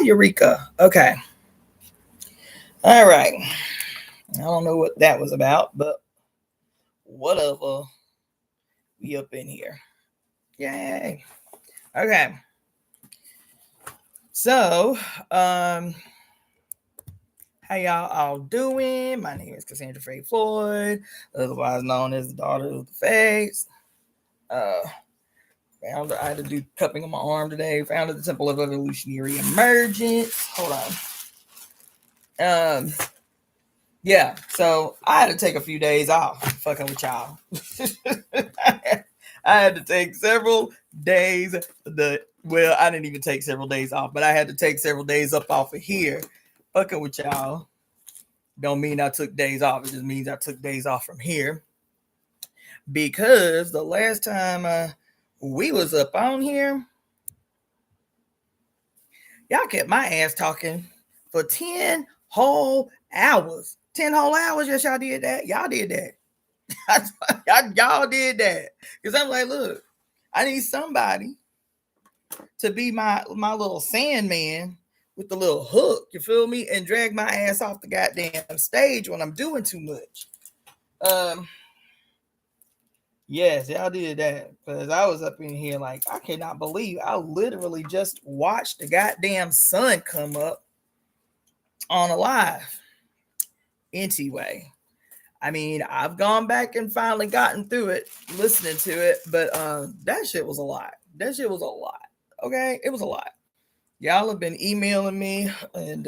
Eureka. Okay. All right. I don't know what that was about, but whatever. We up in here. Yay. Okay. So, how y'all all doing? My name is Cassandra-Floyd, otherwise known as the daughter of the Fates. I had to do cupping on my arm today. Founded the Temple of Evolutionary Emergence. Hold on. Yeah, so I had to take a few days off fucking with y'all. I had to take several days. I didn't even take several days off, but I had to take several days up off of here fucking with y'all. Don't mean I took days off. It just means I took days off from here. Because the last time we was up on here, y'all kept my ass talking for 10 whole hours. 10 whole hours. Yes, y'all did that. Y'all did that. Y'all did that. Because I'm like, look, I need somebody to be my little Sandman with the little hook, you feel me? And drag my ass off the goddamn stage when I'm doing too much. Yes, y'all did that. Because I was up in here like, I cannot believe I literally just watched the goddamn sun come up on a live. Anyway, I mean, I've gone back and finally gotten through it, listening to it, but that shit was a lot. That shit was a lot. Okay, it was a lot. Y'all have been emailing me and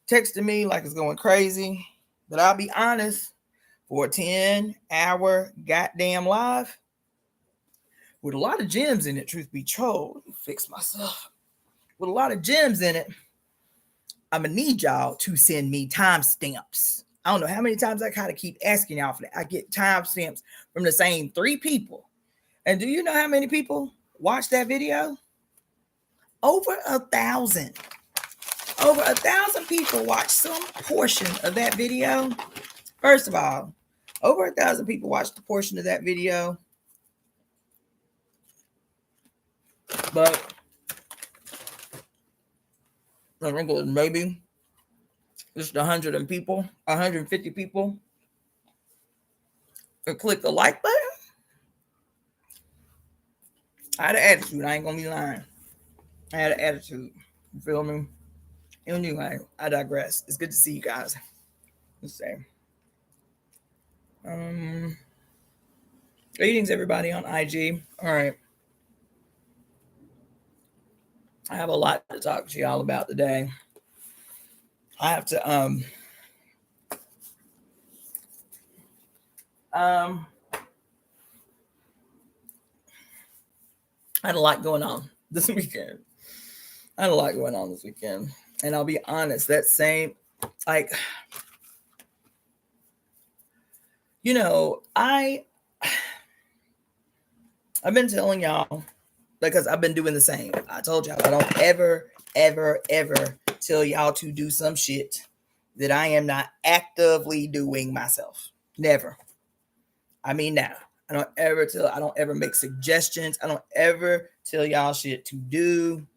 texting me like it's going crazy. But I'll be honest, for a 10-hour goddamn live with a lot of gems in it, truth be told, let me fix myself. With a lot of gems in it, I'm gonna need y'all to send me timestamps. I don't know how many times I kind of keep asking y'all for that. I get timestamps from the same 3 people. And do you know how many people watched that video? Over 1,000. Over 1,000 people watched some portion of that video. First of all, over 1,000 people watched a portion of that video. But I think it was maybe just 150 people and click the like button. I had an attitude. I ain't gonna be lying. I had an attitude. You feel me? Anyway, I digress. It's good to see you guys. Let's say. Greetings, everybody on IG. All right. I have a lot to talk to y'all about today. I have to I had a lot going on this weekend. And I'll be honest, that same, like, you know, I've been telling y'all, because I've been doing the same. I told y'all I don't ever tell y'all to do some shit that I am not actively doing myself. Never. I mean, now, I don't ever make suggestions. I don't ever tell y'all shit to do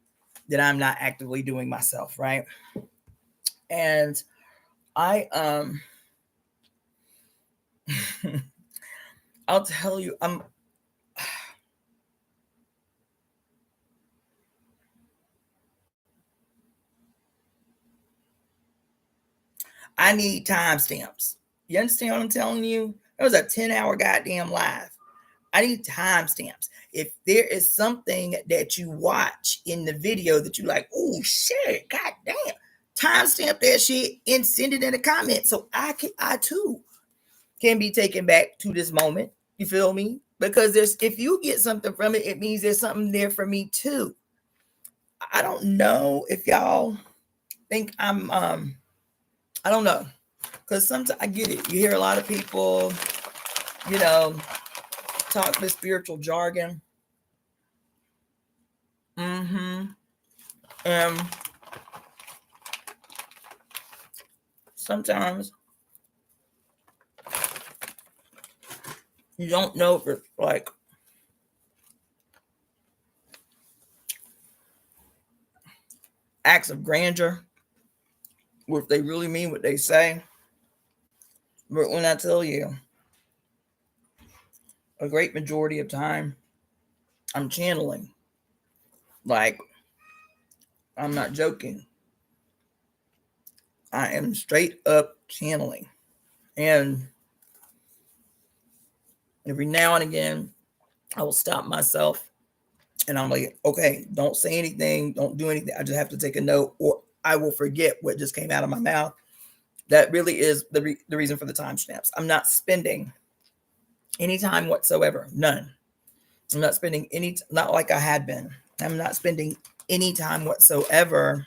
that I'm not actively doing myself, right? And I I'll tell you, I need timestamps. You understand what I'm telling you? It was a 10-hour goddamn live. I need timestamps. If there is something that you watch in the video that you like, oh shit, goddamn, timestamp that shit and send it in the comments so I too can be taken back to this moment. You feel me? Because if you get something from it, it means there's something there for me too. I don't know if y'all think I'm I don't know, because sometimes I get it. You hear a lot of people, you know, talk the spiritual jargon. And sometimes you don't know if it's like acts of grandeur, or if they really mean what they say. But when I tell you, a great majority of time, I'm channeling. Like, I'm not joking. I am straight up channeling. And every now and again, I will stop myself and I'm like, okay, don't say anything, don't do anything. I just have to take a note, or I will forget what just came out of my mouth. That really is the reason for the timestamps. I'm not spending any time whatsoever. None. I'm not spending any, not like I had been. I'm not spending any time whatsoever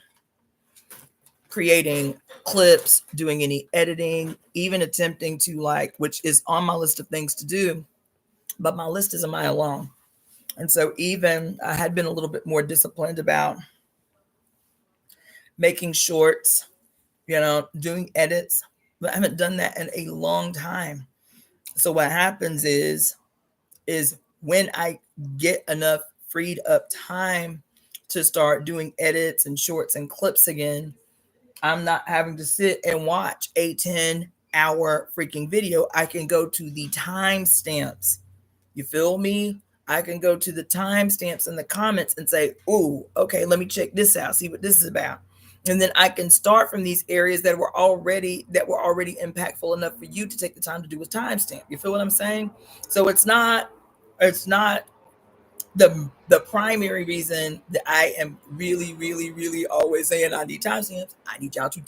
creating clips, doing any editing, even attempting to like, which is on my list of things to do, but my list is a mile long. And so even I had been a little bit more disciplined about making shorts, doing edits, but I haven't done that in a long time. So what happens is when I get enough freed up time to start doing edits and shorts and clips again, I'm not having to sit and watch a 10-hour freaking video. I can go to the timestamps. You feel me? I can go to the timestamps in the comments and say, "Ooh, okay, let me check this out, see what this is about." And then I can start from these areas that were already impactful enough for you to take the time to do a timestamp. You feel what I'm saying? So it's not the primary reason that I am really, really, really always saying I need timestamps. I need y'all to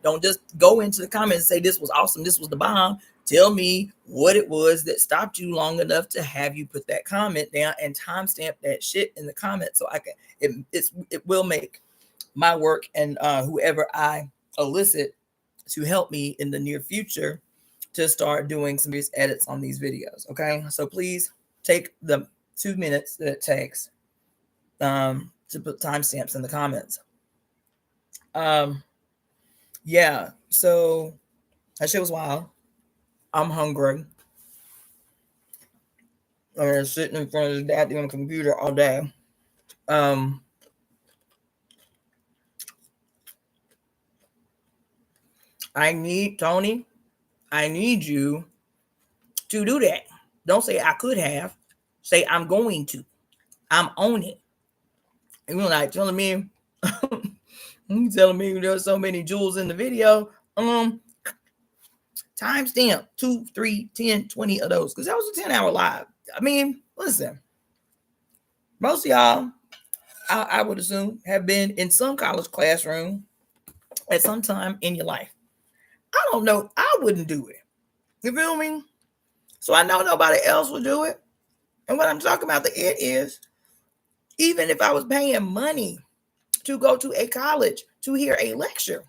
don't just go into the comments and say this was awesome, this was the bomb. Tell me what it was that stopped you long enough to have you put that comment down and timestamp that shit in the comments, so I can. It will make my work and whoever I elicit to help me in the near future to start doing some of these edits on these videos. Okay, so please take the 2 minutes that it takes to put timestamps in the comments. Yeah, so that shit was wild. I'm hungry. I'm sitting in front of the goddamn computer all day. I need you to do that. Don't say I could have. Say I'm going to. I'm on it. And you're like telling me, you telling me there's so many jewels in the video. Timestamp 2, 3, 10, 20 of those, because that was a 10-hour live. I mean, listen, most of y'all, I would assume, have been in some college classroom at some time in your life. I don't know. I wouldn't do it. You feel me? So I know nobody else would do it. And what I'm talking about, the it is, even if I was paying money to go to a college to hear a lecture,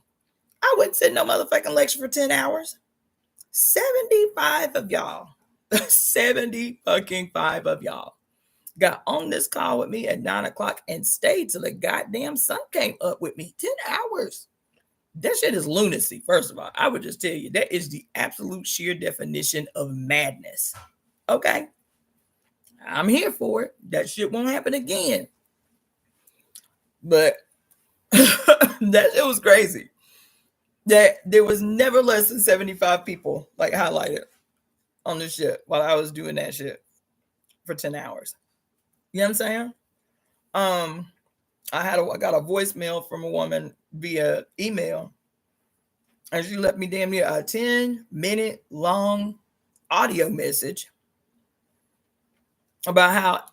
I wouldn't sit no motherfucking lecture for 10 hours. 75 of y'all, 75 of y'all got on this call with me at 9 o'clock and stayed till the goddamn sun came up with me. 10 hours. That shit is lunacy. First of all, I would just tell you that is the absolute sheer definition of madness. Okay. I'm here for it. That shit won't happen again. But that shit was crazy. That there was never less than 75 people like highlighted on this shit while I was doing that shit for 10 hours. You know what I'm saying? I got a voicemail from a woman via email, and she left me damn near a 10-minute long audio message about how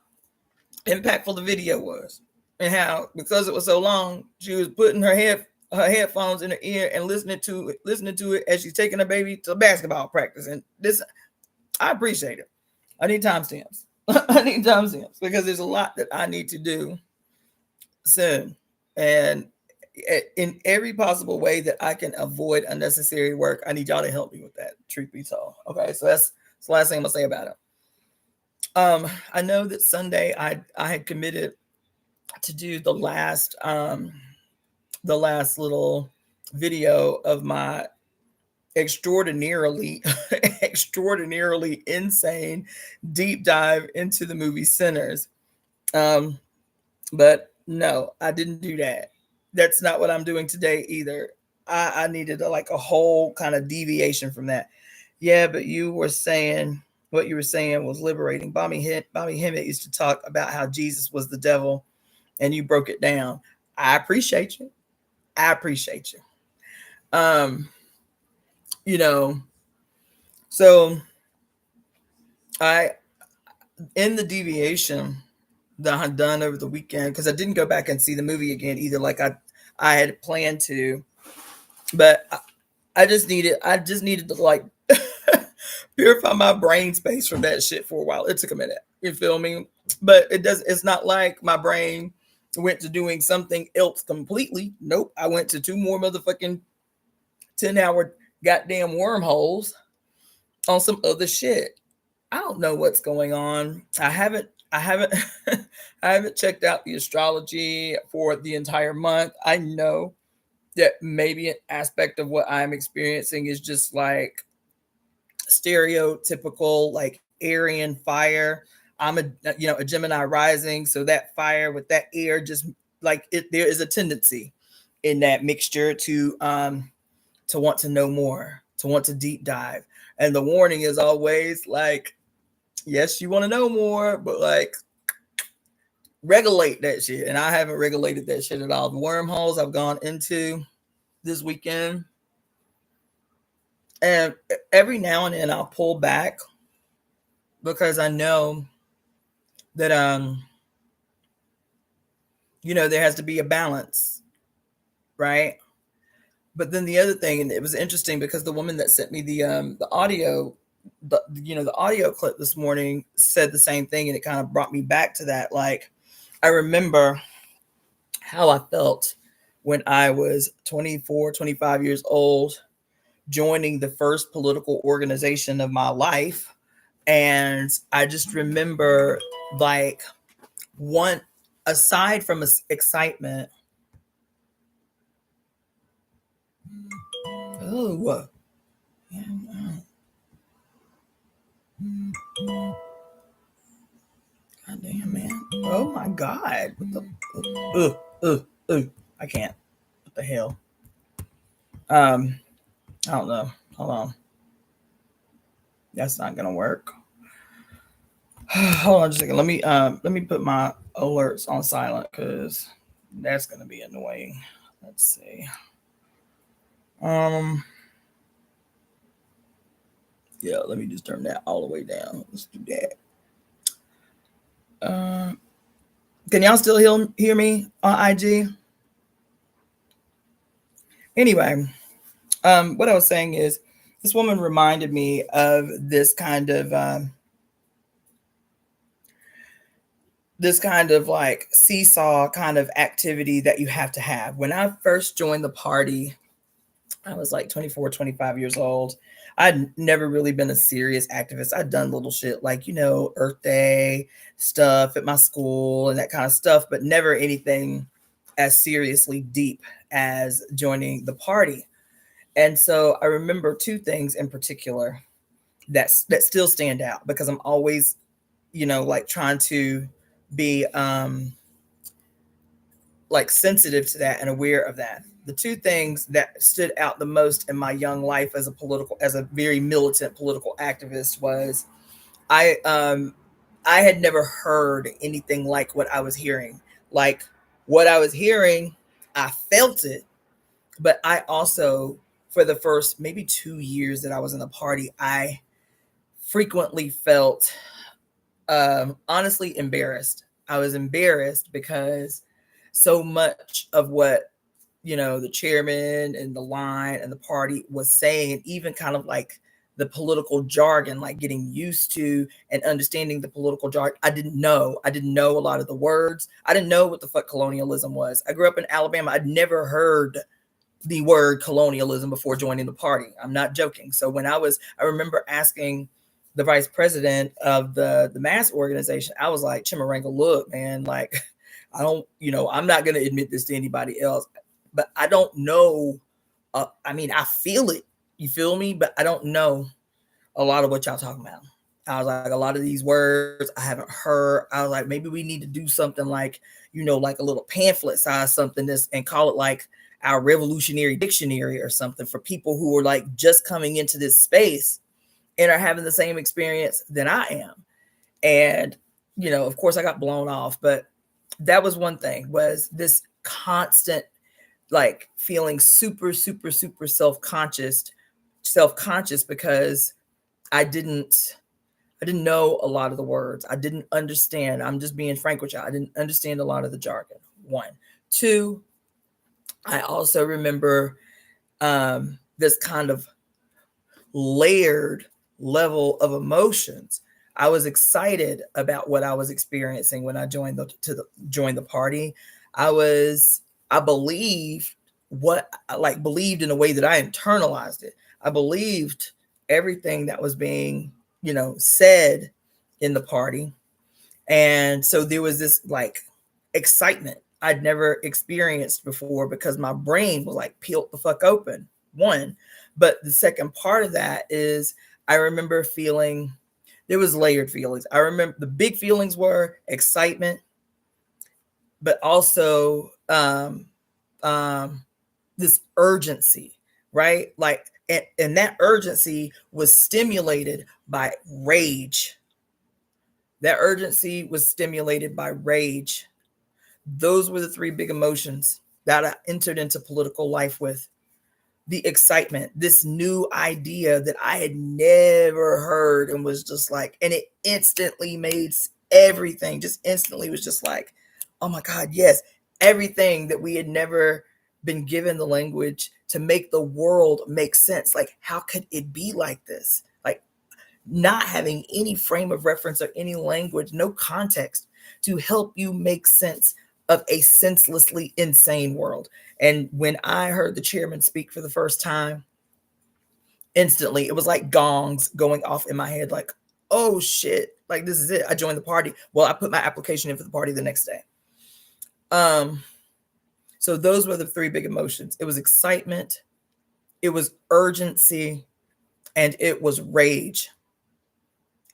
impactful the video was, and how because it was so long, she was putting her headphones in her ear and listening to it as she's taking her baby to basketball practice. And this, I appreciate it. I need timestamps. I need timestamps because there's a lot that I need to do soon, and in every possible way that I can avoid unnecessary work, I need y'all to help me with that. Truth be told, okay. So that's the last thing I'm gonna say about it. I know that Sunday I had committed to do the last little video of my extraordinarily extraordinarily insane deep dive into the movie Sinners. Um, but no, I didn't do that. That's not what I'm doing today either. I needed like a whole kind of deviation from that. Yeah, but you were saying what you were saying was liberating. Bobby Hemmett used to talk about how Jesus was the devil, and you broke it down. I appreciate you. I appreciate you. Um, you know, so I in the deviation that I had done over the weekend, because I didn't go back and see the movie again either, like I had planned to, but I just needed to like purify my brain space from that shit for a while. It took a minute. You feel me? But it's not like my brain went to doing something else completely. Nope. I went to two more motherfucking 10-hour goddamn wormholes on some other shit. I don't know what's going on. I haven't I haven't checked out the astrology for the entire month. I know that maybe an aspect of what I'm experiencing is just like stereotypical like Aryan fire. I'm a Gemini rising, so that fire with that air just like it there is a tendency in that mixture to want to know more, to want to deep dive. And the warning is always like, yes, you want to know more, but like regulate that shit. And I haven't regulated that shit at all. The wormholes I've gone into this weekend, and every now and then I'll pull back because I know that there has to be a balance, right? But then the other thing, and it was interesting because the woman that sent me the audio, the audio clip this morning said the same thing, and it kind of brought me back to that. Like, I remember how I felt when I was 24, 25 years old, joining the first political organization of my life. And I just remember, like, one, aside from excitement, oh, God damn, man. Oh my God. What the? I can't. What the hell? I don't know. Hold on. That's not gonna work. Hold on just a second. Let me put my alerts on silent because that's gonna be annoying. Let's see. Um yeah, let me just turn that all the way down. Let's do that. Can y'all still hear me on IG? Anyway, what I was saying is this woman reminded me of this kind of like seesaw kind of activity that you have to have. When I first joined the party, I was like 24, 25 years old. I'd never really been a serious activist. I'd done little shit like, Earth Day stuff at my school and that kind of stuff, but never anything as seriously deep as joining the party. And so I remember two things in particular that still stand out because I'm always, like trying to be like sensitive to that and aware of that. The two things that stood out the most in my young life as a very militant political activist was I had never heard anything like what I was hearing. Like what I was hearing, I felt it, but I also, for the first maybe 2 years that I was in the party, I frequently felt honestly embarrassed. I was embarrassed because so much of what the chairman and the line and the party was saying, and even kind of like the political jargon, like getting used to and understanding the political jargon. I didn't know a lot of the words. I didn't know what the fuck colonialism was. I grew up in Alabama. I'd never heard the word colonialism before joining the party. I'm not joking. So I remember asking the vice president of the mass organization, I was like, Chimaranga, look, man, like, I don't, I'm not going to admit this to anybody else, but I don't know. I mean, I feel it. You feel me? But I don't know a lot of what y'all talking about. I was like, a lot of these words I haven't heard. I was like, maybe we need to do something like, like a little pamphlet size something this and call it like our revolutionary dictionary or something for people who are like just coming into this space and are having the same experience than I am. And, of course I got blown off, but that was one thing, was this constant like feeling super, super, super self-conscious because I didn't know a lot of the words. I didn't understand. I'm just being frank with y'all. I didn't understand a lot of the jargon. One. Two, I also remember this kind of layered level of emotions. I was excited about what I was experiencing when I joined the party. I believed what I like believed in a way that I internalized it. I believed everything that was being, said in the party. And so there was this like excitement I'd never experienced before because my brain was like peeled the fuck open. One. But the second part of that is I remember feeling there was layered feelings. I remember the big feelings were excitement, but also this urgency, right? Like, and that urgency was stimulated by rage. That urgency was stimulated by rage. Those were the three big emotions that I entered into political life with. The excitement, this new idea that I had never heard, and was just like, and it instantly made everything, just instantly was just like, oh my God, yes, everything that we had never been given the language to make the world make sense. Like, how could it be like this? Like, not having any frame of reference or any language, no context to help you make sense of a senselessly insane world. And when I heard the chairman speak for the first time, instantly it was like gongs going off in my head, like, oh shit, like this is it. I joined the party. Well, I put my application in for the party the next day. So those were the three big emotions. It was excitement, it was urgency, and it was rage.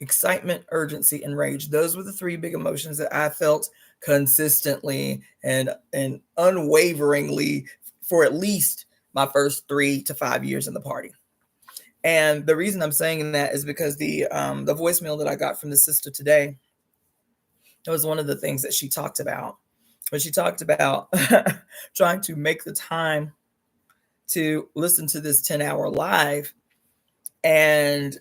Excitement, urgency, and rage. Those were the three big emotions that I felt consistently and unwaveringly for at least my first 3 to 5 years in the party. And the reason I'm saying that is because the voicemail that I got from the sister today, that was one of the things that she talked about. When she talked about trying to make the time to listen to this 10-hour live, and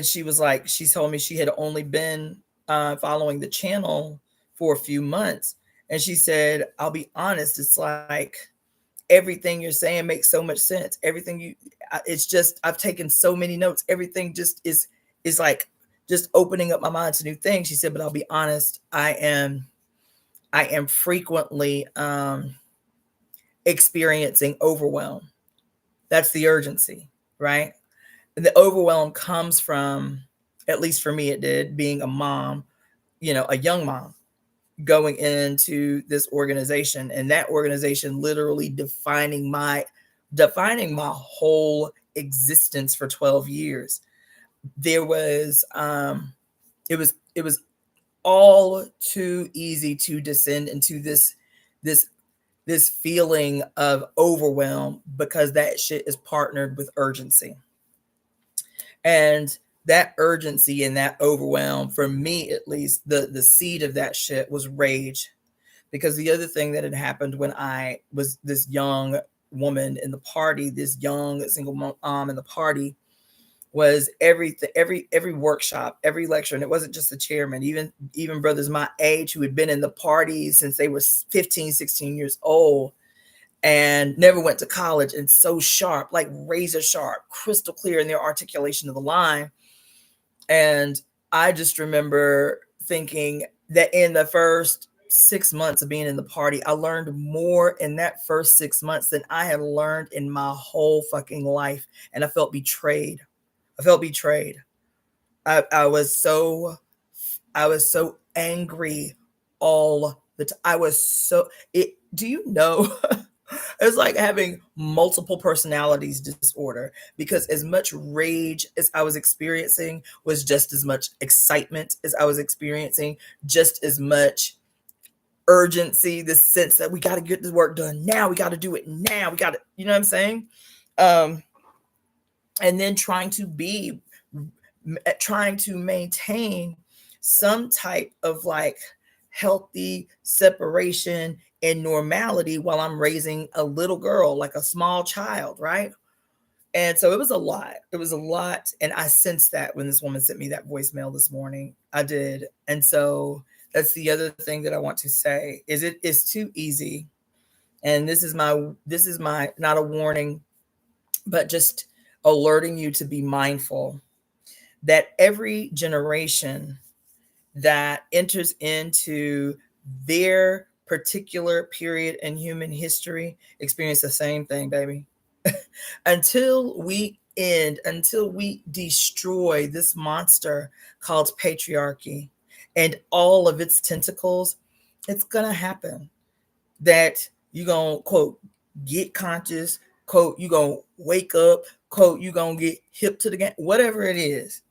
she was like, she told me she had only been following the channel for a few months, and she said, I'll be honest, it's like everything you're saying makes so much sense. Everything it's just, I've taken so many notes. Everything just is like just opening up my mind to new things. She said, but I'll be honest, I am frequently experiencing overwhelm. That's the urgency, right? The overwhelm comes from, at least for me it did, being a mom, a young mom, going into this organization, and that organization literally defining my whole existence for 12 years. There was it was all too easy to descend into this feeling of overwhelm because that shit is partnered with urgency. And that urgency and that overwhelm, for me at least, the seed of that shit was rage. Because the other thing that had happened when I was this young woman in the party, this young single mom in the party, was every workshop, every lecture, and it wasn't just the chairman, even brothers my age who had been in the party since they were 15, 16 years old and never went to college, and so sharp, like razor sharp, crystal clear in their articulation of the line. And I just remember thinking that in the first 6 months of being in the party, I learned more in that first 6 months than I had learned in my whole fucking life. And I felt betrayed. I was so angry all the time. Do you know It's like having multiple personalities disorder, because as much rage as I was experiencing was just as much excitement as I was experiencing, just as much urgency, this sense that we got to get this work done now, we got to do it now, we got to, you know what I'm saying? And then trying to maintain some type of like healthy separation and normality while I'm raising a little girl, like a small child, right? And so it was a lot. It was a lot. And I sensed that when this woman sent me that voicemail this morning. I did. And so that's the other thing that I want to say is it is too easy. And this is my not a warning, but just alerting you to be mindful that every generation that enters into their particular period in human history experience the same thing, baby. Until we destroy this monster called patriarchy and all of its tentacles, it's gonna happen that you're gonna quote get conscious, quote you're gonna wake up, quote you're gonna get hip to the game, whatever it is.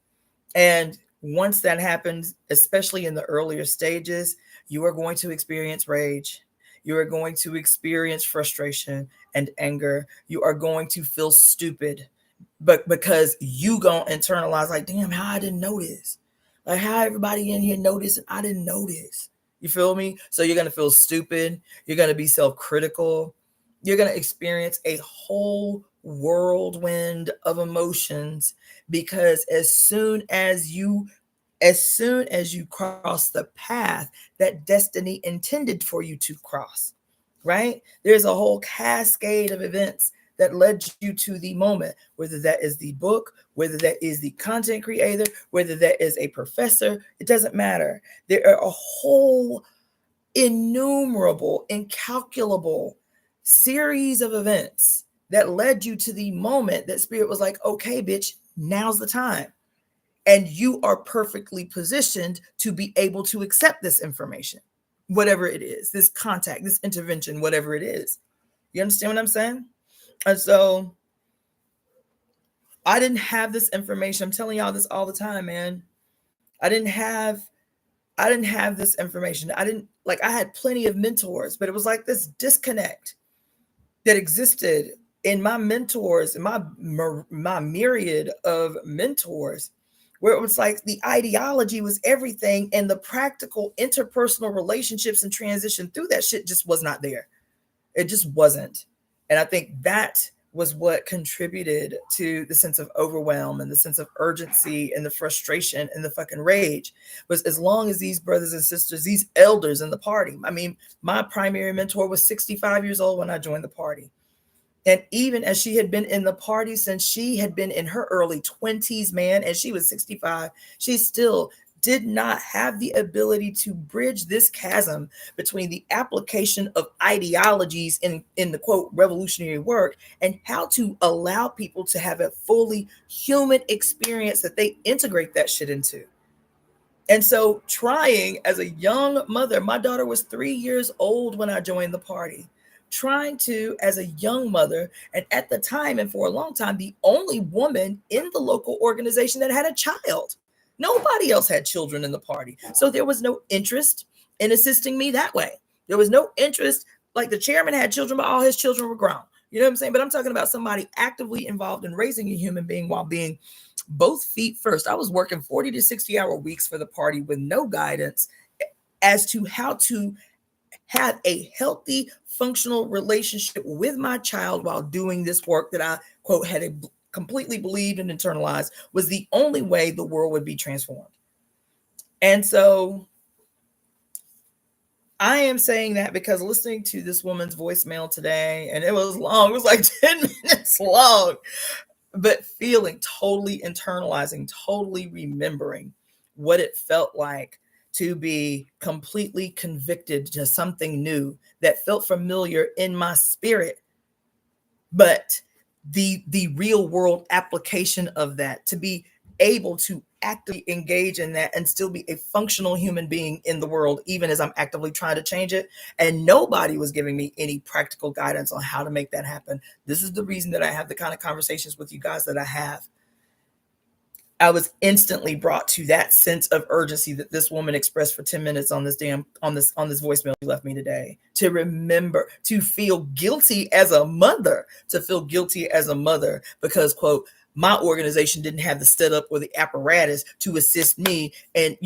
And once that happens, especially in the earlier stages, you are going to experience rage. You are going to experience frustration and anger. You are going to feel stupid, but because you gonna internalize like, damn, how I didn't notice. Like how everybody in here noticed and I didn't notice. You feel me? So you're gonna feel stupid. You're gonna be self-critical. You're gonna experience a whole whirlwind of emotions, because as soon as you cross the path that destiny intended for you to cross, right? There's a whole cascade of events that led you to the moment, whether that is the book, whether that is the content creator, whether that is a professor, it doesn't matter. There are a whole innumerable, incalculable series of events that led you to the moment that spirit was like, okay, bitch, now's the time. And you are perfectly positioned to be able to accept this information, whatever it is, this contact, this intervention, whatever it is. You understand what I'm saying? And so I didn't have this information. I'm telling y'all this all the time, man. I didn't have this information. I had plenty of mentors, but it was like this disconnect that existed in my mentors, in my myriad of mentors, where it was like the ideology was everything and the practical interpersonal relationships and transition through that shit just was not there. It just wasn't. And I think that was what contributed to the sense of overwhelm and the sense of urgency and the frustration and the fucking rage, was as long as these brothers and sisters, these elders in the party. I mean, my primary mentor was 65 years old when I joined the party. And even as she had been in the party since she had been in her early 20s, man, and she was 65, she still did not have the ability to bridge this chasm between the application of ideologies in the quote revolutionary work and how to allow people to have a fully human experience that they integrate that shit into. And so trying as a young mother, my daughter was 3 years old when I joined the party, trying to, as a young mother, and at the time and for a long time, the only woman in the local organization that had a child. Nobody else had children in the party. So there was no interest in assisting me that way. There was no interest, like the chairman had children, but all his children were grown. You know what I'm saying? But I'm talking about somebody actively involved in raising a human being while being both feet first. I was working 40 to 60-hour weeks for the party with no guidance as to how to have a healthy, functional relationship with my child while doing this work that I, quote, had completely believed and internalized was the only way the world would be transformed. And so I am saying that because listening to this woman's voicemail today, and it was long, it was like 10 minutes long, but feeling totally internalizing, totally remembering what it felt like to be completely convicted to something new that felt familiar in my spirit, but the real world application of that, to be able to actively engage in that and still be a functional human being in the world, even as I'm actively trying to change it. And nobody was giving me any practical guidance on how to make that happen. This is the reason that I have the kind of conversations with you guys that I have. I was instantly brought to that sense of urgency that this woman expressed for 10 minutes on this voicemail she left me today. To remember, to feel guilty as a mother, because, quote, my organization didn't have the setup or the apparatus to assist me and,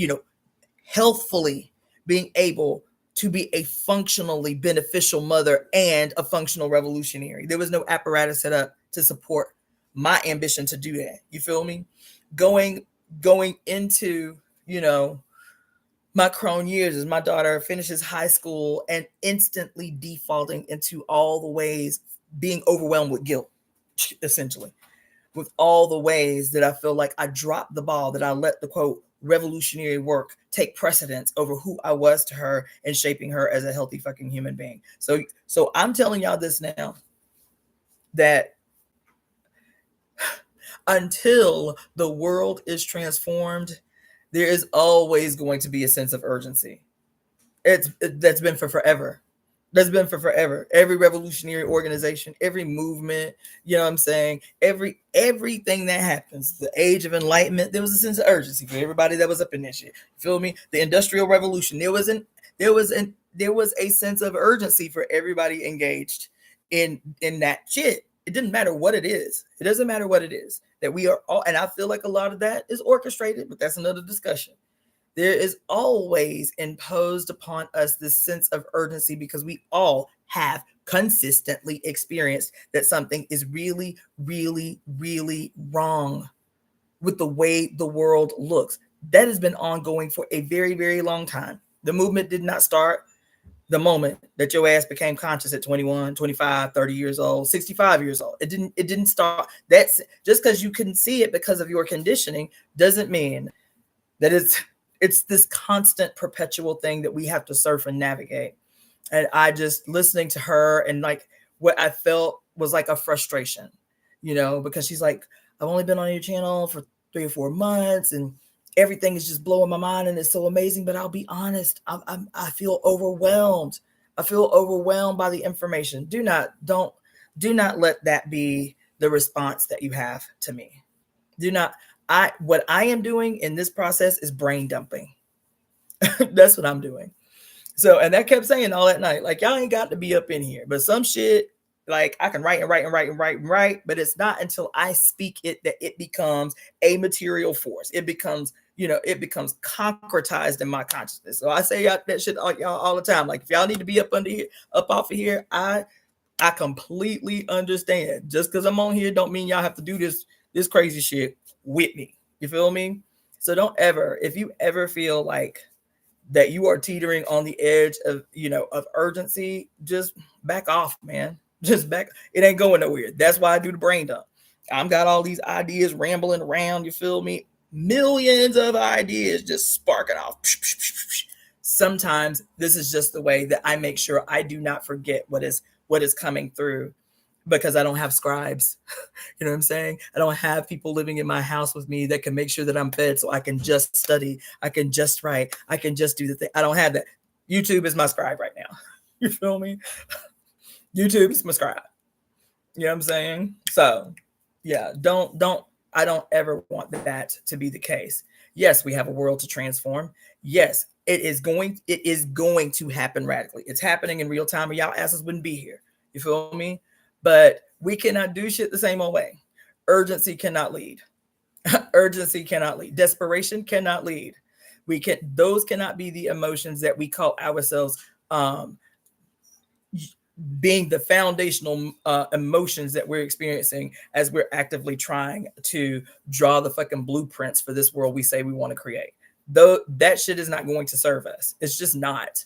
healthfully being able to be a functionally beneficial mother and a functional revolutionary. There was no apparatus set up to support my ambition to do that. You feel me? Going into, my crone years as my daughter finishes high school and instantly defaulting into all the ways, being overwhelmed with guilt, essentially, with all the ways that I feel like I dropped the ball, that I let the, quote, revolutionary work take precedence over who I was to her and shaping her as a healthy fucking human being. So I'm telling y'all this now, that until the world is transformed, there is always going to be a sense of urgency. That's been for forever. That's been for forever. Every revolutionary organization, every movement, you know what I'm saying? Everything that happens, the age of enlightenment, there was a sense of urgency for everybody that was up in this shit. You feel me? The Industrial Revolution, there was a sense of urgency for everybody engaged in that shit. It didn't matter what it is. It doesn't matter what it is. That we are all, and I feel like a lot of that is orchestrated, but that's another discussion. There is always imposed upon us this sense of urgency because we all have consistently experienced that something is really, really, really wrong with the way the world looks. That has been ongoing for a very, very long time. The movement did not start the moment that your ass became conscious at 21, 25, 30 years old, 65 years old. It didn't start. That's just because you couldn't see it because of your conditioning doesn't mean that it's this constant perpetual thing that we have to surf and navigate. And I just listening to her, and like what I felt was like a frustration, because she's like, I've only been on your channel for 3 or 4 months and everything is just blowing my mind and it's so amazing. But I'll be honest, I feel overwhelmed. I feel overwhelmed by the information. Do not let that be the response that you have to me. What I am doing in this process is brain dumping. That's what I'm doing. So, and that kept saying all that night, like, y'all ain't got to be up in here, but some shit, like, I can write, but it's not until I speak it that it becomes a material force. It becomes, it becomes concretized in my consciousness. So I say that shit y'all all the time. Like, if y'all need to be up off of here, I completely understand. Just because I'm on here don't mean y'all have to do this crazy shit with me. You feel me? So don't ever, if you ever feel like that you are teetering on the edge of, of urgency, just back off, man. Just back. It ain't going nowhere. That's why I do the brain dump. I've got all these ideas rambling around. You feel me? Millions of ideas just sparking off. Sometimes this is just the way that I make sure I do not forget what is coming through, because I don't have scribes. You know what I'm saying? I don't have people living in my house with me that can make sure that I'm fed so I can just study. I can just write. I can just do the thing. I don't have that. YouTube is my scribe right now. You feel me? YouTube is my scribe. You know what I'm saying? So yeah, I don't ever want that to be the case. Yes, we have a world to transform. Yes, it is going to happen radically. It's happening in real time, or y'all asses wouldn't be here. You feel me? But we cannot do shit the same old way. Urgency cannot lead. Urgency cannot lead. Desperation cannot lead. Those cannot be the emotions that we call ourselves being the foundational emotions that we're experiencing as we're actively trying to draw the fucking blueprints for this world we say we want to create. Though that shit is not going to serve us. It's just not.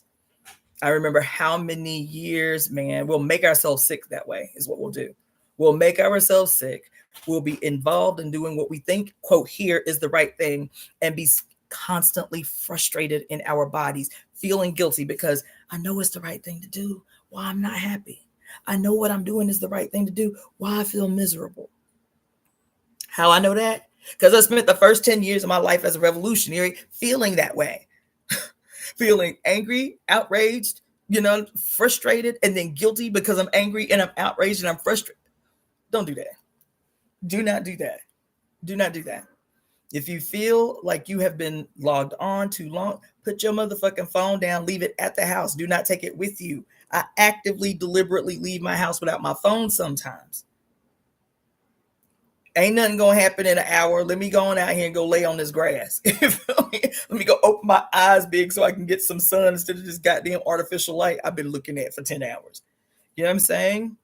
I remember how many years, man, we'll make ourselves sick that way is what we'll do. We'll make ourselves sick. We'll be involved in doing what we think, quote, here is the right thing, and be constantly frustrated in our bodies, feeling guilty because I know it's the right thing to do. Why I'm not happy. I know what I'm doing is the right thing to do. Why I feel miserable. How I know that? Because I spent the first 10 years of my life as a revolutionary feeling that way, feeling angry, outraged, frustrated, and then guilty because I'm angry and I'm outraged and I'm frustrated. Don't do that. Do not do that. Do not do that. If you feel like you have been logged on too long, put your motherfucking phone down, leave it at the house. Do not take it with you. I actively, deliberately leave my house without my phone sometimes. Ain't nothing gonna happen in an hour. Let me go on out here and go lay on this grass. Let me go open my eyes big so I can get some sun instead of this goddamn artificial light I've been looking at for 10 hours. You know what I'm saying?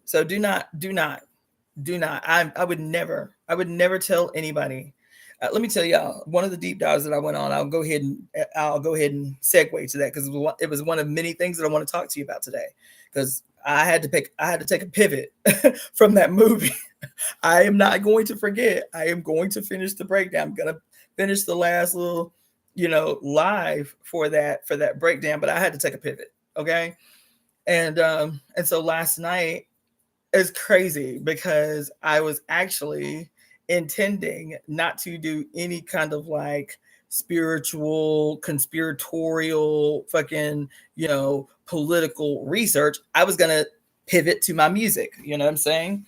So do not. I would never tell anybody. Let me tell y'all, one of the deep dives that I went on, I'll go ahead and segue to that because it was one of many things that I want to talk to you about today. Because I had to take a pivot from that movie. I am not going to forget. I am going to finish the breakdown. I'm gonna finish the last little, live for that breakdown. But I had to take a pivot. Okay, and so last night is crazy because I was actually intending not to do any kind of like spiritual, conspiratorial, fucking, political research. I was going to pivot to my music. You know what I'm saying?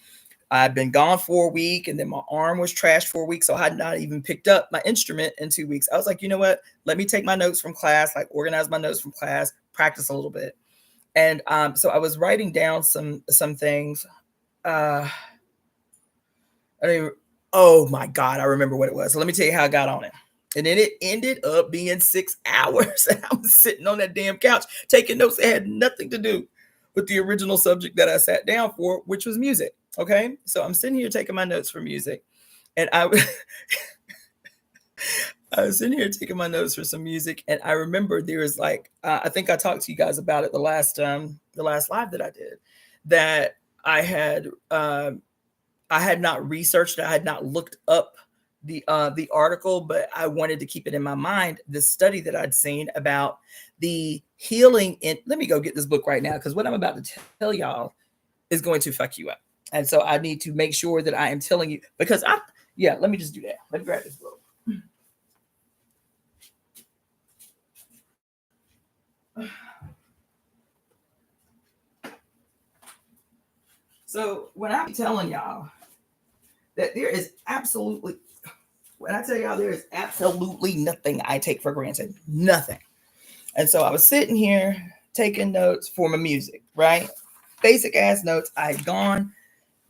I've been gone for a week and then my arm was trashed for a week. So I had not even picked up my instrument in 2 weeks. I was like, you know what? Let me take my notes from class, like organize my notes from class, practice a little bit. And so I was writing down some things. Oh my God, I remember what it was. So let me tell you how I got on it. And then it ended up being 6 hours. And I was sitting on that damn couch taking notes that had nothing to do with the original subject that I sat down for, which was music. Okay. So I'm sitting here taking my notes for music. And I was sitting here taking my notes for some music. And I remember there was like, I think I talked to you guys about it the last live that I did, that I had not researched it. I had not looked up the article, but I wanted to keep it in my mind, this study that I'd seen about the healing in, let me go get this book right now, because what I'm about to tell y'all is going to fuck you up. And so I need to make sure that I am telling you, because let me just do that. Let me grab this book. So when I'm telling y'all that there is absolutely, when I tell y'all there is absolutely nothing I take for granted, nothing. And so I was sitting here taking notes for my music, right? Basic ass notes. I had gone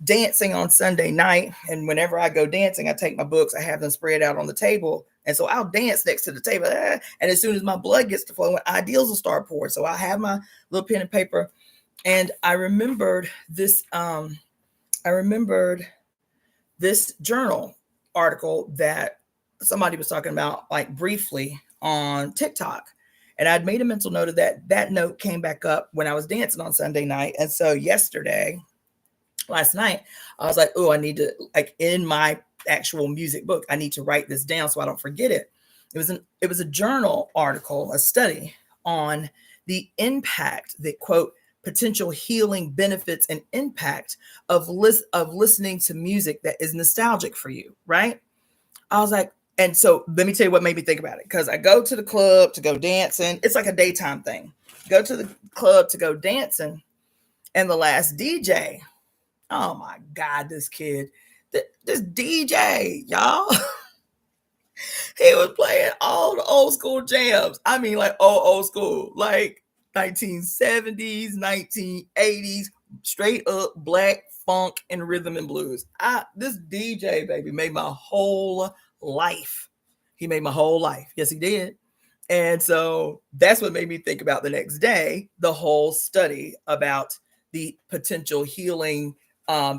dancing on Sunday night. And whenever I go dancing, I take my books, I have them spread out on the table. And so I'll dance next to the table. And as soon as my blood gets to flowing, ideas will start pouring. So I have my little pen and paper. And I remembered this journal article that somebody was talking about, like briefly on TikTok. And I'd made a mental note of that. That note came back up when I was dancing on Sunday night. And so last night, I was like, oh, I need to, like, in my actual music book, I need to write this down so I don't forget it. It was a journal article, a study on the impact, the quote, potential healing benefits and impact of listening to music that is nostalgic for you, right? I was like, and so let me tell you what made me think about it. Because I go to the club to go dancing. It's like a daytime thing. Go to the club to go dancing. And the last DJ, oh my God, this kid, this DJ, y'all, he was playing all the old school jams. I mean, like old school, like 1970s, 1980s, straight up black funk and rhythm and blues. This DJ, baby, made my whole life. He made my whole life. Yes, he did. And so that's what made me think about the next day, the whole study about the potential healing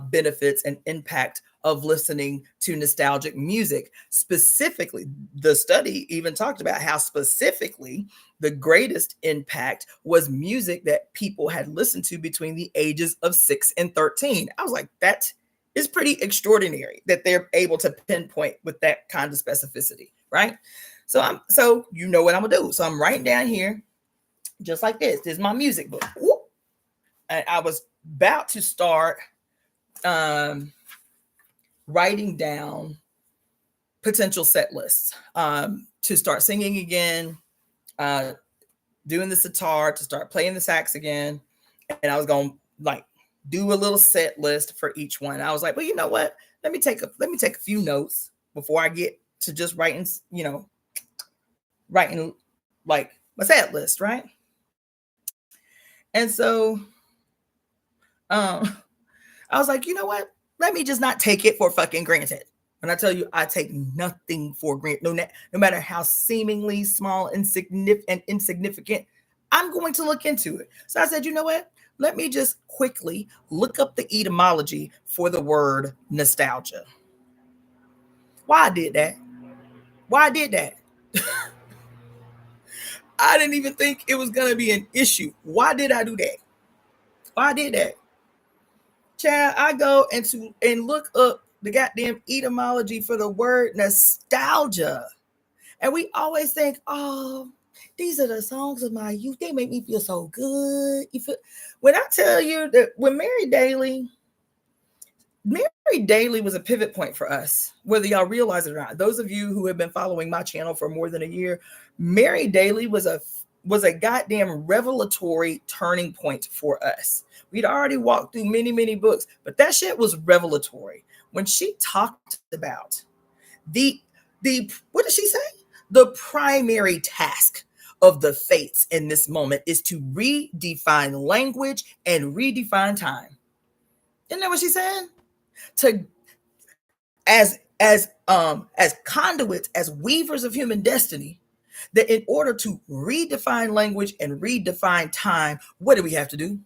benefits and impact of listening to nostalgic music. Specifically, the study even talked about how specifically the greatest impact was music that people had listened to between the ages of 6 and 13. I was like, that is pretty extraordinary that they're able to pinpoint with that kind of specificity, right? So you know what I'm gonna do. So I'm writing down here, just like this. This is my music book. Whoop. And I was about to start writing down potential set lists to start singing again, doing the sitar, to start playing the sax again. And I was going to like do a little set list for each one. I was like, well, you know what? Let me take a few notes before I get to just writing, writing like a set list, right? And so I was like, you know what? Let me just not take it for fucking granted. When I tell you, I take nothing for granted, no matter how seemingly small and insignificant, I'm going to look into it. So I said, you know what? Let me just quickly look up the etymology for the word nostalgia. Why I did that? I didn't even think it was going to be an issue. Why did I do that? Why I did that? Chad, I go and look up the goddamn etymology for the word nostalgia. And we always think, oh, these are the songs of my youth. They make me feel so good. When I tell you that when Mary Daly was a pivot point for us, whether y'all realize it or not. Those of you who have been following my channel for more than a year, Mary Daly was a goddamn revelatory turning point for us. We'd already walked through many, many books, but that shit was revelatory. When she talked about the what did she say? The primary task of the fates in this moment is to redefine language and redefine time. Isn't that what she said? To as conduits, as weavers of human destiny, that in order to redefine language and redefine time, what do we have to do?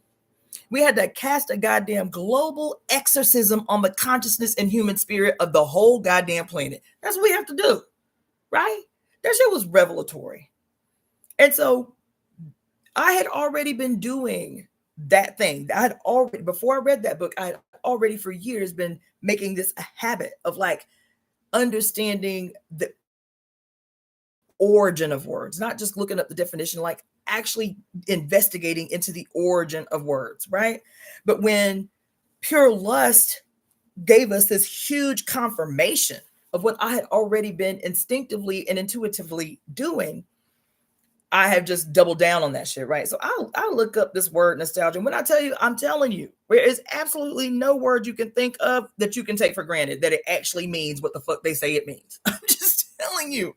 We had to cast a goddamn global exorcism on the consciousness and human spirit of the whole goddamn planet. That's what we have to do, right? That shit was revelatory. And so I had already been doing that thing. I had already, before I read that book, I had already for years been making this a habit of like understanding the origin of words, not just looking up the definition, like actually investigating into the origin of words, right? But when Pure Lust gave us this huge confirmation of what I had already been instinctively and intuitively doing, I have just doubled down on that shit, right? So I'll look up this word nostalgia. When I tell you, I'm telling you, there is absolutely no word you can think of that you can take for granted that it actually means what the fuck they say it means. I'm just telling you.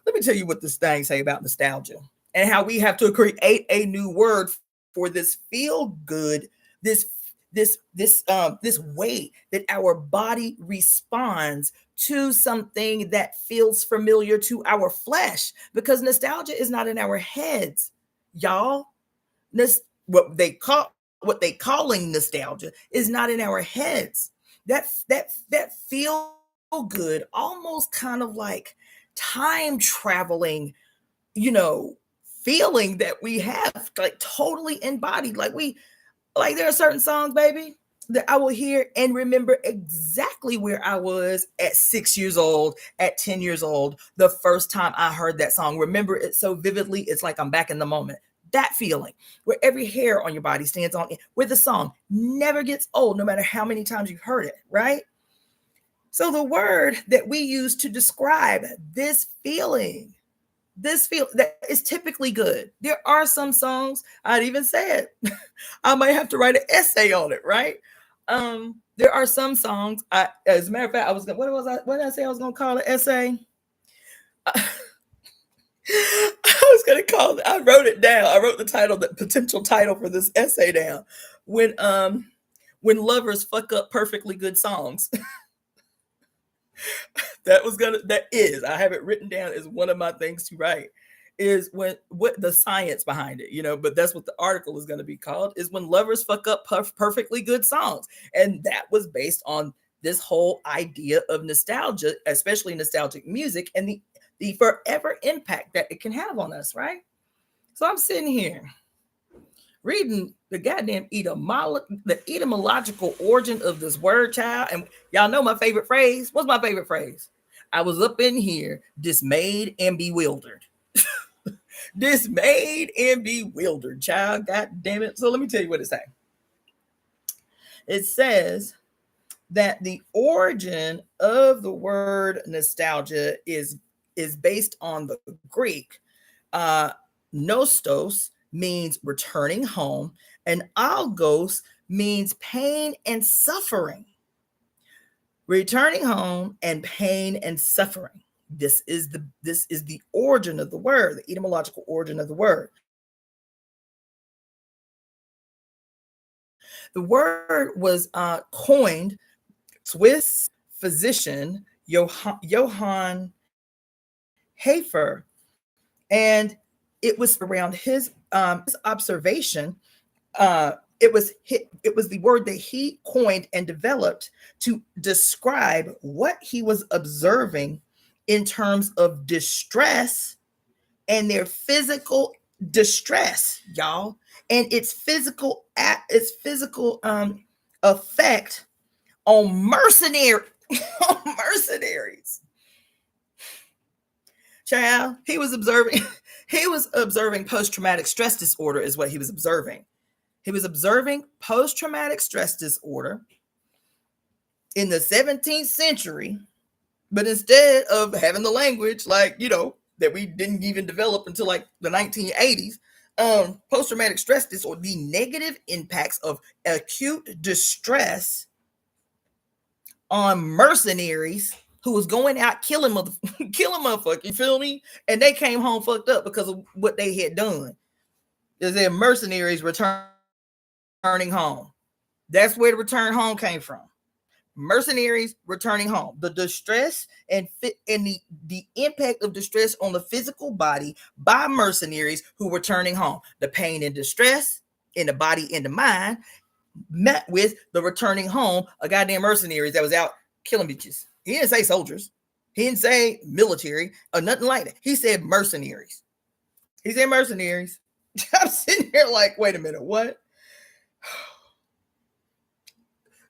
Let me tell you what this thing say about nostalgia and how we have to create a new word for this feel good, this way that our body responds to something that feels familiar to our flesh, because nostalgia is not in our heads, y'all. What they calling nostalgia is not in our heads. That feel good, almost kind of like time traveling, feeling that we have, like totally embodied. Like there are certain songs, baby, that I will hear and remember exactly where I was at 6 years old, at 10 years old, the first time I heard that song. Remember it so vividly, it's like I'm back in the moment. That feeling where every hair on your body stands on, where the song never gets old, no matter how many times you've heard it, right? So the word that we use to describe this feeling that is typically good. There are some songs, I'd even say it, I might have to write an essay on it, right? There are some songs, as a matter of fact, what did I say I was gonna call an essay? I was gonna call it, I wrote it down. I wrote the title, the potential title for this essay down. When lovers fuck up perfectly good songs. I have it written down as one of my things to write, is what the science behind it, but that's what the article is going to be called, is when lovers fuck up perfectly good songs. And that was based on this whole idea of nostalgia, especially nostalgic music, and the forever impact that it can have on us, right? So I'm sitting here reading the goddamn the etymological origin of this word, child. And y'all know my favorite phrase. What's my favorite phrase? I was up in here dismayed and bewildered. Dismayed and bewildered, child. God damn it. So let me tell you what it says. It says, that the origin of the word nostalgia is based on the Greek. Uh, Nostos means returning home, and algos means pain and suffering. Returning home and pain and suffering. This is the origin of the word, the etymological origin of the word. The word was coined Swiss physician Johann Hafer, and it was around his observation. It was the word that he coined and developed to describe what he was observing in terms of distress and their physical distress, y'all, and its physical effect on mercenaries. Child, he was observing post-traumatic stress disorder is what he was observing. He was observing post-traumatic stress disorder in the 17th century, but instead of having the language that we didn't even develop until like the 1980s, post-traumatic stress disorder, the negative impacts of acute distress on mercenaries who was going out killing motherfuckers, you feel me? And they came home fucked up because of what they had done. Is their mercenaries returning home. That's where the return home came from. Mercenaries returning home. The distress and the impact of distress on the physical body by mercenaries who were returning home. The pain and distress in the body and the mind met with the returning home of goddamn mercenaries that was out killing bitches. He didn't say soldiers. He didn't say military or nothing like that. He said mercenaries. He said mercenaries. I'm sitting here like, wait a minute, what?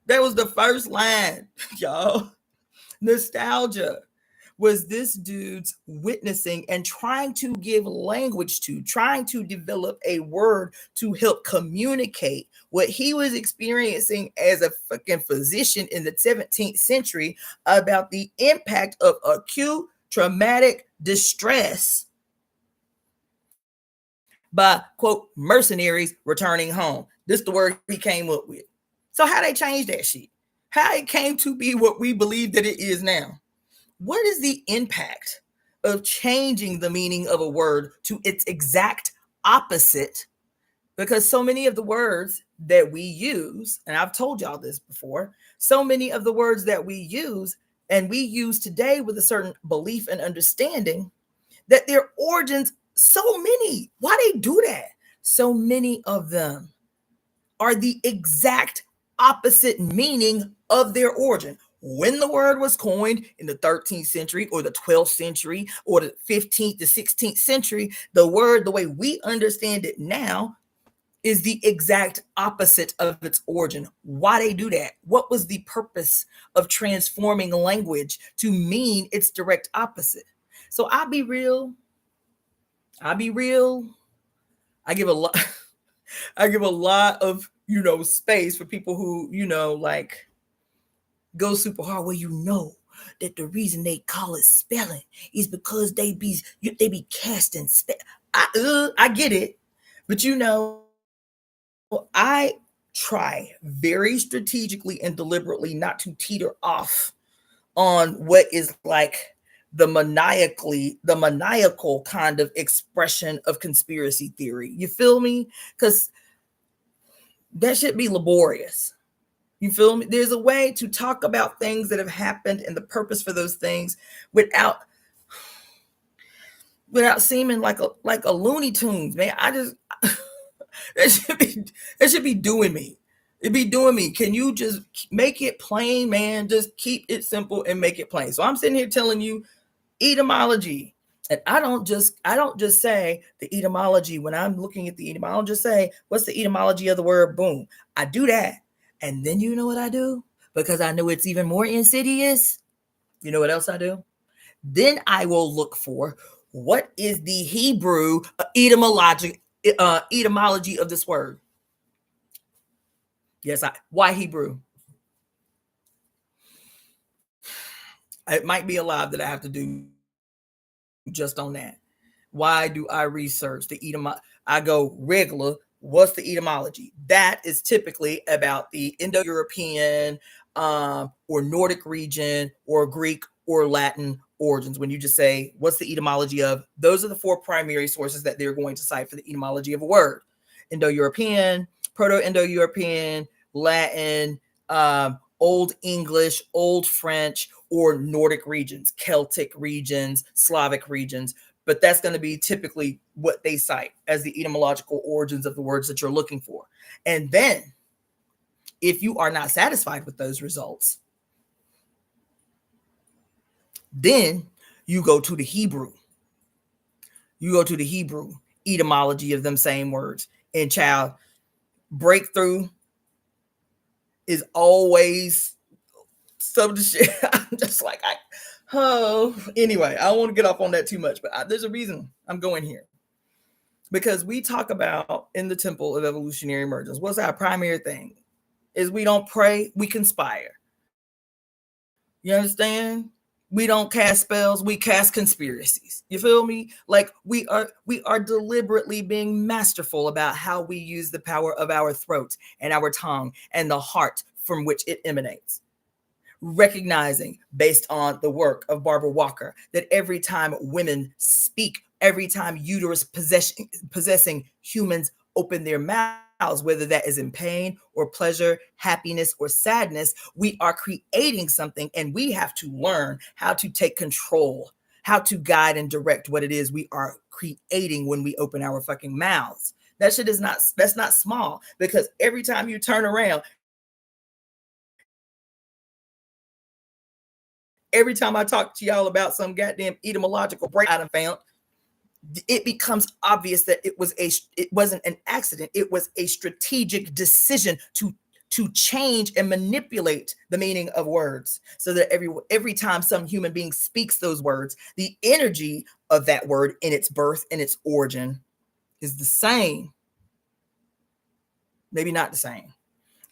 That was the first line, y'all. Nostalgia was this dude's witnessing and trying to give language to, trying to develop a word to help communicate what he was experiencing as a fucking physician in the 17th century about the impact of acute traumatic distress by, quote, mercenaries returning home. This is the word he came up with. So how they changed that shit? How it came to be what we believe that it is now? What is the impact of changing the meaning of a word to its exact opposite? Because so many of the words that we use, and I've told y'all this before, so many of the words that we use and we use today with a certain belief and understanding that their origins, so many, why they do that? So many of them are the exact opposite meaning of their origin. When the word was coined in the 13th century or the 12th century or the 15th to 16th century, the word, the way we understand it now, is the exact opposite of its origin. Why they do that? What was the purpose of transforming language to mean its direct opposite? So I'll be real. I give a lot. I give a lot of, space for people who, like go super hard where that the reason they call it spelling is because they be casting spell. I get it, but I try very strategically and deliberately not to teeter off on what is like the maniacal kind of expression of conspiracy theory. You feel me? Because that should be laborious. You feel me? There's a way to talk about things that have happened and the purpose for those things without seeming like a Looney Tunes, man. I just that should be doing me. It'd be doing me. Can you just make it plain, man? Just keep it simple and make it plain. So I'm sitting here telling you etymology. And I don't just say the etymology when I'm looking at the etymology. I'll just say, what's the etymology of the word boom? I do that. And then you know what I do? Because I know it's even more insidious. You know what else I do? Then I will look for what is the Hebrew etymology of this word. Yes, why Hebrew? It might be a live that I have to do just on that. Why do I research the etymology? I go regular. What's the etymology? That is typically about the Indo-European or Nordic region or Greek or Latin origins. When you just say, what's the etymology of? Those are the four primary sources that they're going to cite for the etymology of a word. Indo-European, Proto-Indo-European, Latin, Old English, Old French, or Nordic regions, Celtic regions, Slavic regions. But that's going to be typically what they cite as the etymological origins of the words that you're looking for. And then, if you are not satisfied with those results, then you go to the Hebrew. You go to the Hebrew etymology of them same words. And child, breakthrough is always some of the shit. I'm just like, anyway, I don't want to get off on that too much, but there's a reason I'm going here. Because we talk about in the temple of evolutionary emergence, what's our primary thing? Is we don't pray, we conspire. You understand? We don't cast spells, we cast conspiracies. You feel me? Like we are deliberately being masterful about how we use the power of our throat and our tongue and the heart from which it emanates. Recognizing, based on the work of Barbara Walker, that every time women speak, every time uterus possessing humans open their mouths, whether that is in pain or pleasure, happiness or sadness, we are creating something, and we have to learn how to take control, how to guide and direct what it is we are creating when we open our fucking mouths. That shit is not, that's not small, because every time you turn around, every time I talk to y'all about some goddamn etymological break I found, it becomes obvious that it wasn't an accident. It was a strategic decision to change and manipulate the meaning of words, so that every time some human being speaks those words, the energy of that word in its birth and its origin is the same. Maybe not the same.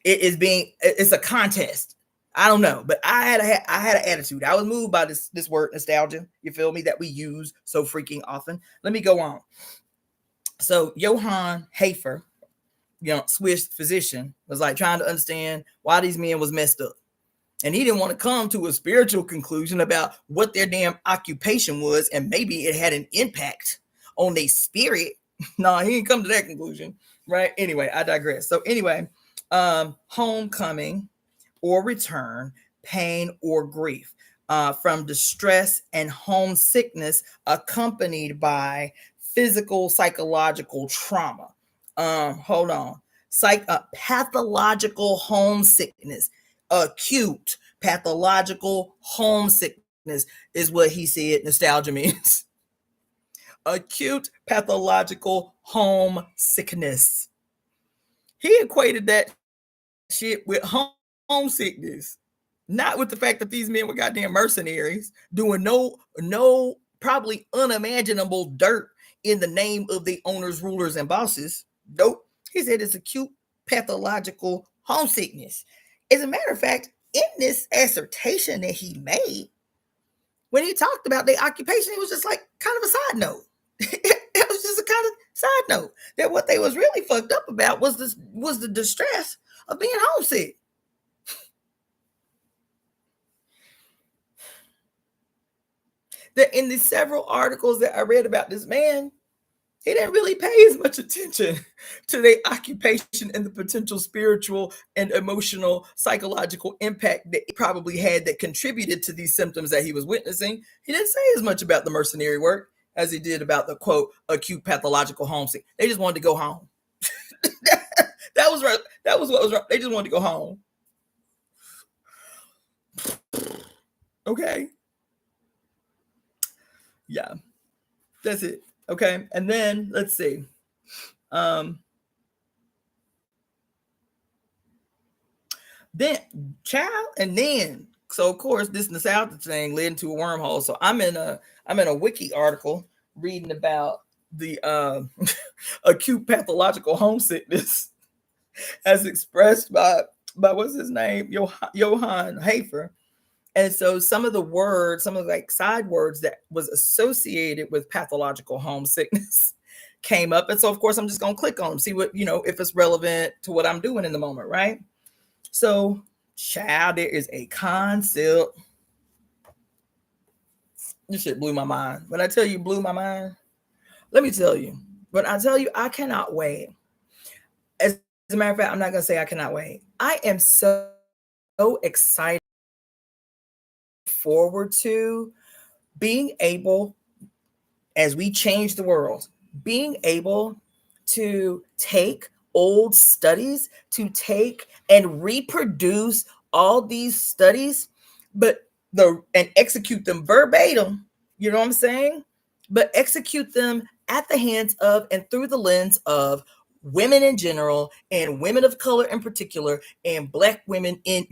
It's a contest. I don't know, but I had an attitude. I was moved by this word nostalgia. You feel me? That we use so freaking often. Let me go on. So Johann Hafer, Swiss physician, was like trying to understand why these men was messed up, and he didn't want to come to a spiritual conclusion about what their damn occupation was, and maybe it had an impact on their spirit. No, he didn't come to that conclusion, right? Anyway, I digress. So anyway, homecoming or return, pain or grief, from distress and homesickness accompanied by physical, psychological trauma. Hold on. Pathological homesickness, acute pathological homesickness is what he said nostalgia means. Acute pathological homesickness. He equated that shit with homesickness, not with the fact that these men were goddamn mercenaries doing no probably unimaginable dirt in the name of the owners, rulers, and bosses. Nope. He said it's acute pathological homesickness. As a matter of fact, in this assertion that he made, when he talked about their occupation, it was just like kind of a side note. It was just a kind of side note that what they was really fucked up about was the distress of being homesick. That in the several articles that I read about this man, he didn't really pay as much attention to their occupation and the potential spiritual and emotional, psychological impact that it probably had that contributed to these symptoms that he was witnessing. He didn't say as much about the mercenary work as he did about the, quote, acute pathological homesick. They just wanted to go home. That was right. That was what was right. They just wanted to go home. Okay. Yeah. That's it. Okay. And then let's see. Then child, and then so of course this nostalgia thing led into a wormhole. So I'm in a wiki article reading about the acute pathological homesickness as expressed by what's his name, Johann Hafer, And so some of the words, some of the like side words that was associated with pathological homesickness came up. And so of course I'm just gonna click on them, see what, if it's relevant to what I'm doing in the moment, right? So, child, there is a concept. This shit blew my mind. When I tell you blew my mind, let me tell you. When I tell you I cannot wait. As a matter of fact, I'm not gonna say I cannot wait. I am so excited forward to being able, as we change the world, being able to take old studies, to take and reproduce all these studies, but and execute them verbatim, you know what I'm saying? But execute them at the hands of and through the lens of women in general and women of color in particular and Black women in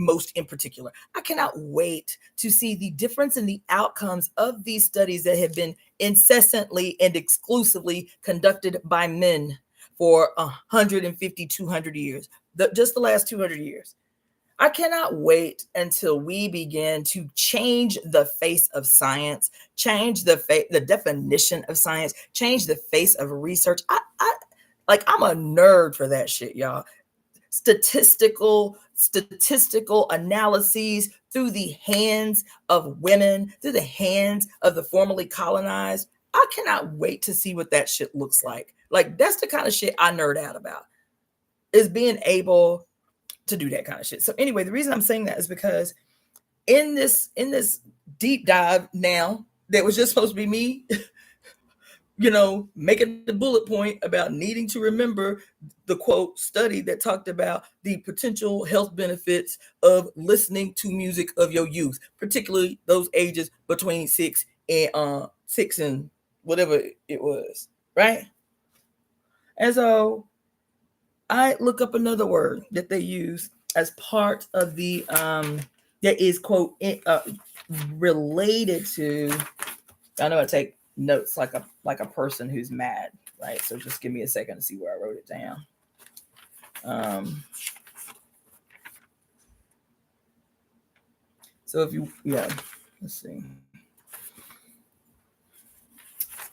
particular. I cannot wait to see the difference in the outcomes of these studies that have been incessantly and exclusively conducted by men for 150, 200 years, just the last 200 years. I cannot wait until we begin to change the face of science, change the definition of science, change the face of research. I'm a nerd for that shit, y'all. Statistical analyses through the hands of women, through the hands of the formerly colonized. I cannot wait to see what that shit looks like. Like, that's the kind of shit I nerd out about, is being able to do that kind of shit. So anyway, the reason I'm saying that is because in this deep dive now, that was just supposed to be me making the bullet point about needing to remember the quote study that talked about the potential health benefits of listening to music of your youth, particularly those ages between 6 and whatever it was, right? And so I look up another word that they use as part of the that is quote related to. I know I take notes like a person who's mad, right? So just give me a second to see where I wrote it down. So let's see.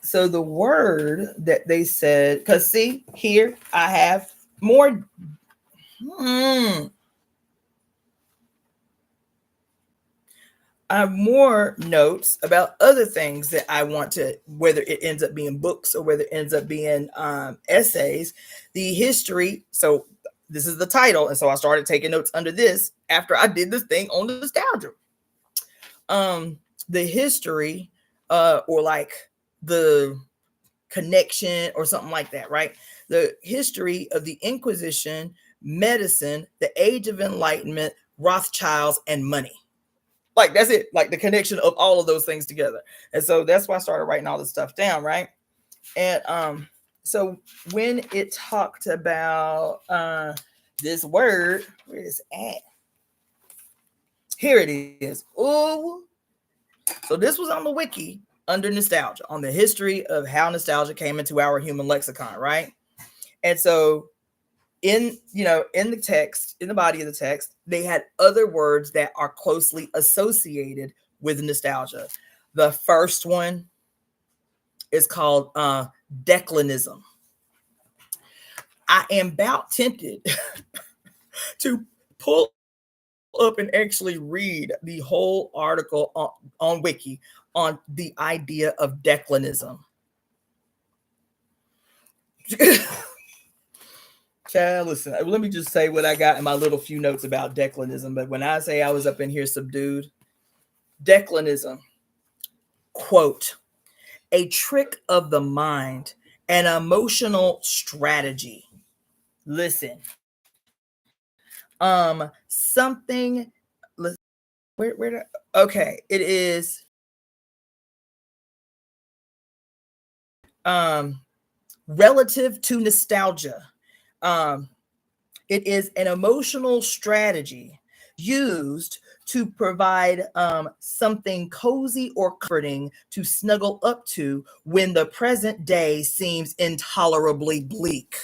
So the word that they said, because see here I have more. I have more notes about other things that I want to, whether it ends up being books or whether it ends up being essays, the history. So this is the title. And so I started taking notes under this after I did this thing on nostalgia. The history or like the connection or something like that, right? The history of the Inquisition, medicine, the Age of Enlightenment, Rothschilds, and money. Like, that's it. Like, the connection of all of those things together. And so that's why I started writing all this stuff down, right? And so when it talked about this word, where is it at? Here it is. Oh, so this was on the wiki under nostalgia, on the history of how nostalgia came into our human lexicon, right? And so in the text, in the body of the text, they had other words that are closely associated with nostalgia. The first one is called declinism. I am about tempted to pull up and actually read the whole article on Wiki on the idea of declinism. Child, listen, let me just say what I got in my little few notes about declinism. But when I say I was up in here subdued, declinism, quote, a trick of the mind, an emotional strategy. Listen, something. Okay, it is relative to nostalgia. It is an emotional strategy used to provide something cozy or comforting to snuggle up to when the present day seems intolerably bleak.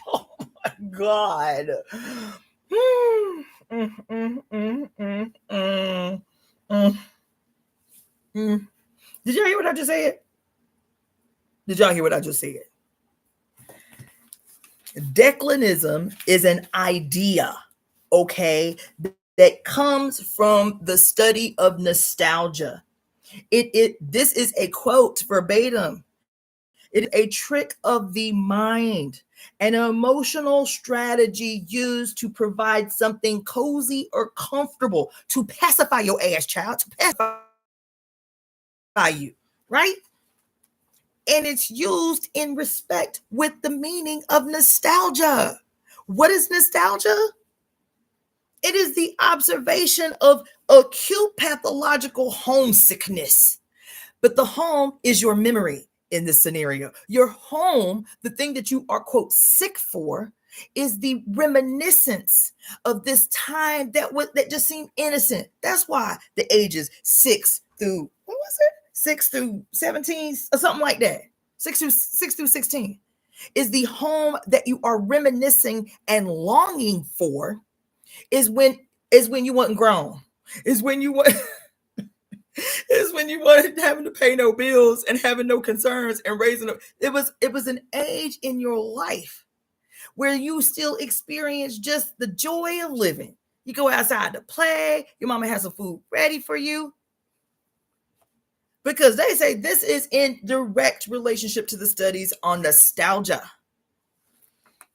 Oh my God. what I just said? Did y'all hear what I just said? Declinism is an idea, okay, that comes from the study of nostalgia. This is a quote verbatim. It is a trick of the mind, an emotional strategy used to provide something cozy or comfortable to pacify your ass, child, to pacify you, right? And it's used in respect with the meaning of nostalgia. What is nostalgia? It is the observation of acute pathological homesickness. But the home is your memory in this scenario. Your home, the thing that you are, quote, sick for, is the reminiscence of this time that just seemed innocent. That's why the ages 6 through, what was it? 6 through 17 or something like that. 6 through 16 is the home that you are reminiscing and longing for. Is when you wasn't grown. Is when you weren't having to pay no bills and having no concerns and raising up. It was an age in your life where you still experience just the joy of living. You go outside to play, your mama has some food ready for you. Because they say this is in direct relationship to the studies on nostalgia.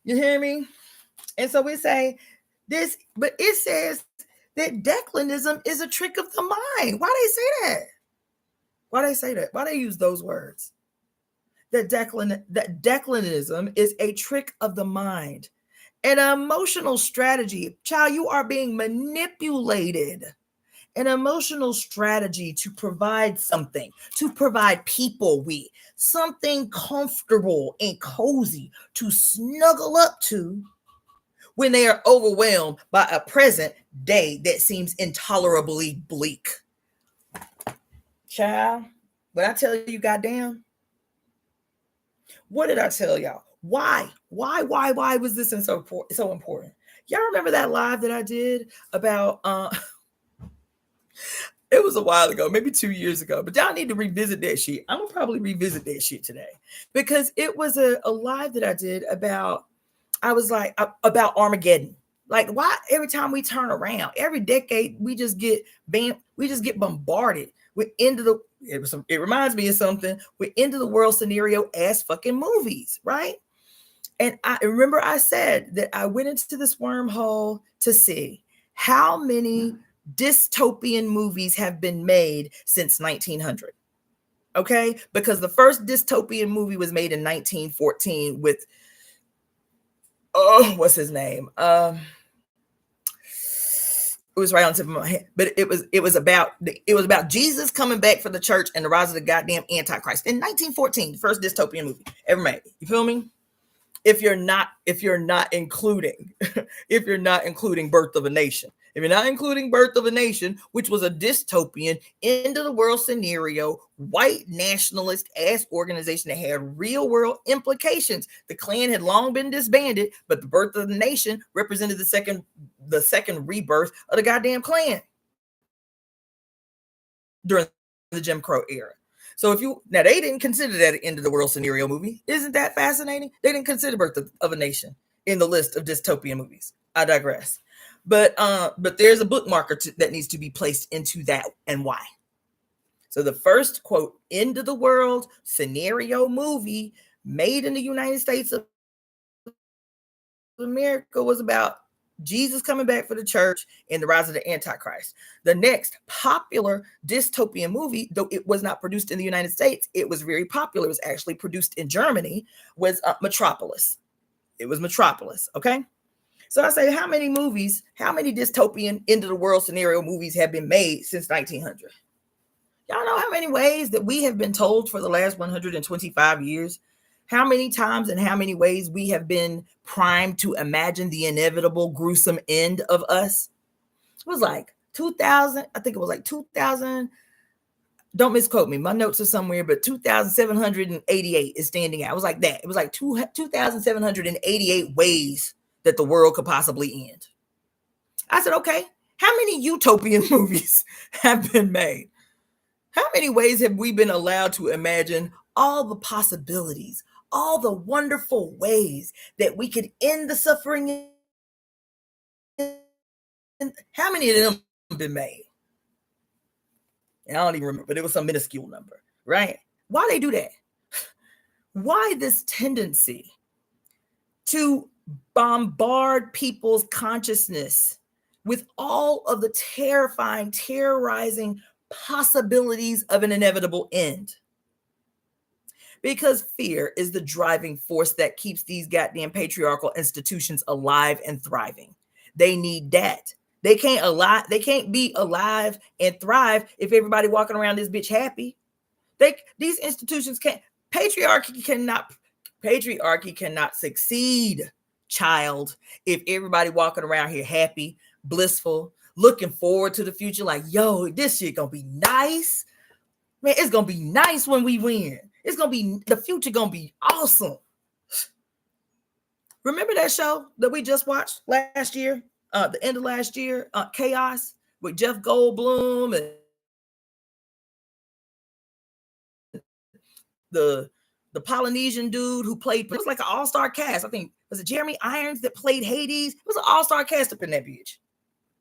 You hear me? And so we say this, but it says that declinism is a trick of the mind. Why they say that? Why they say that? Why they use those words? That declinism is a trick of the mind, an emotional strategy. Child, you are being manipulated. An emotional strategy to provide something, to provide people with something comfortable and cozy to snuggle up to when they are overwhelmed by a present day that seems intolerably bleak. Child, but I tell you, goddamn, what did I tell y'all? Why was this so important? Y'all remember that live that I did about it was a while ago, maybe 2 years ago, but y'all need to revisit that shit. I'm gonna probably revisit that shit today because it was a live that I did about, I was like, about Armageddon. Like, why every time we turn around, every decade, we just get bombarded with it reminds me of something with end of the world scenario ass fucking movies, right? And I remember I said that I went into this wormhole to see how many dystopian movies have been made since 1900. Okay, because the first dystopian movie was made in 1914 with what's his name? It was right on the tip of my head, but it was about Jesus coming back for the church and the rise of the goddamn Antichrist in 1914, the first dystopian movie ever made. You feel me? If you're not including Birth of a Nation. If you're not including Birth of a Nation, which was a dystopian, end of the world scenario, white nationalist ass organization that had real world implications. The Klan had long been disbanded, but the Birth of the Nation represented the second rebirth of the goddamn Klan during the Jim Crow era. So they didn't consider that an end of the world scenario movie. Isn't that fascinating? They didn't consider Birth of a Nation in the list of dystopian movies. I digress. But there's a bookmarker that needs to be placed into that, and why. So the first, quote, end of the world scenario movie made in the United States of America was about Jesus coming back for the church and the rise of the Antichrist. The next popular dystopian movie, though it was not produced in the United States, it was very popular. It was actually produced in Germany, was Metropolis. It was Metropolis, okay? So I say, how many dystopian end of the world scenario movies have been made since 1900? Y'all know how many ways that we have been told for the last 125 years? How many times and how many ways we have been primed to imagine the inevitable gruesome end of us? It was like 2000, I think it was like 2000. Don't misquote me. My notes are somewhere, but 2,788 is standing out. It was like that. It was like 2,788 ways that the world could possibly end. I said, okay, how many utopian movies have been made? How many ways have we been allowed to imagine all the possibilities, all the wonderful ways that we could end the suffering? How many of them have been made? I don't even remember, but it was some minuscule number, right? Why they do that? Why this tendency to bombard people's consciousness with all of the terrifying, terrorizing possibilities of an inevitable end? Because fear is the driving force that keeps these goddamn patriarchal institutions alive and thriving. They need that. They can't be alive and thrive if everybody walking around this bitch happy. These institutions can't. Patriarchy cannot succeed, child, if everybody walking around here happy, blissful, looking forward to the future, like, yo, this shit gonna be nice. Man, it's gonna be nice when we win. It's gonna be, the future gonna be awesome. Remember that show that we just watched last year, the end of last year, Chaos, with Jeff Goldblum and the Polynesian dude who played, it was like an all-star cast. I think, was it Jeremy Irons that played Hades? It was an all-star cast up in that bitch.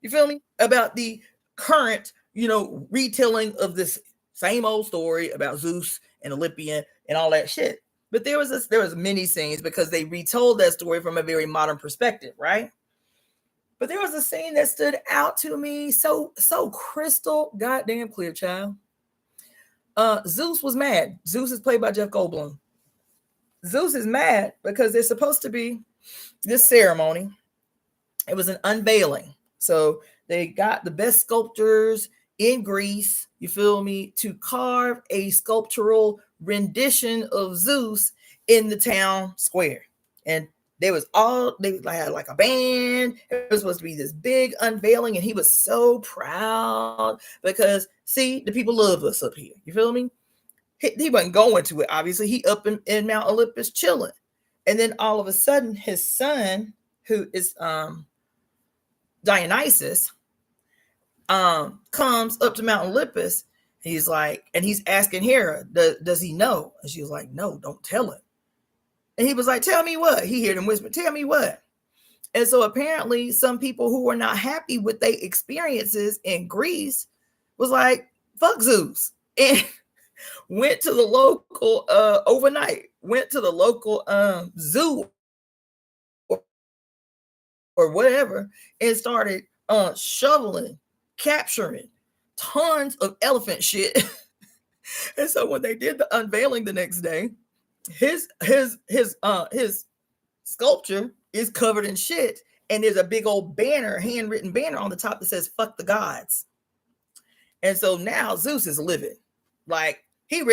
You feel me? About the current, retelling of this same old story about Zeus and Olympian and all that shit. But there was many scenes because they retold that story from a very modern perspective, right? But there was a scene that stood out to me so crystal goddamn clear, child. Zeus was mad. Zeus is played by Jeff Goldblum. Zeus is mad because there's supposed to be this ceremony. It was an unveiling. So they got the best sculptors in Greece, you feel me, to carve a sculptural rendition of Zeus in the town square. And they had like a band. It was supposed to be this big unveiling, and he was so proud because, see, the people love us up here. You feel me? He wasn't going to it, obviously. He up in Mount Olympus chilling. And then all of a sudden, his son, who is Dionysus, comes up to Mount Olympus. He's like, and he's asking Hera, does he know? And she was like, no, don't tell him. And he was like, tell me what? He heard him whisper, tell me what? And so apparently some people who were not happy with their experiences in Greece was like, fuck Zeus. And went to the local overnight, went to the local zoo or whatever, and started shoveling, capturing tons of elephant shit. And so when they did the unveiling the next day, his sculpture is covered in shit, and there's a big old banner, handwritten banner on the top that says "fuck the gods." And so now Zeus is livid. Like they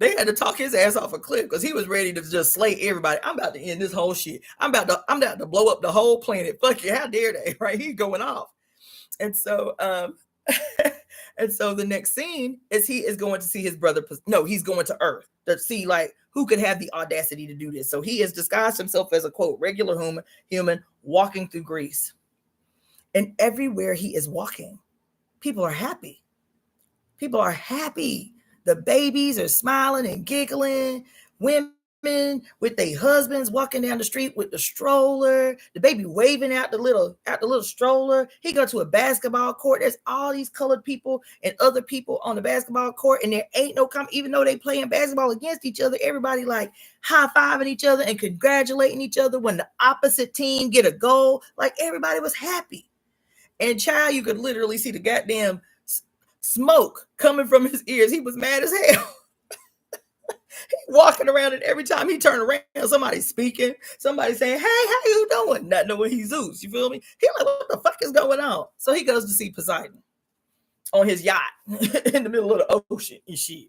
had to talk his ass off a cliff because he was ready to just slay everybody. I'm about to end this whole shit. I'm about to blow up the whole planet. Fuck you, how dare they? Right? He's going off. And so and so the next scene is he is going to see his brother. No, he's going to Earth to see like who could have the audacity to do this. So he has disguised himself as a quote regular human walking through Greece. And everywhere he is walking, people are happy. People are happy. The babies are smiling and giggling. Women with their husbands walking down the street with the stroller. The baby waving out the little stroller. He go to a basketball court. There's all these colored people and other people on the basketball court, and there ain't no even though they playing basketball against each other, everybody like high-fiving each other and congratulating each other when the opposite team get a goal. Like everybody was happy. And child, you could literally see the goddamn smoke coming from his ears. He was mad as hell. He walking around, and every time he turned around, somebody's speaking, somebody saying, hey, how you doing? Not knowing he's Zeus, you feel me? He like, what the fuck is going on? So he goes to see Poseidon on his yacht in the middle of the ocean and shit.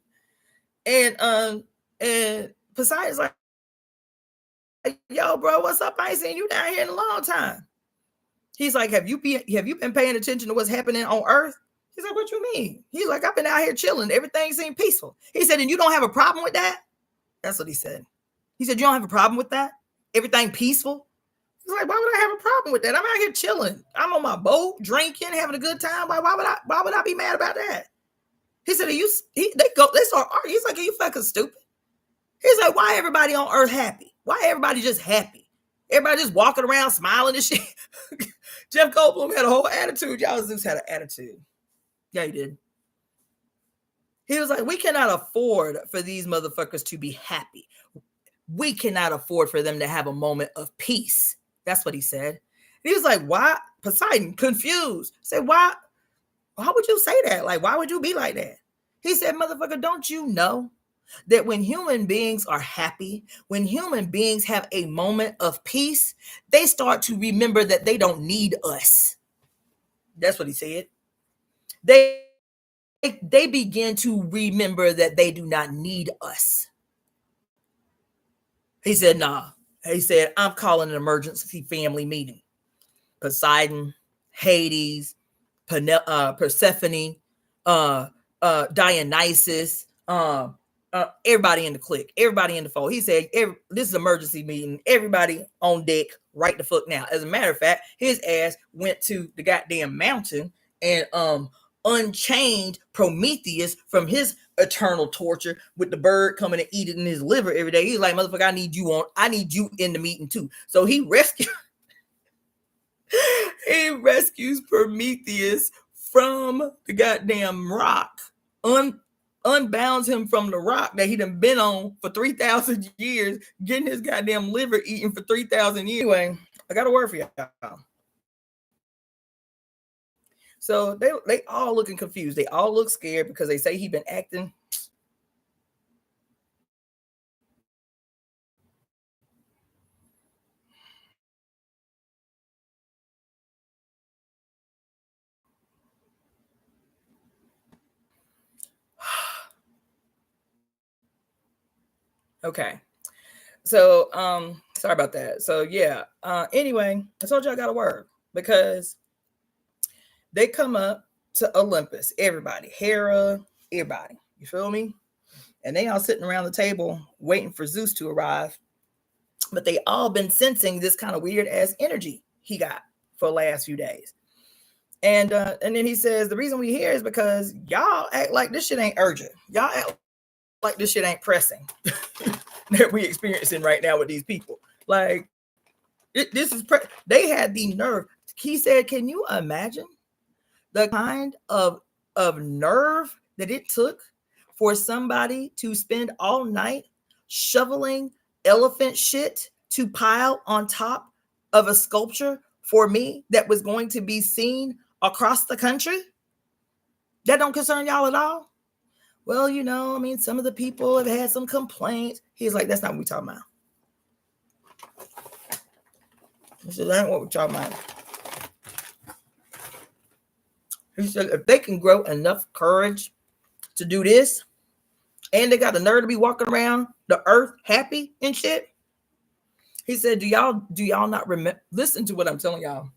And Poseidon's like, yo, bro, what's up? I ain't seen you down here in a long time. He's like, have you been paying attention to what's happening on Earth? He's like, what you mean? He's like, I've been out here chilling. Everything seemed peaceful. He said, and you don't have a problem with that? That's what he said. He said, you don't have a problem with that? Everything peaceful? He's like, why would I have a problem with that? I'm out here chilling. I'm on my boat, drinking, having a good time. Why would I be mad about that? He said, they start arguing. He's like, are you fucking stupid? He's like, why everybody on earth happy? Why everybody just happy? Everybody just walking around smiling and shit. Jeff Goldblum had a whole attitude. Y'all Zeus had an attitude. Yeah, he did. He was like, we cannot afford for these motherfuckers to be happy. We cannot afford for them to have a moment of peace. That's what he said. He was like, why? Poseidon, confused. Said, why? How would you say that? Like, why would you be like that? He said, motherfucker, don't you know that when human beings are happy, when human beings have a moment of peace, they start to remember that they don't need us. That's what he said. They begin to remember that they do not need us. He said, nah. He said, I'm calling an emergency family meeting. Poseidon, Hades, Persephone, Dionysus, everybody in the clique, everybody in the fold. He said, this is an emergency meeting. Everybody on deck right the fuck now. As a matter of fact, his ass went to the goddamn mountain and unchained Prometheus from his eternal torture with the bird coming and eating in his liver every day. He's like, motherfucker, I need you in the meeting too. So he rescues Prometheus from the goddamn rock, unbounds him from the rock that he done been on for 3,000 years, getting his goddamn liver eaten for 3,000 years. Anyway, I got a word for y'all. So they all looking confused. They all look scared because they say he been acting. Okay. So sorry about that. So yeah. Anyway, I told you I got a word because they come up to Olympus, everybody, Hera, everybody. You feel me? And they all sitting around the table waiting for Zeus to arrive. But they all been sensing this kind of weird ass energy he got for the last few days. And then he says, the reason we here is because y'all act like this shit ain't urgent. Y'all act like this shit ain't pressing that we experiencing right now with these people. Like, this is they had the nerve. He said, can you imagine the kind of nerve that it took for somebody to spend all night shoveling elephant shit to pile on top of a sculpture for me that was going to be seen across the country? That don't concern y'all at all? Well, you know, I mean, some of the people have had some complaints. He's like, that's not what we're talking about. He said, that ain't what we're talking about. He said, if they can grow enough courage to do this, and they got the nerve to be walking around the earth happy and shit. He said, do y'all not remember? Listen to what I'm telling y'all.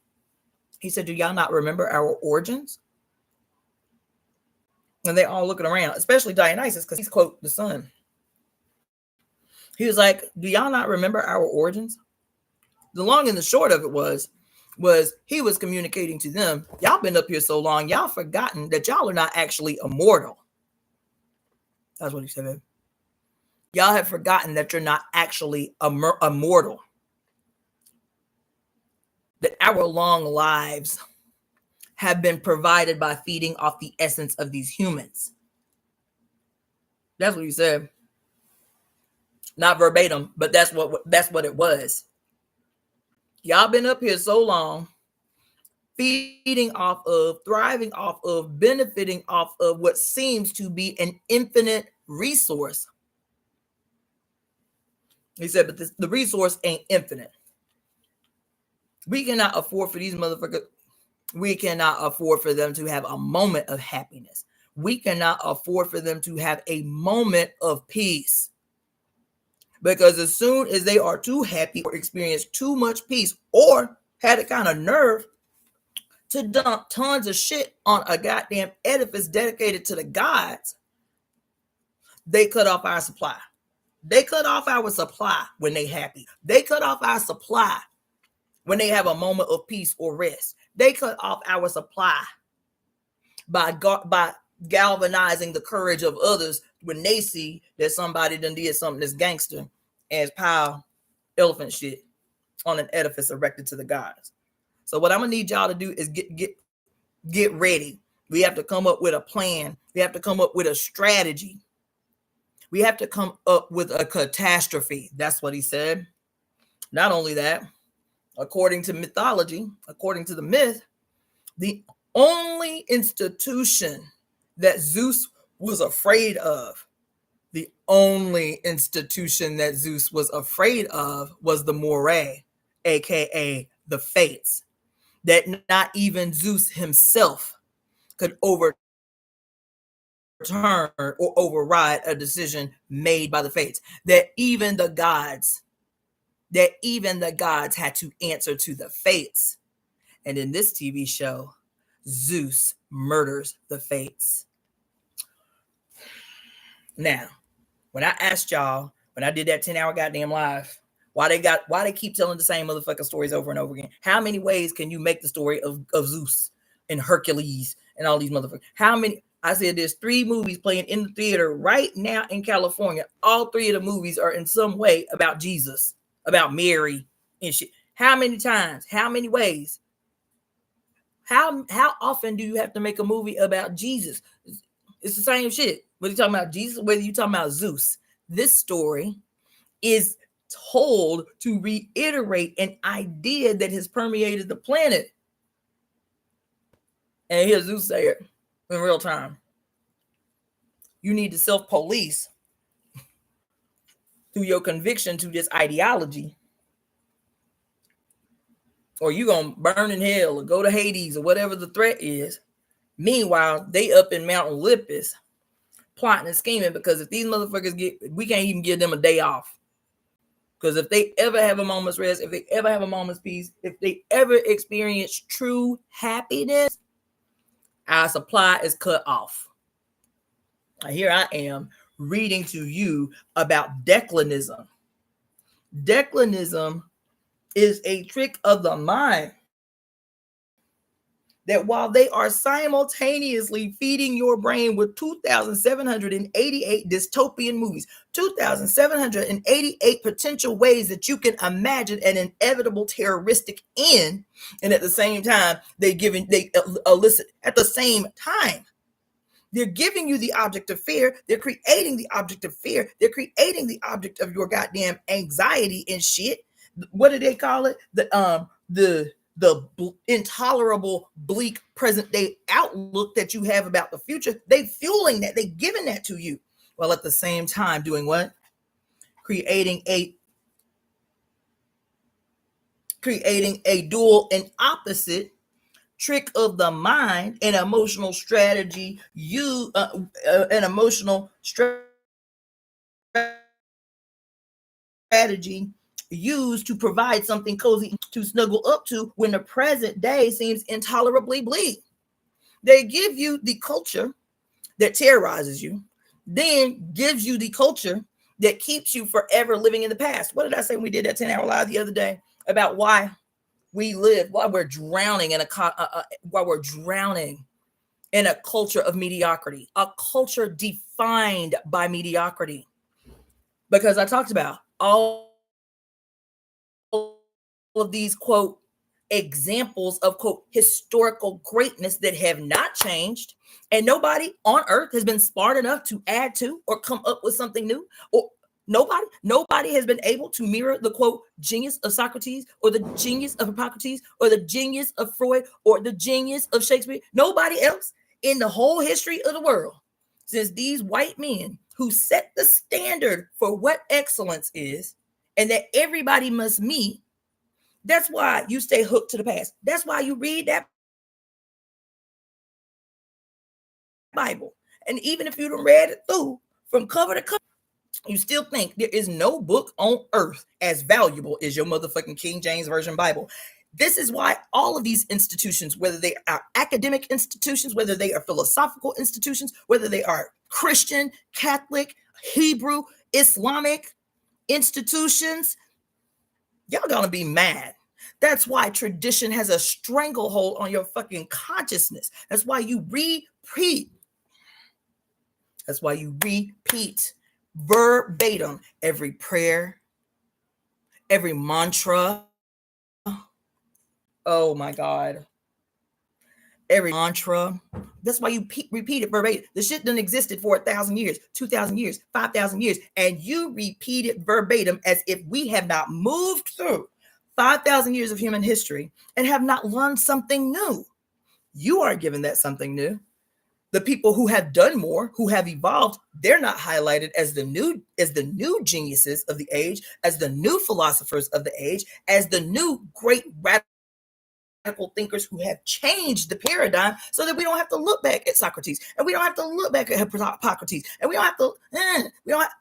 He said, do y'all not remember our origins? And they all looking around, especially Dionysus, because he's, quote, the sun. He was like, do y'all not remember our origins? The long and the short of it was he was communicating to them, y'all been up here so long, y'all forgotten that y'all are not actually immortal. That's what he said. Y'all have forgotten that you're not actually immortal. That our long lives have been provided by feeding off the essence of these humans. That's what he said. Not verbatim, but that's what it was. Y'all been up here so long, feeding off of, thriving off of, benefiting off of what seems to be an infinite resource. He said, but the resource ain't infinite. We cannot afford for these motherfuckers. We cannot afford for them to have a moment of happiness. We cannot afford for them to have a moment of peace. Because as soon as they are too happy or experience too much peace or had a kind of nerve to dump tons of shit on a goddamn edifice dedicated to the gods, they cut off our supply. They cut off our supply when they happy. They cut off our supply when they have a moment of peace or rest. They cut off our supply by galvanizing the courage of others when they see that somebody done did something that's gangster as pile elephant shit on an edifice erected to the gods. So what I'm gonna need y'all to do is get ready. We have to come up with a plan. We have to come up with a strategy. We have to come up with a catastrophe. That's what he said. Not only that, according to mythology, according to the myth, the only institution that Zeus was afraid of, the only institution that Zeus was afraid of was the Moirae, aka the Fates, that not even Zeus himself could overturn or override a decision made by the Fates, that even the gods had to answer to the Fates. And in this TV show, Zeus murders the Fates. Now, when I asked y'all, when I did that 10-hour goddamn live, why they keep telling the same motherfucking stories over and over again? How many ways can you make the story of Zeus and Hercules and all these motherfuckers? How many? I said there's 3 movies playing in the theater right now in California. All 3 of the movies are in some way about Jesus, about Mary and shit. How many times? How many ways? How often do you have to make a movie about Jesus? It's the same shit. Whether you're talking about Jesus, whether you're talking about Zeus. This story is told to reiterate an idea that has permeated the planet. And here's Zeus say it in real time. You need to self-police through your conviction to this ideology, or you gonna burn in hell or go to Hades or whatever the threat is. Meanwhile, they up in Mount Olympus plotting and scheming, because if these motherfuckers we can't even give them a day off. Because if they ever have a moment's rest, if they ever have a moment's peace, if they ever experience true happiness, our supply is cut off. Here I am reading to you about declinism. Declinism is a trick of the mind that while they are simultaneously feeding your brain with 2,788 dystopian movies, 2,788 potential ways that you can imagine an inevitable terroristic end, and at the same time, they elicit at the same time. They're giving you the object of fear. They're creating the object of fear. They're creating the object of your goddamn anxiety and shit. What do they call it? The intolerable, bleak present day outlook that you have about the future. They fueling that. They giving that to you. While at the same time doing what? Creating a dual and opposite trick of the mind, an emotional strategy, an emotional strategy used to provide something cozy to snuggle up to when the present day seems intolerably bleak. They give you the culture that terrorizes you, then gives you the culture that keeps you forever living in the past. What did I say when we did that 10-hour live the other day about why we live, why we're drowning in a culture of mediocrity, a culture defined by mediocrity? Because I talked about all of these, quote, examples of, quote, historical greatness that have not changed, and nobody on earth has been smart enough to add to or come up with something new, or nobody has been able to mirror the, quote, genius of Socrates, or the genius of Hippocrates, or the genius of Freud, or the genius of Shakespeare. Nobody else in the whole history of the world, since these white men who set the standard for what excellence is and that everybody must meet. That's why you stay hooked to the past. That's why you read that Bible. And even if you done read it through from cover to cover, you still think there is no book on earth as valuable as your motherfucking King James Version Bible. This is why all of these institutions, whether they are academic institutions, whether they are philosophical institutions, whether they are Christian, Catholic, Hebrew, Islamic institutions, y'all gonna be mad. That's why tradition has a stranglehold on your fucking consciousness. That's why you repeat. That's why you repeat verbatim every prayer, every mantra. Oh my God. Every mantra. That's why you repeat it verbatim. The shit done existed for 1,000 years, 2,000 years, 5,000 years, and you repeat it verbatim as if we have not moved through 5,000 years of human history and have not learned something new. You are given that something new. The people who have done more, who have evolved, they're not highlighted as the new geniuses of the age, as the new philosophers of the age, as the new great radical thinkers who have changed the paradigm, so that we don't have to look back at Socrates, and we don't have to look back at Hippocrates, and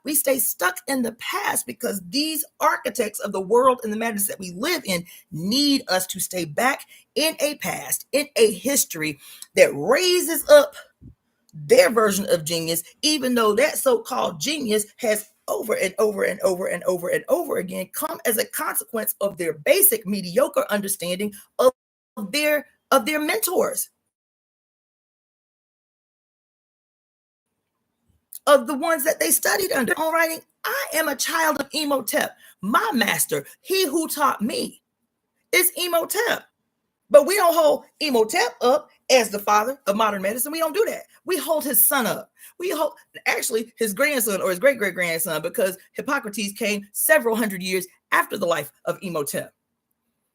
we stay stuck in the past, because these architects of the world and the madness that we live in need us to stay back in a past, in a history that raises up their version of genius, even though that so-called genius has over and over and over and over and over again come as a consequence of their basic mediocre understanding of their mentors, of the ones that they studied under. All writing, I am a child of Evoemetemp. My master, he who taught me, is Evoemetemp. But we don't hold Evoemetemp up as the father of modern medicine. We don't do that. We hold his son up. We hold actually his grandson or his great-great-grandson, because Hippocrates came several hundred years after the life of Evoemetemp.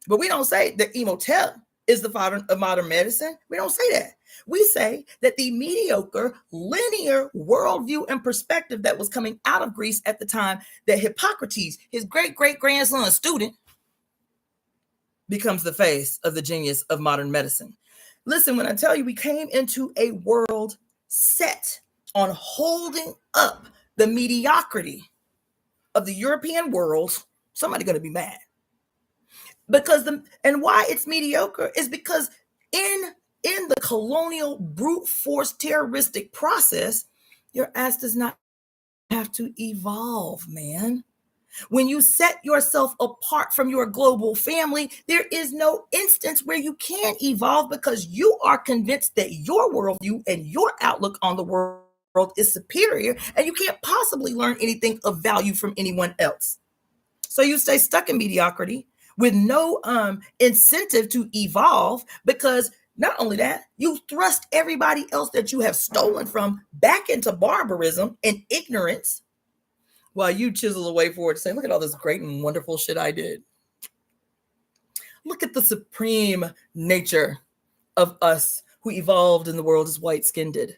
But we don't say that Evoemetemp is the father of modern medicine. We don't say that. We say that the mediocre, linear worldview and perspective that was coming out of Greece at the time, that Hippocrates, his great-great-grandson student, becomes the face of the genius of modern medicine. Listen, when I tell you we came into a world set on holding up the mediocrity of the European world, somebody's going to be mad. Because and why it's mediocre is because in the colonial brute force terroristic process, your ass does not have to evolve, man. When you set yourself apart from your global family, there is no instance where you can evolve, because you are convinced that your worldview and your outlook on the world is superior, and you can't possibly learn anything of value from anyone else. So you stay stuck in mediocrity with no incentive to evolve, because not only that, you thrust everybody else that you have stolen from back into barbarism and ignorance, while you chisel away forward, saying, look at all this great and wonderful shit I did. Look at the supreme nature of us who evolved in the world as white-skinned did.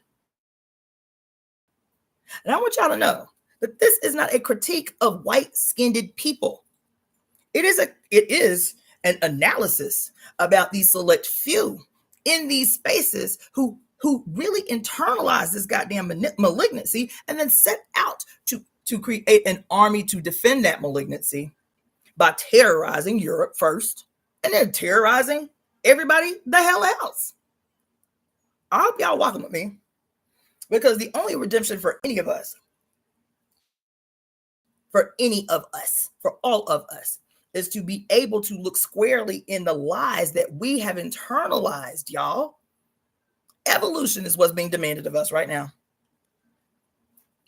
And I want y'all to know that this is not a critique of white-skinned people. It is an analysis about these select few in these spaces who really internalize this goddamn malignancy, and then set out to create an army to defend that malignancy by terrorizing Europe first, and then terrorizing everybody the hell else. I hope y'all walking with me, because the only redemption for any of us, for all of us, is to be able to look squarely in the lies that we have internalized, y'all. Evolution is what's being demanded of us right now.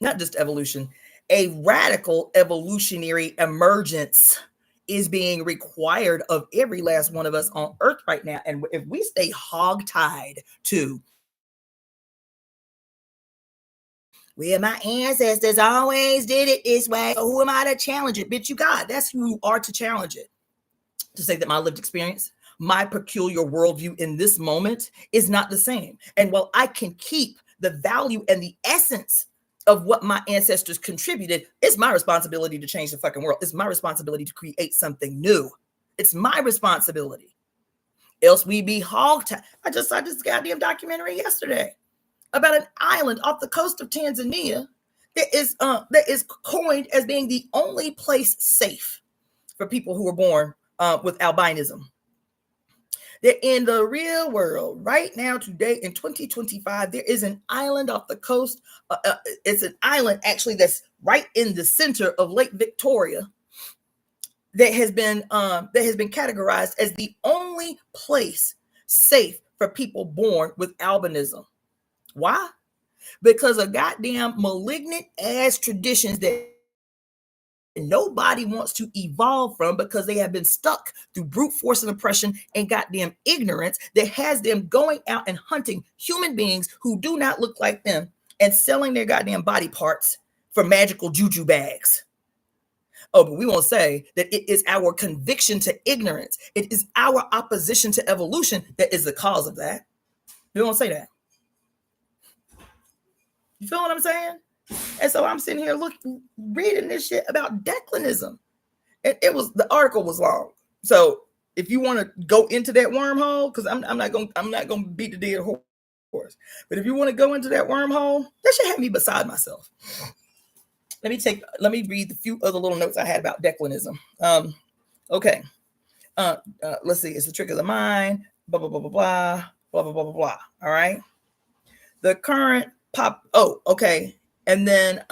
Not just evolution, a radical evolutionary emergence is being required of every last one of us on earth right now. And if we stay hogtied to, well, my ancestors always did it this way, so who am I to challenge it? Bitch, you God, that's who you are to challenge it. To say that my lived experience, my peculiar worldview in this moment is not the same. And while I can keep the value and the essence of what my ancestors contributed, it's my responsibility to change the fucking world. It's my responsibility to create something new. It's my responsibility. Else we be hogtied. I just saw this goddamn documentary yesterday about an island off the coast of Tanzania that is coined as being the only place safe for people who were born with albinism. That in the real world, right now, today in 2025, there is an island off the coast. It's an island actually that's right in the center of Lake Victoria that has been categorized as the only place safe for people born with albinism. Why? because of goddamn malignant ass traditions that nobody wants to evolve from because they have been stuck through brute force and oppression and goddamn ignorance that has them going out and hunting human beings who do not look like them and selling their goddamn body parts for magical juju bags. Oh, but we won't say that it is our conviction to ignorance. It is our opposition to evolution that is the cause of that. We won't say that. You feel what I'm saying? And so I'm sitting here reading this shit about declinism. And the article was long. So if you want to go into that wormhole, because I'm not gonna beat the dead horse. But if you want to go into that wormhole, that should have me beside myself. Let me read the few other little notes I had about declinism. Okay. Let's see. It's the trick of the mind. Blah blah blah blah blah blah blah blah blah blah. All right. The current pop. Oh, okay. And then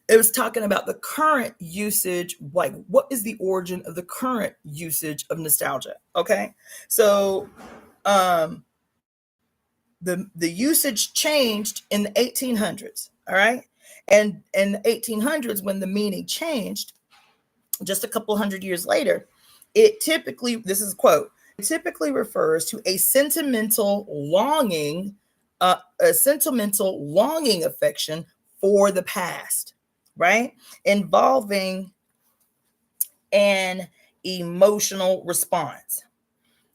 it was talking about the current usage, like what is the origin of the current usage of nostalgia? Okay, so the usage changed in the 1800s. All right, and in the 1800s, when the meaning changed, just a couple hundred years later, it typically, this is a quote, it typically refers to a sentimental longing affection for the past, right? Involving an emotional response.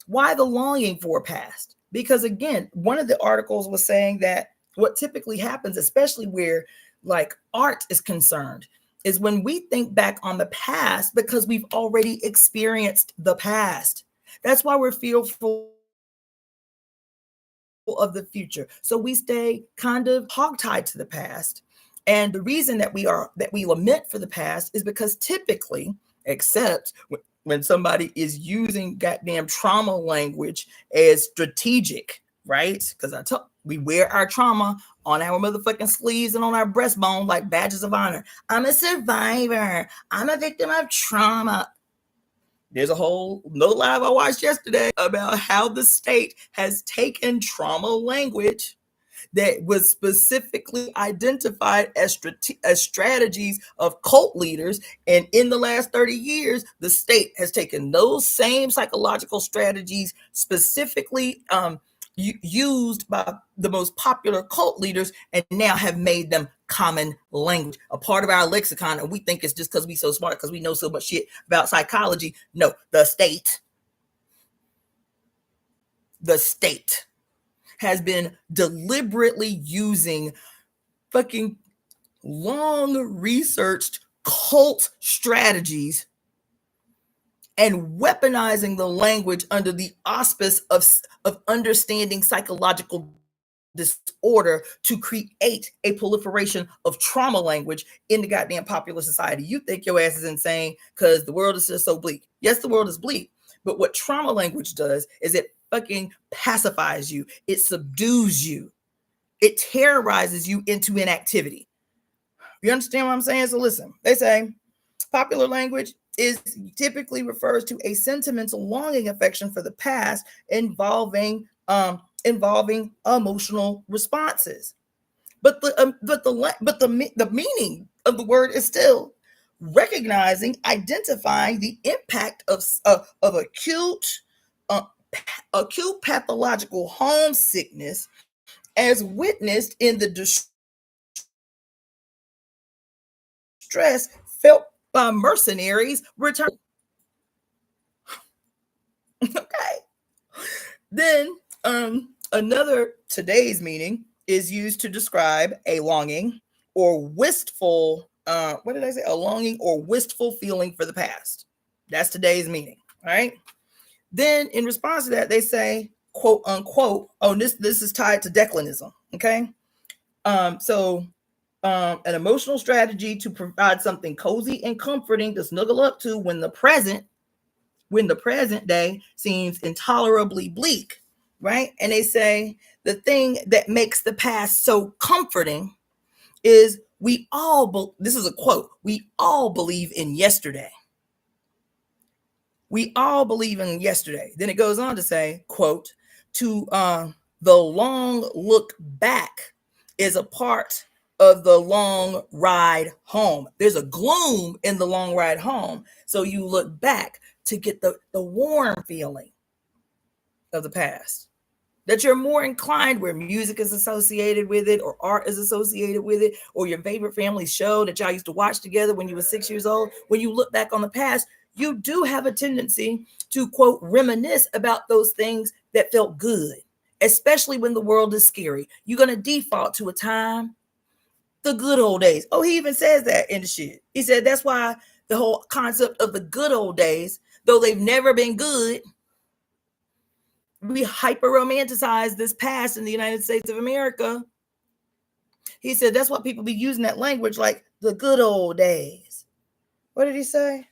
Why the longing for past? Because again, one of the articles was saying that what typically happens, especially where like art is concerned, is when we think back on the past because we've already experienced the past. That's why we're fearful of the future. So we stay kind of hogtied to the past. And the reason that we lament for the past is because typically, except when somebody is using goddamn trauma language as strategic, right? Because we wear our trauma on our motherfucking sleeves and on our breastbone like badges of honor. I'm a survivor. I'm a victim of trauma. There's a whole no live I watched yesterday about how the state has taken trauma language that was specifically identified as strategies of cult leaders. And in the last 30 years, the state has taken those same psychological strategies specifically used by the most popular cult leaders and now have made them common language, a part of our lexicon. And we think it's just because we're so smart, because we know so much shit about psychology. No, the state has been deliberately using fucking long researched cult strategies and weaponizing the language under the auspice of understanding psychological disorder to create a proliferation of trauma language in the goddamn popular society. You think your ass is insane because the world is just so bleak. Yes, the world is bleak, but what trauma language does is it fucking pacifies you. It subdues you. It terrorizes you into inactivity. You understand what I'm saying? So listen, they say popular language is typically refers to a sentimental longing affection for the past involving emotional responses. But the meaning of the word is still recognizing, identifying the impact of acute pathological homesickness as witnessed in the distress felt by mercenaries return. Okay. Then another today's meaning is used to describe a longing or wistful, what did I say? A longing or wistful feeling for the past. That's today's meaning, right? Then in response to that, they say, quote unquote, oh, this is tied to declinism, okay? An emotional strategy to provide something cozy and comforting to snuggle up to when the present day seems intolerably bleak, right? And they say the thing that makes the past so comforting is this is a quote, we all believe in yesterday. We all believe in yesterday. Then it goes on to say, quote, to The long look back is a part of the long ride home. There's a gloom in the long ride home. So you look back to get the warm feeling of the past. That you're more inclined where music is associated with it, or art is associated with it, or your favorite family show that y'all used to watch together when you were 6 years old. When you look back on the past, you do have a tendency to, quote, reminisce about those things that felt good, especially when the world is scary. You're going to default to a time, the good old days. Oh, he even says that in the shit. He said that's why the whole concept of the good old days, though they've never been good, we hyper romanticize this past in the United States of America. He said that's why people be using that language like the good old days. What did he say?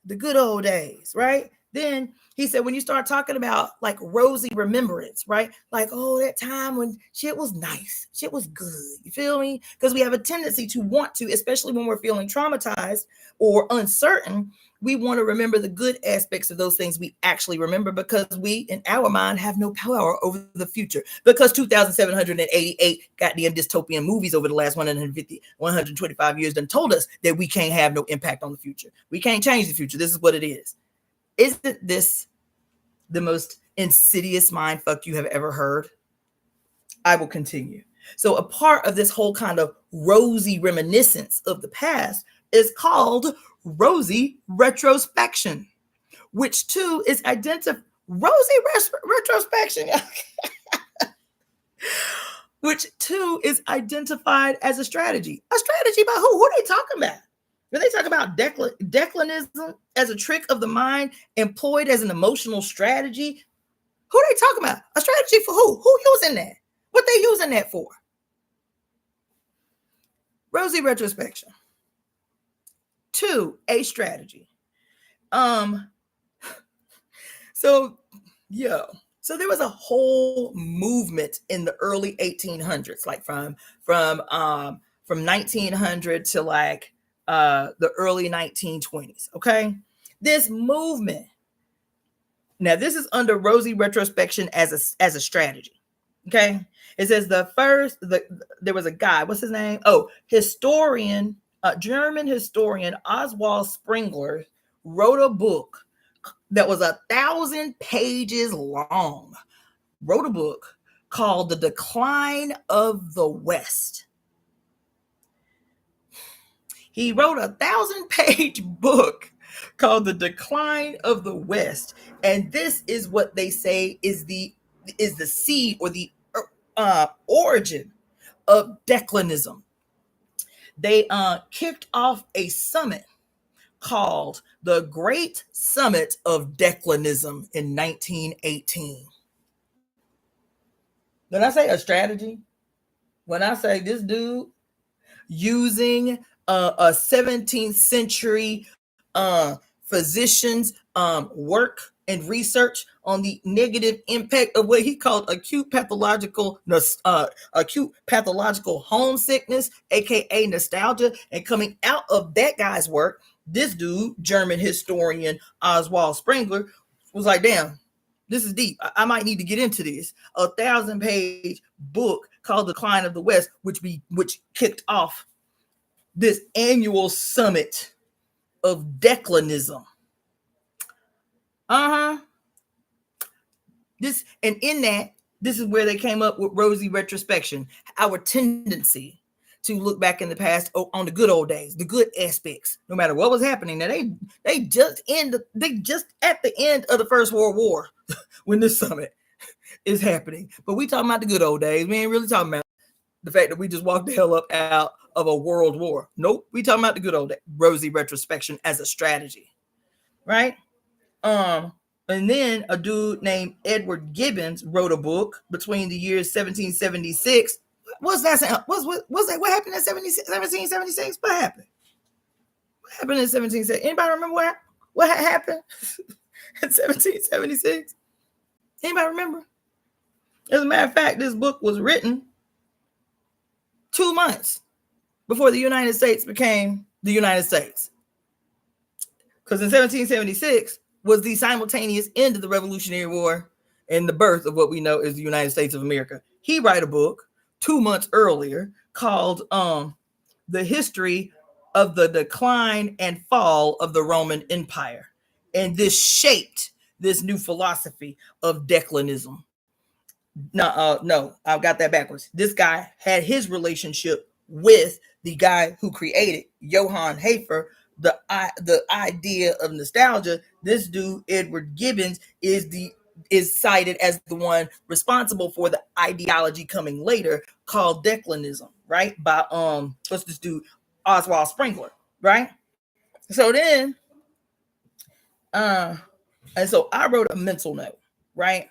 The good old days, right? Then he said when you start talking about like rosy remembrance, right? Like, oh, that time when shit was nice, shit was good. You feel me? Because we have a tendency to want to, especially when we're feeling traumatized or uncertain, we want to remember the good aspects of those things we actually remember, because we, in our mind, have no power over the future. Because 2,788 goddamn dystopian movies over the last 125 years done told us that we can't have no impact on the future. We can't change the future. This is what it is. Isn't this the most insidious mind fuck you have ever heard? I will continue. So a part of this whole kind of rosy reminiscence of the past is called rosy retrospection, which too is retrospection, which too is identified as a strategy. A strategy by who? Who are they talking about? When they talk about declinism as a trick of the mind employed as an emotional strategy, who are they talking about? A strategy for who? Who using that? What they using that for? Rosy retrospection. 2, a strategy. So there was a whole movement in the early 1800s, like from 1900 to like the early 1920s. Okay, this movement. Now this is under rosy retrospection as a strategy. Okay, it says there was a guy. What's his name? Oh, historian. German historian Oswald Spengler wrote a book that was 1,000 pages long. Wrote a book called The Decline of the West. He wrote a 1,000-page book called The Decline of the West, and this is what they say is the seed or the origin of declinism. They kicked off a summit called the Great Summit of Declinism in 1918. When I say a strategy, when I say this dude using a 17th century physician's work and research on the negative impact of what he called acute pathological homesickness, aka nostalgia, and coming out of that guy's work, this dude, German historian Oswald Spengler, was like, damn, this is deep. I might need to get into this. A 1,000-page book called Decline of the West, which kicked off this annual summit of declinism. This is where they came up with rosy retrospection, our tendency to look back in the past on the good old days, the good aspects, no matter what was happening. Now they just at the end of the First World War when this summit is happening. But we talking about the good old days. We ain't really talking about the fact that we just walked the hell up out of a world war. Nope, we talking about the good old days. Rosy retrospection as a strategy, right? And then a dude named Edward Gibbons wrote a book between the years 1776. What's that? What happened in 1776? What happened? What happened in 1776? Anybody remember what happened in 1776? Anybody remember? As a matter of fact, this book was written 2 months before the United States became the United States. Because in 1776 was the simultaneous end of the Revolutionary War and the birth of what we know is the United States of America. He wrote a book 2 months earlier called The History of the Decline and Fall of the Roman Empire. And this shaped this new philosophy of declinism. No, I've got that backwards. This guy had his relationship with the guy who created Johann Hafer, the idea of nostalgia. This dude, Edward Gibbons, is cited as the one responsible for the ideology coming later called declinism, right? By what's this dude, Oswald Spengler, right? So then, and so I wrote a mental note, right?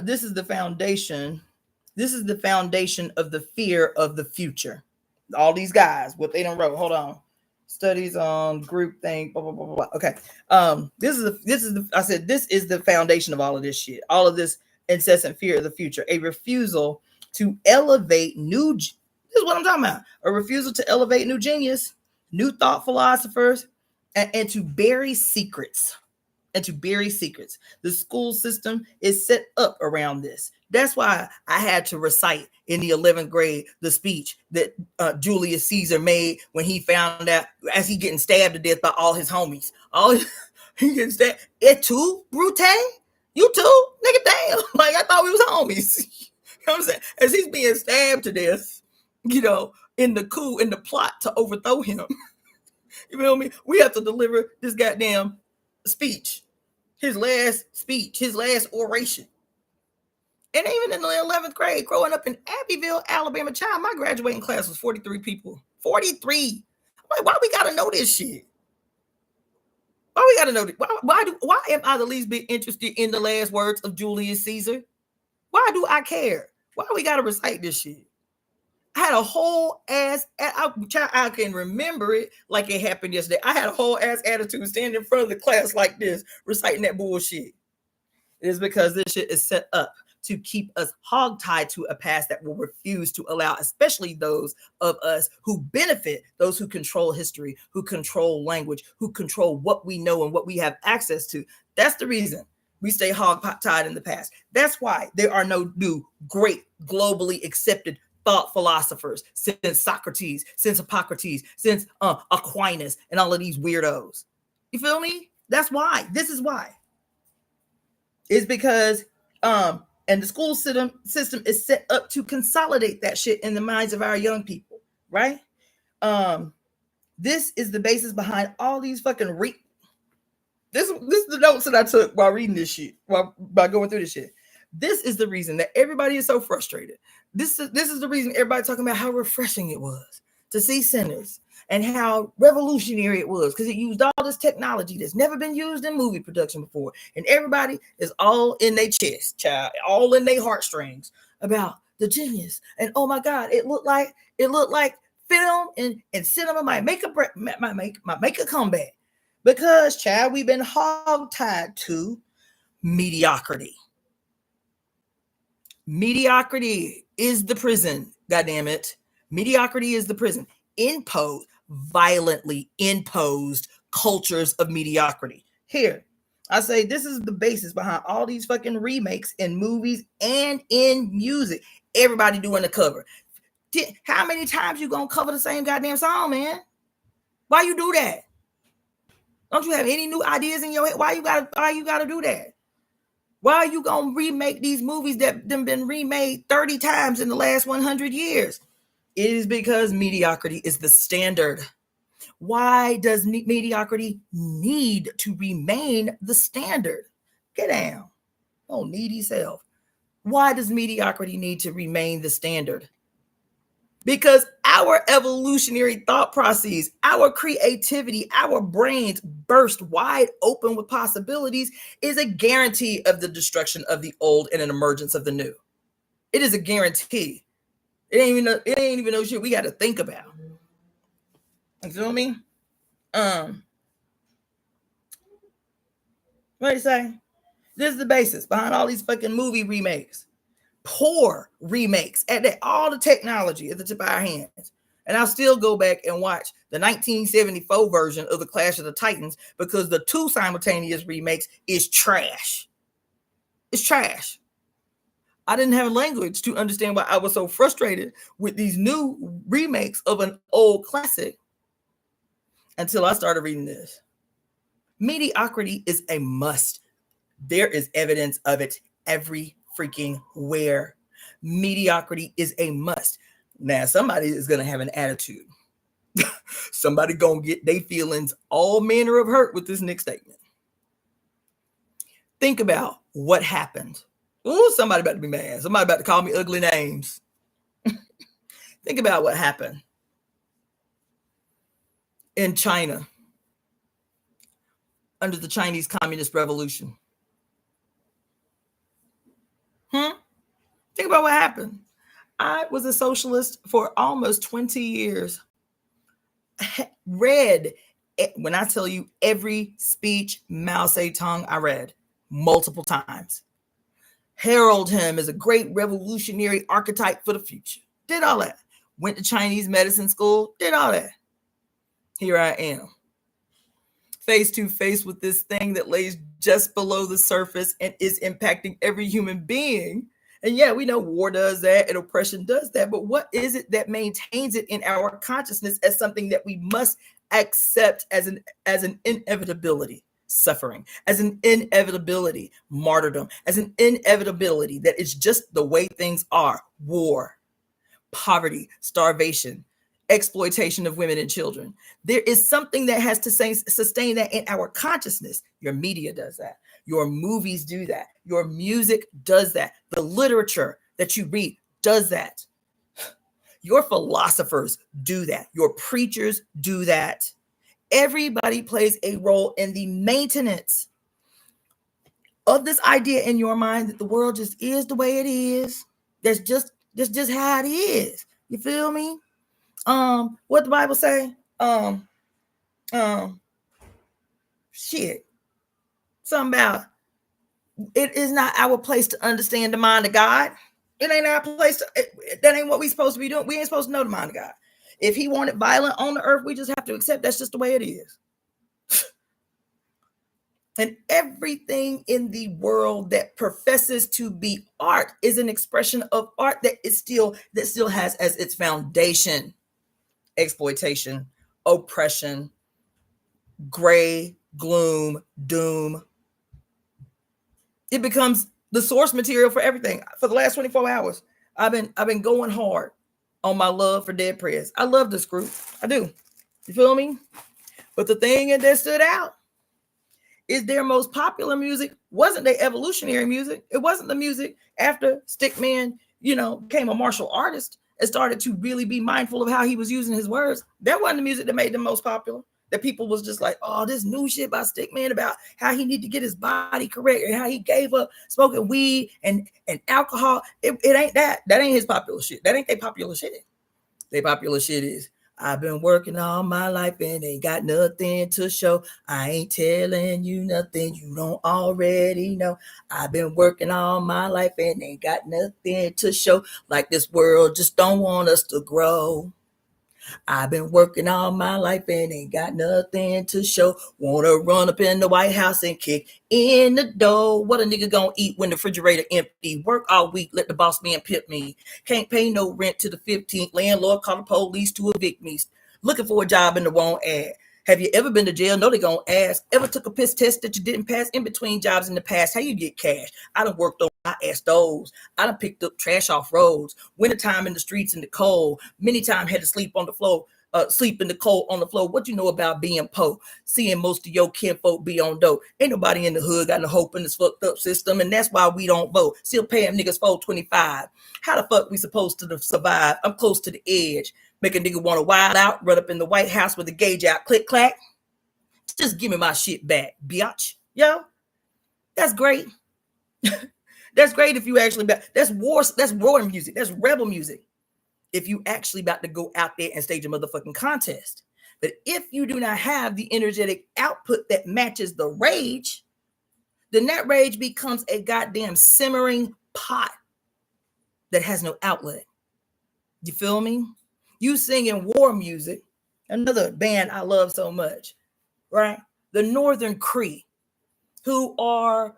This is the foundation. This is the foundation of the fear of the future. All these guys, what they done wrote. Hold on. Studies on group thing. Blah, blah, blah, blah. Okay. This is the. I said this is the foundation of all of this shit. All of this incessant fear of the future. A refusal to elevate new. This is what I'm talking about. A refusal to elevate new genius, new thought philosophers, and to bury secrets. The school system is set up around this. That's why I had to recite in the 11th grade the speech that Julius Caesar made when he found out, as he getting stabbed to death by all his homies. He getting stabbed. Et tu, Brute? You too? Nigga, damn. Like, I thought we was homies. You know what I'm saying? As he's being stabbed to death, you know, in the coup, in the plot to overthrow him. You feel me? We have to deliver this goddamn speech, his last speech, his last oration. And even in the 11th grade, growing up in Abbeville, Alabama, child, my graduating class was 43 people. 43. Like, why we gotta know this shit? Why we gotta know this? Why am I the least bit interested in the last words of Julius Caesar? Why do I care? Why we gotta recite this shit? I had a whole ass, I can remember it like it happened yesterday. I had a whole ass attitude standing in front of the class like this, reciting that bullshit. It is because this shit is set up to keep us hogtied to a past that will refuse to allow, especially those of us who benefit, those who control history, who control language, who control what we know and what we have access to. That's the reason we stay hogtied in the past. That's why there are no new, great, globally accepted thought philosophers since Socrates, since Hippocrates, since Aquinas, and all of these weirdos. You feel me? That's why. This is why. It's because and the school system is set up to consolidate that shit in the minds of our young people, right? This is the basis behind all these fucking this is the notes that I took while reading this shit, by going through this shit. This is the reason that everybody is so frustrated. This is the reason everybody talking about how refreshing it was to see Sinners and how revolutionary it was, because it used all this technology that's never been used in movie production before. And everybody is all in their chest, child, all in their heartstrings about the genius. And oh my God, it looked like film and cinema might make a comeback. Because, child, we've been hogtied to mediocrity. Mediocrity is the prison, goddamn it. Mediocrity is the prison. Violently imposed cultures of mediocrity. Here, I say this is the basis behind all these fucking remakes in movies and in music. Everybody doing the cover. How many times you gonna cover the same goddamn song, man? Why you do that? Don't you have any new ideas in your head? Why you gotta do that? Why are you gonna remake these movies that have been remade 30 times in the last 100 years? It is because mediocrity is the standard. Why does mediocrity need to remain the standard? Get down. Oh, needy self. Why does mediocrity need to remain the standard? Because our evolutionary thought processes, our creativity, our brains burst wide open with possibilities is a guarantee of the destruction of the old and an emergence of the new. It is a guarantee. It ain't even no shit we got to think about. You feel me? What do you say? This is the basis behind all these fucking movie remakes. Poor remakes at all the technology at the tip of our hands. And I'll still go back and watch the 1974 version of the Clash of the Titans because the two simultaneous remakes is trash. It's trash. I didn't have language to understand why I was so frustrated with these new remakes of an old classic until I started reading this. Mediocrity is a must. There is evidence of it every freaking where. Mediocrity is a must. Now, somebody is going to have an attitude. Somebody going to get their feelings all manner of hurt with this next statement. Think about what happened. Oh, somebody about to be mad. Somebody about to call me ugly names. Think about what happened in China under the Chinese Communist Revolution. Think about what happened. I was a socialist for almost 20 years. Read, when I tell you every speech Mao Zedong I read multiple times. Herald him as a great revolutionary archetype for the future. Did all that. Went to Chinese medicine school. Did all that. Here I am. Face to face with this thing that lays just below the surface and is impacting every human being. And yeah, we know war does that and oppression does that. But what is it that maintains it in our consciousness as something that we must accept as an inevitability? Suffering, as an inevitability, martyrdom, as an inevitability that it's just the way things are. War, poverty, starvation, exploitation of women and children. There is something that has to sustain that in our consciousness. Your media does that. Your movies do that. Your music does that. The literature that you read does that. Your philosophers do that. Your preachers do that. Everybody plays a role in the maintenance of this idea in your mind that the world just is the way it is. That's just how it is. You feel me? What the Bible say? Shit. Something about it is not our place to understand the mind of God. It ain't our place to, that ain't what we supposed to be doing. We ain't supposed to know the mind of God. If he wanted violent on the earth, we just have to accept that's just the way it is. And everything in the world that professes to be art is an expression of art that still has as its foundation exploitation, oppression, gray, gloom, doom. It becomes the source material for everything. For the last 24 hours, I've been going hard on my love for Dead Prez. I love this group. I do. You feel me? But the thing that stood out is their most popular music wasn't their evolutionary music. It wasn't the music after Stickman, became a martial artist and started to really be mindful of how he was using his words. That wasn't the music that made them most popular. That people was just like, oh, this new shit by Stickman about how he need to get his body correct and how he gave up smoking weed and alcohol. It ain't that. That ain't his popular shit. That ain't their popular shit. Their popular shit is, I've been working all my life and ain't got nothing to show. I ain't telling you nothing you don't already know. I've been working all my life and ain't got nothing to show. Like this world just don't want us to grow. I've been working all my life and ain't got nothing to show. Wanna run up in the White House and kick in the door. What a nigga gonna eat when the refrigerator empty? Work all week, let the boss man pimp me. Can't pay no rent to the 15th. Landlord call the police to evict me. Looking for a job in the wrong ad. Have you ever been to jail? No, they gonna ask. Ever took a piss test that you didn't pass? In between jobs in the past, how you get cash? I done worked on my ass those. I done picked up trash off roads. Wintertime in the streets in the cold. Many times had to sleep on the floor. Sleep in the cold on the floor. What you know about being po? Seeing most of your kinfolk be on dope. Ain't nobody in the hood got no hope in this fucked up system, and that's why we don't vote. Still paying niggas $4.25. How the fuck we supposed to survive? I'm close to the edge. Make a nigga want to wild out, run up in the White House with the gauge out, click clack. Just give me my shit back, biatch. Yo, that's great. That's great if you actually that's war music. That's rebel music. If you actually about to go out there and stage a motherfucking contest. But if you do not have the energetic output that matches the rage, then that rage becomes a goddamn simmering pot that has no outlet. You feel me? You singing war music, another band I love so much, right? The Northern Cree, who are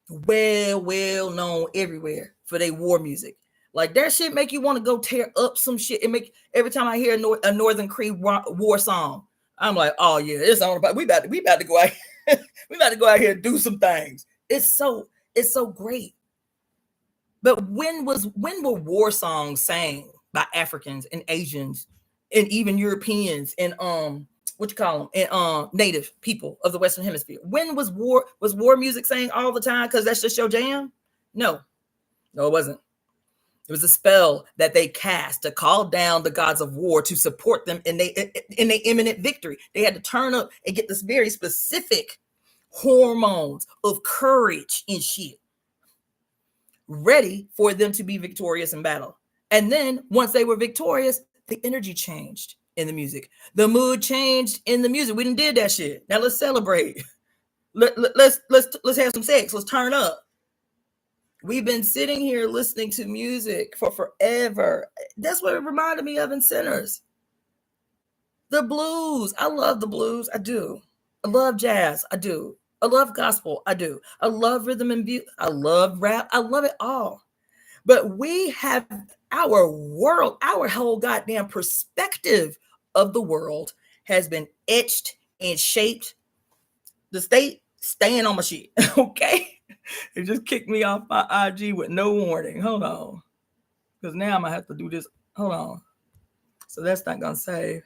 well known everywhere for their war music. Like that shit make you want to go tear up some shit. It make every time I hear a Northern Cree war song, I'm like, oh yeah, it's on. We about to go out. We about to go out here and do some things. It's so great. But when were war songs sang by Africans and Asians and even Europeans and what you call them and native people of the Western Hemisphere? When was war music sang all the time because that's just your jam? No, it wasn't. It was a spell that they cast to call down the gods of war to support them in their imminent victory. They had to turn up and get this very specific hormones of courage and shit ready for them to be victorious in battle. And then once they were victorious, the energy changed in the music. The mood changed in the music. We done did that shit. Now let's celebrate. Let's have some sex. Let's turn up. We've been sitting here listening to music for forever. That's what it reminded me of in Sinners. The blues. I love the blues. I do. I love jazz. I do. I love gospel. I do. I love rhythm and beat. I love rap. I love it all. But we have our world, our whole goddamn perspective of the world has been etched and shaped. The state staying on my shit. Okay. It just kicked me off my IG with no warning. Hold on. Because now I'm going to have to do this. Hold on. So that's not going to save.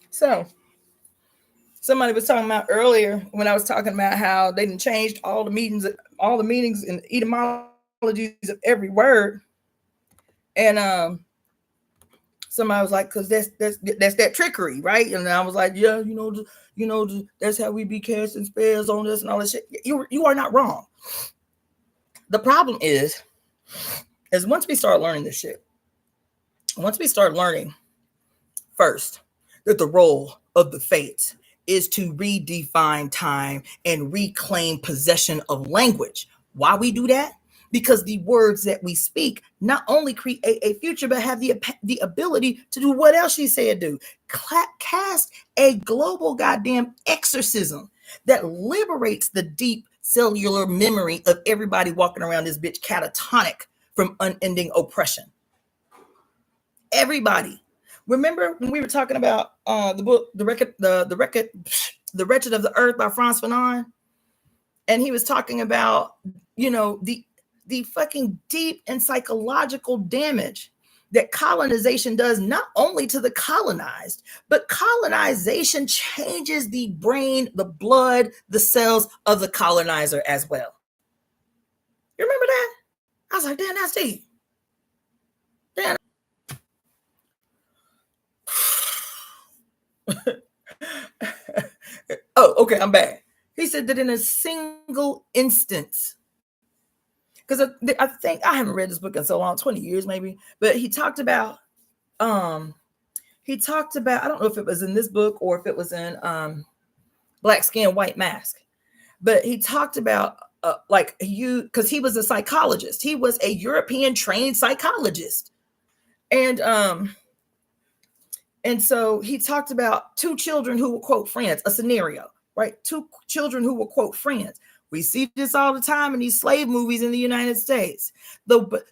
So somebody was talking about earlier when I was talking about how they done changed all the meanings and etymologies of every word. And somebody was like, because that's that trickery, right? And I was like, yeah, that's how we be casting spells on this and all this shit. You are not wrong. The problem is once we start learning this shit, once we start learning first that the role of the fates is to redefine time and reclaim possession of language. Why we do that? Because the words that we speak not only create a future, but have the ability to do what else she said do. Cast a global goddamn exorcism that liberates the deep cellular memory of everybody walking around this bitch catatonic from unending oppression. Everybody. Remember when we were talking about the book, The Wretched of the Earth by Frantz Fanon? And he was talking about, the fucking deep and psychological damage that colonization does not only to the colonized, but colonization changes the brain, the blood, the cells of the colonizer as well. You remember that? I was like, damn, that's deep. Damn. Oh, okay, I'm back. He said that in a single instance, because I think I haven't read this book in so long, 20 years maybe, but he talked about, I don't know if it was in this book or if it was in Black Skin, White Mask, but he talked about because he was a psychologist. He was a European trained psychologist. And so he talked about two children who will quote friends, a scenario, right? Two children who will quote friends. We see this all the time in these slave movies in the United States. The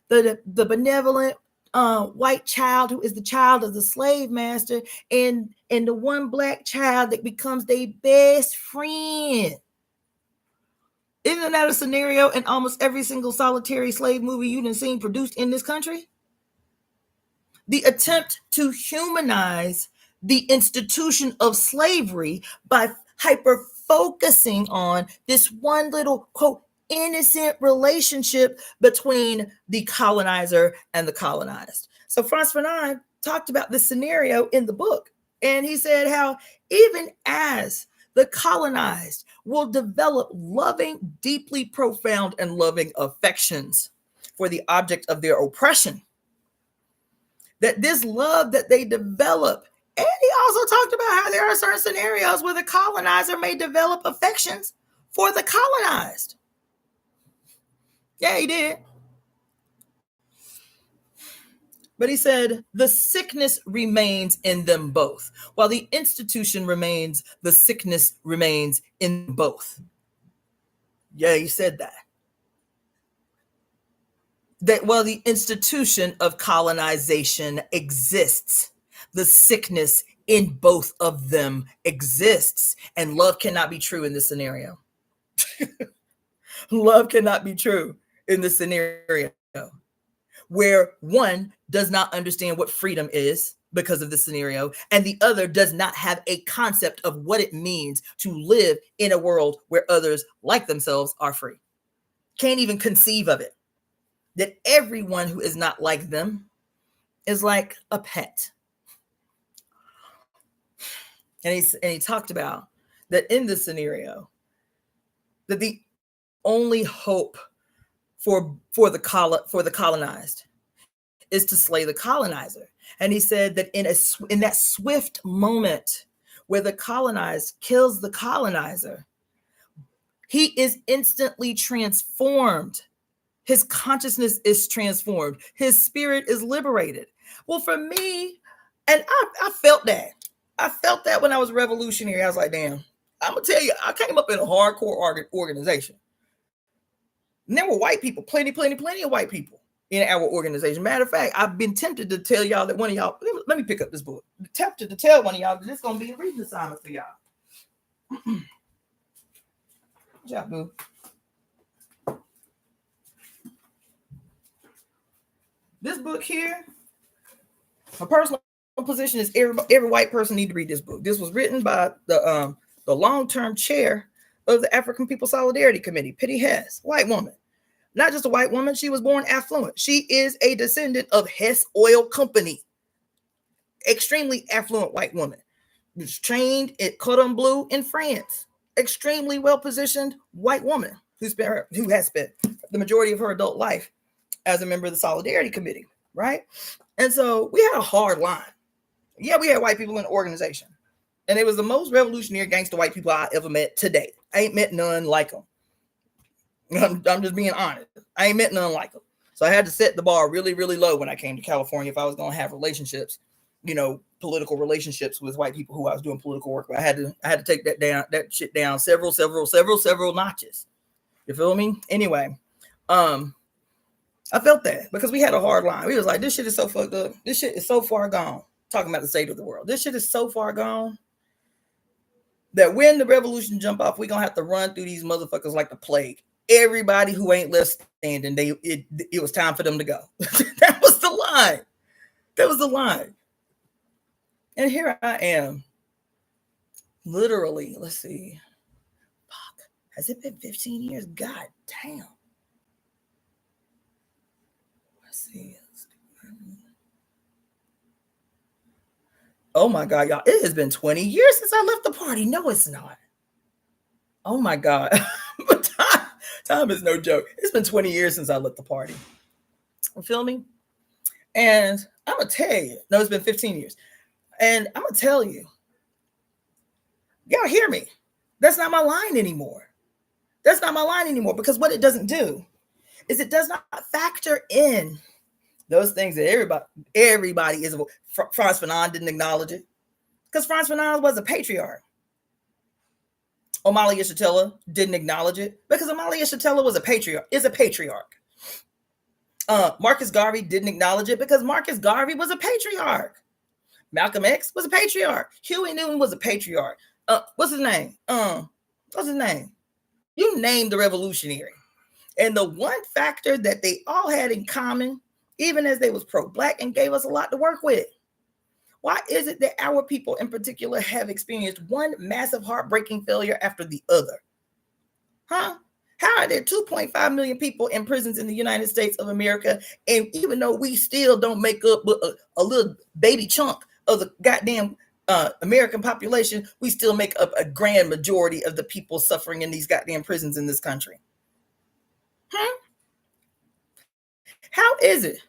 benevolent white child who is the child of the slave master, and the one black child that becomes their best friend. Isn't that a scenario in almost every single solitary slave movie you've been seen produced in this country? The attempt to humanize the institution of slavery by hyper focusing on this one little, quote, innocent relationship between the colonizer and the colonized. So Frantz Fanon talked about this scenario in the book. And he said how even as the colonized will develop loving, deeply profound and loving affections for the object of their oppression, that this love that they develop. And he also talked about how there are certain scenarios where the colonizer may develop affections for the colonized. Yeah, he did. But he said the sickness remains in them both. While the institution remains, the sickness remains in both. Yeah, he said that. That while the institution of colonization exists, the sickness in both of them exists. And love cannot be true in this scenario. Love cannot be true in this scenario where one does not understand what freedom is because of the scenario, and the other does not have a concept of what it means to live in a world where others like themselves are free. Can't even conceive of it. That everyone who is not like them is like a pet. And he talked about that in this scenario, that the only hope for the colonized is to slay the colonizer. And he said that in that swift moment where the colonized kills the colonizer, he is instantly transformed. His consciousness is transformed. His spirit is liberated. Well, for me, and I felt that. I felt that when I was revolutionary. I was like, damn, I'm going to tell you, I came up in a hardcore organization. And there were white people, plenty of white people in our organization. Matter of fact, I've been tempted to tell y'all that one of y'all, let me pick up this book. Tempted to tell one of y'all that this is going to be a reading assignment for y'all. Good job, boo. This book here, my personal position is every white person need to read this book. This was written by the long-term chair of the African People Solidarity Committee, Pitty Hess, white woman. Not just a white woman, she was born affluent. She is a descendant of Hess Oil Company. Extremely affluent white woman. Was trained at Cordon Bleu in France. Extremely well-positioned white woman who has spent the majority of her adult life as a member of the Solidarity Committee, right? And so we had a hard line. Yeah, we had white people in the organization. And it was the most revolutionary gangster white people I ever met today. I ain't met none like them. I'm just being honest. I ain't met none like them. So I had to set the bar really, really low when I came to California if I was going to have relationships, political relationships with white people who I was doing political work with. I had to take that shit down several notches. You feel me? Anyway, I felt that because we had a hard line. We was like, this shit is so fucked up. This shit is so far gone. Talking about the state of the world. This shit is so far gone that when the revolution jump off, we're going to have to run through these motherfuckers like the plague. Everybody who ain't left standing, it was time for them to go. That was the line. That was the line. And here I am. Literally, let's see. Fuck. Has it been 15 years? God damn. Let's see. Oh my God, y'all. It has been 20 years since I left the party. No, it's not. Oh my God. But time is no joke. It's been 20 years since I left the party. You feel me? And I'm going to tell you. No, it's been 15 years. And I'm going to tell you. Y'all hear me? That's not my line anymore. That's not my line anymore. Because what it doesn't do is it does not factor in those things that everybody is. Frantz Fanon didn't acknowledge it because Frantz Fanon was a patriarch. Amalia Shatella didn't acknowledge it because Amalia Shatella was a patriarch. Marcus Garvey didn't acknowledge it because Marcus Garvey was a patriarch. Malcolm X was a patriarch. Huey Newton was a patriarch. What's his name? You name the revolutionary. And the one factor that they all had in common, even as they was pro-Black and gave us a lot to work with. Why is it that our people in particular have experienced one massive heartbreaking failure after the other? Huh? How are there 2.5 million people in prisons in the United States of America? And even though we still don't make up a little baby chunk of the goddamn American population, we still make up a grand majority of the people suffering in these goddamn prisons in this country. Huh? How is it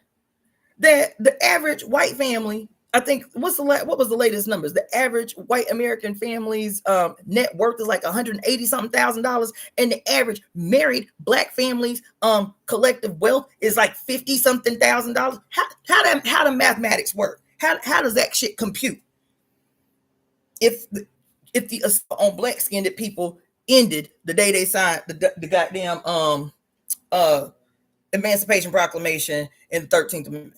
that the average white family, I think, what was the latest numbers? The average white American family's net worth is like 180 something thousand dollars, and the average married black family's collective wealth is like 50 something thousand dollars. How do mathematics work? How does that shit compute? If the assault on black skinned people ended the day they signed the goddamn Emancipation Proclamation and the 13th Amendment.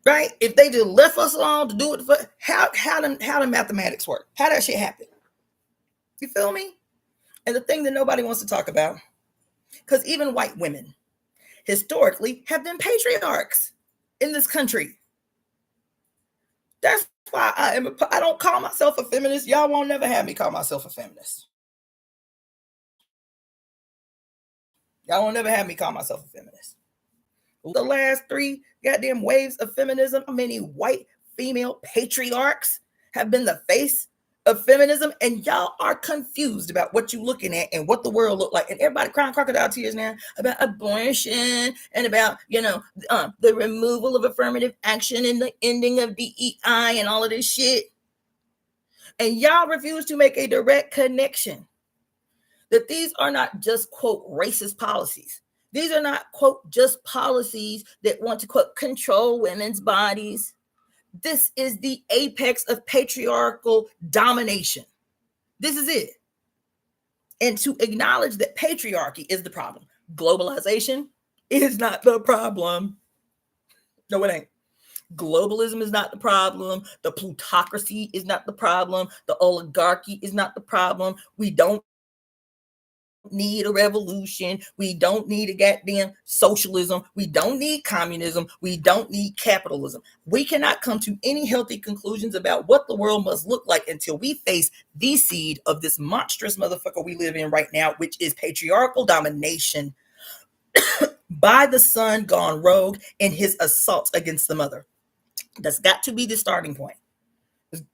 Right? If they just left us alone to do it, how do mathematics work? How that shit happen? You feel me? And the thing that nobody wants to talk about, because even white women historically have been patriarchs in this country. That's why I don't call myself a feminist. Y'all won't never have me call myself a feminist. Y'all won't never have me call myself a feminist. The last 3 goddamn waves of feminism, how many white female patriarchs have been the face of feminism, and y'all are confused about what you're looking at and what the world look like, and everybody crying crocodile tears now about abortion and about the removal of affirmative action and the ending of DEI and all of this shit, and y'all refuse to make a direct connection that these are not just, quote, racist policies. These are not, quote, just policies that want to, quote, control women's bodies. This is the apex of patriarchal domination. This is it. And to acknowledge that patriarchy is the problem. Globalization is not the problem. No, it ain't. Globalism is not the problem. The plutocracy is not the problem. The oligarchy is not the problem. We don't need a revolution. We don't need a goddamn socialism. We don't need communism. We don't need capitalism. We cannot come to any healthy conclusions about what the world must look like until we face the seed of this monstrous motherfucker we live in right now, which is patriarchal domination by the son gone rogue in his assault against the mother. That's got to be the starting point.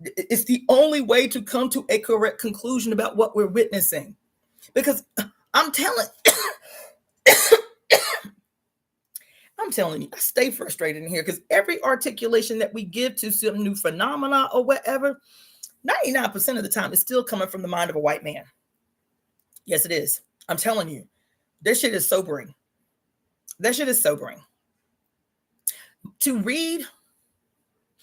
It's the only way to come to a correct conclusion about what we're witnessing. Because I'm telling you, I stay frustrated in here because every articulation that we give to some new phenomena or whatever, 99% of the time is still coming from the mind of a white man. Yes, it is. I'm telling you, this shit is sobering. That shit is sobering. To read,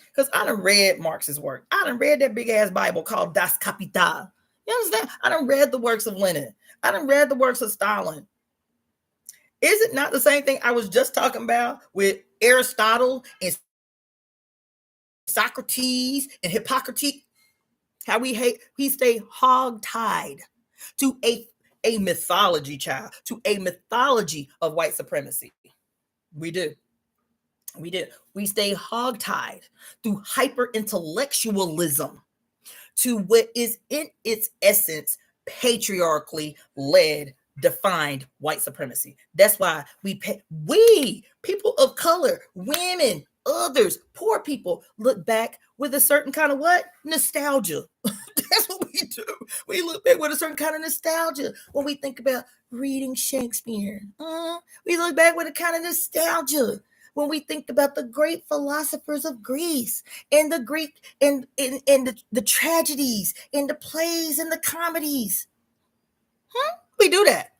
because I done read Marx's work. I done read that big ass Bible called Das Kapital. You understand? I done read the works of Lenin. I done read the works of Stalin. Is it not the same thing I was just talking about with Aristotle and Socrates and Hippocrates? How we stay hog-tied to a mythology, child, to a mythology of white supremacy. We do. We stay hog-tied through hyper-intellectualism to what is in its essence patriarchally led, defined white supremacy. That's why we people of color, women, others, poor people look back with a certain kind of what? Nostalgia. That's what we do. We look back with a certain kind of nostalgia when we think about reading Shakespeare. We look back with a kind of nostalgia when we think about the great philosophers of Greece and the Greek and the tragedies and the plays and the comedies. We do that.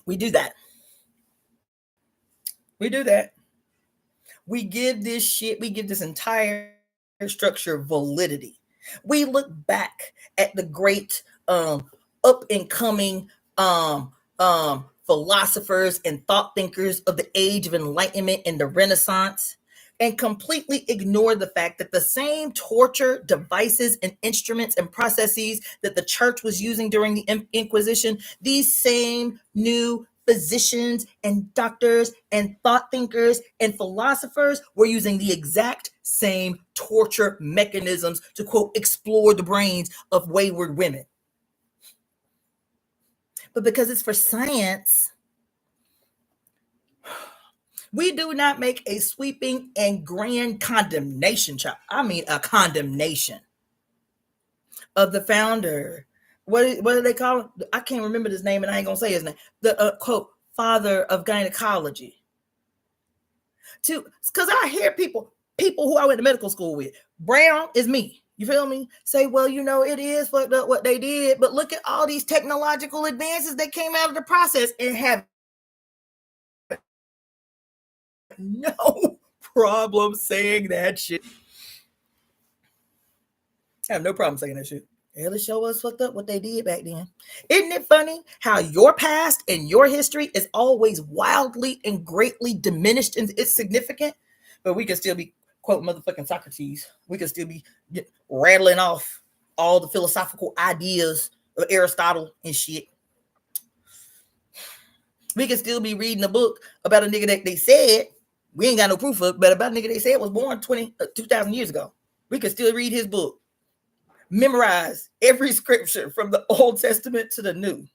We do that. We give this entire structure validity. We look back at the great up and coming philosophers and thought thinkers of the age of enlightenment and the Renaissance, and completely ignore the fact that the same torture devices and instruments and processes that the church was using during the Inquisition, these same new physicians and doctors and thought thinkers and philosophers were using the exact same torture mechanisms to, quote, explore the brains of wayward women. But because it's for science, we do not make a sweeping and grand condemnation, I mean a condemnation of the founder. What do they call him? I can't remember his name and I ain't gonna say his name. The quote, father of gynecology. Because I hear people who I went to medical school with, brown is me. You feel me? Say, well, it is fucked up what they did, but look at all these technological advances that came out of the process and have no problem saying that shit. I have no problem saying that shit. Hell, it show us fucked up what they did back then. Isn't it funny how your past and your history is always wildly and greatly diminished in its significance, but we can still be quote motherfucking Socrates. We can still be rattling off all the philosophical ideas of Aristotle and shit. We can still be reading a book about a nigga that they said, we ain't got no proof of, but about a nigga they said was born 2,000 years ago. We can still read his book. Memorize every scripture from the Old Testament to the New.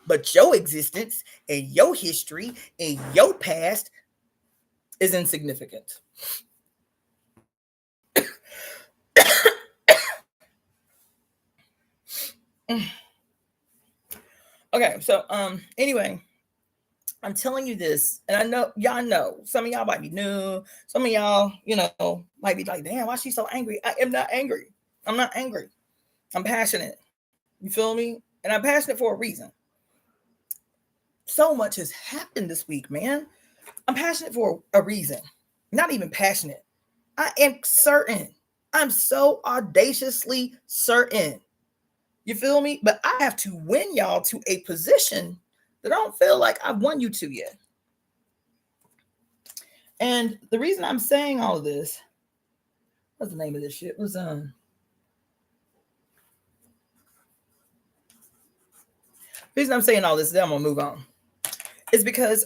But your existence and your history and your past is insignificant. Okay, so anyway, I'm telling you this, and I know y'all know. Some of y'all might be new. Some of y'all, might be like, damn, why is she so angry? I am not angry. I'm not angry. I'm passionate. You feel me? And I'm passionate for a reason. So much has happened this week, man. I'm passionate for a reason. Not even passionate. I am certain. I'm so audaciously certain. You feel me? But I have to win y'all to a position that I don't feel like I've won you to yet. And the reason I'm saying all of this, what's the name of this shit? Was the reason I'm saying all this, then I'm gonna move on. Is because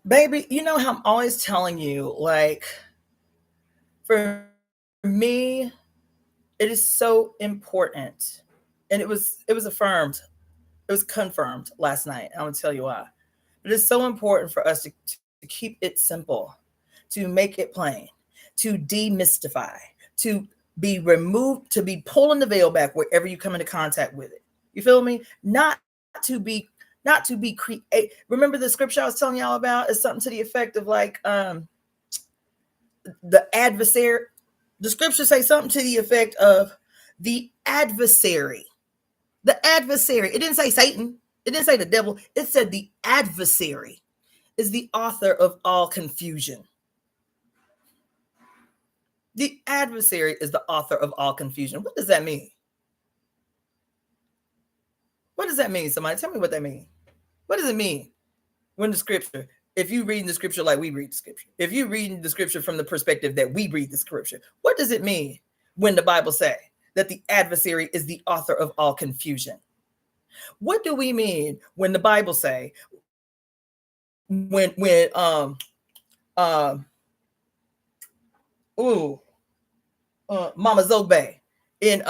baby, you know how I'm always telling you, like, for me, it is so important. And it was affirmed. It was confirmed last night. I'm gonna tell you why. But it's so important for us to keep it simple, to make it plain, to demystify, to be removed, to be pulling the veil back wherever you come into contact with it. You feel me? Not to be create. Remember the scripture I was telling y'all about is something to the effect of like the adversary. The scriptures say something to the effect of the adversary. The adversary. It didn't say Satan. It didn't say the devil. It said the adversary is the author of all confusion. The adversary is the author of all confusion. What does that mean? What does that mean? Somebody tell me what that means. What does it mean when the scripture, if you read the scripture like we read the scripture, if you read the scripture from the perspective that we read the scripture, what does it mean when the Bible say that the adversary is the author of all confusion? What do we mean when the Bible say when Mama Zogbe in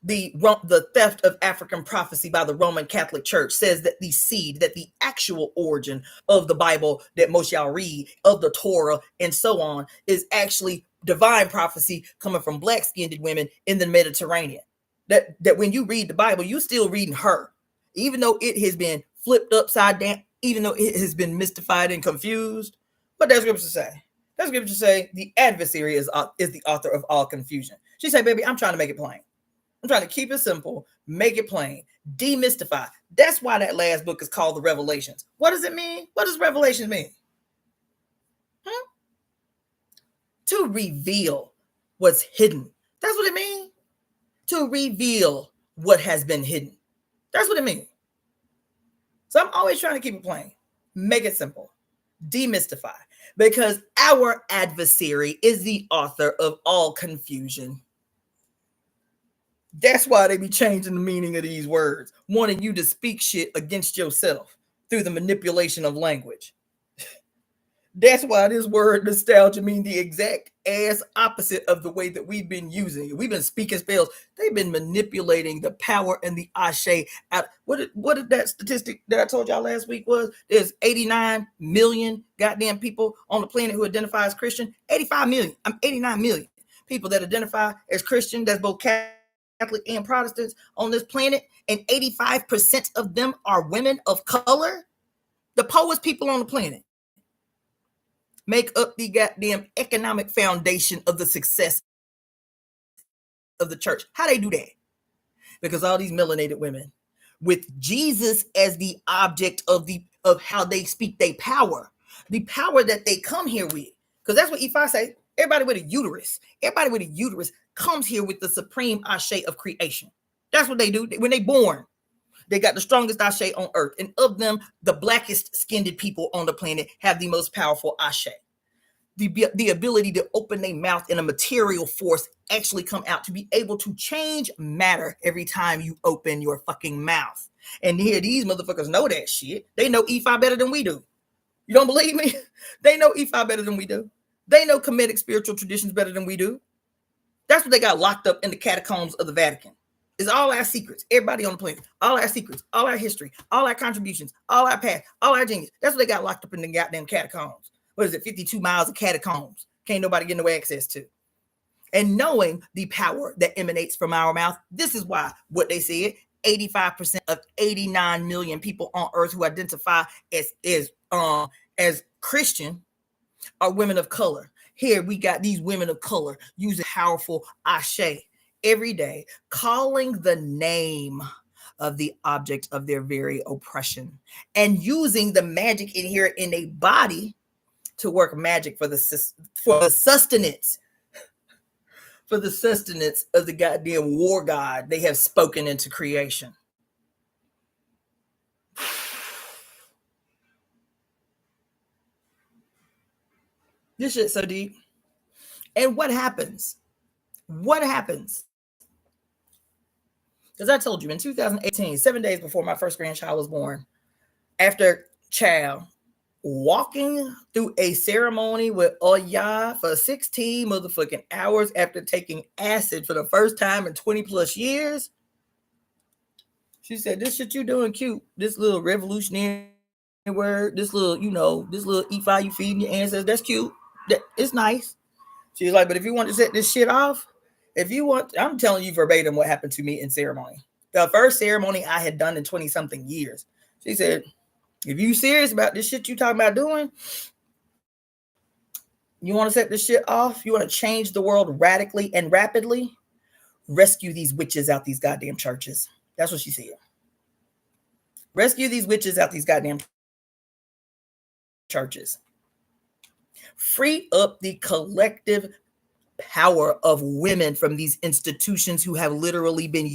the theft of African prophecy by the Roman Catholic Church says that the seed, that the actual origin of the Bible that most y'all read, of the Torah and so on, is actually divine prophecy coming from black-skinned women in the Mediterranean. That when you read the Bible, you still reading her, even though it has been flipped upside down, even though it has been mystified and confused. What does scripture say? That scripture say the adversary is the author of all confusion. She said, baby, I'm trying to make it plain. I'm trying to keep it simple, make it plain, demystify. That's why that last book is called the Revelations. What does it mean? What does Revelation mean? To reveal what's hidden. That's what it means. To reveal what has been hidden. That's what it means. So I'm always trying to keep it plain, make it simple, demystify, because our adversary is the author of all confusion. That's why they be changing the meaning of these words, wanting you to speak shit against yourself through the manipulation of language. That's why this word nostalgia means the exact ass opposite of the way that we've been using it. We've been speaking spells. They've been manipulating the power and the ashe out. What did that statistic that I told y'all last week was? There's 89 million goddamn people on the planet who identify as Christian. 85 million. 89 million people that identify as Christian. That's both Catholic Catholic and Protestants on this planet, and 85% of them are women of color, the poorest people on the planet, make up the goddamn economic foundation of the success of the church. How they do that? Because all these melanated women with Jesus as the object of how they speak their power, the power that they come here with. Because that's what Ifa say. Everybody with a uterus comes here with the supreme ashe of creation. That's what they do. When they born, they got the strongest ashe on earth. And of them, the blackest skinned people on the planet have the most powerful ashe. The ability to open their mouth and a material force actually come out to be able to change matter every time you open your fucking mouth. And here these motherfuckers know that shit. They know Ifa better than we do. You don't believe me? They know Ifa better than we do. They know Kemetic spiritual traditions better than we do. That's what they got locked up in the catacombs of the Vatican. It's all our secrets. Everybody on the planet. All our secrets. All our history. All our contributions. All our past. All our genius. That's what they got locked up in the goddamn catacombs. What is it? 52 miles of catacombs. Can't nobody get no access to. And knowing the power that emanates from our mouth, this is why what they said, 85% of 89 million people on earth who identify as Christian are women of color. Here we got these women of color using powerful ashe every day, calling the name of the object of their very oppression and using the magic inherent in a body to work magic for the sustenance of the goddamn war god they have spoken into creation. This shit's so deep. And what happens? What happens? Because I told you in 2018, 7 days before my first grandchild was born, after child walking through a ceremony with Oya for 16 motherfucking hours after taking acid for the first time in 20 plus years, she said, this shit you doing cute. This little revolutionary word, this little Ifa you feeding your ancestors, that's cute. It's nice. She's like, but if you want to set this shit off, I'm telling you verbatim what happened to me in ceremony. The first ceremony I had done in 20 something years. She said, if you serious about this shit you talking about doing, you want to set this shit off, you want to change the world radically and rapidly, rescue these witches out these goddamn churches. That's what she said. Rescue these witches out these goddamn churches. Free up the collective power of women from these institutions who have literally been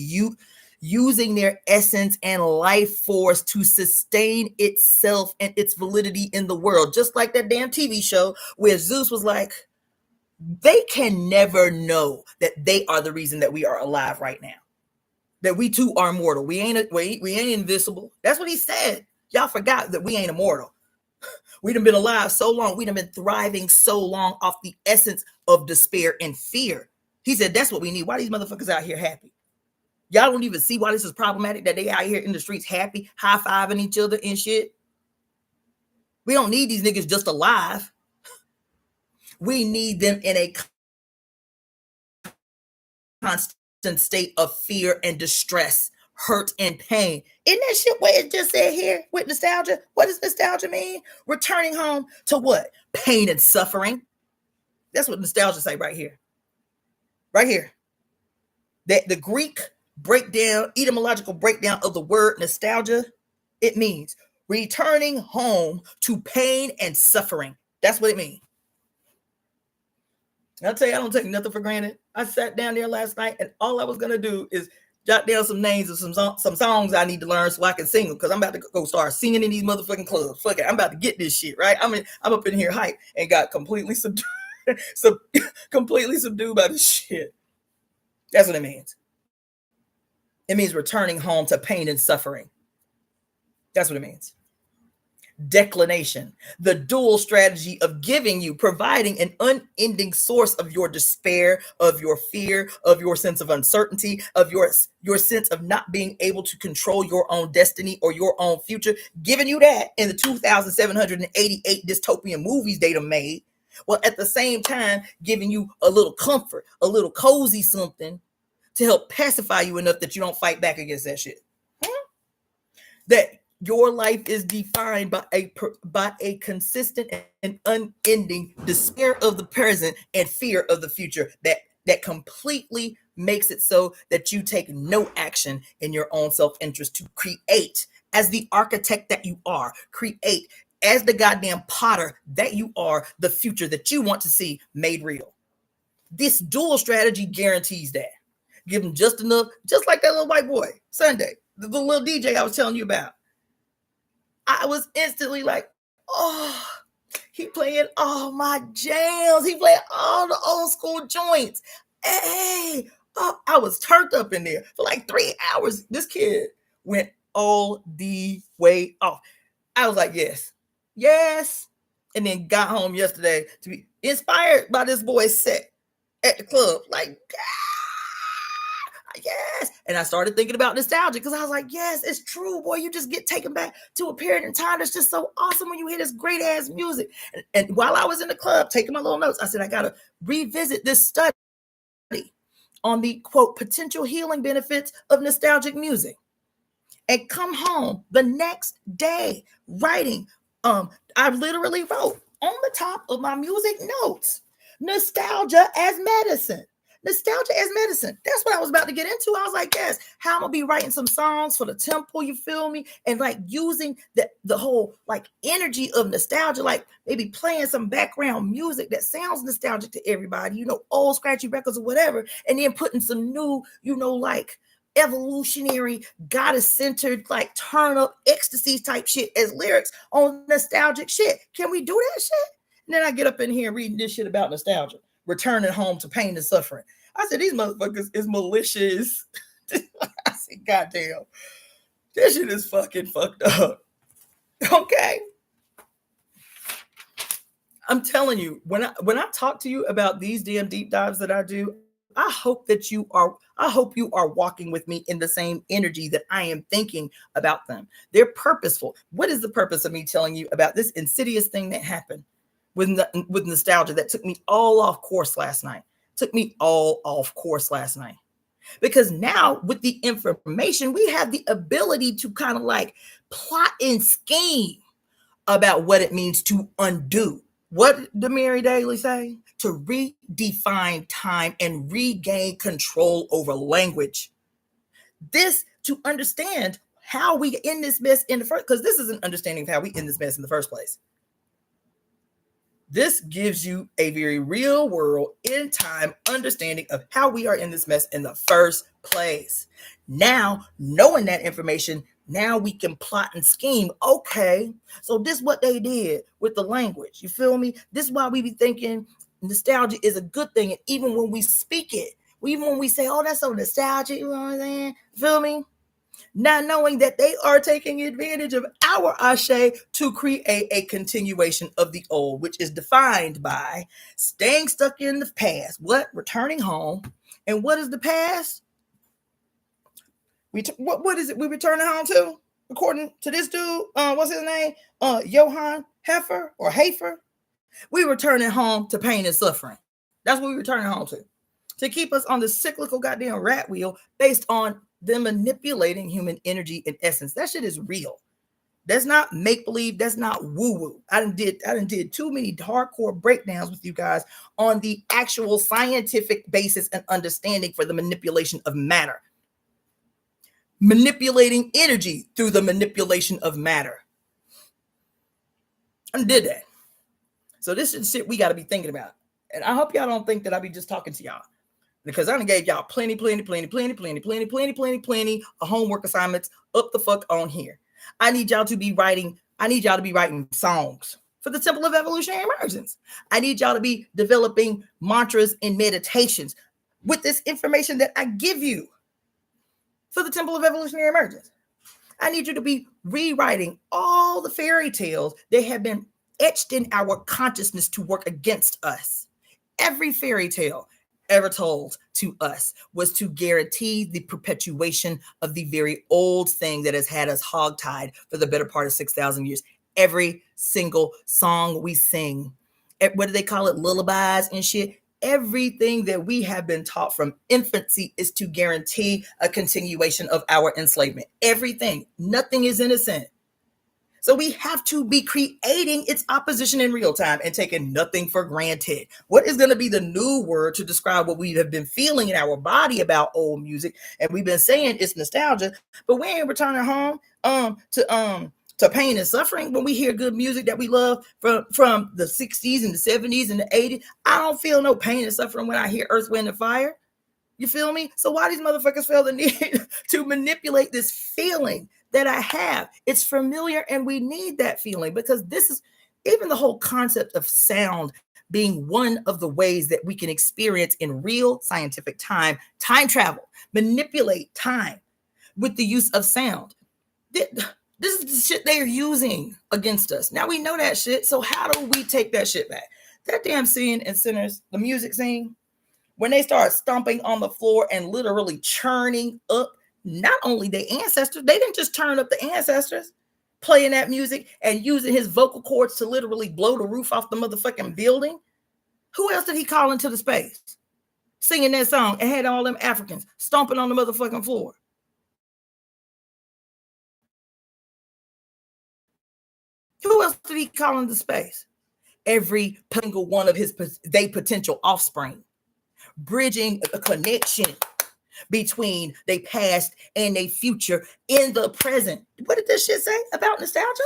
using their essence and life force to sustain itself and its validity in the world. Just like that damn TV show where Zeus was like, they can never know that they are the reason that we are alive right now. That we too are mortal. We ain't invisible. That's what he said. Y'all forgot that we ain't immortal. We done been alive so long. We done been thriving so long off the essence of despair and fear. He said, that's what we need. Why these motherfuckers out here happy? Y'all don't even see why this is problematic that they out here in the streets happy, high-fiving each other and shit. We don't need these niggas just alive. We need them in a constant state of fear and distress, hurt and pain. Isn't that shit what it just said here with nostalgia? What does nostalgia mean? Returning home to what? Pain and suffering. That's what nostalgia say right here. Right here. That the Greek breakdown, etymological breakdown of the word nostalgia, it means returning home to pain and suffering. That's what it means. I'll tell you, I don't take nothing for granted. I sat down there last night and all I was going to do is jot down some names of some songs I need to learn so I can sing them, because I'm about to go start singing in these motherfucking clubs. Fuck it, I'm about to get this shit, right? I'm up in here hype and got completely subdued, completely subdued by this shit. That's what it means. It means returning home to pain and suffering. That's what it means. Declination, the dual strategy of providing an unending source of your despair, of your fear, of your sense of uncertainty, of your sense of not being able to control your own destiny or your own future, giving you that in the 2,788 dystopian movies they done made, while at the same time giving you a little comfort, a little cozy something to help pacify you enough that you don't fight back against that shit. That your life is defined by a consistent and unending despair of the present and fear of the future that completely makes it so that you take no action in your own self-interest to create, as the architect that you are, create as the goddamn potter that you are, the future that you want to see made real. This dual strategy guarantees that. Give them just enough, just like that little white boy Sunday, the little DJ I was telling you about. I was instantly like, oh, he playing all my jams. He playing all the old school joints. Hey, oh, I was turned up in there for like 3 hours. This kid went all the way off. I was like, yes, yes. And then got home yesterday to be inspired by this boy's set at the club. Like, yes. And I started thinking about nostalgia because I was like, yes, it's true, boy. You just get taken back to a period in time that's just so awesome when you hear this great ass music. And while I was in the club taking my little notes, I said, I got to revisit this study on the, quote, potential healing benefits of nostalgic music. And come home the next day writing. I literally wrote on the top of my music notes, nostalgia as medicine. Nostalgia as medicine. That's what I was about to get into. I was like, yes, how I'm gonna be writing some songs for the temple, you feel me? And like using the whole like energy of nostalgia, like maybe playing some background music that sounds nostalgic to everybody, old scratchy records or whatever, and then putting some new, like evolutionary, goddess-centered, like turn up ecstasy type shit as lyrics on nostalgic shit. Can we do that shit? And then I get up in here reading this shit about nostalgia, returning home to pain and suffering. I said, these motherfuckers is malicious. I said, goddamn, this shit is fucking fucked up. Okay. I'm telling you, when I talk to you about these damn deep dives that I do, I hope you are walking with me in the same energy that I am thinking about them. They're purposeful. What is the purpose of me telling you about this insidious thing that happened with nostalgia that took me all off course last night? Because now with the information, we have the ability to kind of like plot and scheme about what it means to undo. What did Mary Daly say? To redefine time and regain control over language. This to understand how we in this mess in the first, because this is an understanding of how we in this mess in the first place. This gives you a very real world in time understanding of how we are in this mess in the first place. Now, knowing that information, now we can plot and scheme. Okay, so this is what they did with the language. You feel me? This is why we be thinking nostalgia is a good thing. And even when we speak it, even when we say, oh, that's so nostalgic, you know what I'm saying? Feel me? Not knowing that they are taking advantage of our ashe to create a continuation of the old, which is defined by staying stuck in the past. What? Returning home. And what is the past? What is it we returning home to? According to this dude, what's his name? Johann Heifer or Hafer. We returning home to pain and suffering. That's what we returning home to keep us on the cyclical goddamn rat wheel based on them manipulating human energy and essence. That shit is real. That's not make-believe. That's not woo-woo. I done did too many hardcore breakdowns with you guys on the actual scientific basis and understanding for the manipulation of matter. Manipulating energy through the manipulation of matter. I did that. So this is shit we got to be thinking about. And I hope y'all don't think that I be just talking to y'all, because I done gave y'all plenty of homework assignments up the fuck on here. I need y'all to be writing songs for the Temple of Evolutionary Emergence. I need y'all to be developing mantras and meditations with this information that I give you for the Temple of Evolutionary Emergence. I need you to be rewriting all the fairy tales that have been etched in our consciousness to work against us. Every fairy tale ever told to us was to guarantee the perpetuation of the very old thing that has had us hogtied for the better part of 6,000 years. Every single song we sing, what do they call it? Lullabies and shit. everything that we have been taught from infancy is to guarantee a continuation of our enslavement. Everything. Nothing is innocent. So we have to be creating its opposition in real time and taking nothing for granted. What is going to be the new word to describe what we have been feeling in our body about old music? And we've been saying it's nostalgia, but we ain't returning home to pain and suffering when we hear good music that we love from the 60s and the 70s and the 80s. I don't feel no pain and suffering when I hear Earth, Wind, and Fire. You feel me? So why these motherfuckers feel the need to manipulate this feeling that I have? It's familiar and we need that feeling, because this is even the whole concept of sound being one of the ways that we can experience in real scientific time travel, manipulate time with the use of sound. This is the shit they are using against us. Now we know that shit. So how do we take that shit back? That damn scene in Sinners, the music scene, when they start stomping on the floor and literally churning up not only the ancestors, they didn't just turn up the ancestors playing that music and using his vocal cords to literally blow the roof off the motherfucking building. Who else did he call into the space singing that song and had all them Africans stomping on the motherfucking floor? Who else did he call into space? Every single one of they potential offspring, bridging a connection between their past and their future in the present. What did this shit say about nostalgia?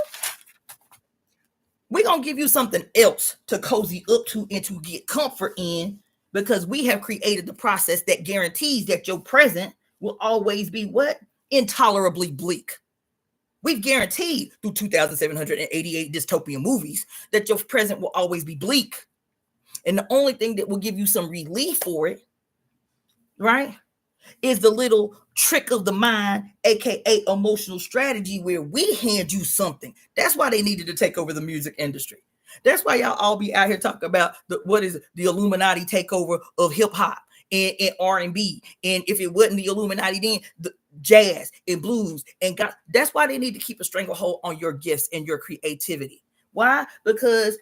We're going to give you something else to cozy up to and to get comfort in, because we have created the process that guarantees that your present will always be what? Intolerably bleak. We've guaranteed through 2,788 dystopian movies that your present will always be bleak. And the only thing that will give you some relief for it, right, is the little trick of the mind, aka emotional strategy, where we hand you something. That's why they needed to take over the music industry. That's why y'all all be out here talking about what is the Illuminati takeover of hip hop and R&B. And if it wasn't the Illuminati, then the jazz and blues and God. That's why they need to keep a stranglehold on your gifts and your creativity. Why? Because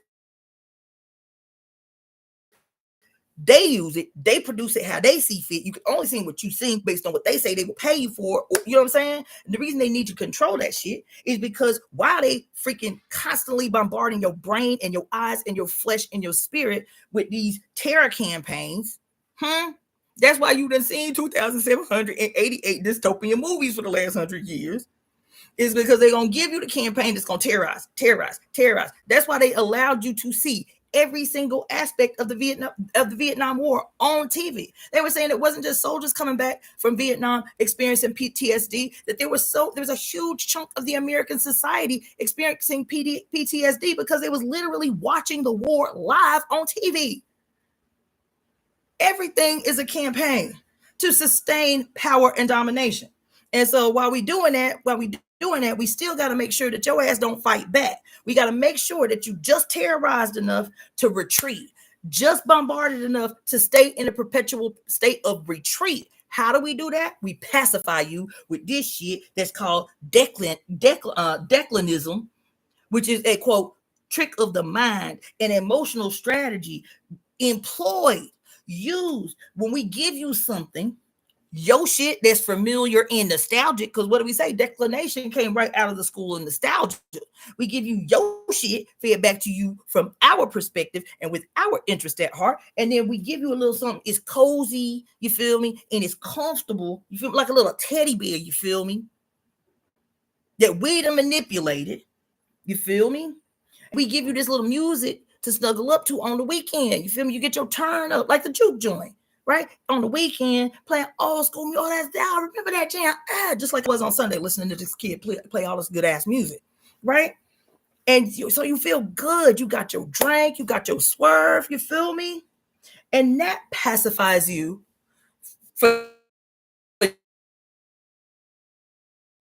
they use it, they produce it how they see fit. You can only sing what you sing based on what they say they will pay you for. You know what I'm saying? And the reason they need to control that shit is because while they freaking constantly bombarding your brain and your eyes and your flesh and your spirit with these terror campaigns, that's why you've been seeing 2,788 dystopian movies for the last 100 years. Is because they're going to give you the campaign that's going to terrorize. That's why they allowed you to see every single aspect of the Vietnam War on TV. They were saying it wasn't just soldiers coming back from Vietnam experiencing PTSD, that there was a huge chunk of the American society experiencing PTSD because they was literally watching the war live on TV. Everything is a campaign to sustain power and domination. And so while we doing that, we still got to make sure that your ass don't fight back. We got to make sure that you just terrorized enough to retreat, just bombarded enough to stay in a perpetual state of retreat. How do we do that? We pacify you with this shit that's called declinism, which is a, quote, trick of the mind, an emotional strategy employed, used when we give you something, your shit that's familiar and nostalgic. Because what do we say? Declination came right out of the school of nostalgia. We give you your shit, fed back to you from our perspective and with our interest at heart. And then we give you a little something. It's cozy, you feel me? And it's comfortable. You feel like a little teddy bear, you feel me? That we done manipulated, you feel me? We give you this little music to snuggle up to on the weekend. You feel me? You get your turn up like the juke joint, right? On the weekend, playing old school music. Oh, that's down. Remember that jam? Just like it was on Sunday, listening to this kid play all this good ass music, right? And so you feel good. You got your drink, you got your swerve, you feel me? And that pacifies you for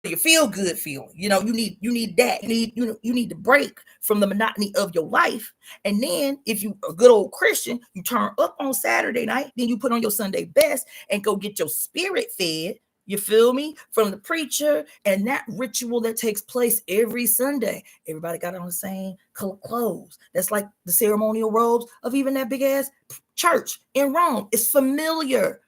your feel good feeling. You know, you need that. You need to break from the monotony of your life. And then if you a good old Christian, you turn up on Saturday night, then you put on your Sunday best and go get your spirit fed. You feel me? From the preacher and that ritual that takes place every Sunday. Everybody got on the same color clothes. That's like the ceremonial robes of even that big ass church in Rome is familiar.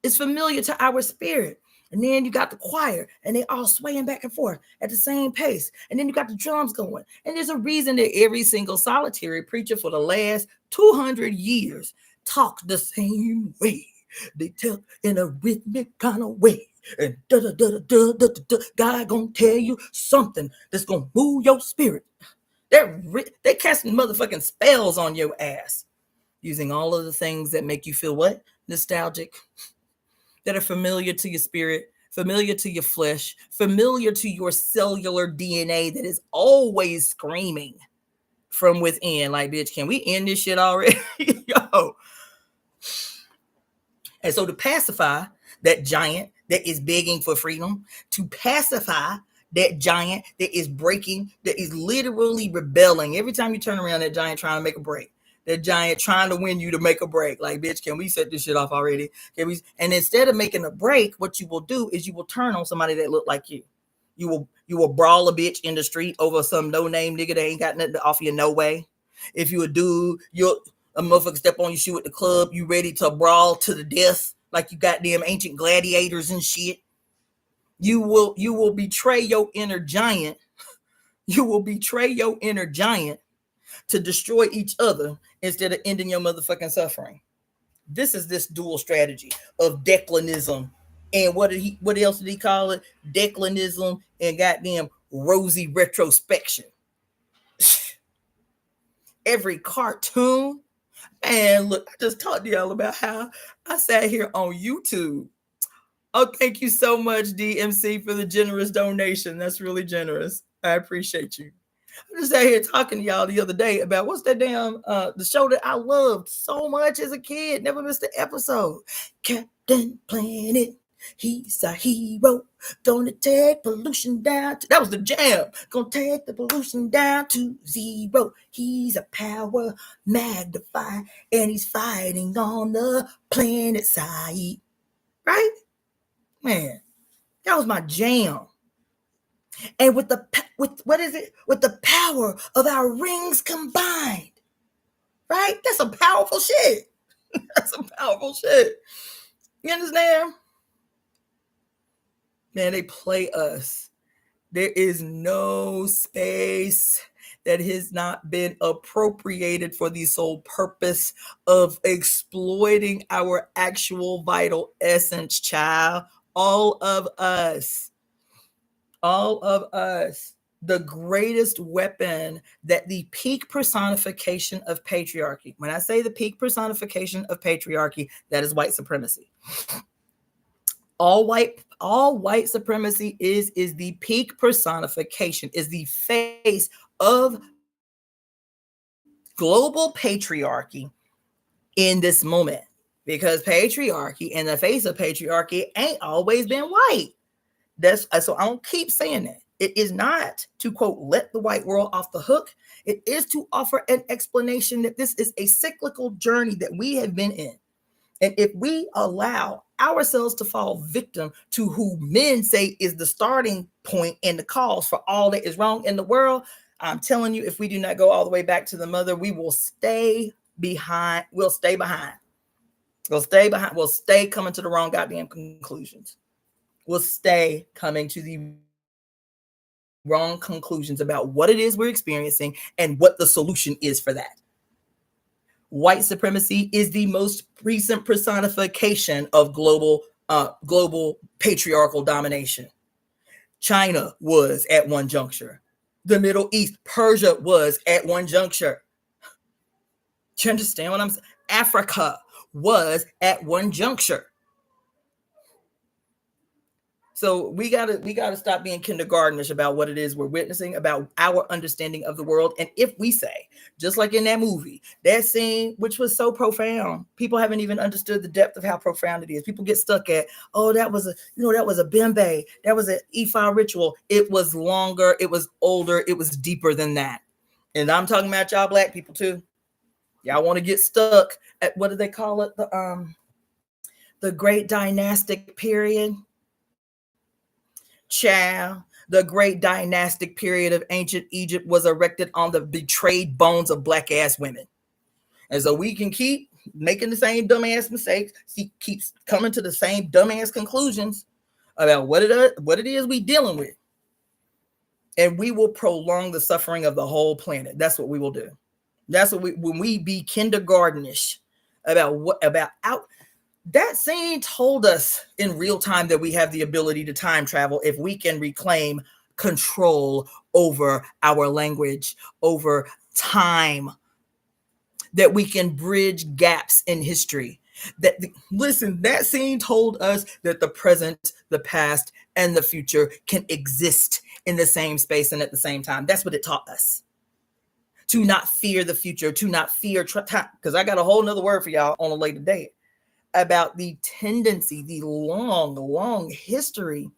It's familiar to our spirit. And then you got the choir and they all swaying back and forth at the same pace. And then you got the drums going. And there's a reason that every single solitary preacher for the last 200 years talks the same way. They talk in a rhythmic kind of way. And God gonna tell you something that's gonna move your spirit. They're casting motherfucking spells on your ass using all of the things that make you feel what? Nostalgic, that are familiar to your spirit, familiar to your flesh, familiar to your cellular DNA that is always screaming from within. Like, bitch, can we end this shit already? Yo. And so to pacify that giant that is begging for freedom, to pacify that giant that is breaking, that is literally rebelling. Every time you turn around, that giant trying to make a break. That giant trying to win you to make a break. Like, bitch, can we set this shit off already? Can we? And instead of making a break, what you will do is you will turn on somebody that look like you. You will brawl a bitch in the street over some no-name nigga that ain't got nothing to offer you no way. If you a dude, a motherfucker step on your shoe at the club, you ready to brawl to the death like you got them ancient gladiators and shit. You will betray your inner giant. You will betray your inner giant to destroy each other instead of ending your motherfucking suffering. This is this dual strategy of declinism. And what else did he call it? Declinism and goddamn rosy retrospection. Every cartoon. And look, I just talked to y'all about how I sat here on YouTube. Oh, thank you so much, DMC, for the generous donation. That's really generous. I appreciate you. I just sat here talking to y'all the other day about what's that damn the show that I loved so much as a kid, never missed an episode. Captain Planet, he's a hero, gonna take pollution down that was the jam. Gonna take the pollution down to zero. He's a power magnified, and he's fighting on the planet side. Right? Man, that was my jam. And with the power of our rings combined, right? That's some powerful shit. That's some powerful shit. You understand? Man, they play us. There is no space that has not been appropriated for the sole purpose of exploiting our actual vital essence, child. All of us. All of us. The greatest weapon that the peak personification of patriarchy, when I say the peak personification of patriarchy, that is white supremacy. All white supremacy is the peak personification, is the face of global patriarchy in this moment. Because patriarchy and the face of patriarchy ain't always been white. So I don't keep saying that. It is not to, quote, let the white world off the hook. It is to offer an explanation that this is a cyclical journey that we have been in. And if we allow ourselves to fall victim to who men say is the starting point and the cause for all that is wrong in the world, I'm telling you, if we do not go all the way back to the mother, we will stay behind. We'll stay behind. We'll stay behind. We'll stay coming to the wrong goddamn conclusions. We'll stay coming to the wrong conclusions about what it is we're experiencing and what the solution is for that. White supremacy is the most recent personification of global patriarchal domination. China was at one juncture. The Middle East, Persia was at one juncture. Do you understand what I'm saying? Africa was at one juncture. So we gotta stop being kindergartenish about what it is we're witnessing, about our understanding of the world. And if we say, just like in that movie, that scene, which was so profound, people haven't even understood the depth of how profound it is. People get stuck at, oh, that was a bembe, that was an Ifa ritual. It was longer, it was older, it was deeper than that. And I'm talking about y'all black people too. Y'all want to get stuck at, what do they call it? The Great Dynastic Period. Child, the great dynastic period of ancient Egypt was erected on the betrayed bones of black ass women. And so we can keep making the same dumbass mistakes. He keeps coming to the same dumbass conclusions about what it is we dealing with. And we will prolong the suffering of the whole planet. That's what we will do. That's what when we be kindergartenish about that scene told us in real time that we have the ability to time travel if we can reclaim control over our language, over time, that we can bridge gaps in history. Listen, that scene told us that the present, the past, and the future can exist in the same space and at the same time. That's what it taught us. To not fear the future, to not fear time. Because I got a whole nother word for y'all on a later date about the tendency, the long history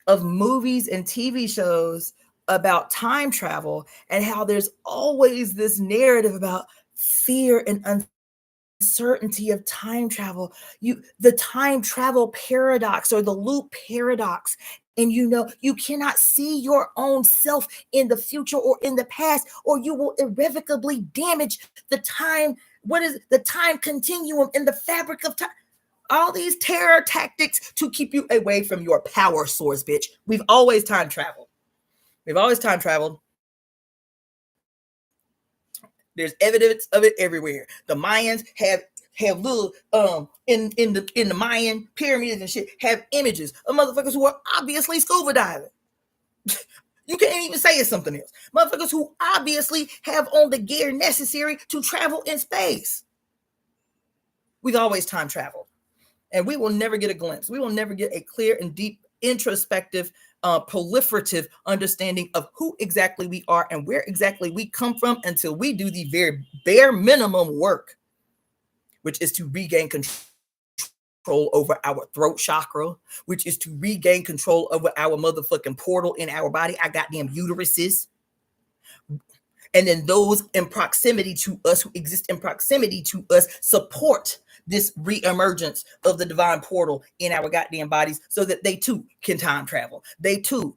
of movies and TV shows about time travel, and how there's always this narrative about fear and uncertainty of time travel. The time travel paradox or the loop paradox. And you cannot see your own self in the future or in the past, or you will irrevocably damage the time. What is the time continuum in the fabric of time? All these terror tactics to keep you away from your power source, bitch. We've always time traveled. There's evidence of it everywhere. The Mayans have little in the Mayan pyramids and shit have images of motherfuckers who are obviously scuba diving. You can't even say it's something else. Motherfuckers who obviously have on the gear necessary to travel in space. We've always time traveled, and we will never get a glimpse. We will never get a clear and deep introspective proliferative understanding of who exactly we are and where exactly we come from until we do the very bare minimum work, which is to regain control over our throat chakra, which is to regain control over our motherfucking portal in our body, our goddamn uteruses. And then those in proximity to us, who exist in proximity to us, support this re-emergence of the divine portal in our goddamn bodies so that they too can time travel. They too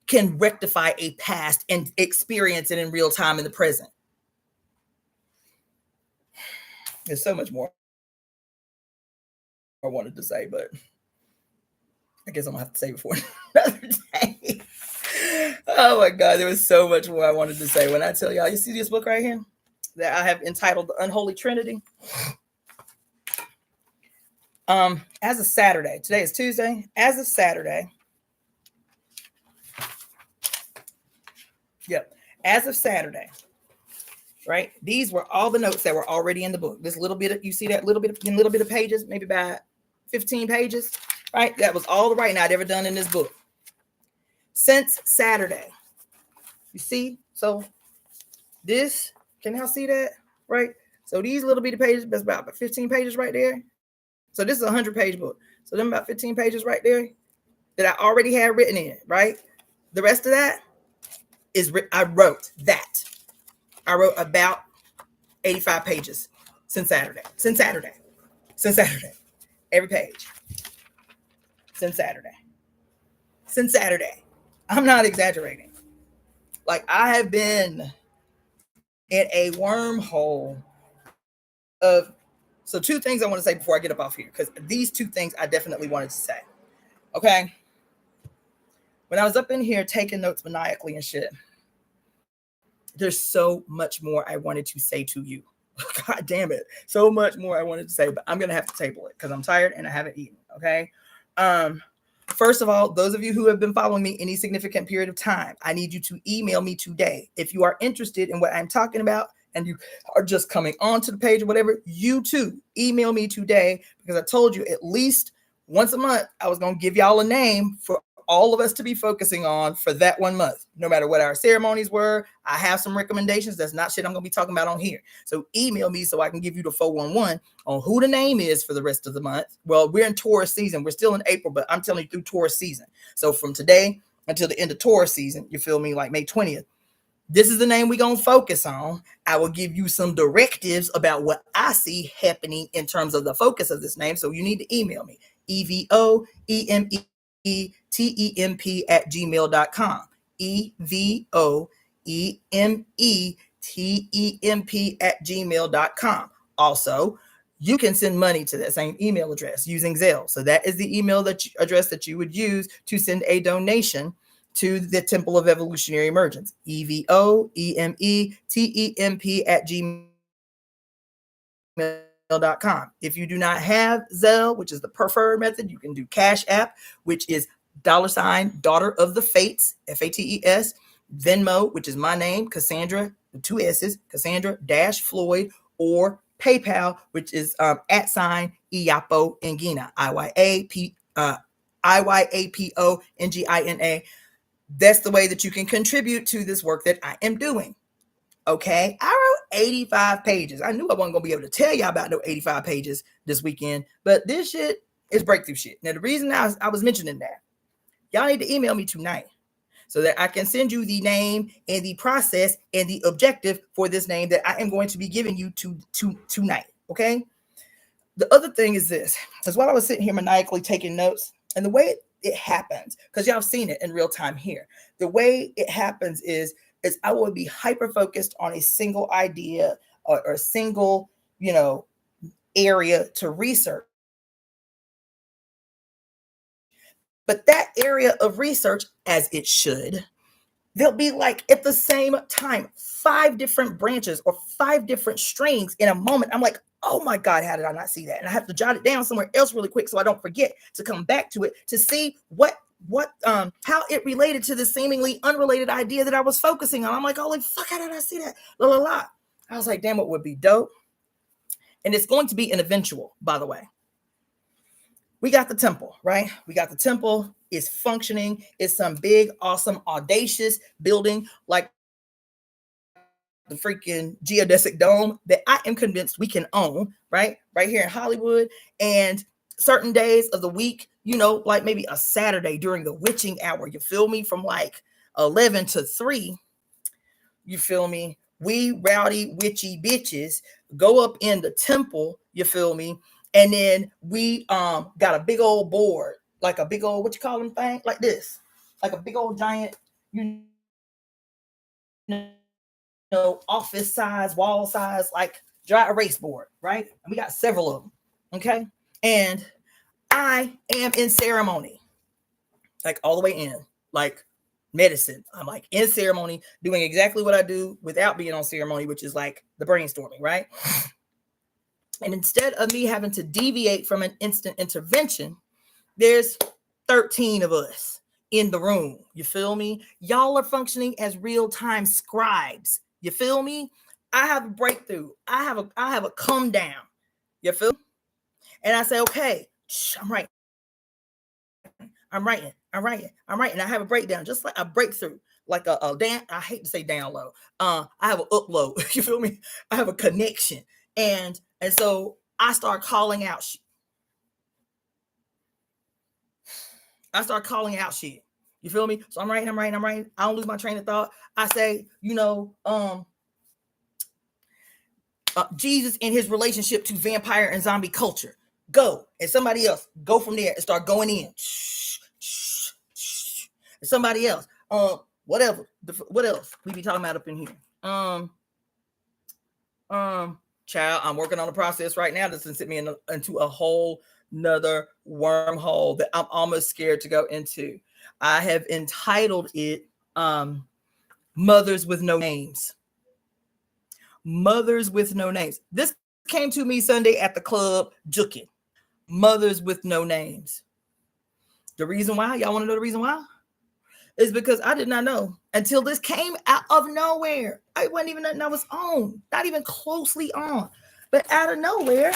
can rectify a past and experience it in real time in the present. There's so much more I wanted to say, but I guess I'm gonna have to say it before another day. Oh my God, there was so much more I wanted to say. When I tell y'all, you see this book right here that I have entitled The Unholy Trinity? As of Saturday, today is Tuesday, as of Saturday, right? These were all the notes that were already in the book. This little bit of, you see that little bit of pages, maybe about 15 pages, right? That was all the writing I'd ever done in this book since Saturday. You see? So this, can y'all see that? Right? So these little bitty pages, that's about 15 pages right there. So this is a 100-page book. So them about 15 pages right there that I already had written in, right? The rest of that is, I wrote about 85 pages since Saturday. Every page. Since Saturday. I'm not exaggerating. Like, I have been in a wormhole of, so two things I want to say before I get up off here, because these two things I definitely wanted to say. Okay. When I was up in here taking notes maniacally and shit, there's so much more I wanted to say to you. God damn it. So much more I wanted to say, but I'm going to have to table it because I'm tired and I haven't eaten. Okay. First of all, those of you who have been following me any significant period of time, I need you to email me today. If you are interested in what I'm talking about and you are just coming onto the page or whatever, you too email me today, because I told you at least once a month I was going to give y'all a name for all of us to be focusing on for that 1 month, no matter what our ceremonies were. I have some recommendations. That's not shit I'm going to be talking about on here. So email me so I can give you the 411 on who the name is for the rest of the month. Well, we're in Taurus season. We're still in April, but I'm telling you through Taurus season. So from today until the end of Taurus season, you feel me, like May 20th, this is the name we're going to focus on. I will give you some directives about what I see happening in terms of the focus of this name. So you need to email me, evoemetemp @gmail.com. evoemetemp @gmail.com. Also, you can send money to that same email address using Zelle. So that is the email address that you would use to send a donation to the Temple of Evolutionary Emergence, evoemetemp@gmail.com. If you do not have Zelle, which is the preferred method, you can do Cashapp, which is $DaughterOfTheFates, FATES, Venmo, which is my name, Cassandra, with 2 S's, Cassandra-Floyd, or PayPal, which is @Iyapo Ngina, IYAPONGINA. That's the way that you can contribute to this work that I am doing. Okay, I wrote 85 pages. I knew I wasn't gonna be able to tell y'all about no 85 pages this weekend, but this shit is breakthrough shit. Now, the reason I was mentioning that, y'all need to email me tonight so that I can send you the name and the process and the objective for this name that I am going to be giving you tonight. Okay. The other thing is this, is while I was sitting here maniacally taking notes, and the way it happens, because y'all have seen it in real time here, the way it happens is I will be hyper focused on a single idea or a single, area to research. But that area of research, as it should, there'll be like at the same time 5 different branches or 5 different strings in a moment. I'm like, oh my God, how did I not see that? And I have to jot it down somewhere else really quick so I don't forget to come back to it to see how it related to the seemingly unrelated idea that I was focusing on. I'm like, holy fuck, how did I see that? La la la. I was like, damn, it would be dope. And it's going to be an eventual, by the way. We got the temple, right? We got the temple. It's functioning. It's some big, awesome, audacious building like the freaking geodesic dome that I am convinced we can own, right? Right here in Hollywood. And certain days of the week, like maybe a Saturday during the witching hour, you feel me? From like 11 to 3, you feel me? We rowdy, witchy bitches go up in the temple, you feel me? And then we got a big old board, like a big old, what you call them thing? Like this, like a big old giant, office size, wall size, like dry erase board, right? And we got several of them, okay? And I am in ceremony, like all the way in, like medicine. I'm like in ceremony, doing exactly what I do without being on ceremony, which is like the brainstorming, right? And instead of me having to deviate from an instant intervention, there's 13 of us in the room. You feel me? Y'all are functioning as real-time scribes. You feel me? I have a breakthrough. I have a come down. You feel me? And I say, okay, I'm writing. I have a breakdown, just like a breakthrough, like a down. I hate to say download. I have an upload. You feel me? I have a connection, and so I start calling out shit. You feel me? So I'm writing. I don't lose my train of thought. I say, Jesus and his relationship to vampire and zombie culture. Go. And somebody else go from there and start going in. And somebody else. Whatever. What else we be talking about up in here? Child, I'm working on a process right now that's gonna sit me into a whole nother wormhole that I'm almost scared to go into. I have entitled it Mothers with No Names. Mothers with No Names. This came to me Sunday at the club, juking. Mothers with No Names. The reason why, y'all want to know the reason why? Is because I did not know until this came out of nowhere. I wasn't even nothing I was on, not even closely on. But out of nowhere,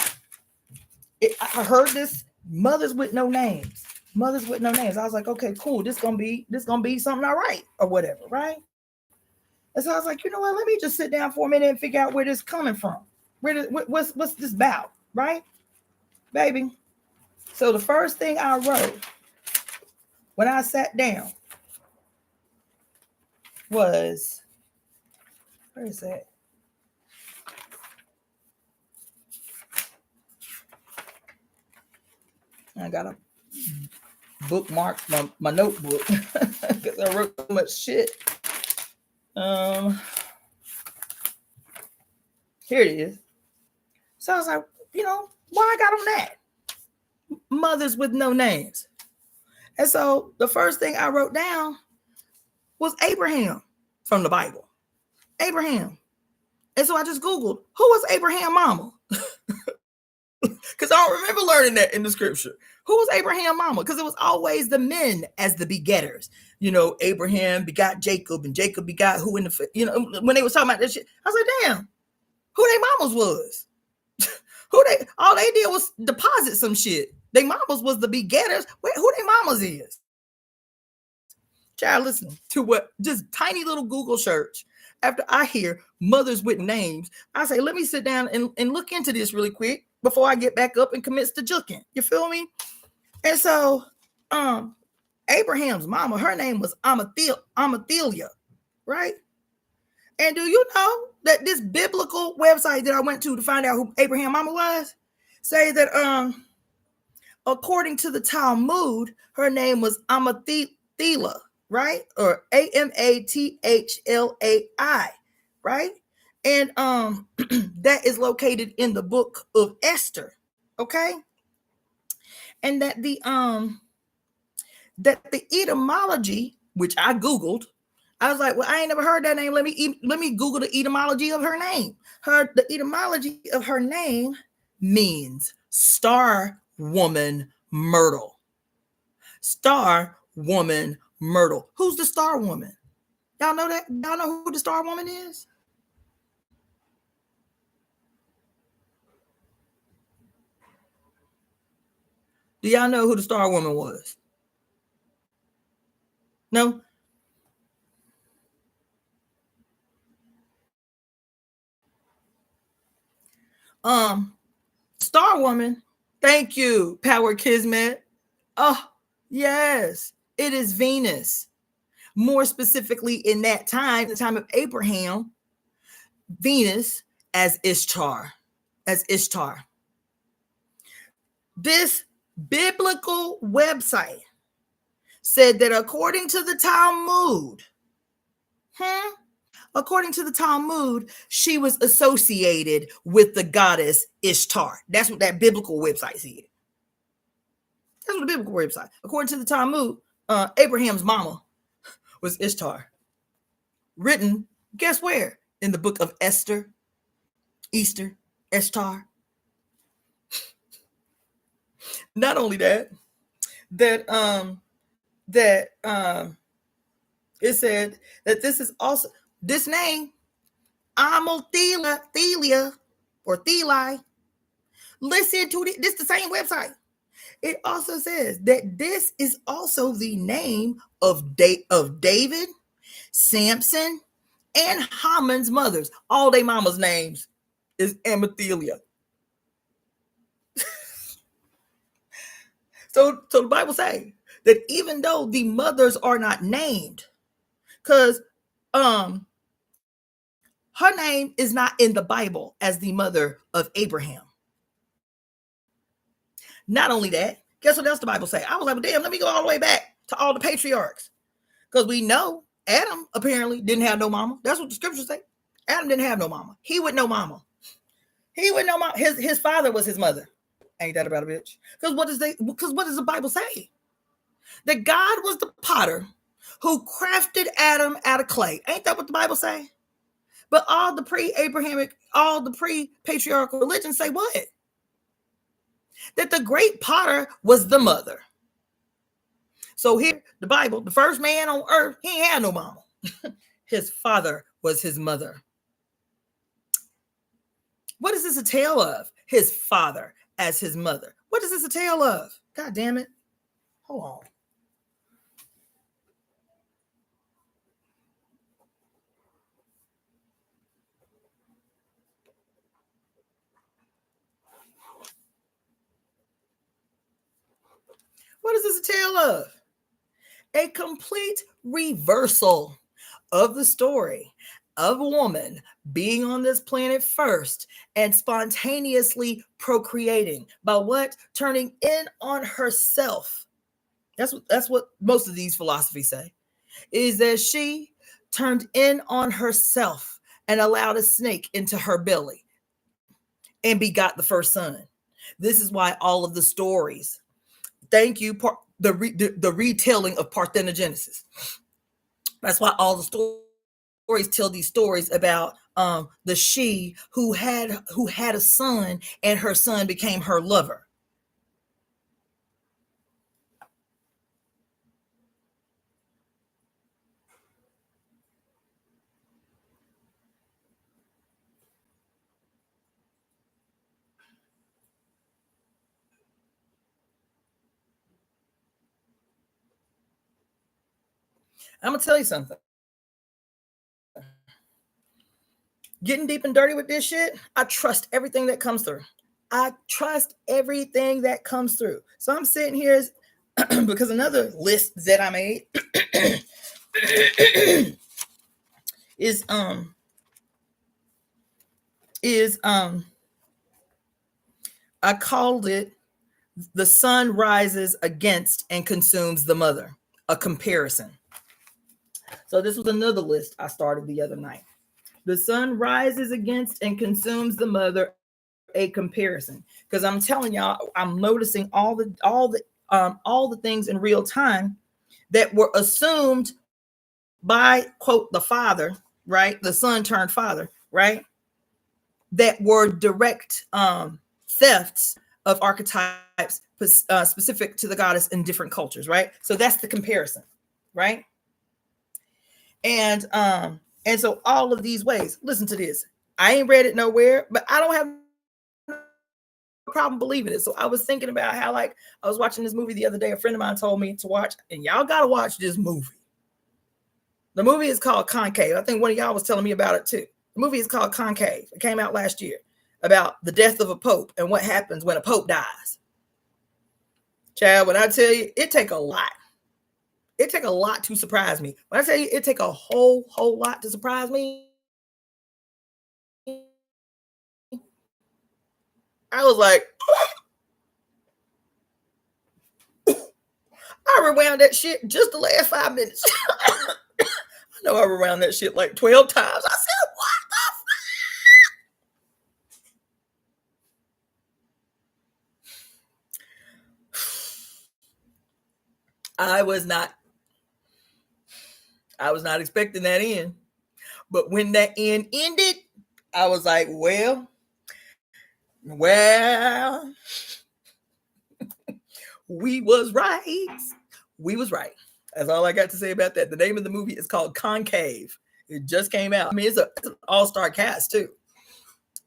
I heard this Mothers with No Names. Mothers with No Names. I was like, okay, cool. This gonna be something I write or whatever, right? And so I was like, you know what? Let me just sit down for a minute and figure out where this is coming from. What's this about, right, baby? So the first thing I wrote when I sat down was, where is that? I got a bookmark my notebook because I wrote so much shit. Here it is. So I was like, why I got on that? Mothers with no names. And so the first thing I wrote down was Abraham from the Bible. Abraham. And so I just Googled, who was Abraham's mama? Because I don't remember learning that in the scripture. Who was Abraham's mama? Because it was always the men as the begetters. Abraham begot Jacob, and Jacob begot who in the, when they was talking about this shit, I was like, damn, who they mamas was? All they did was deposit some shit. They mamas was the begetters. Who they mamas is? Child, listen to what just tiny little Google search. After I hear mothers with names, I say, let me sit down and look into this really quick before I get back up and commit to juking. You feel me? And so Abraham's mama, her name was Amathelia, right? And do you know that this biblical website that I went to find out who Abraham's mama was, say that according to the Talmud, her name was Amathila, right? Or Amathlai, right? And that is located in the book of Esther, okay? And that the etymology, which I Googled, I was like, well, I ain't never heard that name. Let me Google the etymology of her name. The etymology of her name means star woman myrtle. Star woman myrtle. Who's the star woman? Y'all know that? Y'all know who the star woman is? Do y'all know who the star woman was? No? Star woman. Thank you, Power Kismet. Oh, yes. It is Venus. More specifically, in that time, the time of Abraham, Venus as Ishtar. This biblical website said that according to the Talmud, she was associated with the goddess Ishtar. That's what that biblical website said. That's what the biblical website. According to the Talmud, Abraham's mama was Ishtar. Written, guess where? In the book of Esther, Easter, Ishtar. Not only that it said that this is also this name, Amathelia or Theli. Listen to this, the same website. It also says that this is also the name of David, Samson, and Haman's mothers. All their mama's names is Amathelia. So the Bible say that even though the mothers are not named, because her name is not in the Bible as the mother of Abraham. Not only that, guess what else the Bible say? I was like, well, damn, let me go all the way back to all the patriarchs. Because we know Adam apparently didn't have no mama. That's what the scriptures say. Adam didn't have no mama. He wouldn't know mama. His father was his mother. Ain't that about a bitch? Because what does the Bible say? That God was the potter who crafted Adam out of clay. Ain't that what the Bible say? But all the pre-Abrahamic, all the pre-patriarchal religions say what? That the great potter was the mother. So here, the Bible, the first man on earth, he ain't had no mama. His father was his mother. What is this a tale of? His father as his mother. What is this a tale of? God damn it. Hold on. What is this a tale of? A complete reversal of the story of a woman being on this planet first and spontaneously procreating by what? Turning in on herself. That's what most of these philosophies say, is that she turned in on herself and allowed a snake into her belly. and begot the first son. This is why all of the stories, thank you, the retelling of parthenogenesis. That's why all the stories tell these stories about the she who had a son, and her son became her lover. I'm gonna tell you something. Getting deep and dirty with this shit, I trust everything that comes through. I trust everything that comes through. So I'm sitting here because another list that I made is I called it "The Sun Rises Against and Consumes the Mother," a comparison. So this was another list I started the other night. The sun rises against and consumes the mother, a comparison. Because I'm telling y'all, I'm noticing all the things in real time that were assumed by, quote, the father, right? The son turned father, right? That were direct thefts of archetypes specific to the goddess in different cultures, right? So that's the comparison, right? And so all of these ways, listen to this. I ain't read it nowhere, but I don't have no problem believing it. So I was thinking about how, like, I was watching this movie the other day. A friend of mine told me to watch, and y'all got to watch this movie. The movie is called Concave. I think one of y'all was telling me about it too. The movie is called Concave. It came out last year, about the death of a pope and what happens when a pope dies. Chad, when I tell you, it take a lot. It take a lot to surprise me. When I tell you, it take a whole lot to surprise me. I was like, I rewound that shit just the last 5 minutes. I know I rewound that shit like 12 times. I said, what the fuck? I was not expecting that end. But when that end ended, I was like, well, we was right. We was right. That's all I got to say about that. The name of the movie is called Concave. It just came out. I mean, it's an all-star cast too.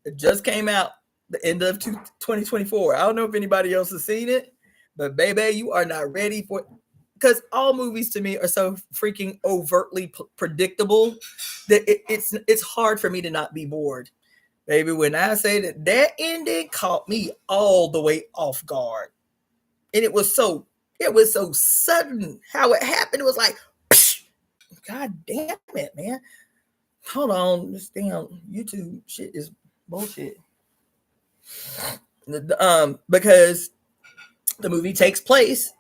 It just came out the end of 2024. I don't know if anybody else has seen it, but baby, you are not ready for it. Because all movies to me are so freaking overtly predictable that it's hard for me to not be bored. Baby, when I say that ending caught me all the way off guard. And it was so sudden how it happened. It was like, psh, God damn it, man. Hold on. This damn YouTube shit is bullshit. Because the movie takes place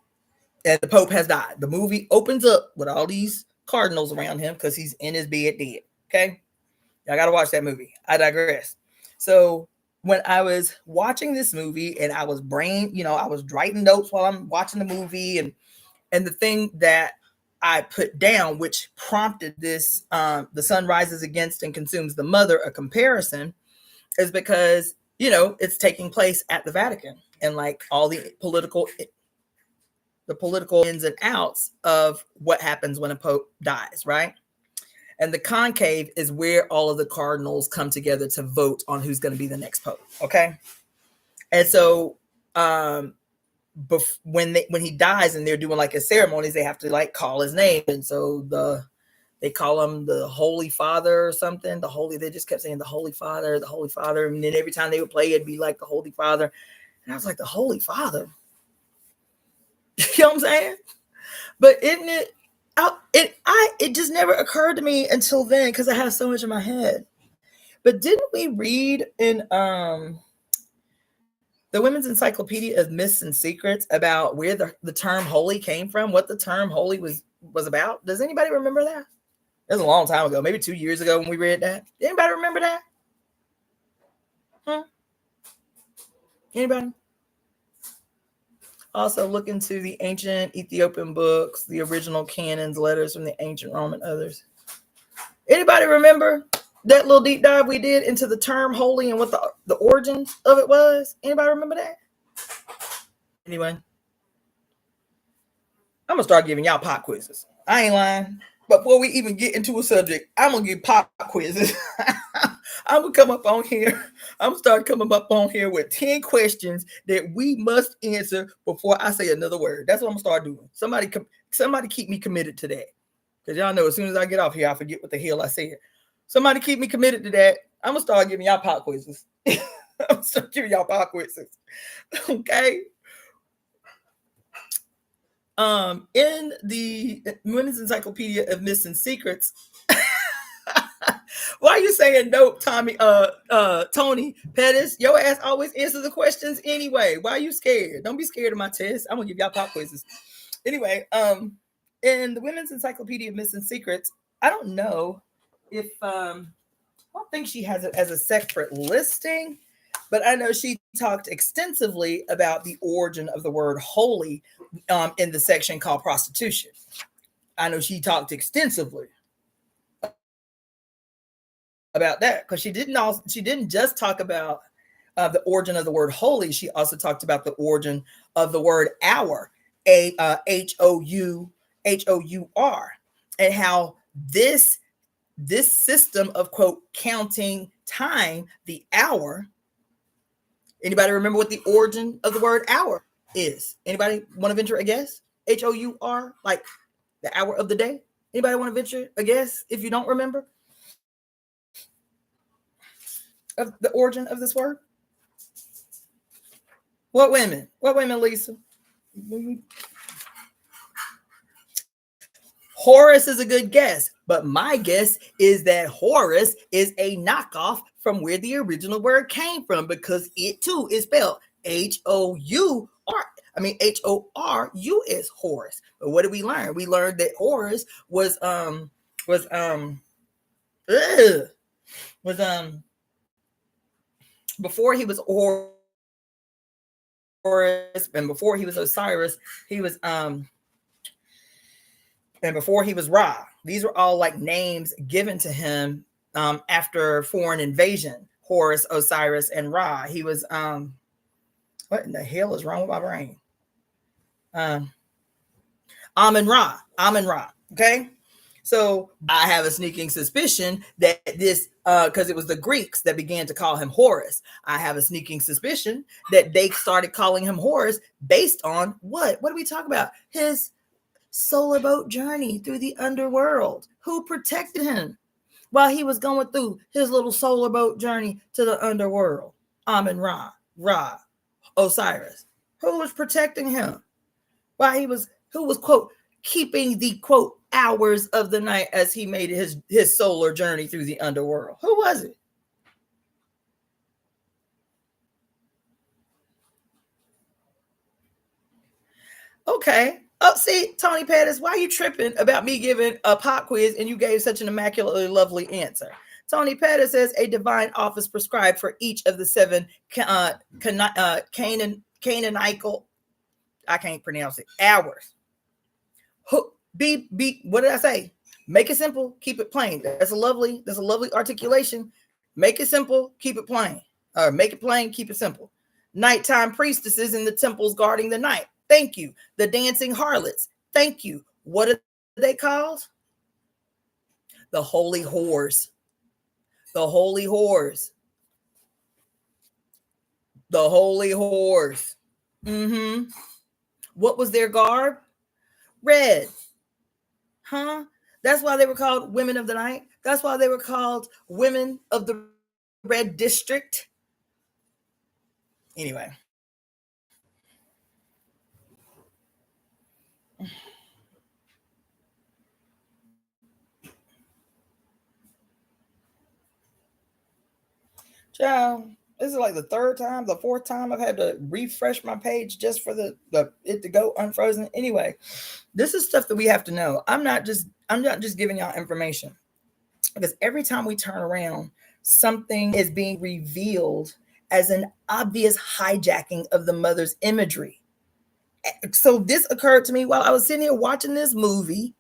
and the Pope has died. The movie opens up with all these cardinals around him because he's in his bed dead. Okay. I got to watch that movie. I digress. So when I was watching this movie and I was I was writing notes while I'm watching the movie, and the thing that I put down, which prompted this, the sun rises against and consumes the mother, a comparison, is because, it's taking place at the Vatican, and like all the political ins and outs of what happens when a pope dies, right? And the conclave is where all of the cardinals come together to vote on who's going to be the next pope. Okay. And so when he dies and they're doing like his ceremonies, they have to like call his name. And so they call him the Holy Father or something. They just kept saying the Holy Father. And then every time they would play, it'd be like the Holy Father. And I was like, the Holy Father? You know what I'm saying? But isn't it? It just never occurred to me until then because I had so much in my head. But didn't we read in the Women's Encyclopedia of Myths and Secrets about where the term holy came from? What the term holy was about? Does anybody remember that? It was a long time ago, maybe 2 years ago when we read that. Anybody remember that? Anybody? Also look into the ancient Ethiopian books, the original canons, letters from the ancient Roman, others. Anybody remember that little deep dive we did into the term holy and what the origins of it was? Anybody remember that? Anyway, I'm gonna start giving y'all pop quizzes. I ain't lying. But before we even get into a subject, I'm gonna give pop quizzes. I'm gonna come up on here. I'm gonna start coming up on here with 10 questions that we must answer before I say another word. That's what I'm gonna start doing. Somebody keep me committed to that. Because y'all know as soon as I get off here, I forget what the hell I said. Somebody keep me committed to that. I'm gonna start giving y'all pop quizzes. I'm gonna start giving y'all pop quizzes. Okay. In the Women's Encyclopedia of Myths and Secrets. Why are you saying nope, Tony Pettis? Your ass always answers the questions anyway. Why are you scared? Don't be scared of my test. I'm gonna give y'all pop quizzes. Anyway, in the Women's Encyclopedia of Myths and Secrets, I don't know if I don't think she has it as a separate listing, but I know she talked extensively about the origin of the word holy in the section called prostitution. I know she talked extensively about that because she didn't just talk about the origin of the word holy. She also talked about the origin of the word hour, Hour, and how this system of quote counting time, the hour. Anybody remember what the origin of the word hour is? Anybody want to venture a guess? Hour, like the hour of the day. Anybody want to venture a guess if you don't remember of the origin of this word? What women, Lisa? Horus is a good guess, but my guess is that Horus is a knockoff from where the original word came from, because it too is spelled Hour. I mean Horu is Horus. But what did we learn? We learned that Horus was before he was Horus and before he was Osiris, he was and before he was Ra. These were all like names given to him after foreign invasion. Horus, Osiris, and Ra. He was what in the hell is wrong with my brain? Amun Ra. Okay. So I have a sneaking suspicion that this, because it was the Greeks that began to call him Horus. I have a sneaking suspicion that they started calling him Horus based on what? What do we talk about? His solar boat journey through the underworld. Who protected him while he was going through his little solar boat journey to the underworld? Amun Ra, Osiris. Who was protecting him while who was quote keeping the quote hours of the night as he made his solar journey through the underworld? Who was it? Okay. Oh, see, Tony Pettis, why are you tripping about me giving a pop quiz and you gave such an immaculately lovely answer? Tony Pettis says a divine office prescribed for each of the 7 Canaanical, I can't pronounce it, hours. What did I say? Make it simple, keep it plain. That's a lovely articulation. Make it simple, keep it plain. Or make it plain, keep it simple. Nighttime priestesses in the temples guarding the night. Thank you. The dancing harlots. Thank you. What are they called? The holy whores. The holy whores. The holy whores. Mm-hmm. What was their garb? Red. Huh? That's why they were called women of the night. That's why they were called women of the red district. Anyway. Child, this is like the fourth time I've had to refresh my page just for it to go unfrozen. Anyway, this is stuff that we have to know. I'm not just giving y'all information, because every time we turn around, something is being revealed as an obvious hijacking of the mother's imagery. So this occurred to me while I was sitting here watching this movie,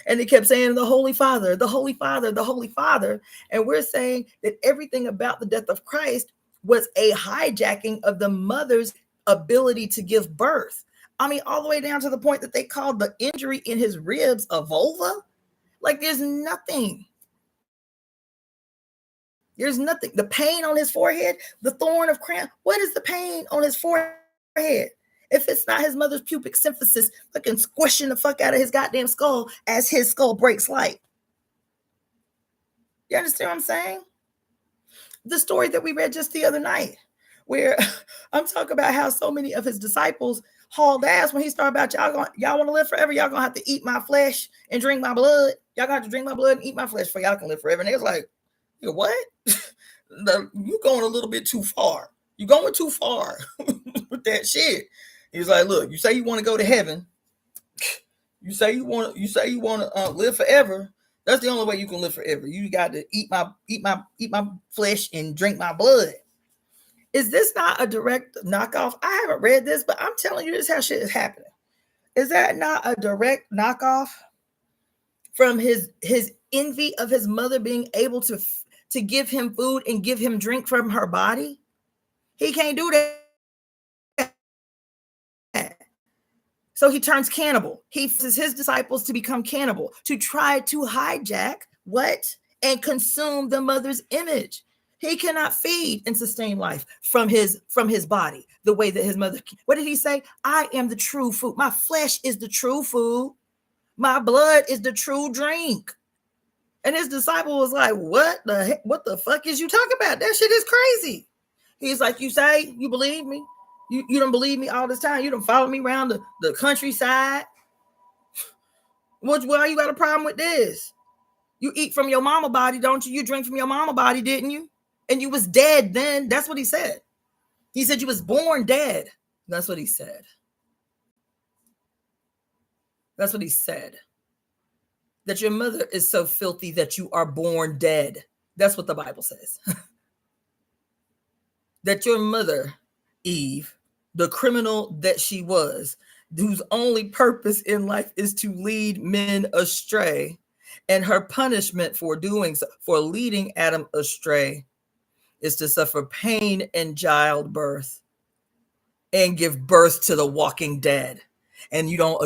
and they kept saying the Holy Father, the Holy Father, the Holy Father. And we're saying that everything about the death of Christ was a hijacking of the mother's ability to give birth. I mean, all the way down to the point that they called the injury in his ribs a vulva. Like there's nothing. There's nothing. The pain on his forehead, the thorn of crown. What is the pain on his forehead? If it's not his mother's pubic symphysis fucking squishing the fuck out of his goddamn skull as his skull breaks light. You understand what I'm saying? The story that we read just the other night, where I'm talking about how so many of his disciples hauled ass when he started about y'all want to live forever. Y'all gonna have to eat my flesh and drink my blood. Y'all gonna have to drink my blood and eat my flesh for y'all can live forever. And they was like, what? You going a little bit too far. You going too far with that shit. He was like, look, you say you want to go to heaven. You say you want to live forever. That's the only way you can live forever. You got to eat my flesh and drink my blood. Is this not a direct knockoff? I haven't read this, but I'm telling you, this is how shit is happening. Is that not a direct knockoff from his envy of his mother being able to give him food and give him drink from her body? He can't do that. So he turns cannibal. He forces his disciples to become cannibal, to try to hijack what? And consume the mother's image. He cannot feed and sustain life from his body the way that his mother. What did he say? I am the true food. My flesh is the true food. My blood is the true drink. And his disciple was like, what the fuck is you talking about? That shit is crazy. He's like, you say you believe me? You don't believe me all this time. You don't follow me around the countryside. Why you got a problem with this? You eat from your mama body, don't you? You drink from your mama body, didn't you? And you was dead then. That's what he said. He said you was born dead. That's what he said. That's what he said. That your mother is so filthy that you are born dead. That's what the Bible says. That your mother, Eve, the criminal that she was, whose only purpose in life is to lead men astray, and her punishment for doing so, for leading Adam astray, is to suffer pain in childbirth and give birth to the walking dead. And you don't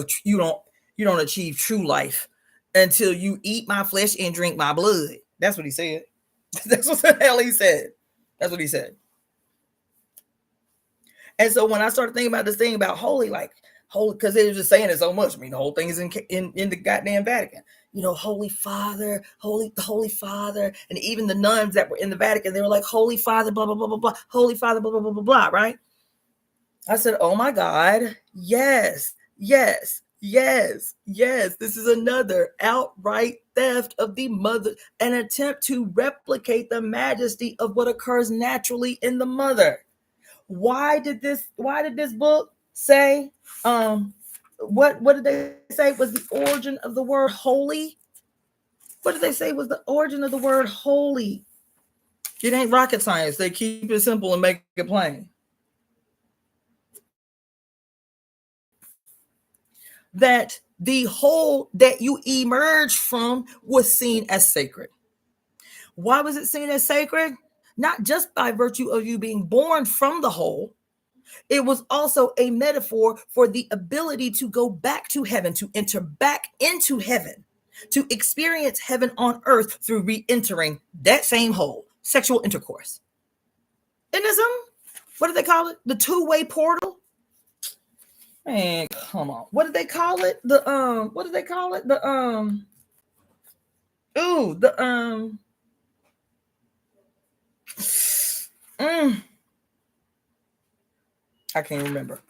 achieve true life until you eat my flesh and drink my blood. That's what he said. That's what the hell he said. That's what he said. And so when I started thinking about this thing about holy, because they were just saying it so much. I mean, the whole thing is in the goddamn Vatican. You know, Holy Father, the Holy Father. And even the nuns that were in the Vatican, they were like, Holy Father, blah, blah, blah, blah, blah. Holy Father, blah, blah, blah, blah, blah, right? I said, oh my God, yes, yes, yes, yes. This is another outright theft of the mother, an attempt to replicate the majesty of what occurs naturally in the mother. Why did this book say, what did they say was the origin of the word holy? What did they say was the origin of the word holy? It ain't rocket science. They keep it simple and make it plain. That the whole that you emerged from was seen as sacred. Why was it seen as sacred? Not just by virtue of you being born from the whole. It was also a metaphor for the ability to go back to heaven, to enter back into heaven, to experience heaven on earth through re-entering that same whole, sexual intercourse. Ism? What do they call it? The two-way portal? Man, come on. What did they call it? What did they call it? I can't remember.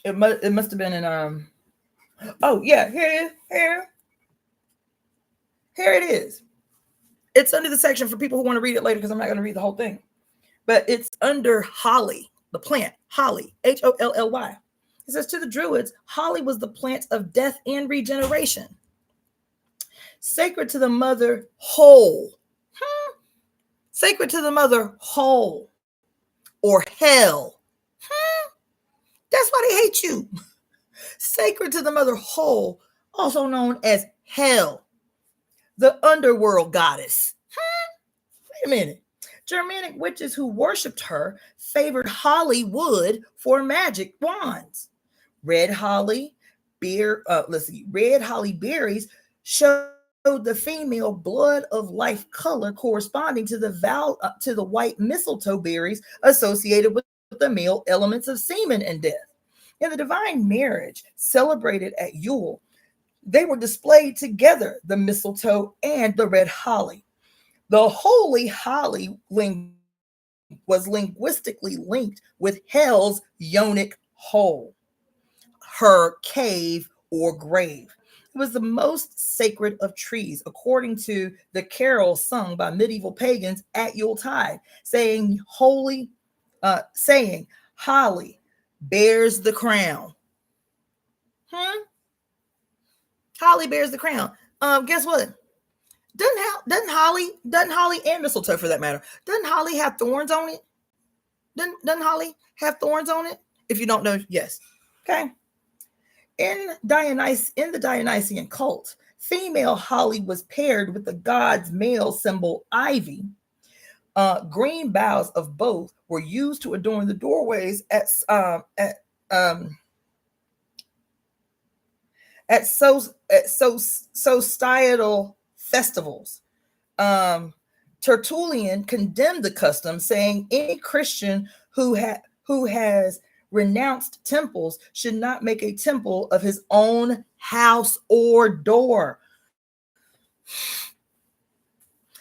It must have been in oh yeah, here it is. Here it is. It's under the section for people who want to read it later, because I'm not going to read the whole thing. But it's under holly, the plant, holly, Holly. It says, to the Druids, holly was the plant of death and regeneration. Sacred to the mother whole. Sacred to the mother whole. Or hell. That's why they hate you. Sacred to the mother whole, also known as hell, the underworld goddess. Wait a minute. Germanic witches who worshipped her favored holly wood for magic wands. Red holly, red holly berries showed the female blood of life color corresponding to the white mistletoe berries associated with the male elements of semen and death. In the divine marriage celebrated at Yule, they were displayed together, the mistletoe and the red holly. The holy holly was linguistically linked with hell's yonic hole, her cave or grave. It was the most sacred of trees, according to the carol sung by medieval pagans at Yuletide, saying holly bears the crown. Holly bears the crown. Guess what? Doesn't holly and mistletoe, for that matter, doesn't holly have thorns on it? Doesn't holly have thorns on it? If you don't know, yes. Okay. In the Dionysian cult, female holly was paired with the god's male symbol ivy. Green boughs of both were used to adorn the doorways at societal festivals. Tertullian condemned the custom, saying any Christian who has renounced temples should not make a temple of his own house or door.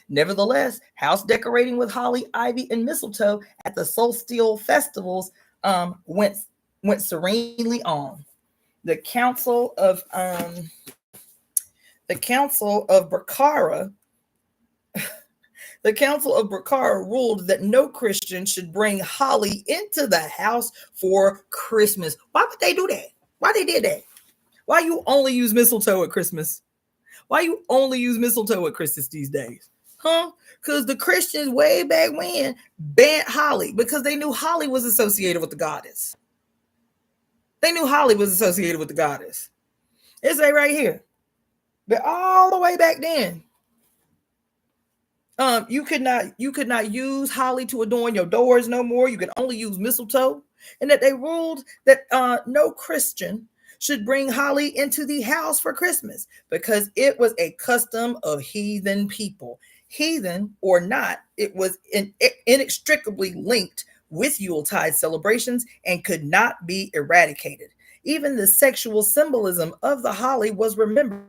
Nevertheless, house decorating with holly, ivy, and mistletoe at the solstice festivals went serenely on. The Council of Bracara. The Council of Bracara ruled that no Christian should bring holly into the house for Christmas. Why would they do that? Why they did that? Why you only use mistletoe at Christmas? Why you only use mistletoe at Christmas these days? Because the Christians way back when banned holly because they knew holly was associated with the goddess. They knew holly was associated with the goddess. It's right here. But all the way back then, you could not use holly to adorn your doors no more. You could only use mistletoe, and that they ruled that no Christian should bring holly into the house for Christmas because it was a custom of heathen people. Heathen or not, it was inextricably linked with Yuletide celebrations and could not be eradicated. Even the sexual symbolism of the holly was remembered.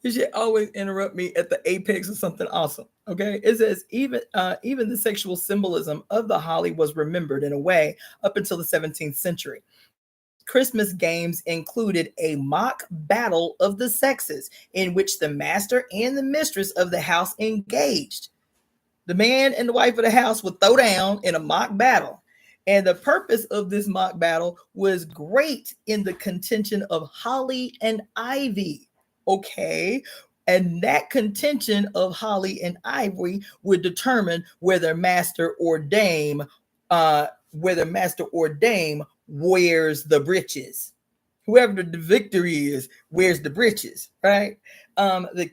You should always interrupt me at the apex of something awesome. Okay. It says even the sexual symbolism of the holly was remembered in a way up until the 17th century. Christmas games included a mock battle of the sexes in which the master and the mistress of the house engaged. The man and the wife of the house would throw down in a mock battle. And the purpose of this mock battle was great in the contention of holly and ivy. Okay. And that contention of holly and ivy would determine whether master or dame wears the breeches. Whoever the victory is wears the breeches, right? The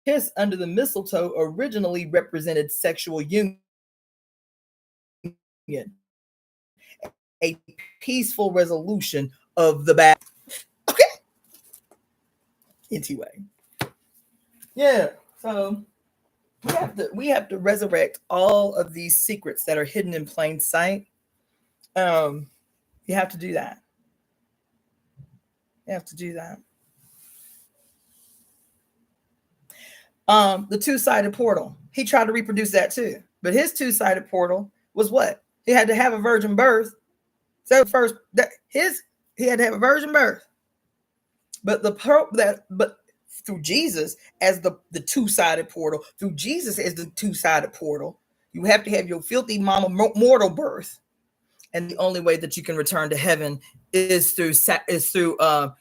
kiss under the mistletoe originally represented sexual union, a peaceful resolution of the battle. Okay. Anyway, yeah. So we have to resurrect all of these secrets that are hidden in plain sight. You have to do that. You have to do that. The two-sided portal. He tried to reproduce that too, but his two-sided portal was what? He had to have a virgin birth. So he had to have a virgin birth. But through Jesus as the two-sided portal, through Jesus as the two-sided portal. You have to have your filthy mama mortal birth. And the only way that you can return to heaven is through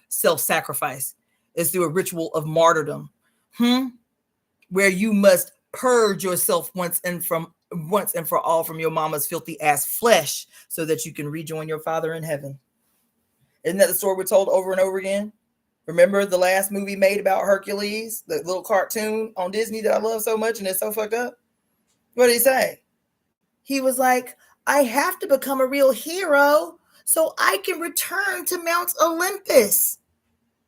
self-sacrifice. Is through a ritual of martyrdom, where you must purge yourself once and for all from your mama's filthy ass flesh, so that you can rejoin your Father in heaven. Isn't that the story we're told over and over again? Remember the last movie made about Hercules, the little cartoon on Disney that I love so much, and it's so fucked up? What did he say? He was like, I have to become a real hero so I can return to Mount Olympus.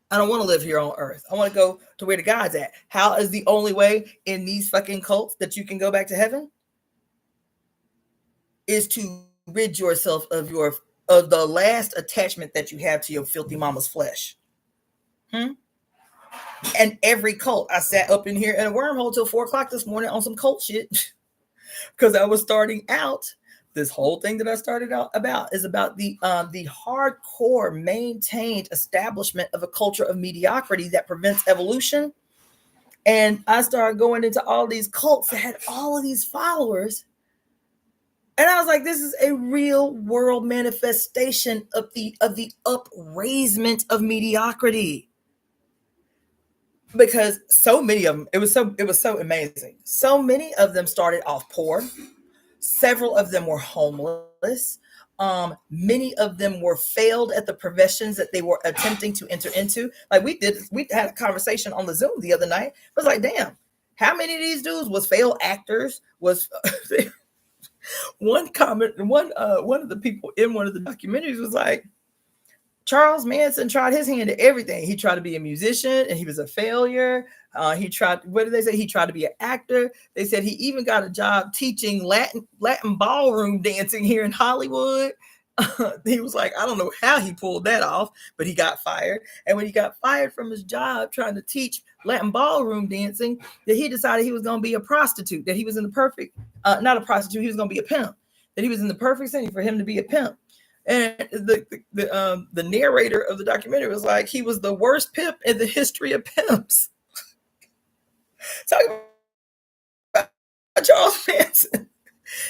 I don't want to live here on earth. I want to go to where the God's at. How is the only way in these fucking cults that you can go back to heaven? Is to rid yourself of the last attachment that you have to your filthy mama's flesh. And every cult, I sat up in here in a wormhole till 4:00 this morning on some cult shit because I was starting out. This whole thing that I started out about is about the hardcore maintained establishment of a culture of mediocrity that prevents evolution. And I started going into all these cults that had all of these followers. And I was like, this is a real world manifestation of the upraisement of mediocrity. Because so many of them, it was so amazing. So many of them started off poor. Several of them were homeless. Many of them were failed at the professions that they were attempting to enter into. Like we had a conversation on the Zoom the other night. I was like, damn, how many of these dudes was failed actors? Was one comment, one of the people in one of the documentaries was like, Charles Manson tried his hand at everything. He tried to be a musician and he was a failure. He tried, what did they say? He tried to be an actor. They said he even got a job teaching Latin ballroom dancing here in Hollywood. He was like, I don't know how he pulled that off, but he got fired. And when he got fired from his job trying to teach Latin ballroom dancing, that he decided he was going to be a prostitute, that he was in the perfect, not a prostitute, he was going to be a pimp, that he was in the perfect setting for him to be a pimp. And the narrator of the documentary was like, he was the worst pimp in the history of pimps. Talking about Charles Manson.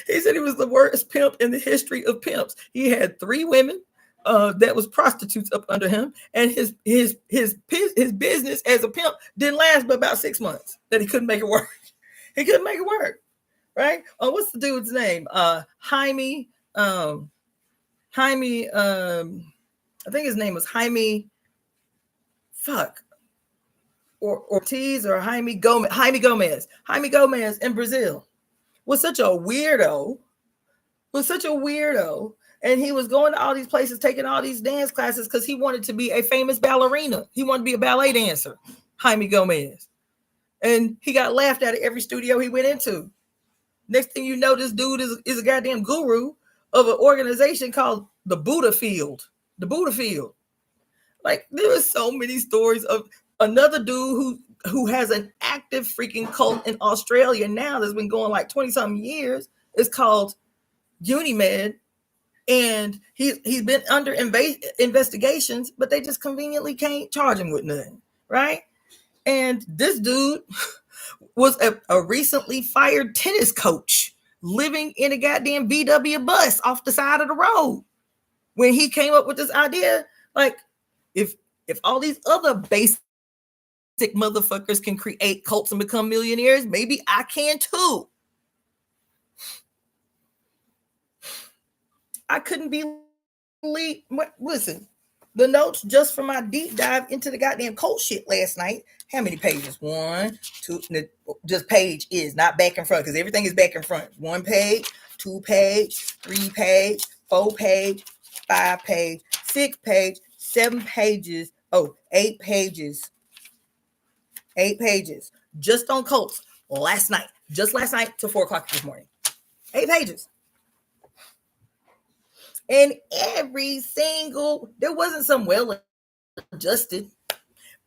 He said he was the worst pimp in the history of pimps. He had 3 women that was prostitutes up under him, and his business as a pimp didn't last but about 6 months. That he couldn't make it work. He couldn't make it work, right? What's the dude's name? Jaime. I think his name was Jaime. Ortiz or Jaime Gomez. Jaime Gomez in Brazil was such a weirdo. And he was going to all these places, taking all these dance classes because he wanted to be a famous ballerina. He wanted to be a ballet dancer, Jaime Gomez. And he got laughed at every studio he went into. Next thing you know, this dude is a goddamn guru of an organization called the Buddha Field. The Buddha Field. Like, there are so many stories of another dude who has an active freaking cult in Australia now that's been going like 20-something years. It's called Unimed. And he's been under investigations, but they just conveniently can't charge him with nothing, right? And this dude was a recently fired tennis coach living in a goddamn VW bus off the side of the road. When he came up with this idea, like, if all these other basic motherfuckers can create cults and become millionaires, maybe I can too. I couldn't believe. Listen, the notes just for my deep dive into the goddamn cult shit last night. How many pages? 1, 2. Just page is not back and front because everything is back and front. 1 page, 2 page, 3 page, 4 page, 5 page, 6 page, 7 pages. 8 pages. 8 pages just on cults last night. Just last night till 4:00 this morning. 8 pages. And every single, there wasn't some well-adjusted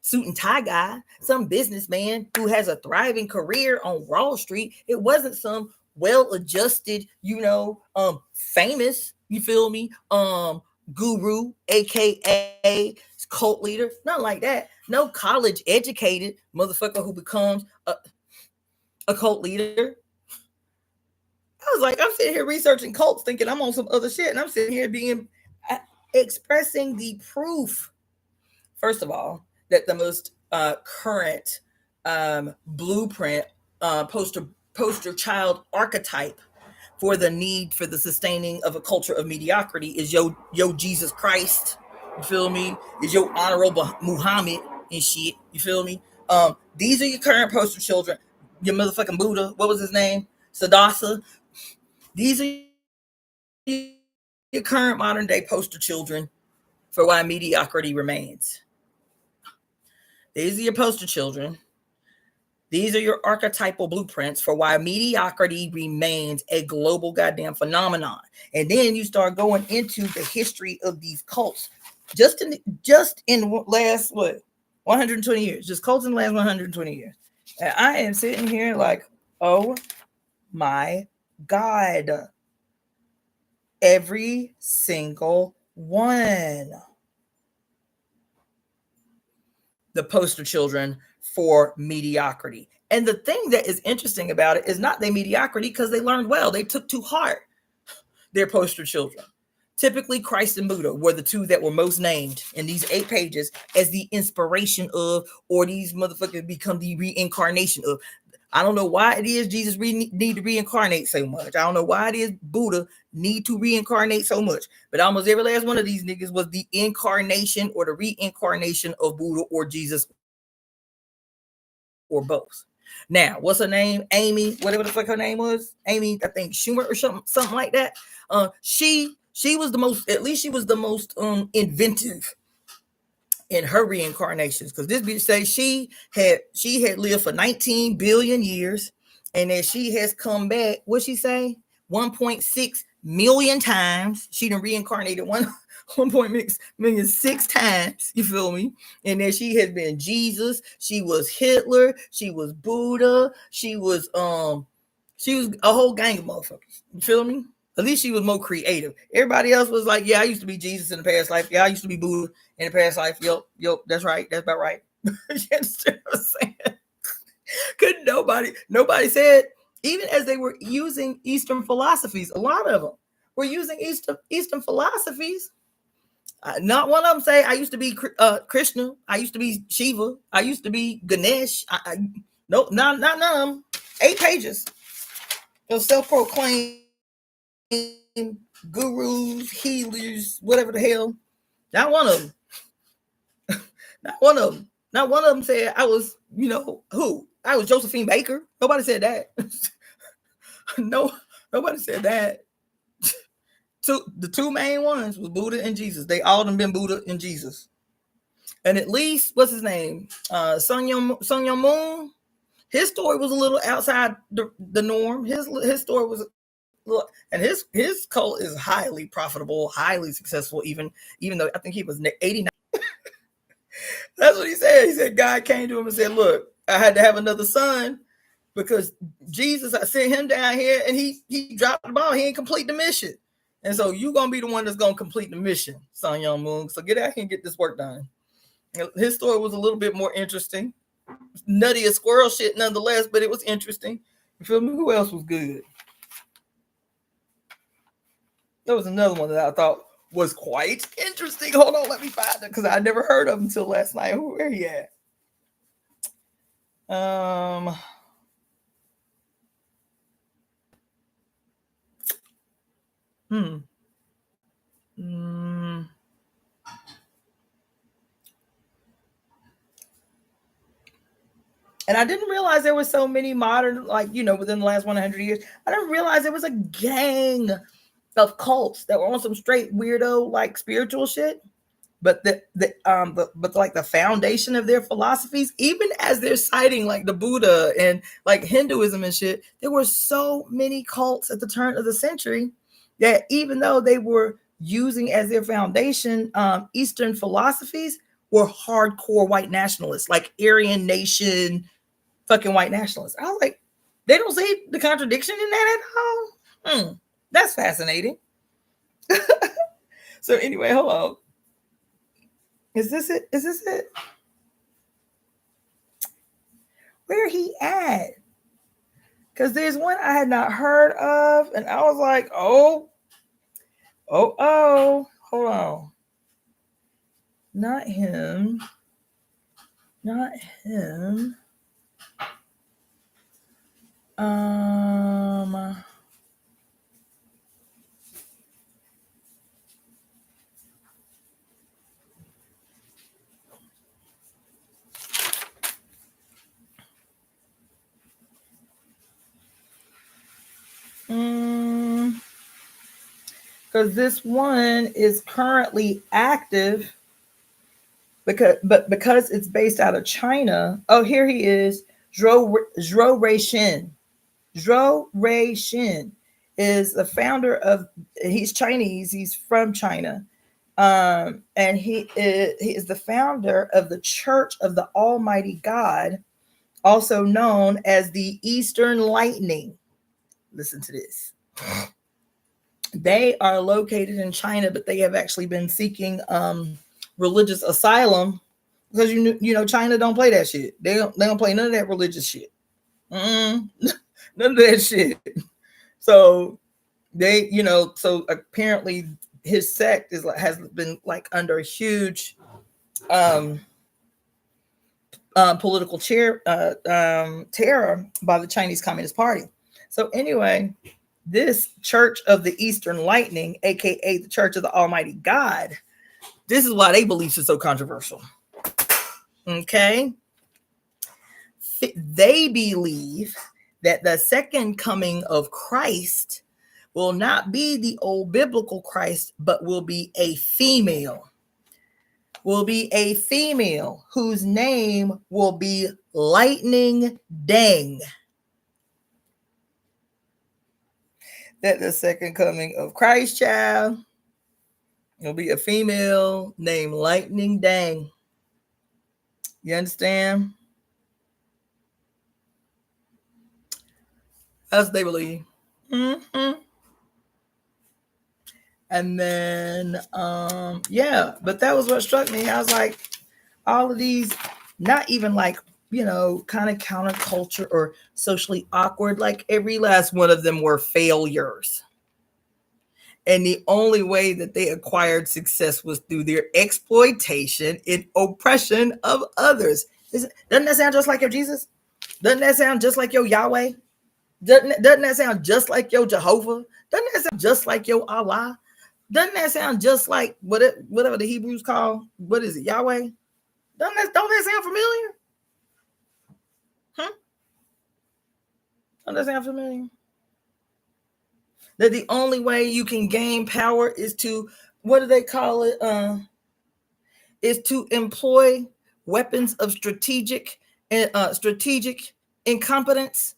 suit and tie guy, some businessman who has a thriving career on Wall Street. It wasn't some well-adjusted, famous, you feel me, guru, aka cult leader. Not like that. No college educated motherfucker who becomes a cult leader. I was like, I'm sitting here researching cults, thinking I'm on some other shit, and I'm sitting here being expressing the proof. First of all, that the most current blueprint poster child archetype for the need for the sustaining of a culture of mediocrity is yo Jesus Christ. You feel me? Is your honorable Muhammad and shit. You feel me? These are your current poster children. Your motherfucking Buddha. What was his name? Siddhartha. These are your current modern day poster children for why mediocrity remains. These are your poster children. These are your archetypal blueprints for why mediocrity remains a global goddamn phenomenon. And then you start going into the history of these cults. Just in last 120 years. Just cults in the last 120 years. And I am sitting here like, oh my God. Every single one. The poster children for mediocrity. And the thing that is interesting about it is not their mediocrity because they learned well. They took to heart their poster children. Typically, Christ and Buddha were the two that were most named in these 8 pages as the inspiration of, or these motherfuckers become the reincarnation of. I don't know why it is Jesus need to reincarnate so much. I don't know why it is Buddha need to reincarnate so much. But almost every last one of these niggas was the incarnation or the reincarnation of Buddha or Jesus or both. Now, what's her name? Amy, whatever the fuck her name was. Amy, I think Schumer or something like that. She was the most, at least she was the most inventive in her reincarnations, because this bitch say she had lived for 19 billion years, and that she has come back, what she say, 1.6 million times. She done reincarnated 1.6 million 6 times, you feel me? And then she has been Jesus, she was Hitler, she was Buddha, she was a whole gang of motherfuckers, you feel me? At least she was more creative. Everybody else was like, yeah, I used to be Jesus in the past life. Yeah, I used to be Buddha in the past life. Yo, that's right. That's about right. You understand what I'm saying? Couldn't nobody said, even as they were using Eastern philosophies, a lot of them were using Eastern philosophies. Not one of them say, I used to be Krishna. I used to be Shiva. I used to be Ganesh. Nope, none of them. 8 pages. Those self-proclaimed gurus, healers, whatever the hell. Not one of them. Not one of them. Not one of them said I was, who? I was Josephine Baker. Nobody said that. No, nobody said that. The 2 main ones was Buddha and Jesus. They all done been Buddha and Jesus. And at least, what's his name? Sun Myung Moon. His story was a little outside the norm. His story was, and his cult is highly profitable, highly successful, even though I think he was 89. That's what he said. He said God came to him and said, look, I had to have another son because Jesus, I sent him down here and he dropped the ball. He ain't complete the mission. And so you going to be the one that's going to complete the mission, Sun Myung Moon. So get out here and get this work done. His story was a little bit more interesting. Nutty as squirrel shit nonetheless, but it was interesting. You feel me? Who else was good? There was another one that I thought was quite interesting. Hold on, let me find it because I never heard of him until last night. Where he at? And I didn't realize there was so many modern, within the last 100 years. I didn't realize there was a gang of cults that were on some straight weirdo, like spiritual shit. But the foundation of their philosophies, even as they're citing like the Buddha and like Hinduism and shit, there were so many cults at the turn of the century that even though they were using as their foundation Eastern philosophies, were hardcore white nationalists, like Aryan Nation, fucking white nationalists. I was like, they don't see the contradiction in that at all. That's fascinating. So anyway, hold on. Is this it? Is this it? Where he at? Because there's one I had not heard of, and I was like, oh, hold on. Not him. Not him. Because this one is currently active because it's based out of China. Oh, here he is. Zhou Ruixin. Zhou Ruixin is the founder of, he's Chinese, he's from China. And he is the founder of the Church of the Almighty God, also known as the Eastern Lightning. Listen to this. They are located in China, but they have actually been seeking religious asylum because you know China don't play that shit. They don't play none of that religious shit. None of that shit. So they, so apparently his sect has been like under a huge political terror by the Chinese Communist Party. So anyway, this Church of the Eastern Lightning, aka the Church of the Almighty God, this is why they believe it's so controversial. Okay, they believe that the second coming of Christ will not be the old biblical Christ, but will be a female. Will be a female whose name will be Lightning Dang. That the second coming of Christ, child, will be a female named Lightning Dang. You understand? That's what they believe. And then, yeah, but that was what struck me. I was like, all of these, not even like, kind of counterculture or socially awkward, like every last one of them were failures. And the only way that they acquired success was through their exploitation and oppression of others. Doesn't that sound just like your Jesus? Doesn't that sound just like your Yahweh? Doesn't that sound just like your Jehovah? Doesn't that sound just like your Allah? Doesn't that sound just like whatever the Hebrews call, what is it, Yahweh? Don't that sound familiar? Don't that sound familiar? That the only way you can gain power is to, what do they call it? Is to employ weapons of strategic incompetence.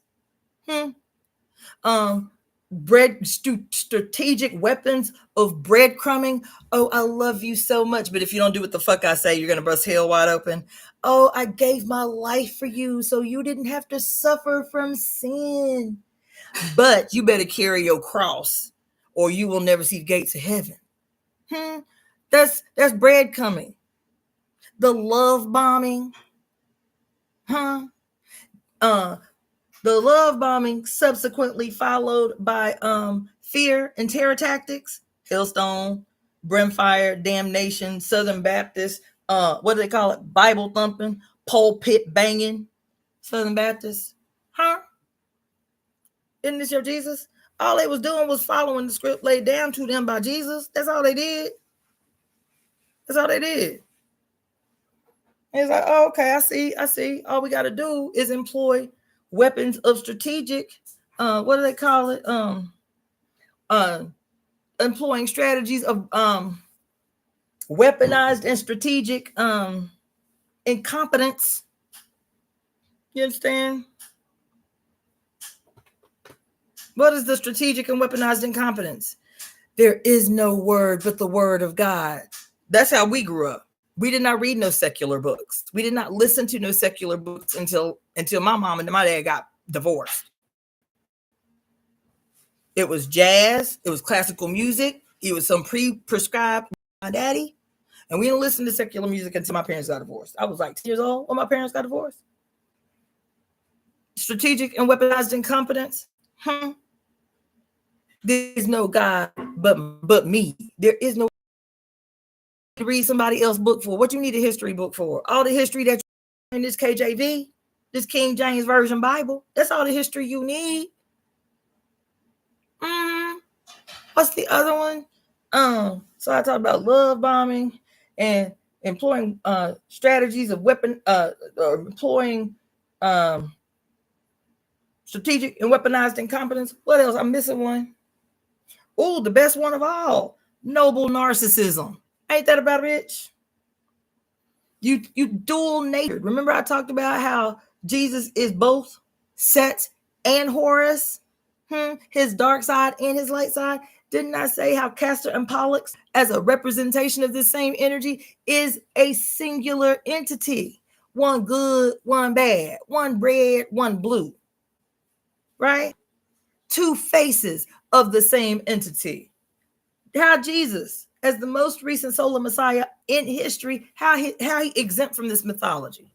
Strategic weapons of breadcrumbing. Oh, I love you so much, but if you don't do what the fuck I say, you're gonna bust hell wide open. Oh, I gave my life for you so you didn't have to suffer from sin, but you better carry your cross or you will never see the gates of heaven. That's breadcrumbing. The love bombing, the love bombing subsequently followed by fear and terror tactics, hailstone, brimfire, damnation, Southern Baptist, what do they call it? Bible thumping, pulpit banging, Southern Baptist. Isn't this your Jesus? All they was doing was following the script laid down to them by Jesus. That's all they did. That's all they did. And it's like, oh, okay, I see. All we got to do is employ weapons of strategic, what do they call it? Employing strategies of weaponized and strategic incompetence. You understand? What is the strategic and weaponized incompetence? There is no word but the word of God. That's how we grew up. We did not read no secular books. We did not listen to no secular books until my mom and my dad got divorced. It was jazz. It was classical music. It was some pre-prescribed daddy. And we didn't listen to secular music until my parents got divorced. I was like 10 years old when my parents got divorced. Strategic and weaponized incompetence. There is no God but me. There is no to read somebody else's book for. What you need a history book for? All the history that you in this KJV, this King James Version Bible. That's all the history you need. What's the other one? So I talked about love bombing and employing strategies of employing strategic and weaponized incompetence. What else? I'm missing one. Oh, the best one of all, noble narcissism. Ain't that about a bitch? You dual natured. Remember I talked about how Jesus is both Set and Horus? His dark side and his light side. Didn't I say how Castor and Pollux, as a representation of this same energy, is a singular entity? One good, one bad, one red, one blue. Right? Two faces of the same entity. How Jesus, as the most recent solar Messiah in history, how he exempt from this mythology?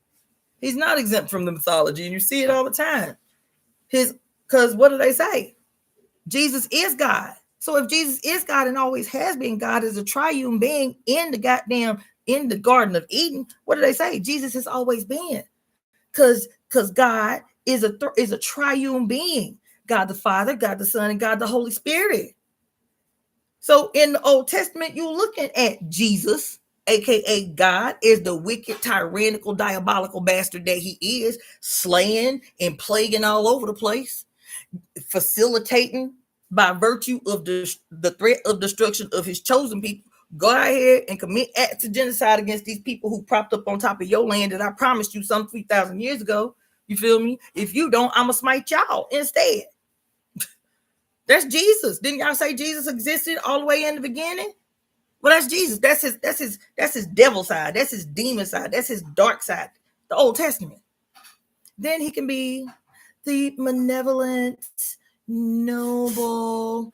He's not exempt from the mythology, and you see it all the time. Because what do they say? Jesus is God. So if Jesus is God and always has been God as a triune being in the Garden of Eden, what do they say? Jesus has always been. Because God is a triune being. God the Father, God the Son, and God the Holy Spirit. So in the Old Testament, you're looking at Jesus, aka God, is the wicked, tyrannical, diabolical bastard that he is, slaying and plaguing all over the place, facilitating by virtue of the threat of destruction of his chosen people. Go ahead and commit acts of genocide against these people who propped up on top of your land that I promised you some 3,000 years ago. You feel me? If you don't, I'ma smite y'all instead. That's Jesus. Didn't y'all say Jesus existed all the way in the beginning? Well, that's Jesus. That's his devil side. That's his demon side. That's his dark side. The Old Testament. Then he can be the malevolent, noble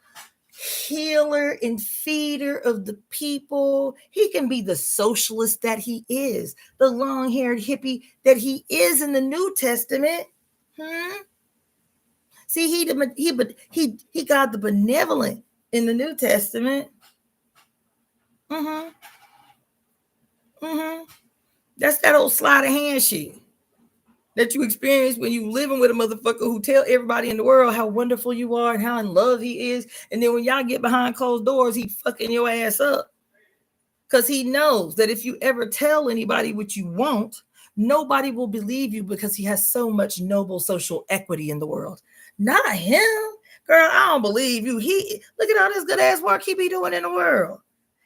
healer and feeder of the people. He can be the socialist that he is, the long-haired hippie that he is in the New Testament. See, he got the benevolent in the New Testament. That's that old sleight of hand shit that you experience when you living with a motherfucker who tell everybody in the world how wonderful you are and how in love he is. And then when y'all get behind closed doors, he fucking your ass up. Because he knows that if you ever tell anybody what you want, nobody will believe you because he has so much noble social equity in the world. Not him. Girl, I don't believe you. Look at all this good ass work he be doing in the world.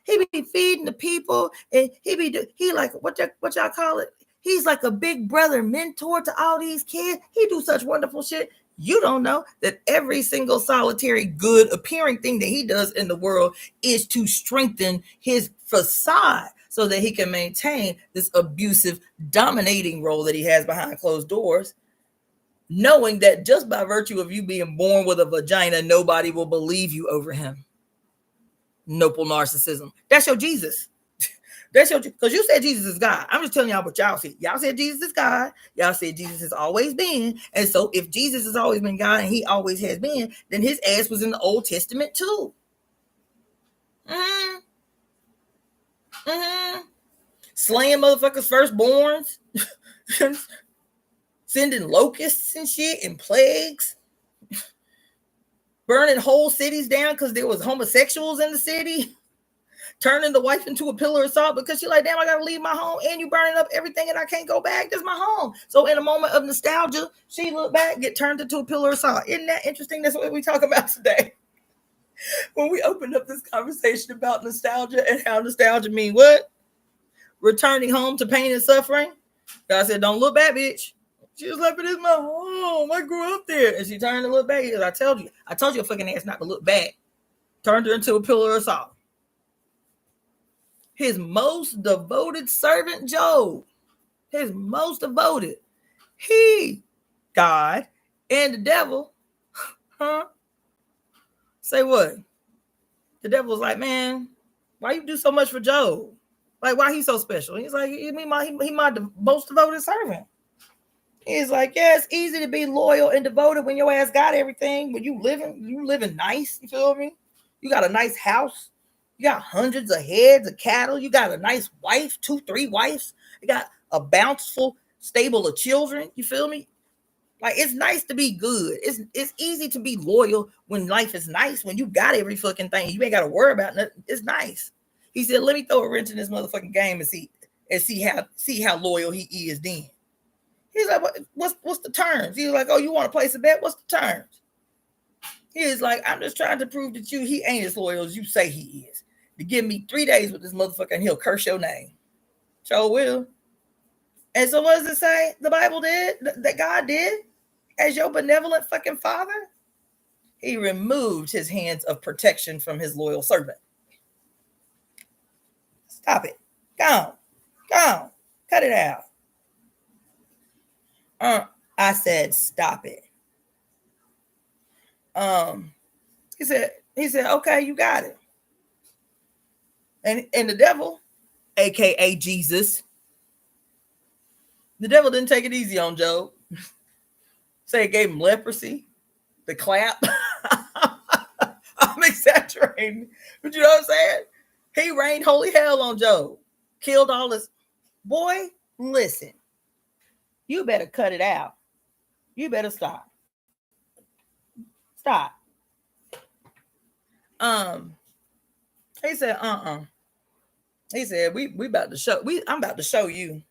He be feeding the people, and he like what y'all call it? He's like a big brother mentor to all these kids. He do such wonderful shit. You don't know that every single solitary good appearing thing that he does in the world is to strengthen his facade so that he can maintain this abusive, dominating role that he has behind closed doors, knowing that just by virtue of you being born with a vagina, nobody will believe you over him. Noble narcissism. That's your Jesus. That's your, because you said Jesus is God. I'm just telling y'all what y'all said. Y'all said Jesus is God. Y'all said Jesus has always been. And so if Jesus has always been God and he always has been, then his ass was in the Old Testament too. Slaying motherfuckers' firstborns. Sending locusts and shit and plagues. Burning whole cities down because there was homosexuals in the city. Turning the wife into a pillar of salt because she's like, damn, I gotta leave my home and you burning up everything and I can't go back. This is my home. So in a moment of nostalgia, she looked back, get turned into a pillar of salt. Isn't that interesting? That's what we talk about today. When we opened up this conversation about nostalgia and how nostalgia mean what? Returning home to pain and suffering. God said, don't look back, bitch. She was like, but it's my home. I grew up there. And she turned to look back. I told you a fucking ass not to look back. Turned her into a pillar of salt. His most devoted servant, Job, his most devoted, he, God, and the devil, say what? The devil was like, man, Why you do so much for Job? Like, why he's so special? He's like, he my most devoted servant. He's like, yeah, it's easy to be loyal and devoted when your ass got everything. When you living nice. You feel me? You got a nice house. You got hundreds of heads of cattle. You got a nice wife, 2, 3 wives. You got a bountiful stable of children. You feel me? Like, it's nice to be good. It's easy to be loyal when life is nice. When you got every fucking thing, you ain't got to worry about nothing. It's nice. He said, "Let me throw a wrench in this motherfucking game and see how loyal he is." Then he's like, "What's the terms?" He's like, "Oh, you want to place a bet? What's the terms?" He's like, "I'm just trying to prove that he ain't as loyal as you say he is. To give me 3 days with this motherfucker, and he'll curse your name." Sure will. And so what does it say? The Bible did, that God did, as your benevolent fucking father? He removed his hands of protection from his loyal servant. Stop it. Go on. Cut it out. I said, stop it. He said, okay, you got it. And the devil, aka Jesus, the devil didn't take it easy on Job. Say it gave him leprosy, the clap. I'm exaggerating, but you know what I'm saying? He rained holy hell on Job, killed all his. Boy, listen, you better cut it out. You better stop. Stop. He said, He said, we about to show. I'm about to show you.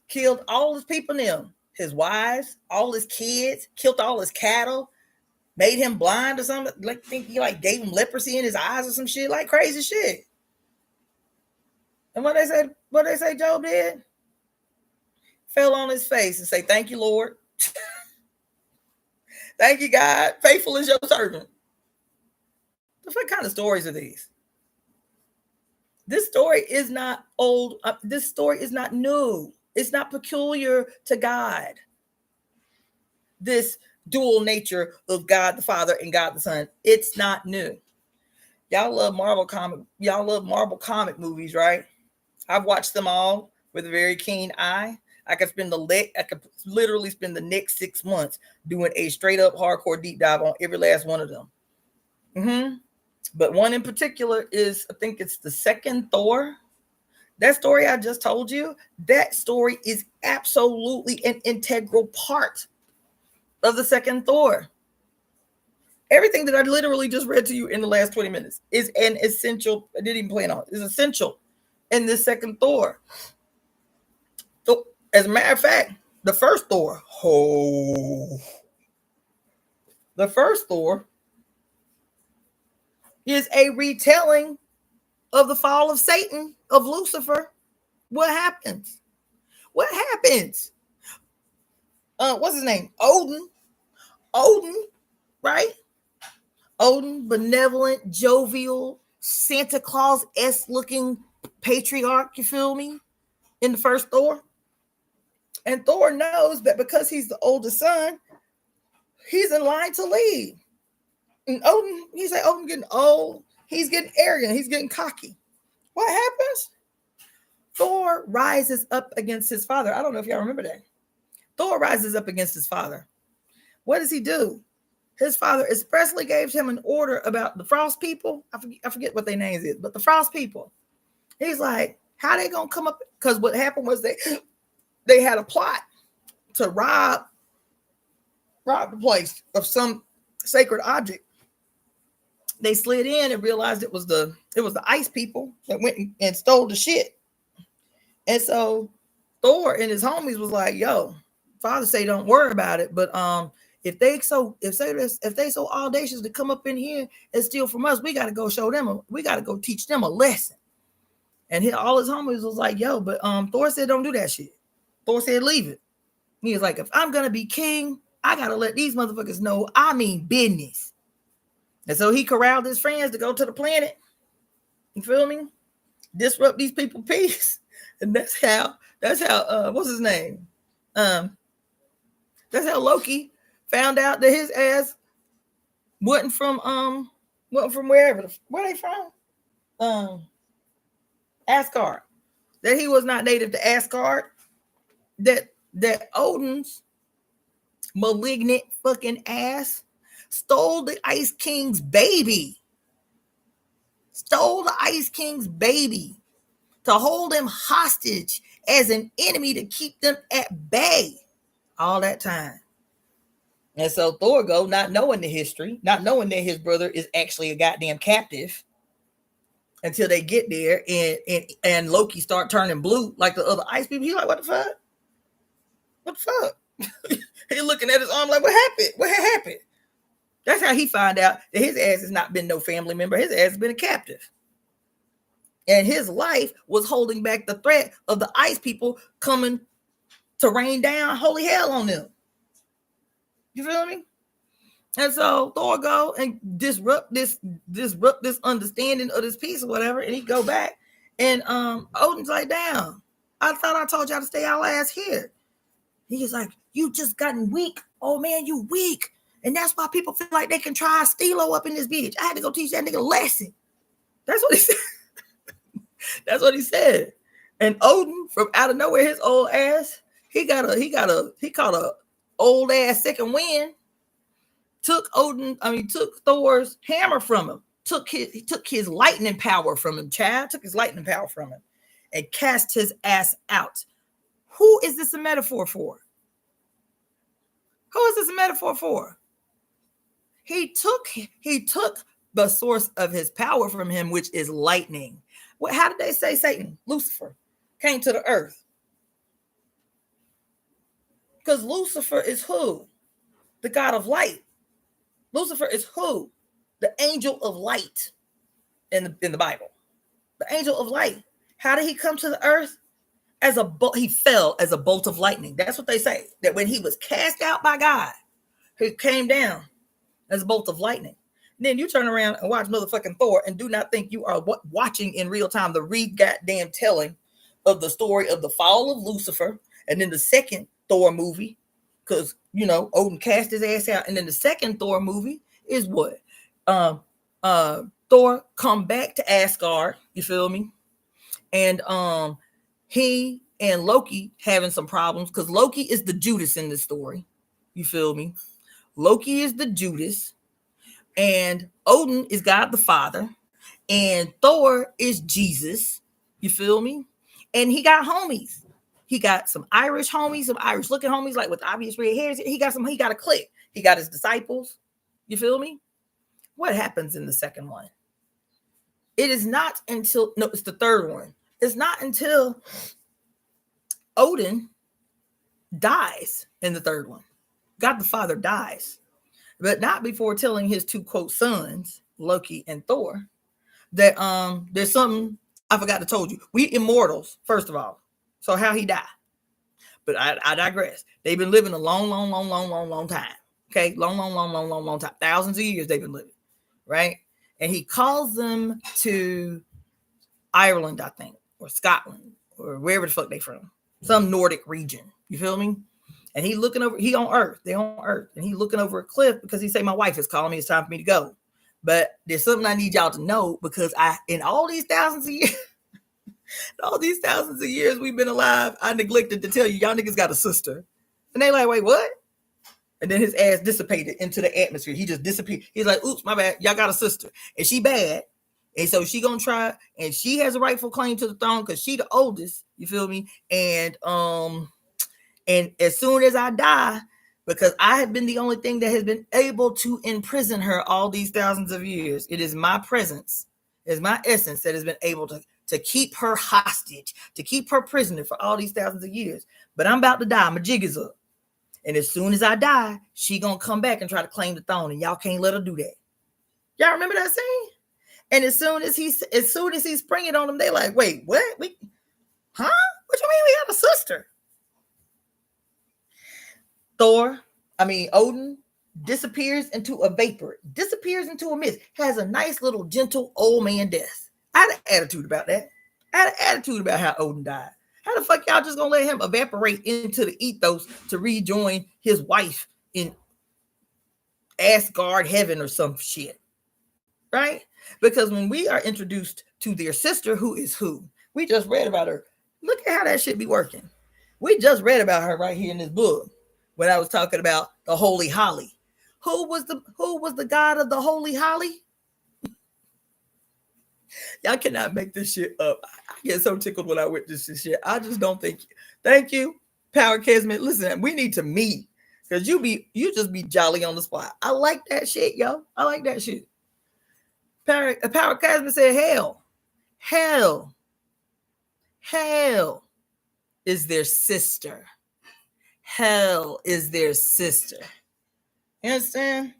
Killed all his people in him, his wives, all his kids, killed all his cattle, made him blind or something. Like, think he like gave him leprosy in his eyes or some shit, like crazy shit. And what they say Job did? Fell on his face and say, "Thank you, Lord. Thank you, God. Faithful is your servant." What kind of stories are these? This story is not old. This story is not new. It's not peculiar to God. This dual nature of God the Father and God the Son. It's not new. Y'all love Marvel comic movies, right? I've watched them all with a very keen eye. I could literally spend the next 6 months doing a straight up hardcore deep dive on every last one of them. But one in particular is, I think it's the second Thor. That story I just told you, that story is absolutely an integral part of the second Thor. Everything that I literally just read to you in the last 20 minutes is an essential. I didn't even plan on it. Is essential in this second Thor. So, as a matter of fact, the first Thor, is a retelling of the fall of Satan, of Lucifer. What happens? What's his name? Odin, right? Odin, benevolent, jovial, Santa Claus-esque looking patriarch, you feel me? In the first Thor. And Thor knows that because he's the oldest son, he's in line to lead. And Odin, Odin getting old. He's getting arrogant. He's getting cocky. What happens? Thor rises up against his father. I don't know if y'all remember that. Thor rises up against his father. What does he do? His father expressly gave him an order about the frost people. I forget what their names is, but the frost people. He's like, how they gonna come up? Because what happened was they had a plot to rob the place of some sacred object. They slid in and realized it was the ice people that went and stole the shit. And so Thor and his homies was like, "Yo, father say don't worry about it, but if they so audacious to come up in here and steal from us, we got to go show them. We got to go teach them a lesson." And all his homies was like, "Yo, but Thor said don't do that shit. Thor said leave it." He was like, "If I'm gonna be king, I gotta let these motherfuckers know I mean business." And so he corralled his friends to go to the planet. You feel me? Disrupt these people's peace. And that's how what's his name? That's how Loki found out that his ass wasn't from Well, from where they from? Asgard. That he was not native to Asgard. That Odin's malignant fucking ass stole the Ice King's baby. Stole the Ice King's baby to hold him hostage as an enemy to keep them at bay all that time. And so Thor go, not knowing the history, not knowing that his brother is actually a goddamn captive, until they get there and Loki start turning blue like the other ice people. He's like, what the fuck? What the fuck? He looking at his arm like, what happened? What happened? That's how he find out that his ass has not been no family member. His ass has been a captive. And his life was holding back the threat of the ice people coming to rain down holy hell on them. You feel me? And so Thor go and disrupt this understanding of this piece or whatever, and he go back, and Odin's like, damn, I thought I told y'all to stay our ass here. He's like, you just gotten weak. Oh man, you weak. And that's why people feel like they can try Stilo up in this bitch. I had to go teach that nigga a lesson. That's what he said. That's what he said. And Odin, from out of nowhere, his old ass, he caught a old ass second wind. Took Thor's hammer from him. He took his lightning power from him, child. Took his lightning power from him and cast his ass out. Who is this a metaphor for? Who is this a metaphor for? He took the source of his power from him, which is lightning. How did they say Satan? Lucifer came to the earth. Because Lucifer is who? The god of light. Lucifer is who? The angel of light in the Bible. The angel of light. How did he come to the earth? He fell as a bolt of lightning. That's what they say. That when he was cast out by God, he came down as a bolt of lightning. And then you turn around and watch motherfucking Thor and do not think you are watching in real time the goddamn telling of the story of the fall of Lucifer, and then the second Thor movie, because Odin cast his ass out, and then the second Thor movie is what? Thor come back to Asgard, you feel me? And he and Loki having some problems, because Loki is the Judas in this story, you feel me? Loki is the Judas, and Odin is God the Father, and Thor is Jesus, you feel me? And he got homies. He got some Irish homies, some Irish looking homies, like with obvious red hairs. He got a clique. He got his disciples. You feel me? What happens in the second one? It's the third one. It's not until Odin dies in the third one. God the Father dies, but not before telling his two quote sons, Loki and Thor, that there's something I forgot to told you. We immortals, first of all. So how he died. But I digress. They've been living a long time. Okay, long time. Thousands of years they've been living, right? And he calls them to Ireland, I think, or Scotland, or wherever the fuck they from. Some Nordic region. You feel me? And he looking over, he on Earth. They on Earth. And he looking over a cliff because he say, my wife is calling me. It's time for me to go. But there's something I need y'all to know, because in all these thousands of years we've been alive, I neglected to tell you, y'all niggas got a sister. And they like, wait, what? And then his ass dissipated into the atmosphere. He just disappeared. He's like, oops, my bad. Y'all got a sister. And she bad. And so she gonna try, and she has a rightful claim to the throne because she the oldest. You feel me? And as soon as I die, because I have been the only thing that has been able to imprison her all these thousands of years, it is my presence, is my essence that has been able to keep her hostage, to keep her prisoner for all these thousands of years. But I'm about to die. My jig is up. And as soon as I die, she gonna come back and try to claim the throne, and y'all can't let her do that. Y'all remember that scene? And as soon as he's springing on them, they like, wait, what? What you mean we have a sister? Odin disappears into a vapor, disappears into a mist, has a nice little gentle old man death. I had an attitude about that. I had an attitude about how Odin died. How the fuck y'all just gonna let him evaporate into the ethos to rejoin his wife in Asgard heaven or some shit? right? Because when we are introduced to their sister, who is who? We just read about her. Look at how that shit be working. We just read about her right here in this book when I was talking about the Holy Holly. Who was the god of the Holy Holly? Y'all cannot make this shit up. I get so tickled when I witness this shit. I just don't think. Thank you, Power Kesmet. Listen, we need to meet because you just be jolly on the spot. I like that shit, yo. I like that shit. Power Kesmet said, hell is their sister. Hell is their sister. You understand?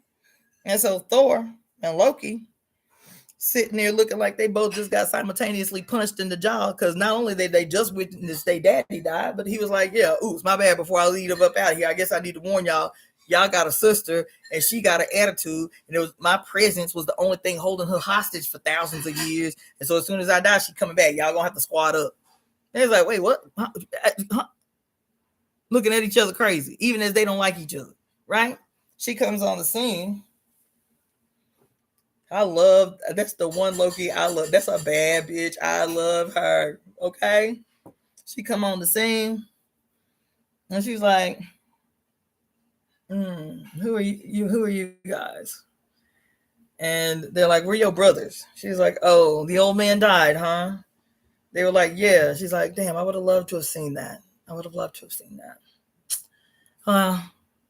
And so Thor and Loki sitting there looking like they both just got simultaneously punched in the jaw because not only did they just witness their daddy die, but he was like, yeah, oops, my bad, before I lead up out of here, I guess I need to warn y'all got a sister and she got an attitude, and it was my presence was the only thing holding her hostage for thousands of years, and so as soon as I die, she coming back. Y'all gonna have to squad up. And it's like, wait, what? Looking at each other crazy, even as they don't like each other, right? She comes on the scene. That's the one Loki I love. That's a bad bitch. I love her. Okay. She come on the scene and she's like, who are you guys? And they're like, we're your brothers. She's like, oh, the old man died, huh? They were like, yeah. She's like, damn, I would have loved to have seen that.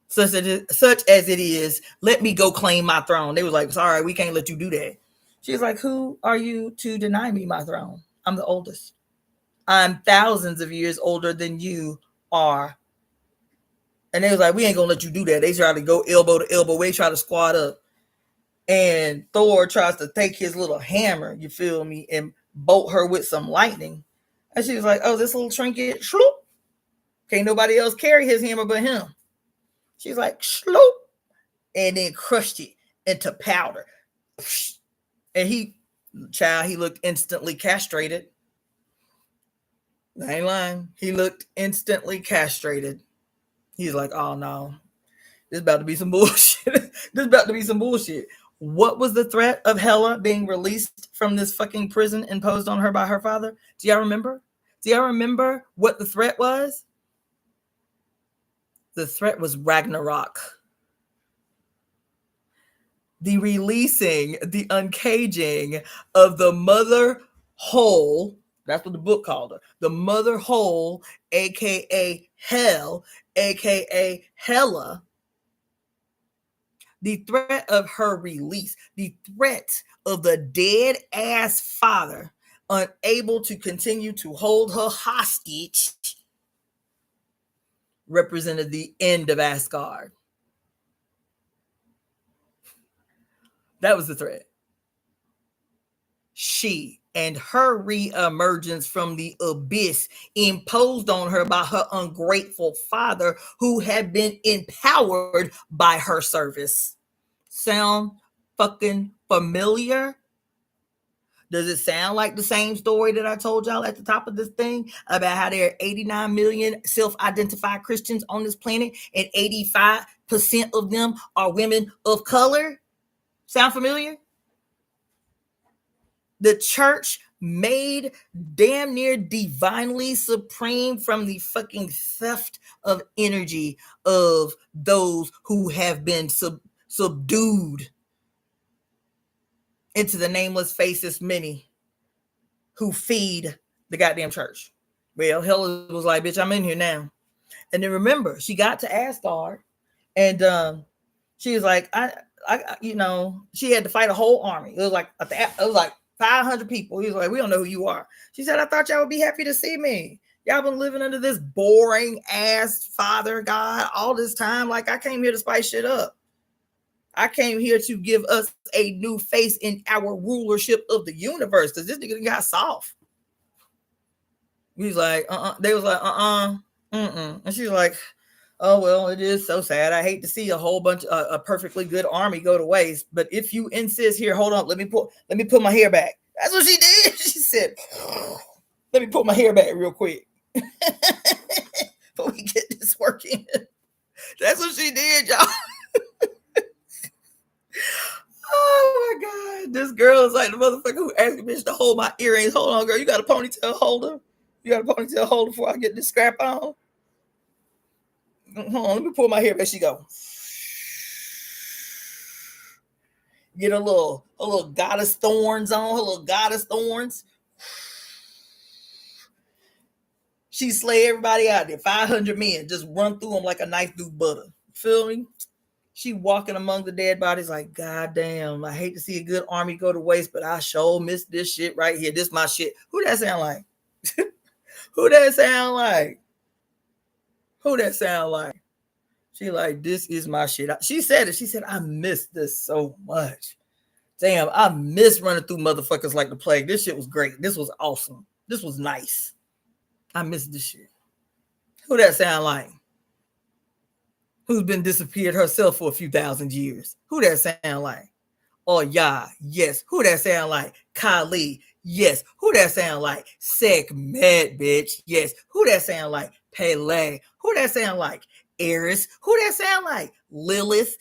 Such as it is, let me go claim my throne. They was like, sorry, we can't let you do that. She's like, who are you to deny me my throne? I'm the oldest. I'm thousands of years older than you are. And they was like, we ain't gonna let you do that. They try to go elbow to elbow. They try to squat up. And Thor tries to take his little hammer, you feel me, and bolt her with some lightning. And she was like, oh, this little trinket, shloop. Can't nobody else carry his hammer but him. She's like, shloop. And then crushed it into powder. And he looked instantly castrated. I ain't lying. He looked instantly castrated. He's like, oh no, this is about to be some bullshit. What was the threat of Hela being released from this fucking prison imposed on her by her father? Do y'all remember? What the threat was? The threat was Ragnarok. The releasing, the uncaging of the mother whole. That's what the book called her. The mother whole, aka Hell, aka Hela. The threat of her release, the threat of the dead ass father unable to continue to hold her hostage represented the end of Asgard. That was the threat. She and her re-emergence from the abyss imposed on her by her ungrateful father, who had been empowered by her service. Sound fucking familiar? Does it sound like the same story that I told y'all at the top of this thing about how there are 89 million self-identified Christians on this planet and 85% of them are women of color? Sound familiar? The church made damn near divinely supreme from the fucking theft of energy of those who have been subdued into the nameless, faceless many who feed the goddamn church. Well, Hela was like, bitch, I'm in here now. And then remember, she got to Asgard and she was like, I she had to fight a whole army. It was like 500 people. He was like, we don't know who you are. She said, I thought y'all would be happy to see me. Y'all been living under this boring ass father god all this time. Like, I came here to spice shit up. I came here to give us a new face in our rulership of the universe, because this nigga got soft. He's like, They was like, And she's like, oh, well, it is so sad. I hate to see a whole bunch of a perfectly good army go to waste. But if you insist, here, hold on, let me put my hair back. That's what she did. She said, let me put my hair back real quick before we get this working. That's what she did, y'all. Oh my God. This girl is like the motherfucker who asked me bitch to hold my earrings. Hold on, girl. You got a ponytail holder? You got a ponytail holder before I get this scrap on? Hold on, let me pull my hair back. She go. Get a little goddess thorns on, her little goddess thorns. She slay everybody out there. 500 men just run through them like a knife through butter. Feel me? She walking among the dead bodies like, God damn, I hate to see a good army go to waste, but I sure miss this shit right here. This my shit. Who that sound like? Who that sound like? Who that sound like? She like, this is my shit. She said it. She said, I miss this so much. Damn, I miss running through motherfuckers like the plague. This shit was great. This was awesome. This was nice. I miss this shit. Who that sound like? Who's been disappeared herself for a few thousand years? Who that sound like? Oh, yeah, yes. Who that sound like? Kali, yes. Who that sound like? Sekhmet, bitch, yes. Who that sound like? Pele. Who that sound like? Eris. Who that sound like? Lilith.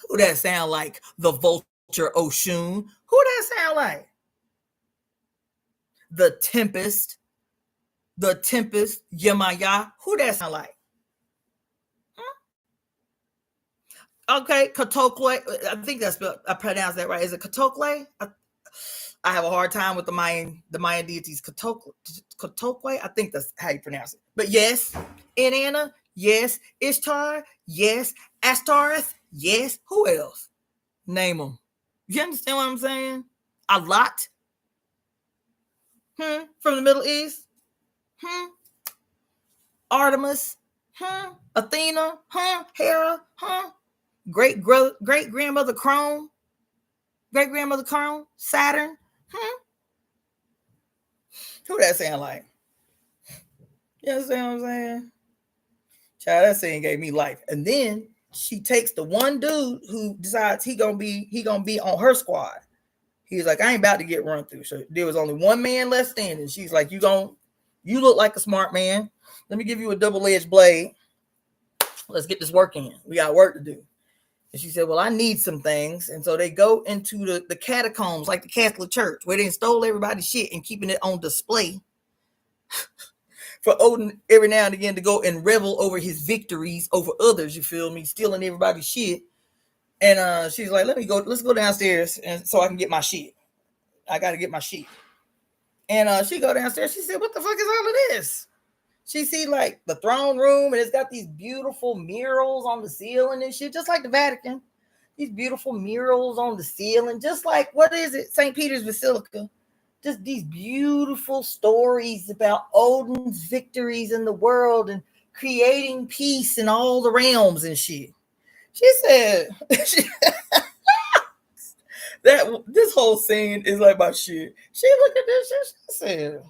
Who that sound like? The vulture Oshun. Who that sound like? The Tempest. The Tempest Yemaya. Who that sound like? Okay, Katokwe. I think that's I pronounced that right. Is it Katokwe? I have a hard time with the Mayan deities. Katokwe. I think that's how you pronounce it. But yes, Inanna. Yes, Ishtar. Yes, Astareth. Yes. Who else? Name them. You understand what I'm saying? A lot. From the Middle East. Artemis. Athena. Hera. Great grandmother Crone. Great grandmother Crone. Saturn. Who that sound like? You understand what I'm saying? Child, that scene gave me life. And then she takes the one dude who decides he gonna be on her squad. He's like, I ain't about to get run through. So there was only one man left standing. She's like, you look like a smart man. Let me give you a double-edged blade. Let's get this work in. We got work to do. And she said, well, I need some things. And so they go into the catacombs, like the Catholic Church, where they stole everybody's shit and keeping it on display for Odin every now and again to go and revel over his victories over others, you feel me, stealing everybody's shit. And she's like, let's go downstairs and so I can get my shit. I got to get my shit. And she go downstairs. She said, what the fuck is all of this? She see like the throne room and it's got these beautiful murals on the ceiling and shit, just like the Vatican. These beautiful murals on the ceiling, just like, what is it? St. Peter's Basilica. Just these beautiful stories about Odin's victories in the world and creating peace in all the realms and shit. She said that this whole scene is like my shit. She looked at this shit, she said,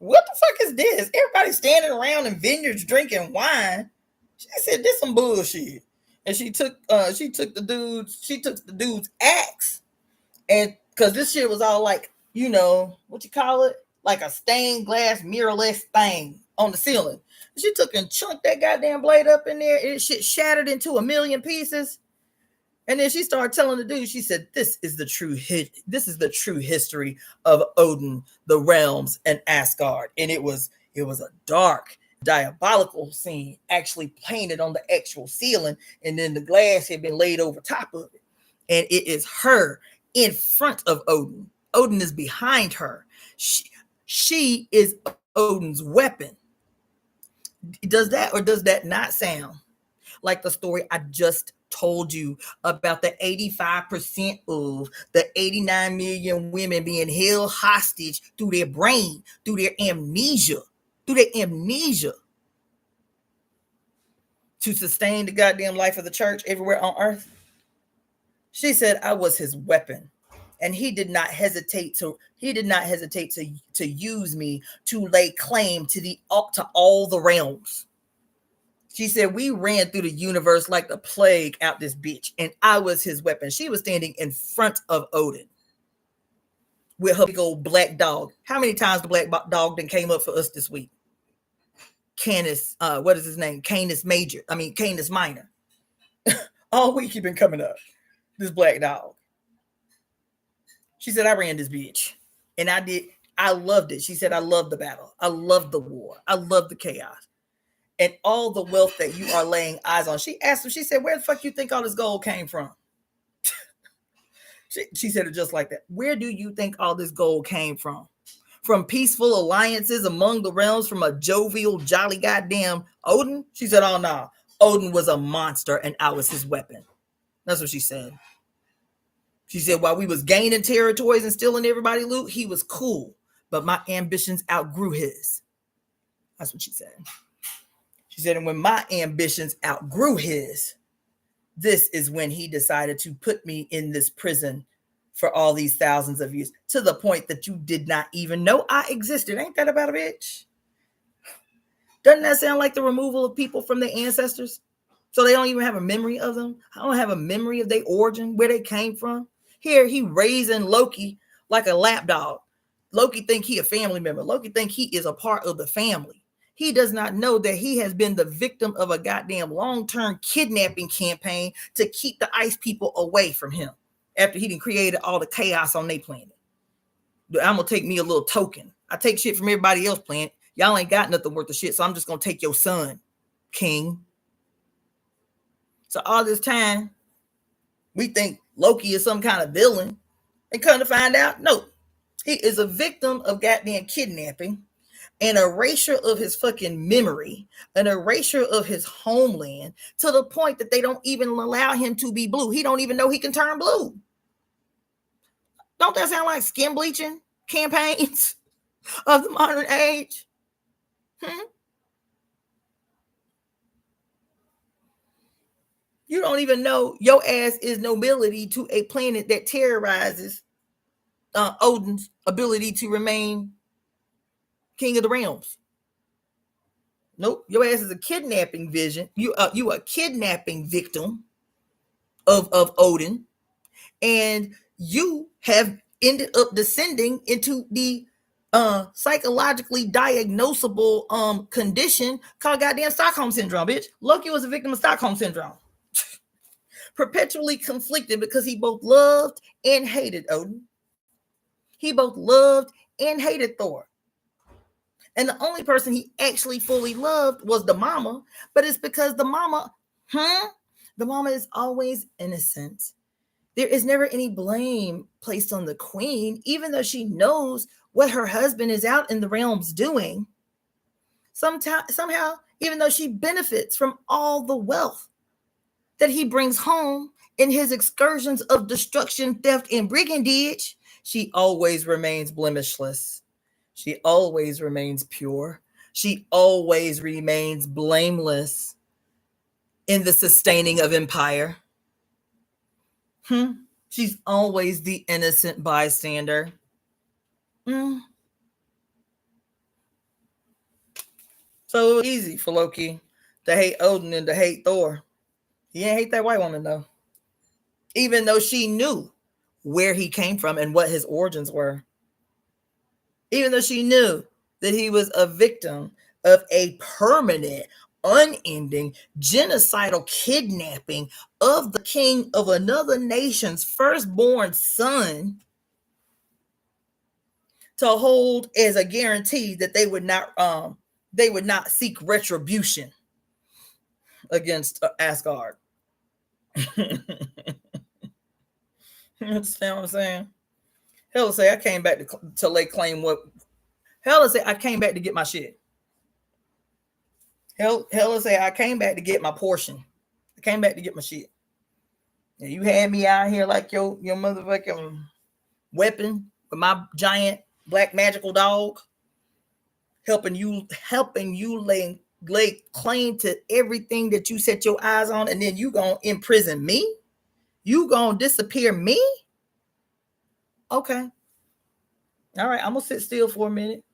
what the fuck is this? Everybody standing around in vineyards drinking wine. She said, this some bullshit. And she took the dude's axe, and because this shit was all like, you know, what you call it? Like a stained glass mirrorless thing on the ceiling. She took and chunked that goddamn blade up in there, and it shit shattered into a million pieces. And then she started telling the dude, she said, this is the true history of Odin, the realms, and Asgard. And it was a dark, diabolical scene actually painted on the actual ceiling, and then the glass had been laid over top of it. And it is her in front of Odin. Odin is behind her. She is Odin's weapon. Does that or does that not sound like the story I just told you about the 85% of the 89 million women being held hostage through their brain, through their amnesia, to sustain the goddamn life of the church everywhere on earth? She said, I was his weapon, and he did not hesitate to use me to lay claim to all the realms. She said, we ran through the universe like the plague out this bitch, and I was his weapon. She was standing in front of Odin with her big old black dog. How many times the black dog then came up for us this week? Canis, what is his name? Canis Minor. All week he been coming up. This black dog. She said, I ran this bitch. And I did. I loved it. She said, I love the battle. I love the war. I love the chaos. And all the wealth that you are laying eyes on. She asked him, she said, where the fuck you think all this gold came from? She said it just like that. Where do you think all this gold came from? From peaceful alliances among the realms, from a jovial, jolly goddamn Odin? She said, oh no. Odin was a monster and I was his weapon. That's what she said. She said, while we was gaining territories and stealing everybody loot, he was cool. But my ambitions outgrew his. That's what she said. She said, and when my ambitions outgrew his, this is when he decided to put me in this prison for all these thousands of years, to the point that you did not even know I existed. Ain't that about a bitch? Doesn't that sound like the removal of people from their ancestors? So they don't even have a memory of them? I don't have a memory of their origin, where they came from. Here, he raising Loki like a lapdog. Loki think he a family member. Loki think he is a part of the family. He does not know that he has been the victim of a goddamn long-term kidnapping campaign to keep the ice people away from him after he done created all the chaos on their planet. I'm going to take me a little token. I take shit from everybody else's planet. Y'all ain't got nothing worth of shit, so I'm just going to take your son, king. So all this time, we think Loki is some kind of villain. And come to find out, no. He is a victim of goddamn kidnapping, an erasure of his fucking memory, an erasure of his homeland, to the point that they don't even allow him to be blue. He don't even know he can turn blue. Don't that sound like skin bleaching campaigns of the modern age? You don't even know your ass is nobility to a planet that terrorizes Odin's ability to remain king of the realms. Nope, your ass is a kidnapping vision. You a kidnapping victim of Odin, and you have ended up descending into the psychologically diagnosable condition called goddamn Stockholm syndrome, bitch. Loki was a victim of Stockholm syndrome. Perpetually conflicted because he both loved and hated Odin. He both loved and hated Thor. And the only person he actually fully loved was the mama, but it's because the mama is always innocent. There is never any blame placed on the queen, even though she knows what her husband is out in the realms doing. Somehow, even though she benefits from all the wealth that he brings home in his excursions of destruction, theft, and brigandage, she always remains blemishless. She always remains pure. She always remains blameless in the sustaining of empire. She's always the innocent bystander. So easy for Loki to hate Odin and to hate Thor. He ain't hate that white woman, though. Even though she knew where he came from and what his origins were. Even though she knew that he was a victim of a permanent, unending, genocidal kidnapping of the king of another nation's firstborn son, to hold as a guarantee that they would not seek retribution against Asgard. You understand what I'm saying? Hell, say I came back to lay claim what. Hell, say I came back to get my shit. Hell, say I came back to get my portion. I came back to get my shit. And you had me out here like your motherfucking weapon with my giant black magical dog, helping you lay claim to everything that you set your eyes on, and then you gonna imprison me? You gonna disappear me? Okay. All right, I'm gonna sit still for a minute.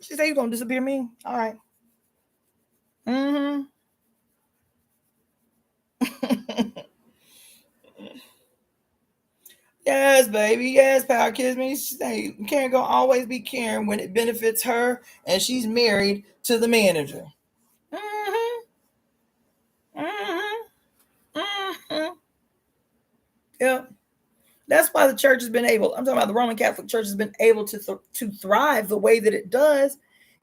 She said you gonna disappear me? All right. Yes, baby. Yes, Power Kiss me. She say Karen gonna always be Karen when it benefits her, and she's married to the manager. Yeah. That's why the church has been able, I'm talking about the Roman Catholic Church has been able to thrive the way that it does,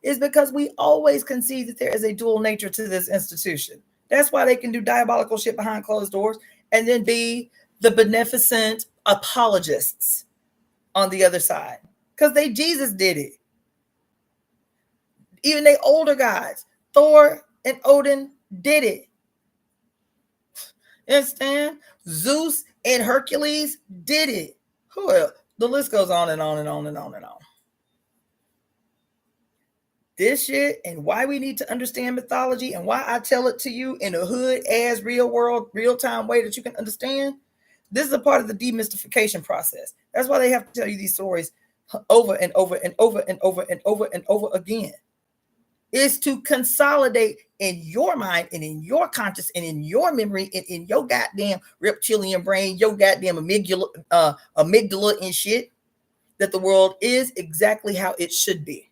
is because we always concede that there is a dual nature to this institution. That's why they can do diabolical shit behind closed doors and then be the beneficent apologists on the other side. Because Jesus did it. Even they older guys, Thor and Odin did it. You understand? Zeus and Hercules did it. Who else? The list goes on and on and on and on and on. This shit and why we need to understand mythology and why I tell it to you in a hood ass real world, real time way that you can understand. This is a part of the demystification process. That's why they have to tell you these stories over and over and over and over and over and over again. Is to consolidate in your mind and in your conscious and in your memory and in your goddamn reptilian brain, your goddamn amygdala and shit, that the world is exactly how it should be.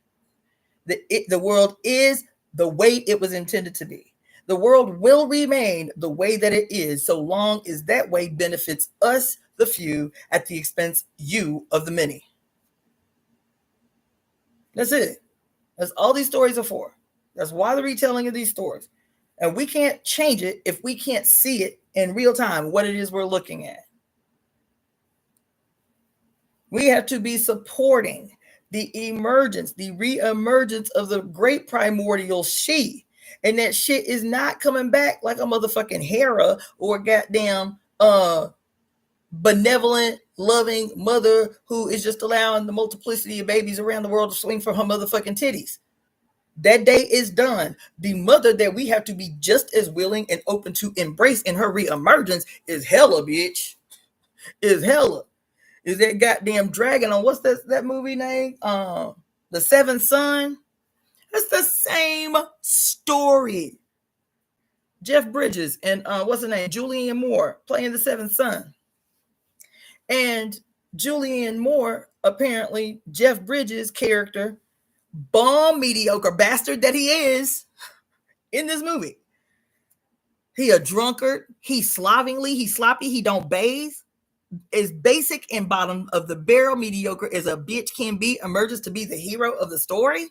The world is the way it was intended to be. The world will remain the way that it is so long as that way benefits us, the few, at the expense you of the many. That's it. That's all these stories are for. That's why the retelling of these stories. And we can't change it if we can't see it in real time, what it is we're looking at. We have to be supporting the emergence, the re-emergence of the great primordial she. And that shit is not coming back like a motherfucking Hera or a goddamn benevolent, loving mother who is just allowing the multiplicity of babies around the world to swing from her motherfucking titties. That day is done. The mother that we have to be just as willing and open to embrace in her re-emergence is Hella, bitch. Is Hella. Is that goddamn dragon on what's that movie name? The Seventh Son. It's the same story. Jeff Bridges and what's her name? Julianne Moore playing the Seventh Son. And Julianne Moore, apparently Jeff Bridges' character, bomb mediocre bastard that he is in this movie. He a drunkard. He's slovenly. He's sloppy. He don't bathe. Is basic and bottom of the barrel mediocre as a bitch can be, emerges to be the hero of the story.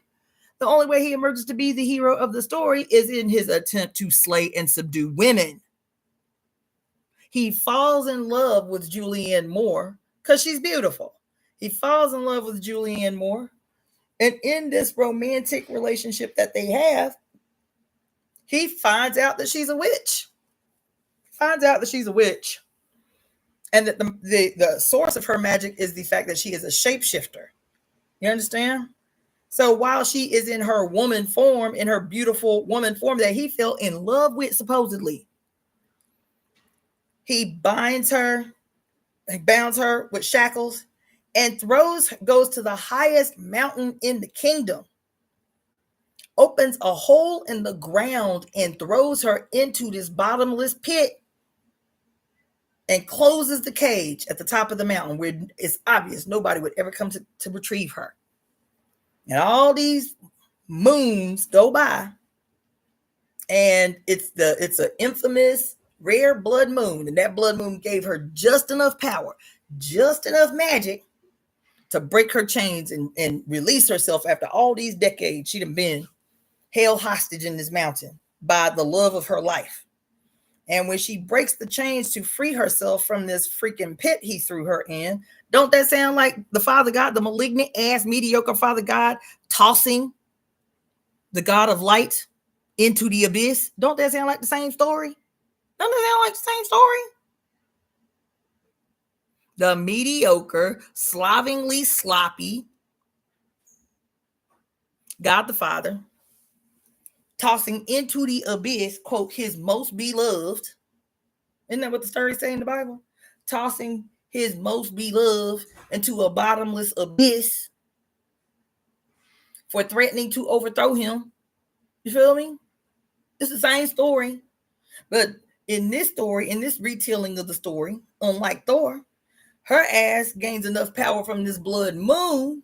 The only way he emerges to be the hero of the story is in his attempt to slay and subdue women. He falls in love with Julianne Moore because she's beautiful. He falls in love with Julianne Moore. And in this romantic relationship that they have, he finds out that she's a witch. Finds out that she's a witch. And that the source of her magic is the fact that she is a shapeshifter. You understand? So while she is in her woman form, in her beautiful woman form that he fell in love with, supposedly, he bounds her with shackles and goes to the highest mountain in the kingdom, opens a hole in the ground and throws her into this bottomless pit and closes the cage at the top of the mountain where it's obvious nobody would ever come to retrieve her. And all these moons go by, and it's an infamous rare blood moon, and that blood moon gave her just enough power, just enough magic to break her chains and release herself after all these decades she'd have been held hostage in this mountain by the love of her life. And when she breaks the chains to free herself from this freaking pit he threw her in, don't that sound like the Father God, the malignant ass mediocre Father God, tossing the God of light into the abyss? Don't that sound like the same story? Don't that sound like the same story? The mediocre, slovenly, sloppy God the Father tossing into the abyss, quote, his most beloved. Isn't that what the story say in the Bible? Tossing his most beloved into a bottomless abyss for threatening to overthrow him. You feel me? It's the same story. But in this story, in this retelling of the story, unlike Thor, her ass gains enough power from this blood moon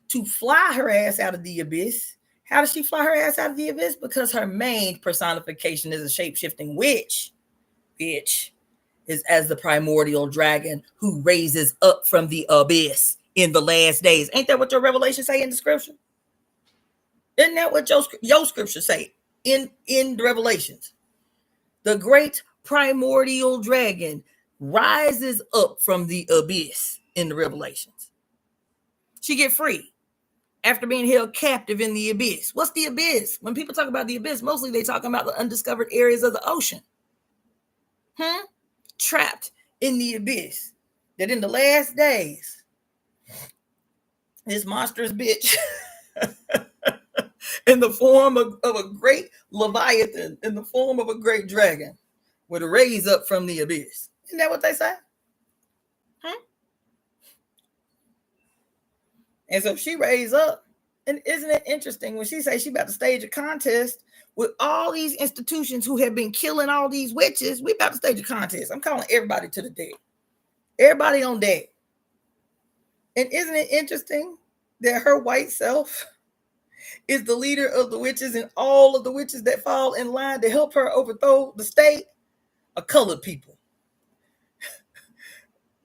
to fly her ass out of the abyss. How does she fly her ass out of the abyss? Because her main personification is a shape-shifting witch, bitch. is as the primordial dragon who raises up from the abyss in the last days. Ain't that what your revelation say in the scripture? Isn't that what your scripture say in the Revelations? The great primordial dragon rises up from the abyss in the Revelations. She get free after being held captive in the abyss. What's the abyss? When people talk about the abyss, mostly they talking about the undiscovered areas of the ocean. Trapped in the abyss. That in the last days, this monstrous bitch in the form of a great leviathan, in the form of a great dragon, would raise up from the abyss. Isn't that what they say? And so she raised up. And isn't it interesting when she says she about to stage a contest with all these institutions who have been killing all these witches? We about to stage a contest. I'm calling everybody to the deck. Everybody on deck. And isn't it interesting that her white self is the leader of the witches, and all of the witches that fall in line to help her overthrow the state are colored people?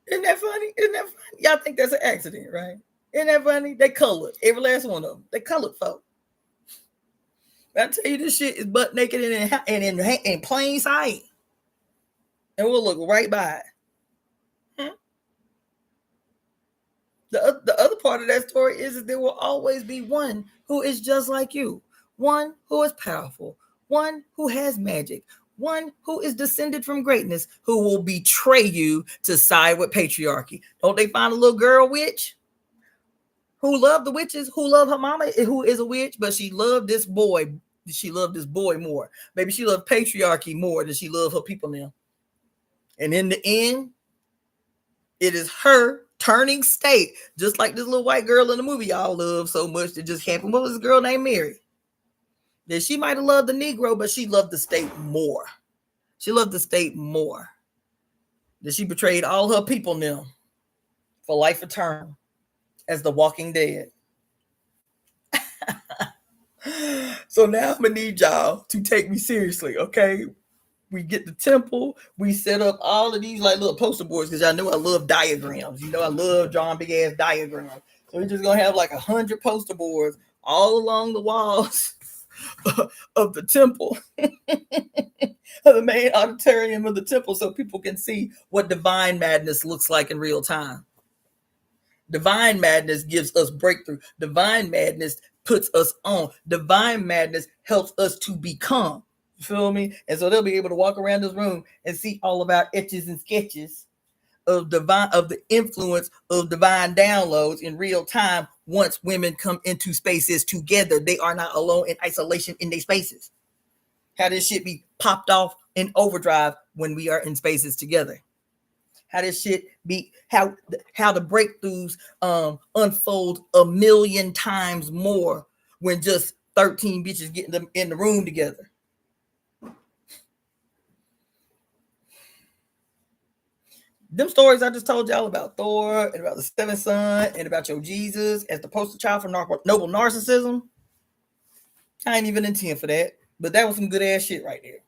Isn't that funny? Isn't that funny? Y'all think that's an accident, right? Isn't that funny? They colored. Every last one of them. They colored folk. I tell you, this shit is butt naked and in plain sight. And we'll look right by it. The other part of that story is that there will always be one who is just like you. One who is powerful. One who has magic. One who is descended from greatness, who will betray you to side with patriarchy. Don't they find a little girl witch who loved the witches, who loved her mama, who is a witch, but she loved this boy. She loved this boy more. Maybe she loved patriarchy more than she loved her people now. And in the end, it is her turning state, just like this little white girl in the movie y'all love so much that just happened. What was this girl named Mary? That she might have loved the Negro, but she loved the state more. She loved the state more. That she betrayed all her people now for life eternal as the Walking Dead. So now I'm gonna need y'all to take me seriously, okay? We get the temple. We set up all of these like little poster boards because y'all know I love diagrams. You know I love drawing big ass diagrams. So we're just gonna have like 100 poster boards all along the walls of the temple, of the main auditorium of the temple, so people can see what divine madness looks like in real time. Divine madness gives us breakthrough. Divine madness puts us on. Divine madness helps us to become. You feel me? And so they'll be able to walk around this room and see all of our etches and sketches of the influence of divine downloads in real time. Once women come into spaces together, they are not alone in isolation in their spaces. How this shit be popped off in overdrive when we are in spaces together. How this shit be, how the breakthroughs unfold a million times more when just 13 bitches get them in the room together. Them stories I just told y'all about Thor and about the seventh son and about your Jesus as the poster child for noble narcissism. I ain't even intend for that, but that was some good ass shit right there.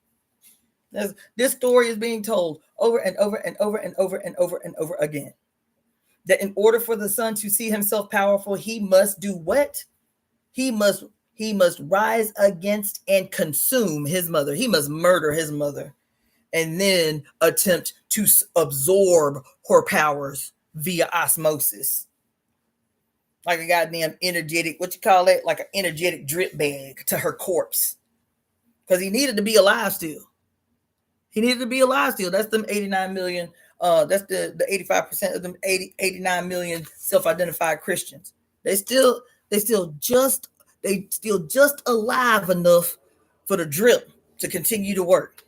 This story is being told over and over and over and over and over and over again. That in order for the son to see himself powerful, he must do what? He must rise against and consume his mother. He must murder his mother and then attempt to absorb her powers via osmosis. Like a goddamn energetic, what you call it? Like an energetic drip bag to her corpse. Because he needed to be alive still. He needed to be alive still. That's them 89 million. That's the 85% of them 89 million self-identified Christians. They still just alive enough for the drip to continue to work.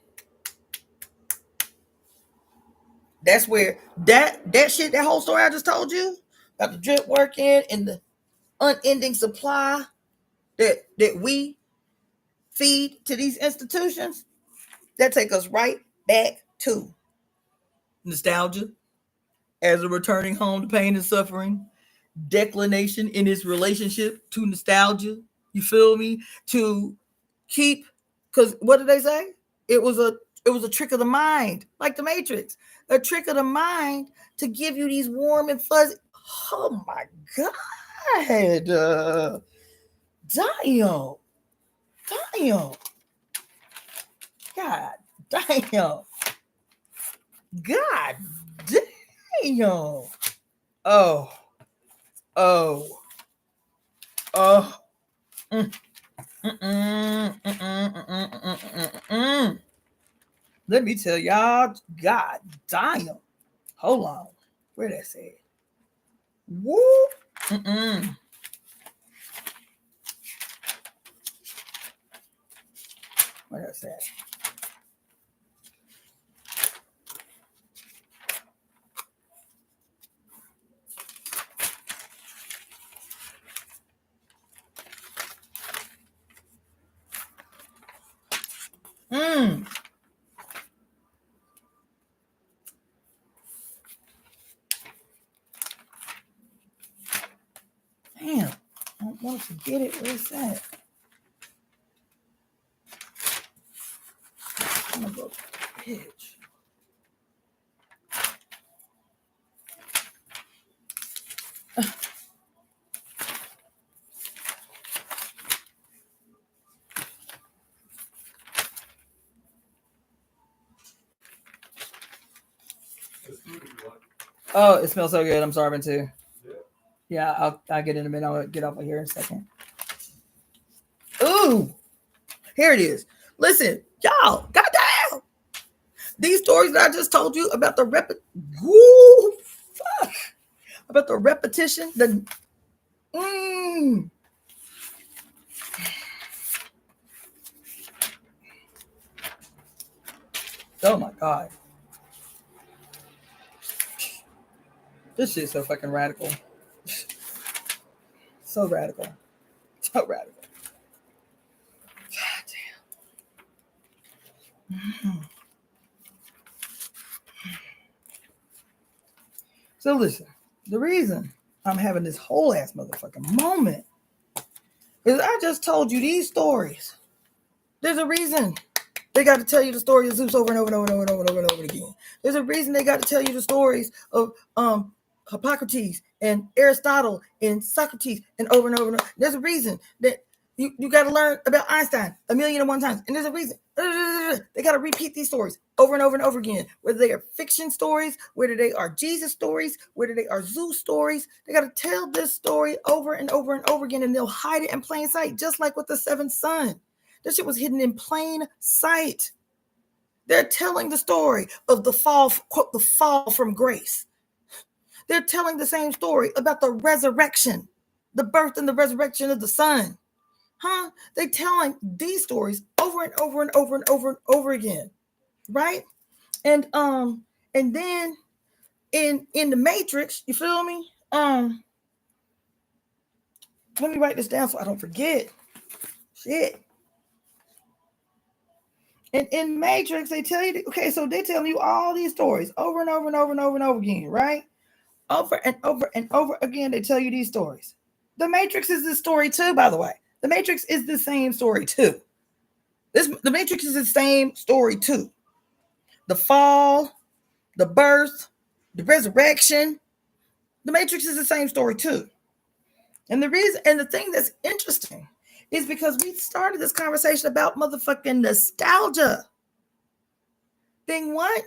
That's where that shit, that whole story I just told you about the drip working and the unending supply that we feed to these institutions, that take us right back to nostalgia as a returning home to pain and suffering, declination in its relationship to nostalgia. You feel me? To keep, because what did they say? It was a trick of the mind, like the Matrix. A trick of the mind to give you these warm and fuzzy. Oh my God. Damn. Damn. God damn. God damn. Oh. Oh. Oh. Mm. Mm-mm, mm-mm, mm-mm, mm-mm. Let me tell y'all, God damn. Hold on. Where that say? Woo. Mm-mm. Where that say? Mm. Damn. I don't want to forget it. Where's that? I'm gonna go bitch. Oh, it smells so good. I'm starving too. Yeah, I'll get in a minute. I'll get off of here in a second. Ooh, here it is. Listen, y'all, goddamn. These stories that I just told you about the about the repetition, oh my God. This shit's so fucking radical. So radical. So radical. God damn. So listen, the reason I'm having this whole ass motherfucking moment is I just told you these stories. There's a reason they got to tell you the story of Zeus over and over and over and over and over and over and over again. There's a reason they got to tell you the stories of Hippocrates and Aristotle and Socrates and over and over and over. There's a reason that you got to learn about Einstein 1,000,001 times. And there's a reason. They got to repeat these stories over and over and over again. Whether they are fiction stories, whether they are Jesus stories, whether they are Zeus stories, they got to tell this story over and over and over again, and they'll hide it in plain sight, just like with the seventh son. This shit was hidden in plain sight. They're telling the story of the fall, quote, the fall from grace. They're telling the same story about the resurrection, the birth and the resurrection of the son. Huh? They're telling these stories over and over and over and over and over again. Right? And then in the Matrix, you feel me? Let me write this down so I don't forget. Shit. And in Matrix, they tell you, okay, so they're telling you all these stories over and over and over and over and over again, right? Over and over and over again, they tell you these stories. The Matrix is this story too, by the way. The Matrix is the same story too. The Matrix is the same story too. The fall, the birth, the resurrection. The Matrix is the same story too. And the reason, and the thing that's interesting is because we started this conversation about motherfucking nostalgia. Being what?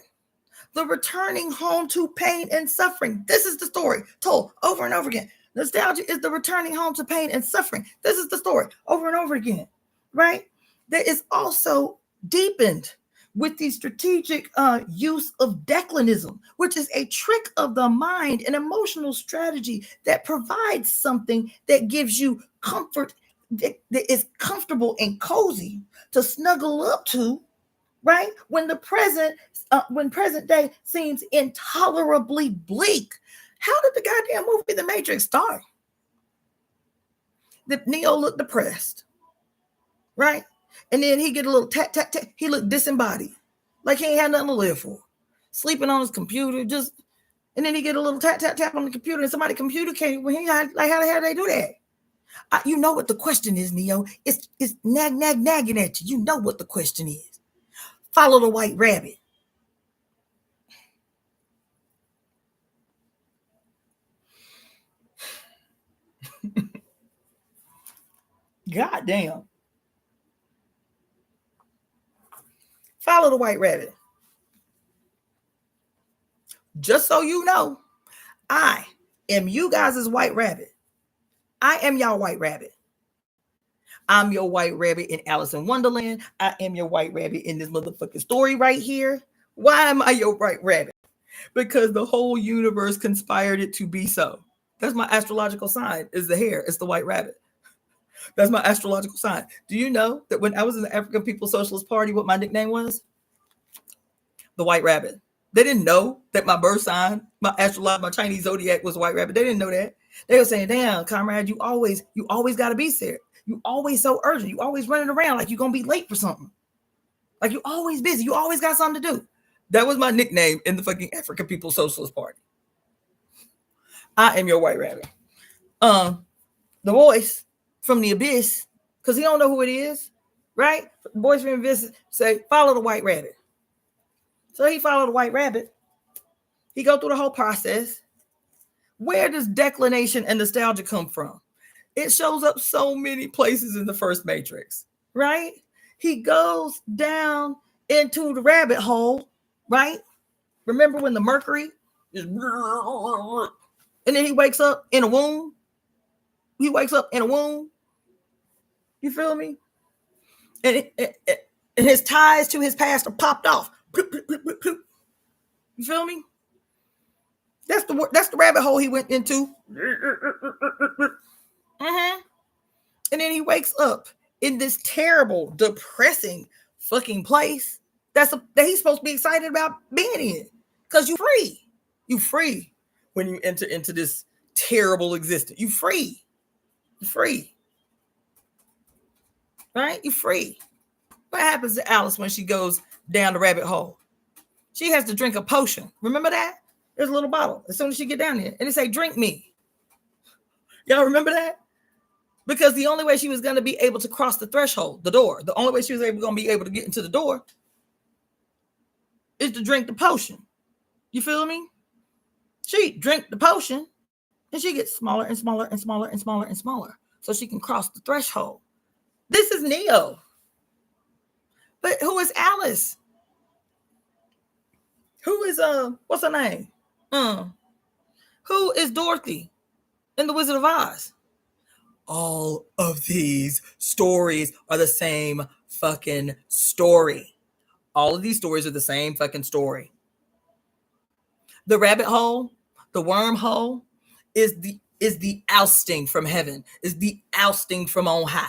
The returning home to pain and suffering. This is the story told over and over again. Nostalgia is the returning home to pain and suffering. This is the story over and over again, right? That is also deepened with the strategic use of declinism, which is a trick of the mind, an emotional strategy that provides something that gives you comfort, that is comfortable and cozy to snuggle up to, right? When present day seems intolerably bleak. How did the goddamn movie The Matrix start? The Neo looked depressed, right? And then he get a little tat tat tat. He looked disembodied, like he ain't had nothing to live for, sleeping on his computer. Just and then he get a little tap tap tap on the computer, and somebody computer came. Well, he had like how the hell they do that? You know what the question is, Neo? It's nagging at you. You know what the question is. Follow the white rabbit. God damn. Follow the white rabbit. Just so you know, I am you guys' white rabbit. I am y'all white rabbit. I'm your white rabbit in Alice in Wonderland. I am your white rabbit in this motherfucking story right here. Why am I your white rabbit? Because the whole universe conspired it to be so. That's my astrological sign, is the hare. It's the white rabbit. That's my astrological sign. Do you know that when I was in the African People's Socialist Party, what my nickname was? The white rabbit. They didn't know that my birth sign, my astrological, my Chinese zodiac was white rabbit. They didn't know that. They were saying, damn, comrade, you always got to be there. You always so urgent. You always running around like you're going to be late for something. Like you always busy. You always got something to do. That was my nickname in the fucking African People's Socialist Party. I am your white rabbit. The voice from the abyss, because he don't know who it is, right? The voice from the abyss say, follow the white rabbit. So he followed the white rabbit. He go through the whole process. Where does declination and nostalgia come from? It shows up so many places in the first Matrix, right? He goes down into the rabbit hole, right? Remember when the mercury is, and then he wakes up in a womb? He wakes up in a womb. You feel me? And his ties to his past are popped off. You feel me? That's the rabbit hole he went into. And then he wakes up in this terrible, depressing fucking place that he's supposed to be excited about being in. Because you're free. You're free when you enter into this terrible existence. You're free. You're free. Right? You're free. What happens to Alice when she goes down the rabbit hole? She has to drink a potion. Remember that? There's a little bottle as soon as she get down there. And it say, drink me. Y'all remember that? Because the only way she was going to be able to cross the threshold, the door, the only way she was going to be able to get into the door is to drink the potion. You feel me? She drink the potion and she gets smaller and smaller and smaller and smaller and smaller so she can cross the threshold. This is Neo. But who is Alice? Who is, what's her name? Who is Dorothy in The Wizard of Oz? All of these stories are the same fucking story. All of these stories are the same fucking story. The rabbit hole, the wormhole, is the ousting from heaven, is the ousting from on high,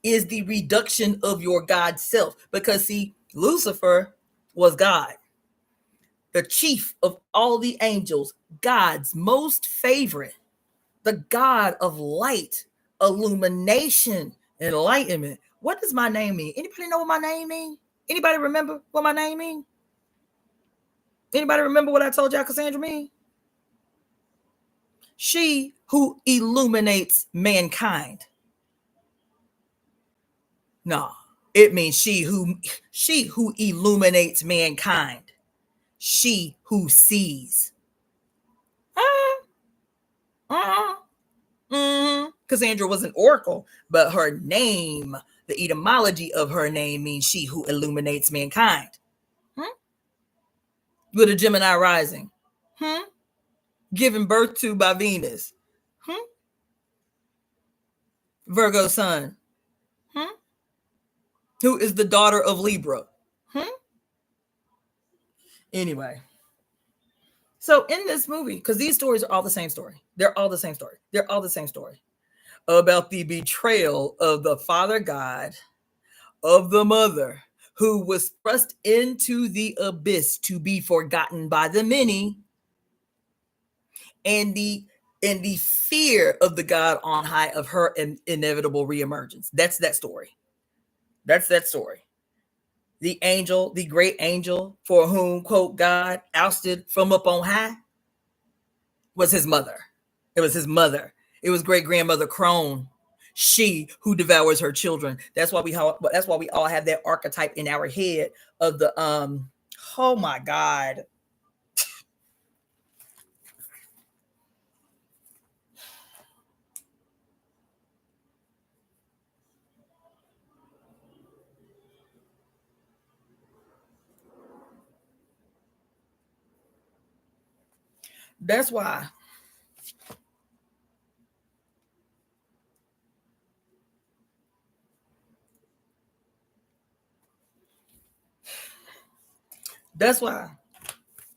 is the reduction of your God self. Because see, Lucifer was God, the chief of all the angels, God's most favorite, the God of light, illumination, enlightenment. What does my name mean? Anybody know what my name mean? Anybody remember what my name mean? Anybody remember what I told y'all Cassandra mean? She who illuminates mankind. No, it means she who illuminates mankind. She who sees. Cassandra was an oracle, but her name, the etymology of her name means she who illuminates mankind. With a Gemini rising. Given birth to by Venus. Virgo sun. Who is the daughter of Libra. Anyway. So in this movie, because these stories are all the same story. They're all the same story. They're all the same story. About the betrayal of the Father God, of the mother, who was thrust into the abyss to be forgotten by the many, and the fear of the God on high of her inevitable reemergence. That's that story. That's that story. The angel, the great angel for whom, quote, God ousted from up on high was his mother. It was his mother. It was great grandmother Crone. She who devours her children. That's why we all have that archetype in our head of the oh my God. That's why. That's why.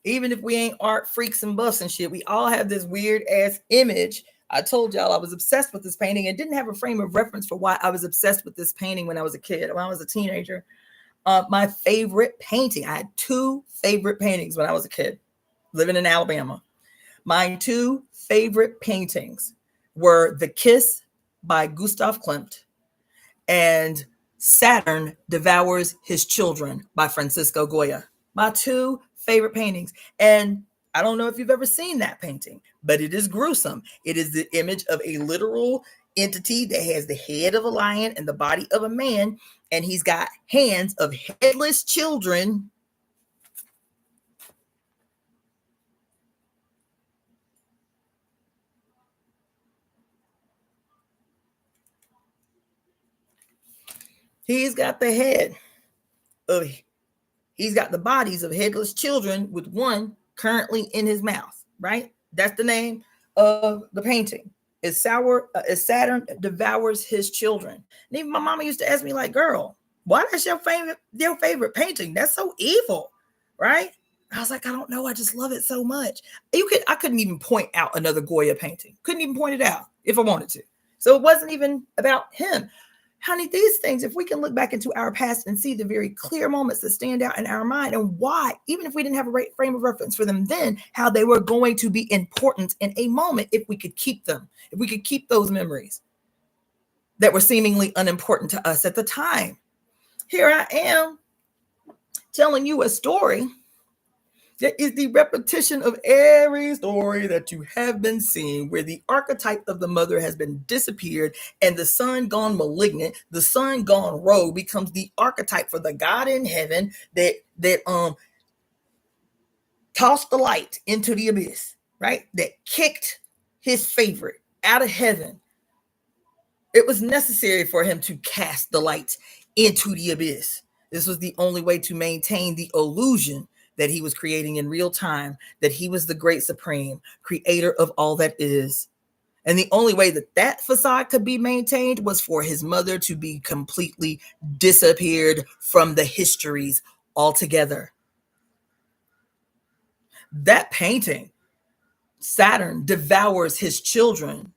Even if we ain't art freaks and buffs and shit, we all have this weird ass image. I told y'all I was obsessed with this painting and didn't have a frame of reference for why I was obsessed with this painting when I was a kid, when I was a teenager. My favorite painting, I had two favorite paintings when I was a kid living in Alabama. My two favorite paintings were The Kiss by Gustav Klimt and Saturn Devours His Children by Francisco Goya. My two favorite paintings. And I don't know if you've ever seen that painting, but it is gruesome. It is the image of a literal entity that has the head of a lion and the body of a man, and he's got hands of headless children. He's got the head of, he's got the bodies of headless children with one currently in his mouth, right? That's the name of the painting. Is Saturn Devours His Children. And even my mama used to ask me, like, girl, why that's your favorite painting? That's so evil, right? I was like, I don't know. I just love it so much. I couldn't even point out another Goya painting. Couldn't even point it out if I wanted to. So it wasn't even about him. Honey, these things, if we can look back into our past and see the very clear moments that stand out in our mind and why, even if we didn't have a frame of reference for them then, how they were going to be important in a moment if we could keep them, if we could keep those memories that were seemingly unimportant to us at the time. Here I am telling you a story that is the repetition of every story that you have been seeing, where the archetype of the mother has been disappeared and the son gone malignant, the son gone rogue, becomes the archetype for the God in heaven that tossed the light into the abyss, right? That kicked his favorite out of heaven. It was necessary for him to cast the light into the abyss. This was the only way to maintain the illusion that he was creating in real time, that he was the great supreme creator of all that is. And the only way that that facade could be maintained was for his mother to be completely disappeared from the histories altogether. That painting, Saturn Devours His Children,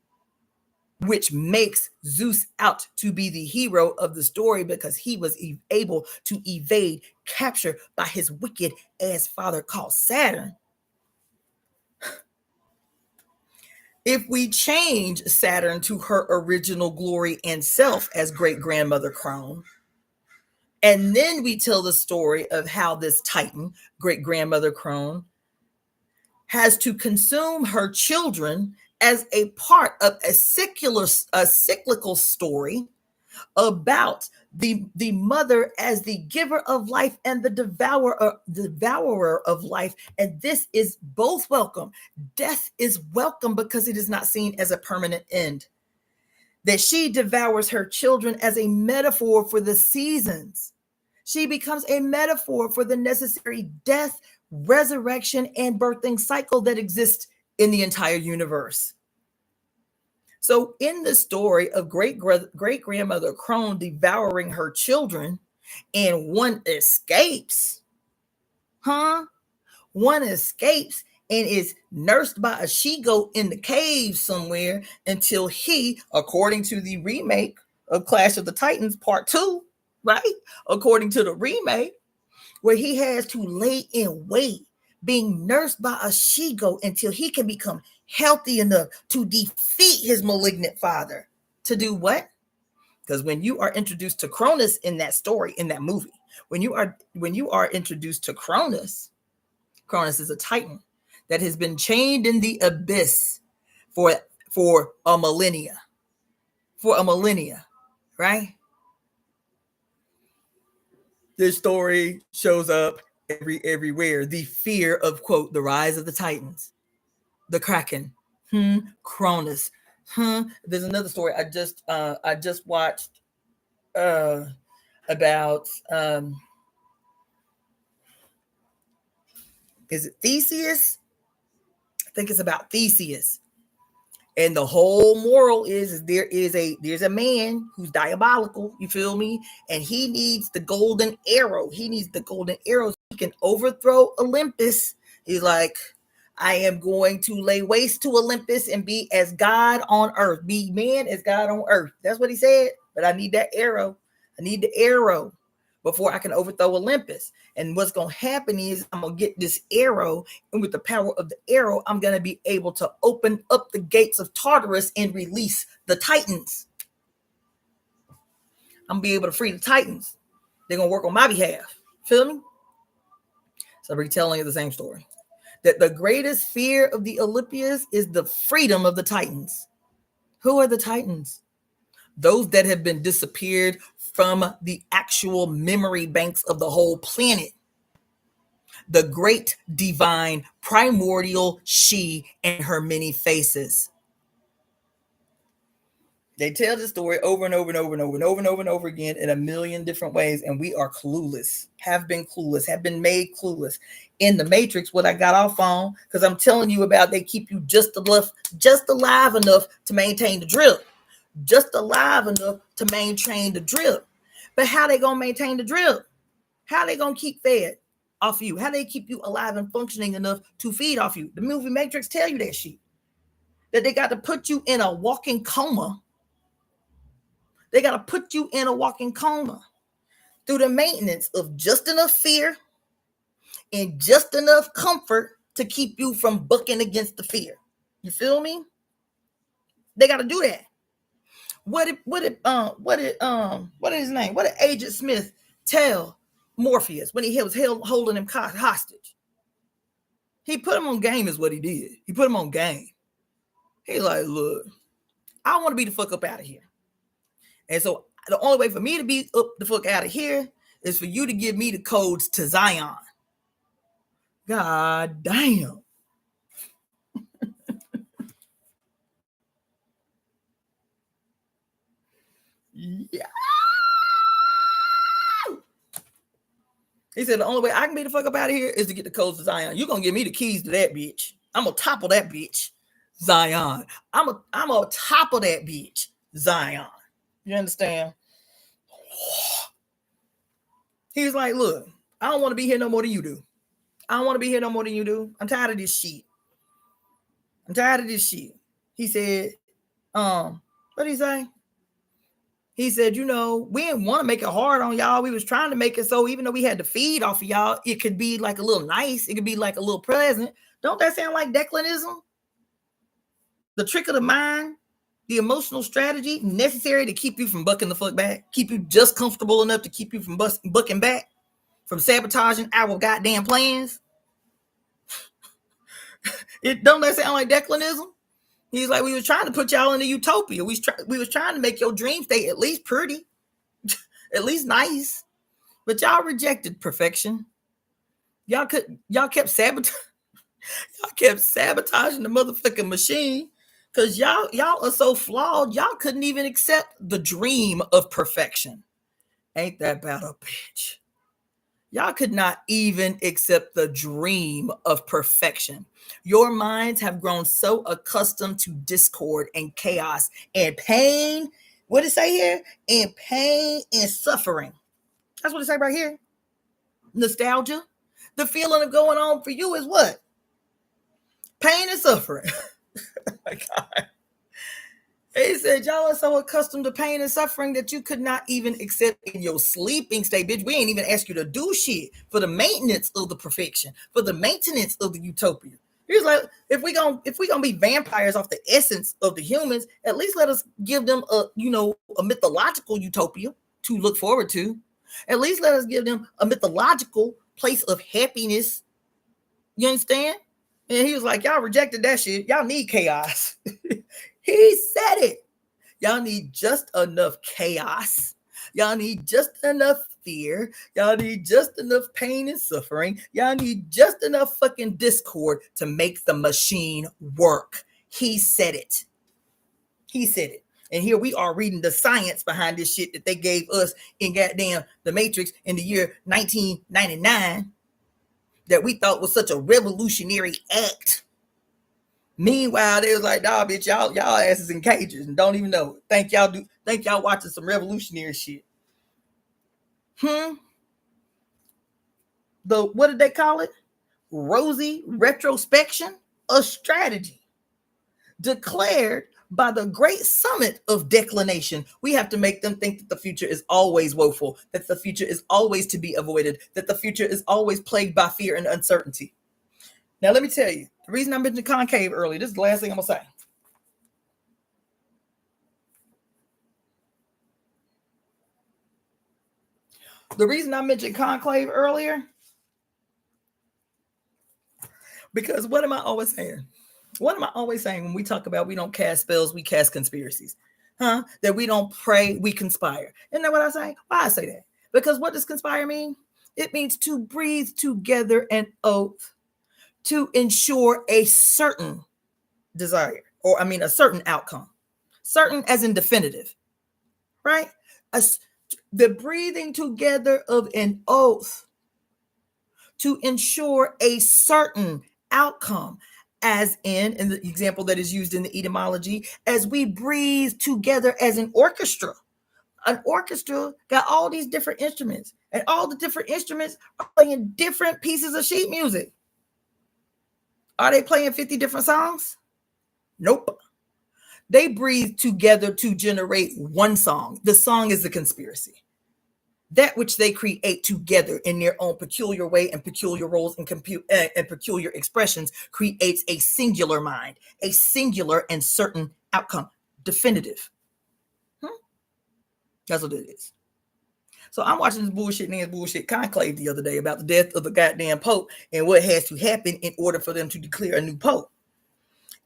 which makes Zeus out to be the hero of the story because he was able to evade capture by his wicked ass father called Saturn. If we change Saturn to her original glory and self as great grandmother Crone, and then we tell the story of how this Titan, great grandmother Crone, has to consume her children as a part of a cyclical story about the mother as the giver of life and the devourer of life. And this is both welcome. Death is welcome because it is not seen as a permanent end. That she devours her children as a metaphor for the seasons. She becomes a metaphor for the necessary death, resurrection, and birthing cycle that exists in the entire universe. So, in the story of great grandmother Crone devouring her children, and one escapes, one escapes and is nursed by a she-goat in the cave somewhere until he, according to the remake of Clash of the Titans Part 2, right? According to the remake, where he has to lay in wait, being nursed by a she-goat until he can become healthy enough to defeat his malignant father. To do what? Because when you are introduced to Cronus in that story, in that movie, when you are introduced to Cronus is a Titan that has been chained in the abyss for a millennia. Right? This story shows up everywhere. The fear of, quote, the rise of the Titans, the Kraken, Cronus. There's another story I just watched about is it Theseus? I think it's about Theseus. And the whole moral is there's a man who's diabolical, you feel me? And he needs the golden arrow. He needs the golden arrow so he can overthrow Olympus. He's like, I am going to lay waste to Olympus and be as God on earth. Be man as God on earth. That's what he said. But I need that arrow. I need the arrow before I can overthrow Olympus. And what's going to happen is I'm going to get this arrow, and with the power of the arrow, I'm going to be able to open up the gates of Tartarus and release the Titans. I'm going to be able to free the Titans. They're going to work on my behalf. Feel me? So I'm retelling the same story. That the greatest fear of the Olympians is the freedom of the Titans. Who are the Titans? Those that have been disappeared from the actual memory banks of the whole planet. The great divine primordial she and her many faces. They tell the story over and over and over and over and over and over and over again in a million different ways, and we are clueless, have been made clueless. In the Matrix, what I got off on, because I'm telling you about, they keep you just alive enough to maintain the drip. Just alive enough to maintain the drip. But how they gonna maintain the drip? How they gonna keep fed off you? How they keep you alive and functioning enough to feed off you? The movie Matrix tell you that shit. That they got to put you in a walking coma. They got to put you in a walking coma through the maintenance of just enough fear and just enough comfort to keep you from bucking against the fear. You feel me? They got to do that. What did his name? What did Agent Smith tell Morpheus when he was holding him hostage? He put him on game is what he did. He put him on game. He's like, look, I want to be the fuck up out of here. And so the only way for me to be up the fuck out of here is for you to give me the codes to Zion. God damn. Yeah. He said the only way I can be the fuck up out of here is to get the codes to Zion. You're gonna give me the keys to that bitch. I'm gonna topple that bitch, Zion. I'm gonna topple that bitch, Zion. You understand? He's like, look, I don't want to be here no more than you do. I don't want to be here no more than you do. I'm tired of this shit. He said, what did he say? He said, we didn't want to make it hard on y'all. We was trying to make it so even though we had to feed off of y'all, it could be like a little nice. It could be like a little pleasant. Don't that sound like declinism? The trick of the mind, the emotional strategy necessary to keep you from bucking the fuck back, keep you just comfortable enough to keep you from bucking back, from sabotaging our goddamn plans. Don't that sound like declinism? He's like, we was trying to put y'all in a utopia. We was trying to make your dream state at least pretty, at least nice. But y'all rejected perfection. Y'all kept sabotaging the motherfucking machine because y'all are so flawed. Y'all couldn't even accept the dream of perfection. Ain't that about a bitch? Y'all could not even accept the dream of perfection. Your minds have grown so accustomed to discord and chaos and pain. What did it say here? And pain and suffering. That's what it say right here. Nostalgia. The feeling of going on for you is what? Pain and suffering. Oh my God. He said, y'all are so accustomed to pain and suffering that you could not even accept in your sleeping state, bitch. We ain't even ask you to do shit for the maintenance of the perfection, for the maintenance of the utopia. He's like, if we gonna be vampires off the essence of the humans, at least let us give them a mythological utopia to look forward to. At least let us give them a mythological place of happiness. You understand? And he was like, y'all rejected that shit. Y'all need chaos. He said it. Y'all need just enough chaos. Y'all need just enough fear. Y'all need just enough pain and suffering. Y'all need just enough fucking discord to make the machine work. He said it. He said it. And here we are reading the science behind this shit that they gave us in goddamn The Matrix in the year 1999 that we thought was such a revolutionary act. Meanwhile, they was like, "Nah, bitch, y'all asses in cages and don't even know it. Think y'all watching some revolutionary shit." What did they call it? Rosy retrospection, a strategy declared by the great summit of declination. We have to make them think that the future is always woeful, that the future is always to be avoided, that the future is always plagued by fear and uncertainty. Now, let me tell you, the reason I mentioned concave earlier, this is the last thing I'm going to say. The reason I mentioned conclave earlier, because what am I always saying? What am I always saying when we talk about we don't cast spells, we cast conspiracies? That we don't pray, we conspire. Isn't that what I say? Why I say that? Because what does conspire mean? It means to breathe together an oath to ensure a certain desire, or a certain outcome. Certain as in definitive, right? The breathing together of an oath to ensure a certain outcome, as in the example that is used in the etymology, as we breathe together as an orchestra. An orchestra got all these different instruments, and all the different instruments are playing different pieces of sheet music. Are they playing 50 different songs? Nope. They breathe together to generate one song. The song is the conspiracy. That which they create together in their own peculiar way and peculiar roles and peculiar expressions creates a singular mind, a singular and certain outcome, definitive. That's what it is. So I'm watching this bullshit conclave the other day about the death of the goddamn Pope and what has to happen in order for them to declare a new Pope.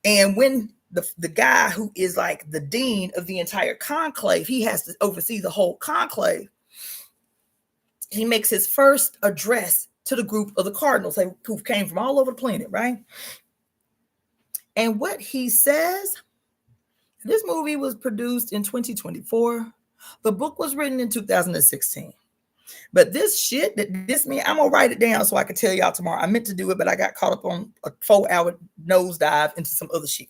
And when the guy who is like the dean of the entire conclave, he has to oversee the whole conclave. He makes his first address to the group of the cardinals who came from all over the planet, right? And what he says, this movie was produced in 2024. The book was written in 2016. But this shit that this man, I'm going to write it down so I can tell y'all tomorrow. I meant to do it, but I got caught up on a 4-hour nosedive into some other shit.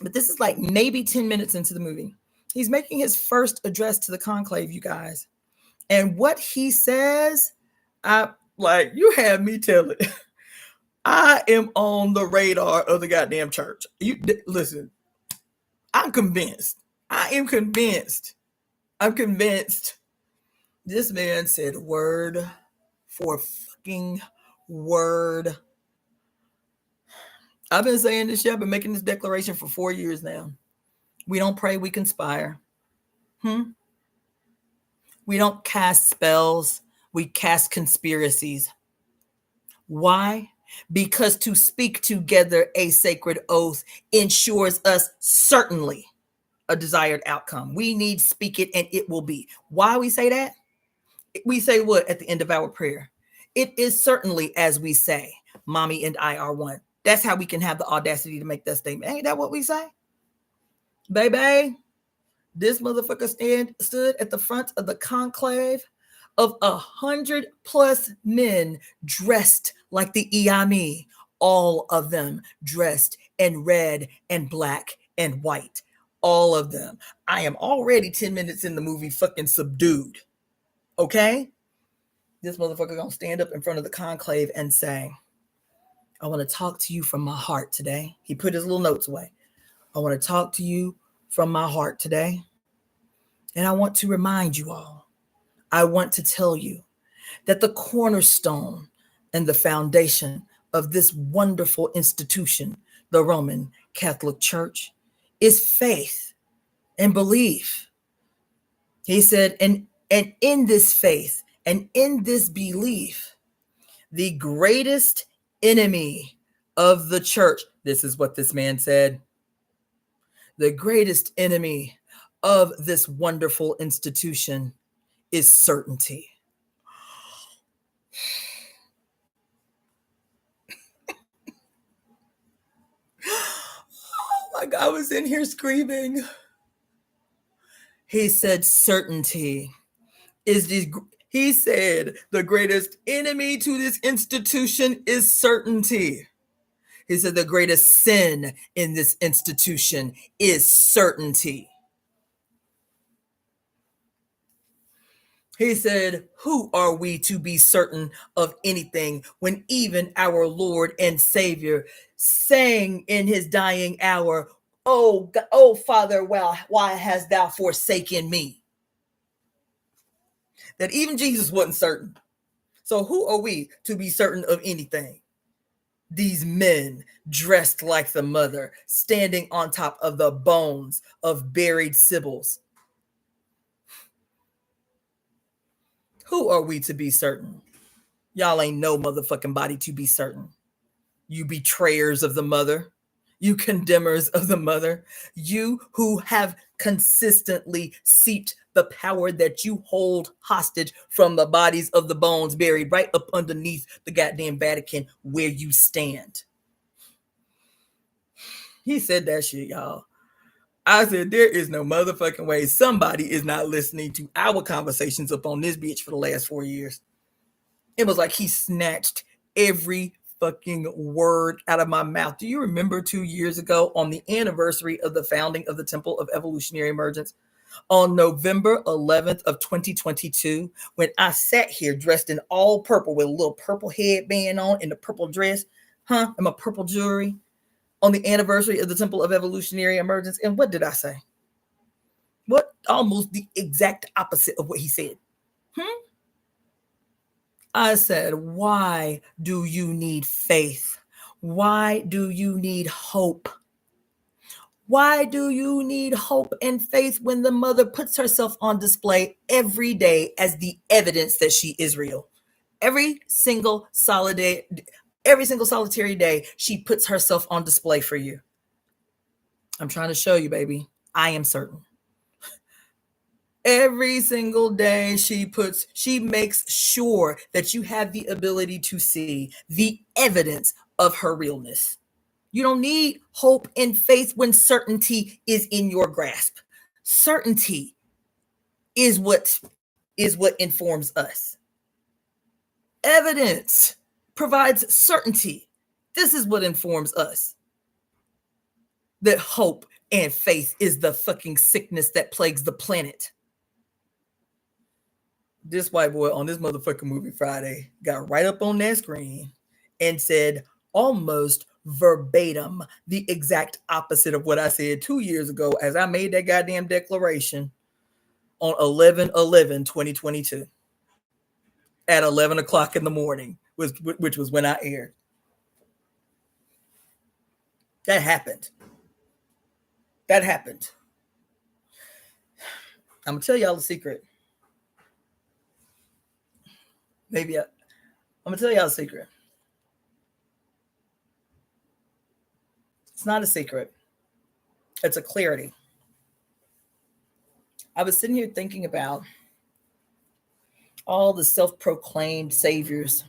But this is like maybe 10 minutes into the movie. He's making his first address to the conclave, you guys. And what he says, you have me tell it. I am on the radar of the goddamn church. Listen, I'm convinced. I am convinced. I'm convinced. This man said word for fucking word. I've been saying this shit. I've been making this declaration for 4 years now. We don't pray, we conspire. We don't cast spells, we cast conspiracies. Why? Because to speak together a sacred oath ensures us certainly a desired outcome. We need speak it and it will be. Why we say that? We say what at the end of our prayer? It is certainly as we say, Mommy and I are one. That's how we can have the audacity to make that statement. Ain't that what we say? Baby, this motherfucker stood at the front of the conclave of 100+ men dressed like the Iami, all of them dressed in red and black and white. All of them. I am already 10 minutes in the movie fucking subdued. Okay? This motherfucker gonna stand up in front of the conclave and say, I want to talk to you from my heart today. He put his little notes away. I want to talk to you from my heart today. And I want to remind you all, I want to tell you that the cornerstone and the foundation of this wonderful institution, the Roman Catholic Church, is faith and belief. He said, and in this faith and in this belief, the greatest enemy of the church, this is what this man said, the greatest enemy of this wonderful institution is certainty. Oh my God, I was in here screaming. He said certainty is he said the greatest enemy to this institution is certainty. He said the greatest sin in this institution is certainty. He said, who are we to be certain of anything when even our Lord and Savior sang in his dying hour, oh, oh Father, well, why hast thou forsaken me? That even Jesus wasn't certain. So who are we to be certain of anything? These men dressed like the mother, standing on top of the bones of buried sibyls. Who are we to be certain? Y'all ain't no motherfucking body to be certain. You betrayers of the mother. You condemners of the mother. You who have consistently seeped the power that you hold hostage from the bodies of the bones buried right up underneath the goddamn Vatican where you stand. He said that shit, y'all. I said, there is no motherfucking way somebody is not listening to our conversations up on this bitch for the last 4 years. It was like he snatched every fucking word out of my mouth. Do you remember 2 years ago on the anniversary of the founding of the Temple of Evolutionary Emergence, on November 11th of 2022, when I sat here dressed in all purple with a little purple headband on and a purple dress, and my purple jewelry, on the anniversary of the Temple of Evolutionary Emergence? And what did I say? What? Almost the exact opposite of what he said. I said, why do you need faith? Why do you need hope? Why do you need hope and faith when the mother puts herself on display every day as the evidence that she is real? Every single solitary day, she puts herself on display for you. I'm trying to show you, baby. I am certain. Every single day she makes sure that you have the ability to see the evidence of her realness. You don't need hope and faith when certainty is in your grasp. Certainty is what informs us. Evidence provides certainty. This is what informs us. That hope and faith is the fucking sickness that plagues the planet. This white boy on this motherfucking movie Friday got right up on that screen and said almost verbatim the exact opposite of what I said 2 years ago as I made that goddamn declaration on 11/11/2022 at 11 o'clock in the morning, which was when I aired. That happened. I'm gonna tell y'all a secret. I'm gonna tell y'all a secret. It's not a secret. It's a clarity. I was sitting here thinking about all the self-proclaimed saviors,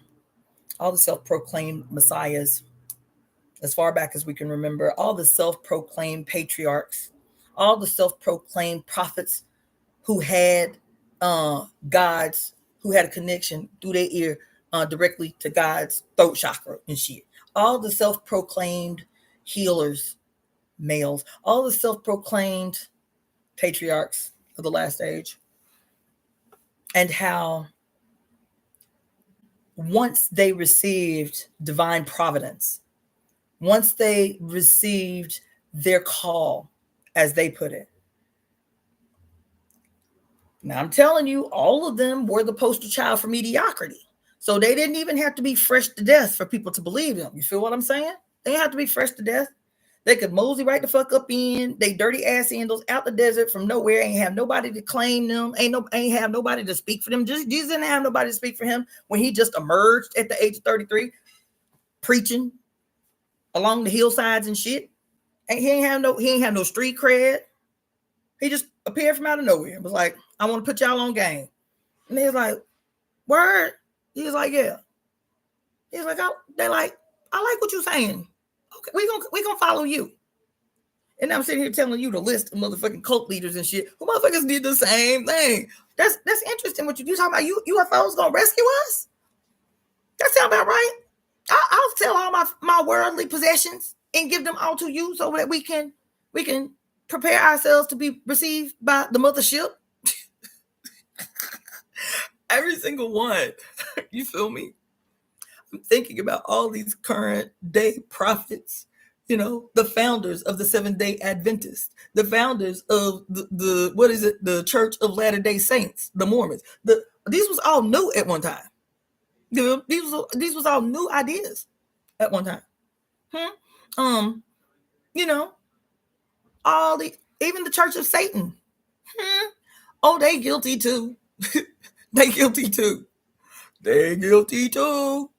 all the self-proclaimed messiahs, as far back as we can remember, all the self-proclaimed patriarchs, all the self-proclaimed prophets who had God's, who had a connection through their ear directly to God's throat chakra and shit. All the self-proclaimed healers, males, all the self-proclaimed patriarchs of the last age, and how once they received divine providence, once they received their call, as they put it. Now, I'm telling you, all of them were the poster child for mediocrity. So they didn't even have to be fresh to death for people to believe them. You feel what I'm saying? They didn't have to be fresh to death. They could mosey right the fuck up in they dirty ass handles out the desert from nowhere. Ain't have nobody to claim them. Ain't have nobody to speak for them. Jesus didn't have nobody to speak for him when he just emerged at the age of 33, preaching along the hillsides and shit. He ain't have no street cred. He just appeared from out of nowhere. It was like, I want to put y'all on game. And they was like, word? He was like, yeah. He was like, they like, I like what you're saying. Okay, we gonna follow you. And I'm sitting here telling you the list of motherfucking cult leaders and shit who motherfuckers did the same thing. That's interesting what you talking about. UFOs gonna rescue us? That sound about right. I'll sell all my worldly possessions and give them all to you so that we can prepare ourselves to be received by the mothership. Every single one. You feel me? I'm thinking about all these current day prophets, the founders of the Seventh-day Adventists, the founders of the what is it, the Church of Latter-day Saints, the Mormons. These was all new at one time. These was all new ideas at one time. All even the Church of Satan. Oh, they guilty too. They guilty too. They guilty too.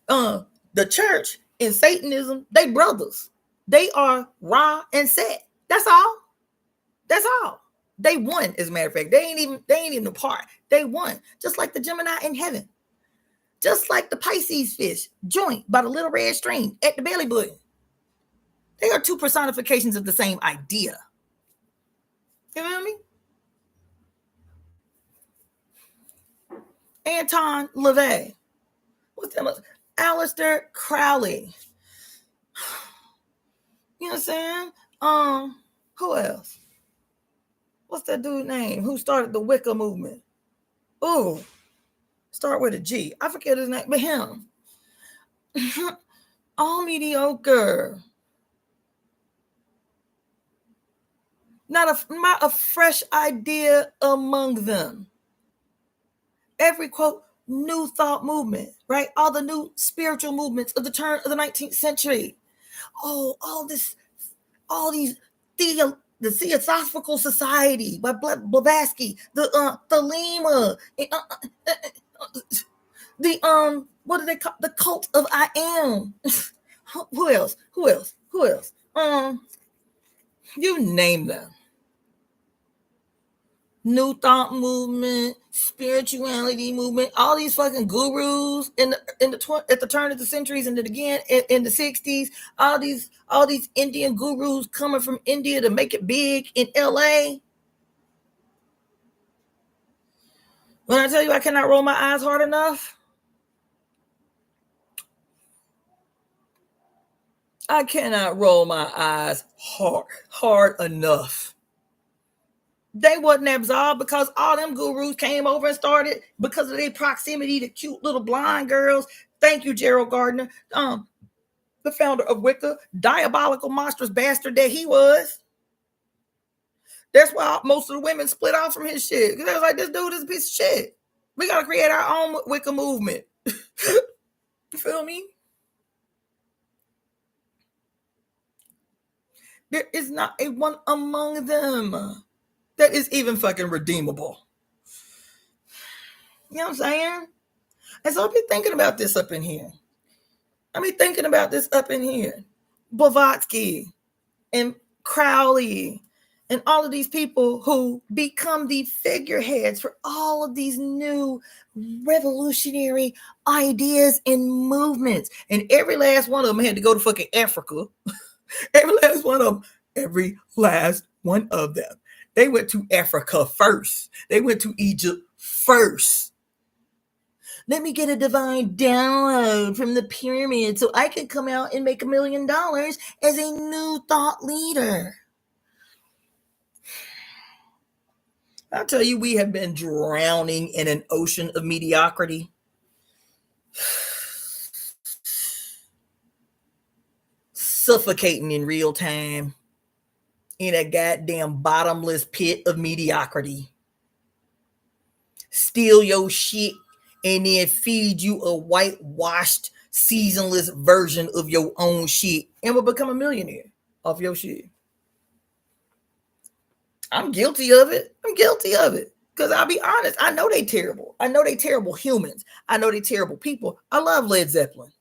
The church and Satanism, they brothers. They are Ra and Set. That's all. That's all. They won, as a matter of fact. They ain't even apart. They won. Just like the Gemini in heaven. Just like the Pisces fish joint by the little red string at the belly button. They are two personifications of the same idea. You feel me? Anton LaVey. What's that? Aleister Crowley. You know what I'm saying? Who else? What's that dude name? Who started the Wicca movement? Oh, start with a G. I forget his name, but him. All mediocre. Not a fresh idea among them. Every quote, new thought movement, right? All the new spiritual movements of the turn of the 19th century. Oh, the Theosophical Society by Blavatsky, the Lima, what do they call the cult of I am? Who else? You name them. New thought movement, spirituality movement, all these fucking gurus at the turn of the centuries, and then again in the 60s, all these Indian gurus coming from India to make it big in LA. When I tell you I cannot roll my eyes hard enough, I cannot roll my eyes hard enough. They wasn't absolved because all them gurus came over and started because of their proximity to cute little blind girls. Thank you, Gerald Gardner, the founder of Wicca, diabolical, monstrous bastard that he was. That's why most of the women split off from his shit. Because they was like, this dude is a piece of shit. We got to create our own Wicca movement. You feel me? There is not a one among them that is even fucking redeemable. You know what I'm saying? And so I'll be thinking about this up in here. Blavatsky and Crowley and all of these people who become the figureheads for all of these new revolutionary ideas and movements. And every last one of them had to go to fucking Africa. Every last one of them. They went to Africa first. They went to Egypt first. Let me get a divine download from the pyramid so I can come out and make $1 million as a new thought leader. I'll tell you, we have been drowning in an ocean of mediocrity. Suffocating in real time in a goddamn bottomless pit of mediocrity. Steal your shit and then feed you a whitewashed, seasonless version of your own shit and will become a millionaire off your shit. I'm guilty of it. Because I'll be honest, I know they terrible. I know they terrible humans. I know they terrible people. I love Led Zeppelin.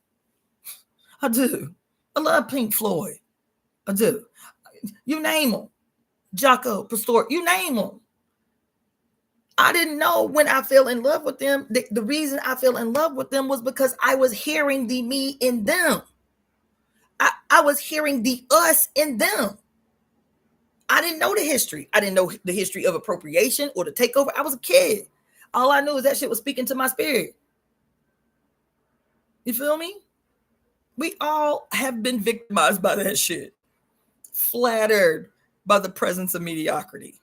I do. I love Pink Floyd. I do. You name them. Jaco Pastor, you name them. I didn't know when I fell in love with them. The reason I fell in love with them was because I was hearing the me in them. I was hearing the us in them. I didn't know the history. I didn't know the history of appropriation or the takeover. I was a kid. All I knew is that shit was speaking to my spirit. You feel me? We all have been victimized by that shit. Flattered by the presence of mediocrity.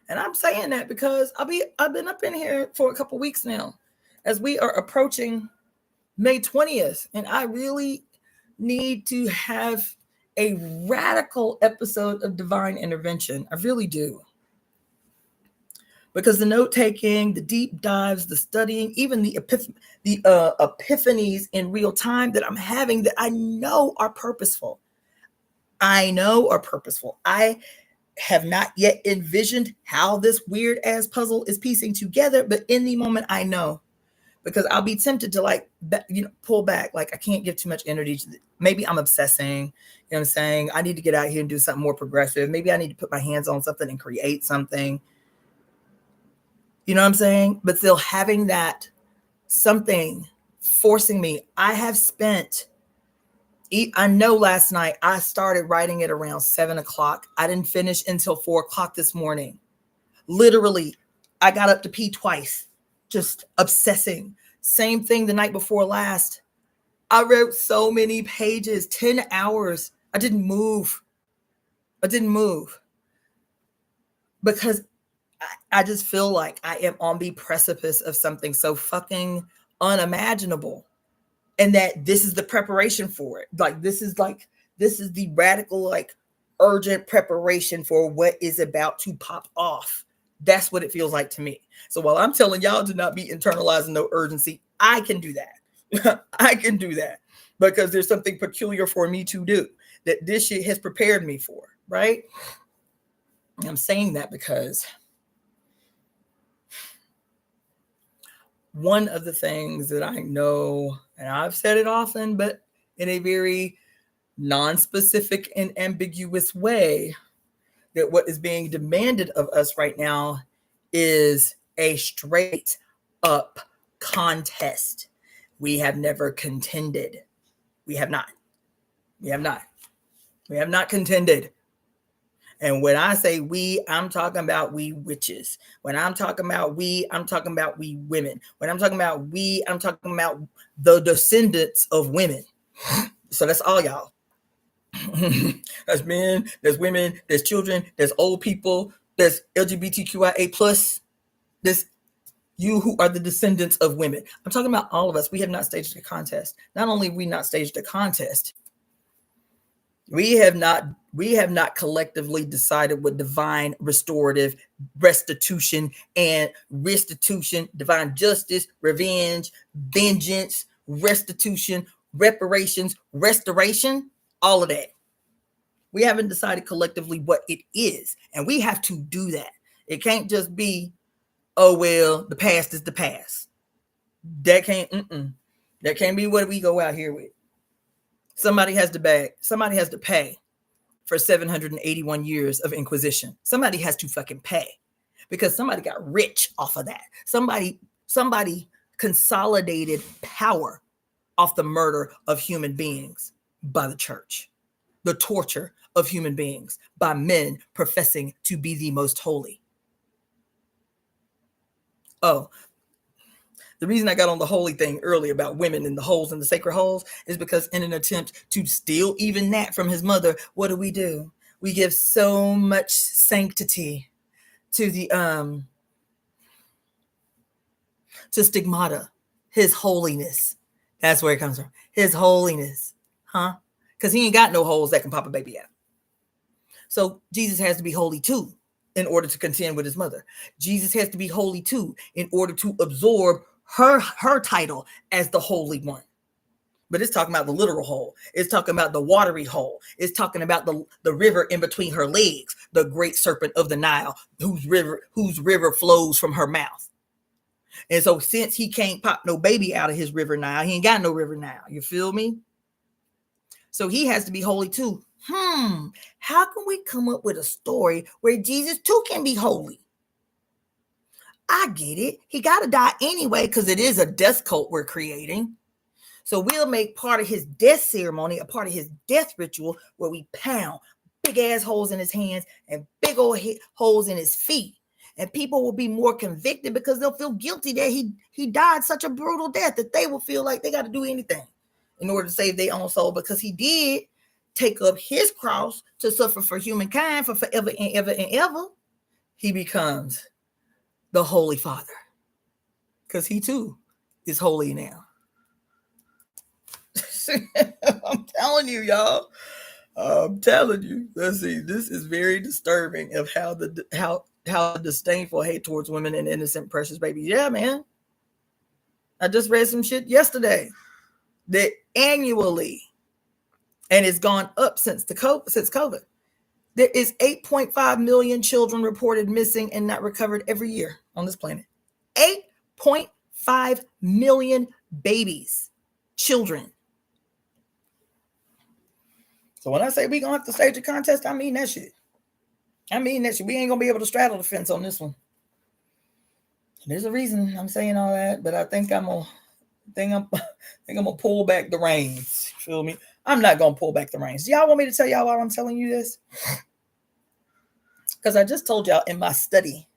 And I'm saying that because I've been up in here for a couple weeks now as we are approaching May 20th. And I really need to have a radical episode of divine intervention. I really do. Because the note taking, the deep dives, the studying, even the epiphanies in real time that I'm having that I know are purposeful. I have not yet envisioned how this weird ass puzzle is piecing together, but in the moment I know, because I'll be tempted to pull back. Like, I can't give too much energy. Maybe I'm obsessing. You know what I'm saying? I need to get out here and do something more progressive. Maybe I need to put my hands on something and create something. You know what I'm saying? But still having that something forcing me. I know last night I started writing it around 7 o'clock. I didn't finish until 4 o'clock this morning. Literally, I got up to pee twice, just obsessing. Same thing the night before last. I wrote so many pages, 10 hours. I didn't move because I just feel like I am on the precipice of something so fucking unimaginable. And that this is the preparation for it. This is the radical, urgent preparation for what is about to pop off. That's what it feels like to me. So while I'm telling y'all to not be internalizing no urgency, I can do that. I can do that because there's something peculiar for me to do that this shit has prepared me for, right? And I'm saying that because one of the things that I know, and I've said it often, but in a very non-specific and ambiguous way, that what is being demanded of us right now is a straight up contest. We have never contended. We have not contended. And when I say we, I'm talking about we witches. When I'm talking about we, I'm talking about we women. When I'm talking about we, I'm talking about the descendants of women. So that's all y'all. There's men, there's women, there's children, there's old people, there's LGBTQIA plus. There's you who are the descendants of women. I'm talking about all of us. We have not staged a contest. Not only have we not staged a contest, we have not collectively decided what divine restorative restitution and restitution, divine justice, revenge, vengeance, restitution, reparations, restoration, all of that. We haven't decided collectively what it is, and we have to do that. It can't just be, oh well, the past is the past. That can't be what we go out here with. Somebody has to pay for 781 years of Inquisition. Somebody has to fucking pay because somebody got rich off of that. Somebody consolidated power off the murder of human beings by the church, the torture of human beings by men professing to be the most holy. Oh, the reason I got on the holy thing earlier about women and the holes in the sacred holes is because in an attempt to steal even that from his mother, what do? We give so much sanctity to the to stigmata, his holiness. That's where it comes from. His holiness. Huh? Because he ain't got no holes that can pop a baby out. So Jesus has to be holy too in order to contend with his mother. Jesus has to be holy too in order to absorb her title as the holy one. But it's talking about the literal hole. It's talking about the watery hole. It's talking about the river in between her legs, the great serpent of the Nile, whose river flows from her mouth. And so since he can't pop no baby out of his river Nile, he ain't got no river Nile. You feel me? So he has to be holy too. How can we come up with a story where Jesus too can be holy? I get it. He got to die anyway because it is a death cult we're creating. So we'll make part of his death ceremony, a part of his death ritual, where we pound big ass holes in his hands and big old holes in his feet. And people will be more convicted because they'll feel guilty that he died such a brutal death that they will feel like they got to do anything in order to save their own soul, because he did take up his cross to suffer for humankind for forever and ever and ever. He becomes the Holy Father because he too is holy now. I'm telling you, y'all. I'm telling you. Let's see. This is very disturbing of how disdainful hate towards women and innocent, precious babies. Yeah, man. I just read some shit yesterday that annually, and it's gone up since COVID. There is 8.5 million children reported missing and not recovered every year on this planet. 8.5 million babies, children. So when I say we gonna have to stage a contest, I mean that shit. We ain't gonna be able to straddle the fence on this one. There's a reason I'm saying all that, but I think I'm gonna pull back the reins. Feel me? I'm not gonna pull back the reins. Do y'all want me to tell y'all why I'm telling you this? Because I just told y'all in my study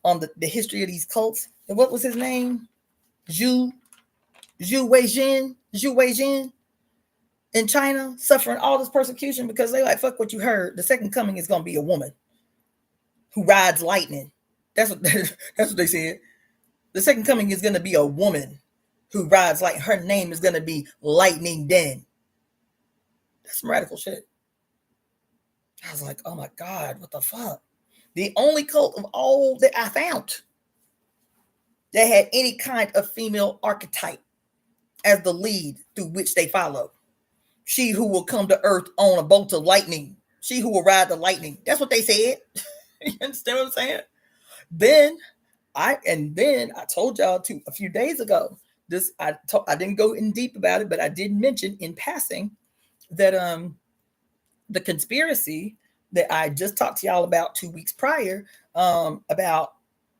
on the history of these cults. And what was his name? Zhu Weijin in China, suffering all this persecution because they like, fuck what you heard. The second coming is gonna be a woman who rides lightning. That's what they said. The second coming is gonna be a woman who rides lightning. Her name is gonna be Lightning Den. That's some radical shit. I was like, oh my God, what the fuck? The only cult of all that I found that had any kind of female archetype as the lead through which they follow. She who will come to earth on a bolt of lightning. She who will ride the lightning. That's what they said. You understand what I'm saying? Then I told y'all a few days ago. I didn't go in deep about it, but I did mention in passing that the conspiracy that I just talked to y'all about 2 weeks prior about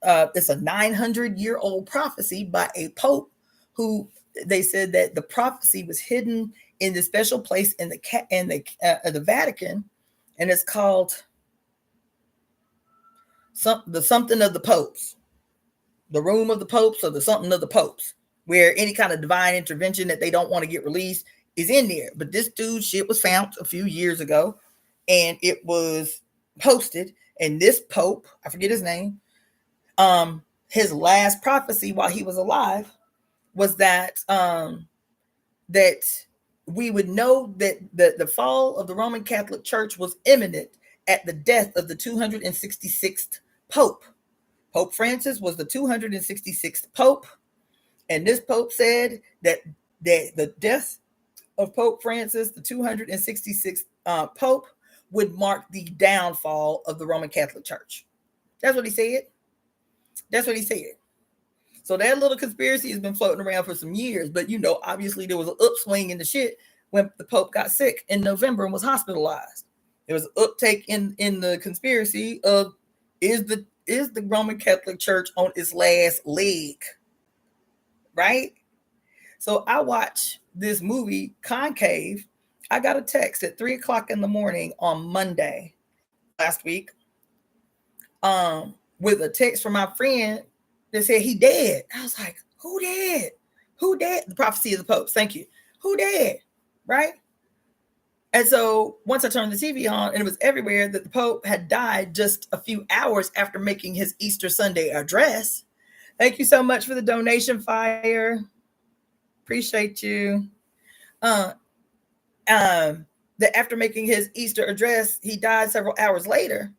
it's a 900-year-old prophecy by a pope who they said that the prophecy was hidden in the special place in the Vatican, and it's called the something of the popes, the room of the popes, or the something of the popes, where any kind of divine intervention that they don't want to get released is in there. But this dude's shit was found a few years ago, and it was posted. And this pope, I forget his name, his last prophecy while he was alive was that that we would know that the fall of the Roman Catholic Church was imminent at the death of the 266th Pope. Pope Francis was the 266th Pope, and this Pope said that the death of Pope Francis, the 266th Pope, would mark the downfall of the Roman Catholic Church. That's what he said. That's what he said. So that little conspiracy has been floating around for some years, but obviously there was an upswing in the shit when the Pope got sick in November and was hospitalized. There was an uptake in the conspiracy of is the Roman Catholic Church on its last leg, right? So I watched this movie Concave. I got a text at 3:00 in the morning on Monday last week, with a text from my friend that said he dead. I was like, who dead? Who dead? The prophecy of the popes. Thank you. Who dead? Right? And so once I turned the TV on, and it was everywhere that the Pope had died just a few hours after making his Easter Sunday address. Thank you so much for the donation, Fire. Appreciate you. That after making his Easter address, he died several hours later.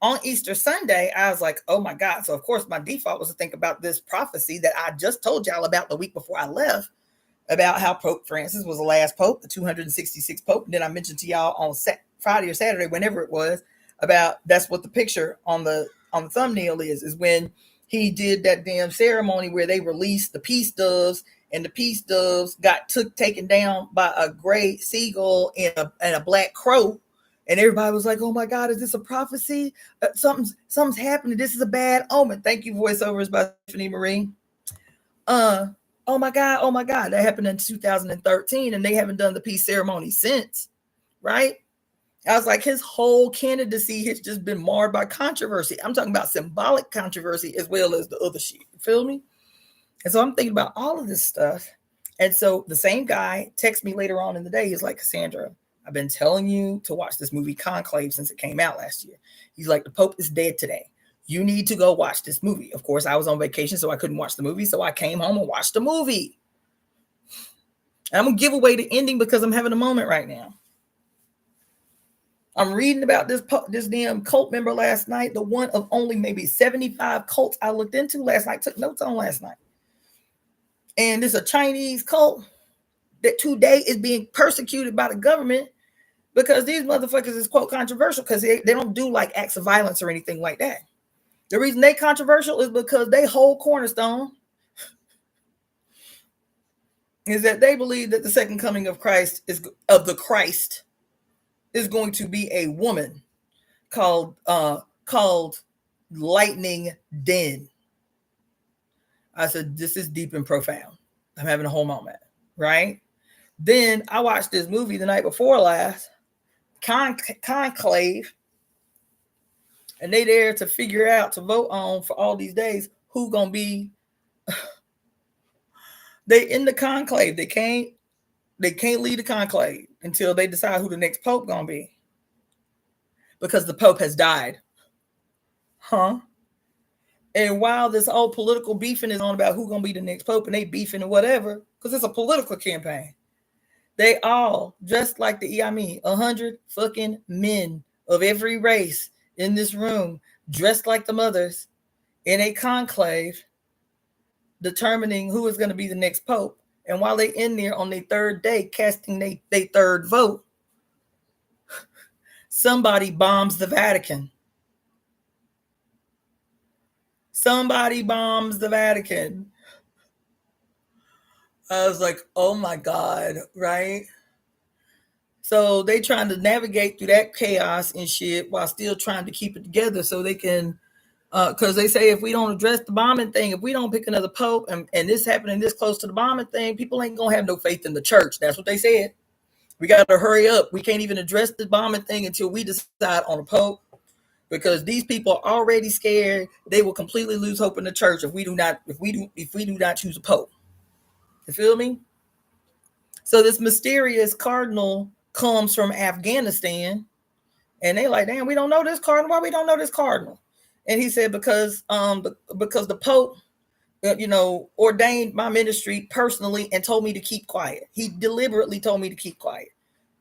On Easter Sunday, I was like, oh my God. So of course my default was to think about this prophecy that I just told y'all about the week before I left, about how Pope Francis was the last Pope, the 266th Pope. And then I mentioned to y'all on Friday or Saturday, whenever it was, about that's what the picture on the thumbnail is when he did that damn ceremony where they released the peace doves, and the peace doves got taken down by a gray seagull and a black crow. And everybody was like, oh my God, is this a prophecy? Something's happening. This is a bad omen. Thank you, voiceovers by Stephanie Marie. Oh my God. That happened in 2013, and they haven't done the peace ceremony since, right? I was like, his whole candidacy has just been marred by controversy. I'm talking about symbolic controversy as well as the other shit. You feel me? And so I'm thinking about all of this stuff. And so the same guy texts me later on in the day. He's like, Cassandra, I've been telling you to watch this movie Conclave since it came out last year. He's like, the Pope is dead today. You need to go watch this movie. Of course, I was on vacation, so I couldn't watch the movie. So I came home and watched the movie. And I'm going to give away the ending because I'm having a moment right now. I'm reading about this damn cult member last night, the one of only maybe 75 cults I looked into last night, took notes on last night. And it's a Chinese cult that today is being persecuted by the government because these motherfuckers is, quote, controversial because they don't do like acts of violence or anything like that. The reason they controversial is because they whole cornerstone is that they believe that the second coming of Christ is going to be a woman called Lightning Den. I said, this is deep and profound. I'm having a whole moment, right? Then I watched this movie the night before last, Conclave, and they there to figure out, to vote on for all these days, who gonna be. They in the conclave. They can't lead the conclave until they decide who the next pope gonna be, because the pope has died. Huh? And while this whole political beefing is on about who gonna be the next pope, and they beefing and whatever, because it's a political campaign, they all dressed like 100 fucking men of every race in this room, dressed like the mothers, in a conclave, determining who is going to be the next pope. And while they in there on their third day casting their third vote, somebody bombs the Vatican. Somebody bombs the Vatican. I was like, oh my God, right? So they trying to navigate through that chaos and shit while still trying to keep it together so they can, because they say if we don't address the bombing thing, if we don't pick another pope and this happening this close to the bombing thing, people ain't going to have no faith in the church. That's what they said. We got to hurry up. We can't even address the bombing thing until we decide on a pope, because these people are already scared they will completely lose hope in the church if we do not choose a pope. You feel me? So this mysterious cardinal comes from Afghanistan, and they like, damn, we don't know this cardinal. Why we don't know this cardinal? And he said, because the Pope, ordained my ministry personally and told me to keep quiet. He deliberately told me to keep quiet.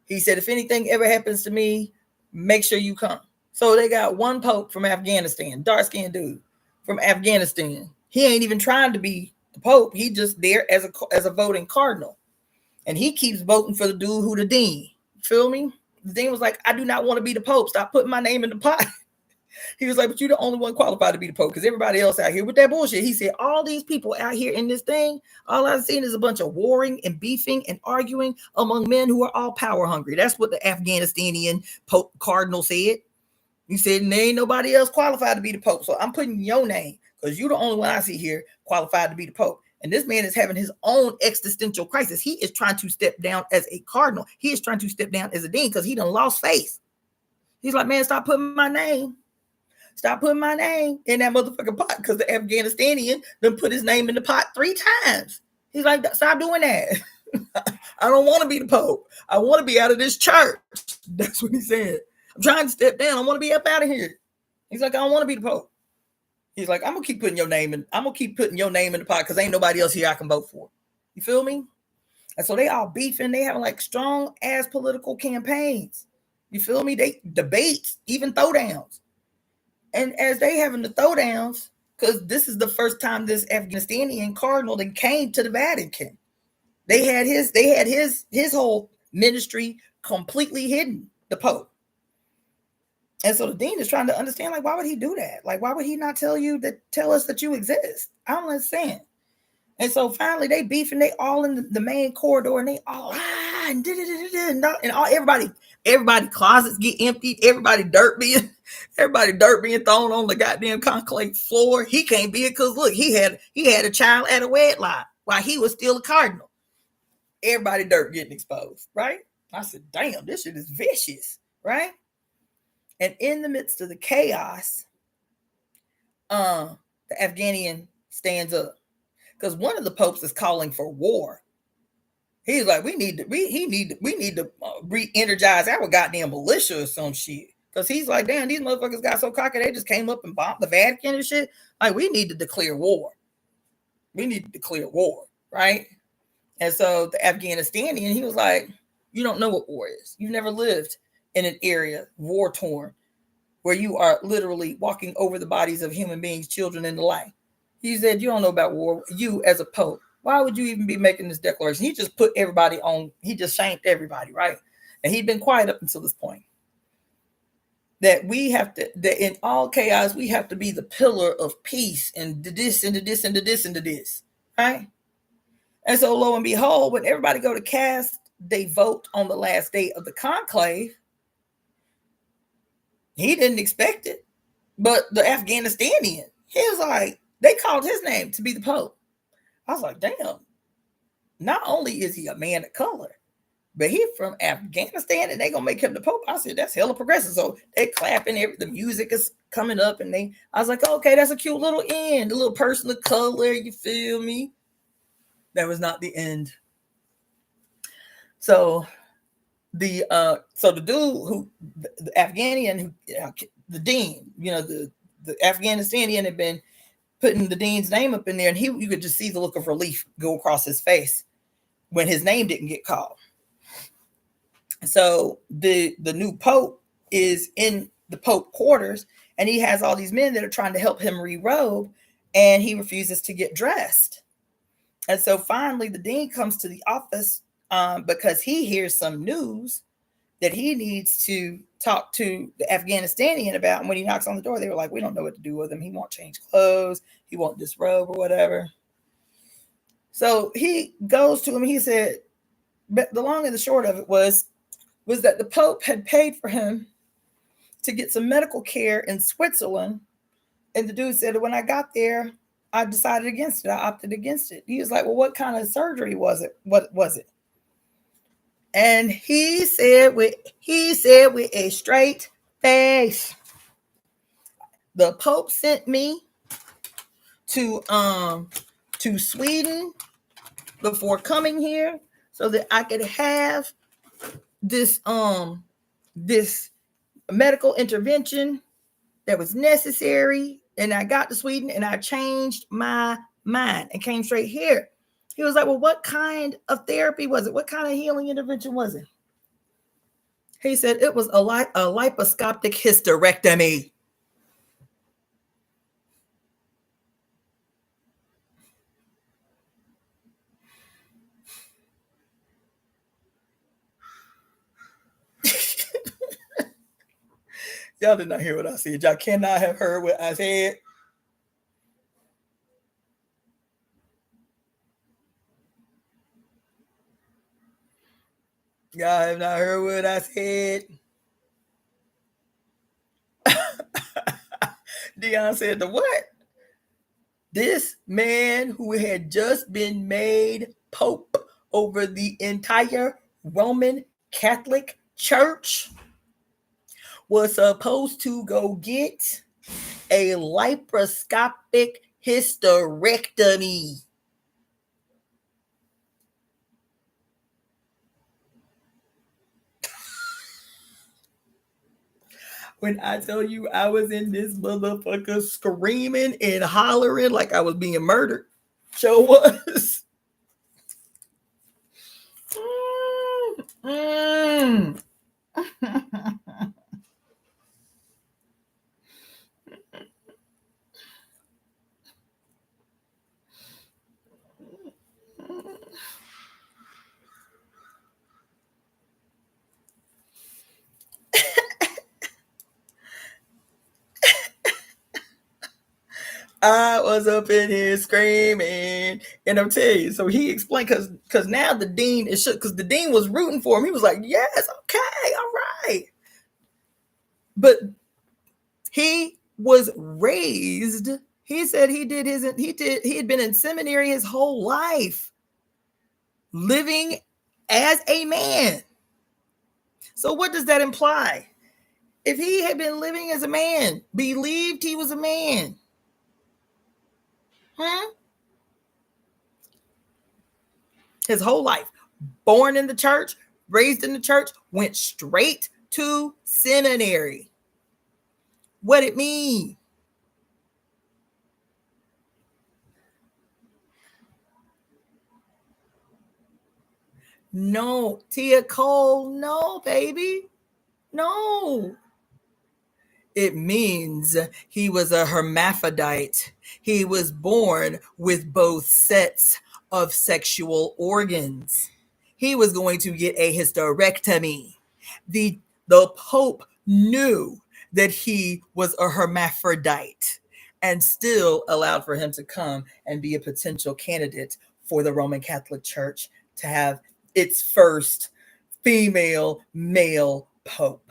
He said, if anything ever happens to me, make sure you come. So they got one Pope from Afghanistan, dark-skinned dude from Afghanistan. He ain't even trying to be the Pope. He just there as a voting cardinal. And he keeps voting for the dude who the dean. Feel me? The dean was like, I do not want to be the Pope. Stop putting my name in the pot. He was like, but you're the only one qualified to be the Pope, because everybody else out here with that bullshit. He said, all these people out here in this thing, all I've seen is a bunch of warring and beefing and arguing among men who are all power hungry. That's what the Afghanistanian Pope cardinal said. He said, and there ain't nobody else qualified to be the Pope. So I'm putting your name, because you're the only one I see here qualified to be the Pope. And this man is having his own existential crisis. He is trying to step down as a cardinal. He is trying to step down as a dean because he done lost faith. He's like, man, stop putting my name in that motherfucking pot, because the Afghanistanian done put his name in the pot 3 times. He's like, stop doing that. I don't want to be the Pope. I want to be out of this church. That's what he said. I'm trying to step down. I want to be up out of here. He's like, I don't want to be the Pope. He's like, I'm gonna keep putting your name in the pot because ain't nobody else here I can vote for. You feel me? And so they all beefing. They having like strong ass political campaigns. You feel me? They debates, even throwdowns. And as they having the throwdowns, because this is the first time this Afghanistanian cardinal that came to the Vatican. They had his whole ministry completely hidden, the Pope. And so the dean is trying to understand, like, why would he do that? Like, why would he not tell us that you exist? I don't understand. And so finally they beefing, they all in the main corridor, and they all and all everybody closets get emptied, everybody dirt being thrown on the goddamn conclave floor. He can't be it because look, he had a child at a wedlock while he was still a cardinal. Everybody dirt getting exposed, right? I said, damn, this shit is vicious. right? And in the midst of the chaos, the Afghanian stands up because one of the popes is calling for war. He's like, we need to re-energize our goddamn militia or some shit. Because he's like, damn, these motherfuckers got so cocky, they just came up and bombed the Vatican and shit. Like, we need to declare war. We need to declare war, right? And so the Afghanistanian, he was like, you don't know what war is. You've never lived in an area war-torn where you are literally walking over the bodies of human beings, children, and the like. He said, you don't know about war. You as a pope, why would you even be making this declaration? He just put everybody on, he just shamed everybody, right? And he'd been quiet up until this point. That we have to, that in all chaos, we have to be the pillar of peace and this and this and this and this, right? And so lo and behold, when everybody go to cast, they vote on the last day of the conclave. He didn't expect it, but the Afghanistanian, he was like, they called his name to be the pope. I was like, damn, not only is he a man of color, but he's from Afghanistan and they gonna make him the pope. I said, that's hella progressive. So they clapping, the music is coming up, and I was like, okay, that's a cute little end, a little person of color, you feel me? That was not the end. So the dude who, the Afghanian, the dean, the Afghanistanian had been putting the dean's name up in there, and you could just see the look of relief go across his face when his name didn't get called. So the new pope is in the pope quarters, and he has all these men that are trying to help him re-robe, and he refuses to get dressed. And so finally the dean comes to the office because he hears some news that he needs to talk to the Afghanistanian about. And when he knocks on the door, they were like, we don't know what to do with him. He won't change clothes. He won't disrobe or whatever. So he goes to him. He said, but the long and the short of it was that the Pope had paid for him to get some medical care in Switzerland. And the dude said, when I got there, I decided against it. I opted against it. He was like, well, what kind of surgery was it? What was it? And he said with a straight face, the Pope sent me to Sweden before coming here so that I could have this medical intervention that was necessary. And I got to Sweden and I changed my mind and came straight here. He was like, well, what kind of therapy was it? What kind of healing intervention was it? He said it was a liposcopic hysterectomy. Y'all did not hear what I said. Y'all cannot have heard what I said. Y'all have not heard what I said. Dion said, the what? This man who had just been made Pope over the entire Roman Catholic Church was supposed to go get a laparoscopic hysterectomy. When I tell you I was in this motherfucker screaming and hollering like I was being murdered, sure was. I was up in here screaming, and I'm telling you. So he explained because now the dean is shook because the dean was rooting for him. He was like, "Yes, okay, all right," but he was raised. He said he had been in seminary his whole life, living as a man. So what does that imply? if he had been living as a man, believed he was a man, his whole life, born in the church, raised in the church, went straight to seminary. What it mean? No, Tia Cole, no, baby. No. It means he was a hermaphrodite. He was born with both sets of sexual organs. He was going to get a hysterectomy. The Pope knew that he was a hermaphrodite and still allowed for him to come and be a potential candidate for the Roman Catholic Church to have its first female male pope.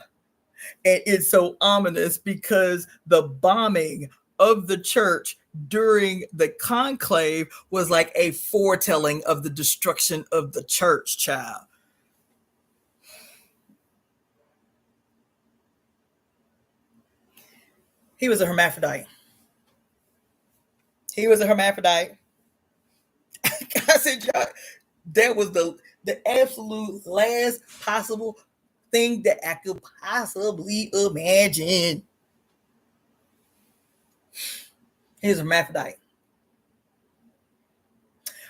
And it's so ominous because the bombing of the church during the conclave was like a foretelling of the destruction of the church, child. He was a hermaphrodite. He was a hermaphrodite. I said, y'all, that was the absolute last possible thing that I could possibly imagine. He's a hermaphrodite.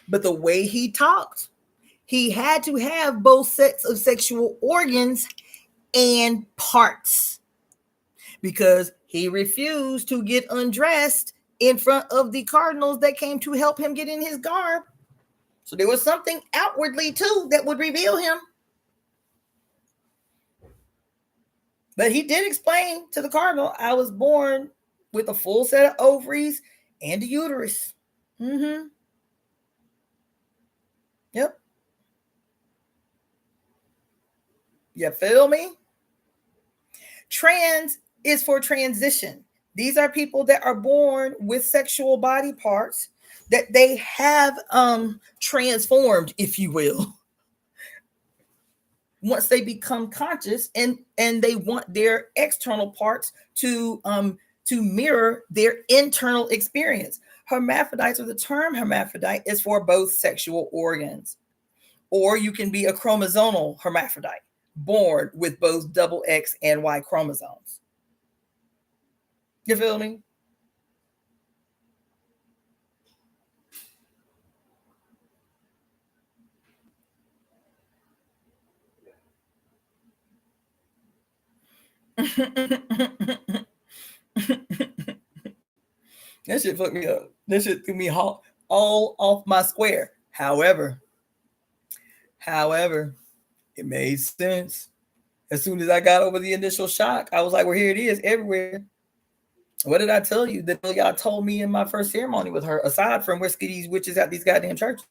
But the way he talked, he had to have both sets of sexual organs and parts because he refused to get undressed in front of the cardinals that came to help him get in his garb. So there was something outwardly too that would reveal him. But he did explain to the cardinal, I was born with a full set of ovaries and a uterus. Yep. You feel me? Trans is for transition. These are people that are born with sexual body parts that they have transformed, if you will, once they become conscious, and they want their external parts to mirror their internal experience. Hermaphrodites, or the term hermaphrodite, is for both sexual organs. Or you can be a chromosomal hermaphrodite, born with both double X and Y chromosomes. You feel me? That shit fucked me up. That shit threw me all off my square. However, it made sense. As soon as I got over the initial shock, I was like, well, here it is everywhere. What did I tell you that y'all told me in my first ceremony with her, aside from where these witches at these goddamn churches?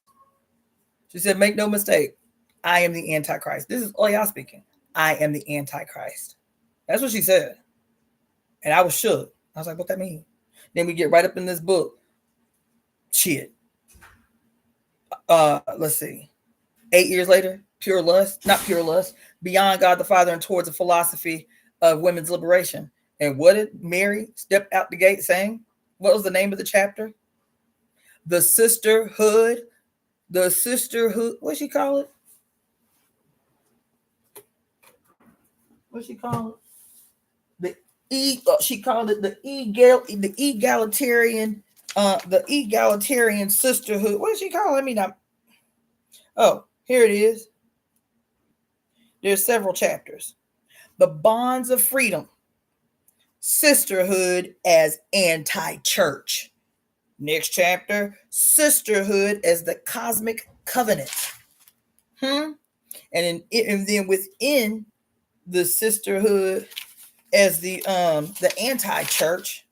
She said, make no mistake, I am the Antichrist. This is all y'all speaking. I am the Antichrist. That's what she said. And I was shook. I was like, what that mean? Then we get right up in this book. Shit. Let's see. 8 years later, Pure Lust, not Pure Lust, Beyond God the Father and Towards a Philosophy of Women's Liberation. And what did Mary step out the gate saying? What was the name of the chapter? The sisterhood. What'd she call it? She called it the egalitarian sisterhood. What did she call it? I mean, here it is. There's several chapters. The bonds of freedom. Sisterhood as anti-church. Next chapter, sisterhood as the cosmic covenant. And then within the sisterhood as the anti-church,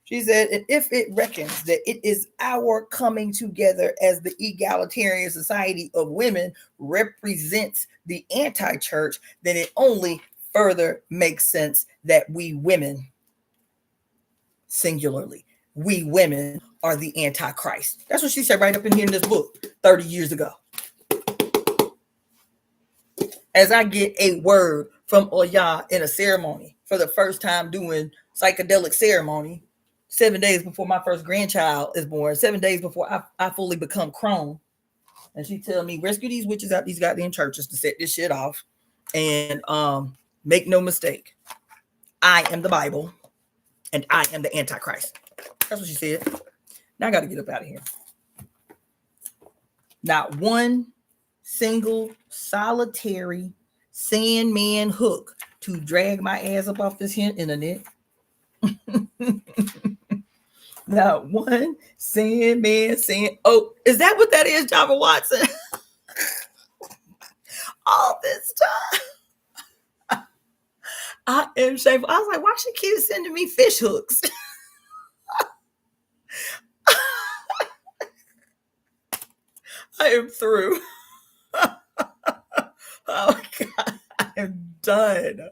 she said, and if it reckons that it is our coming together as the egalitarian society of women represents the anti-church, then it only further makes sense that we women, singularly, we women are the Antichrist. That's what she said right up in here in this book 30 years ago. As I get a word from Oya in a ceremony, for the first time doing psychedelic ceremony 7 days before my first grandchild is born, 7 days before I fully become crone. And she tell me, rescue these witches out these goddamn churches to set this shit off. And make no mistake, I am the Bible and I am the Antichrist. That's what she said. Now I got to get up out of here. Not one single solitary Sandman hook to drag my ass up off this internet. Not one Sandman saying, oh, is that what that is, Java Watson? All this time. I am shameful. I was like, why she keep sending me fish hooks? I am through. Oh my God, I am done.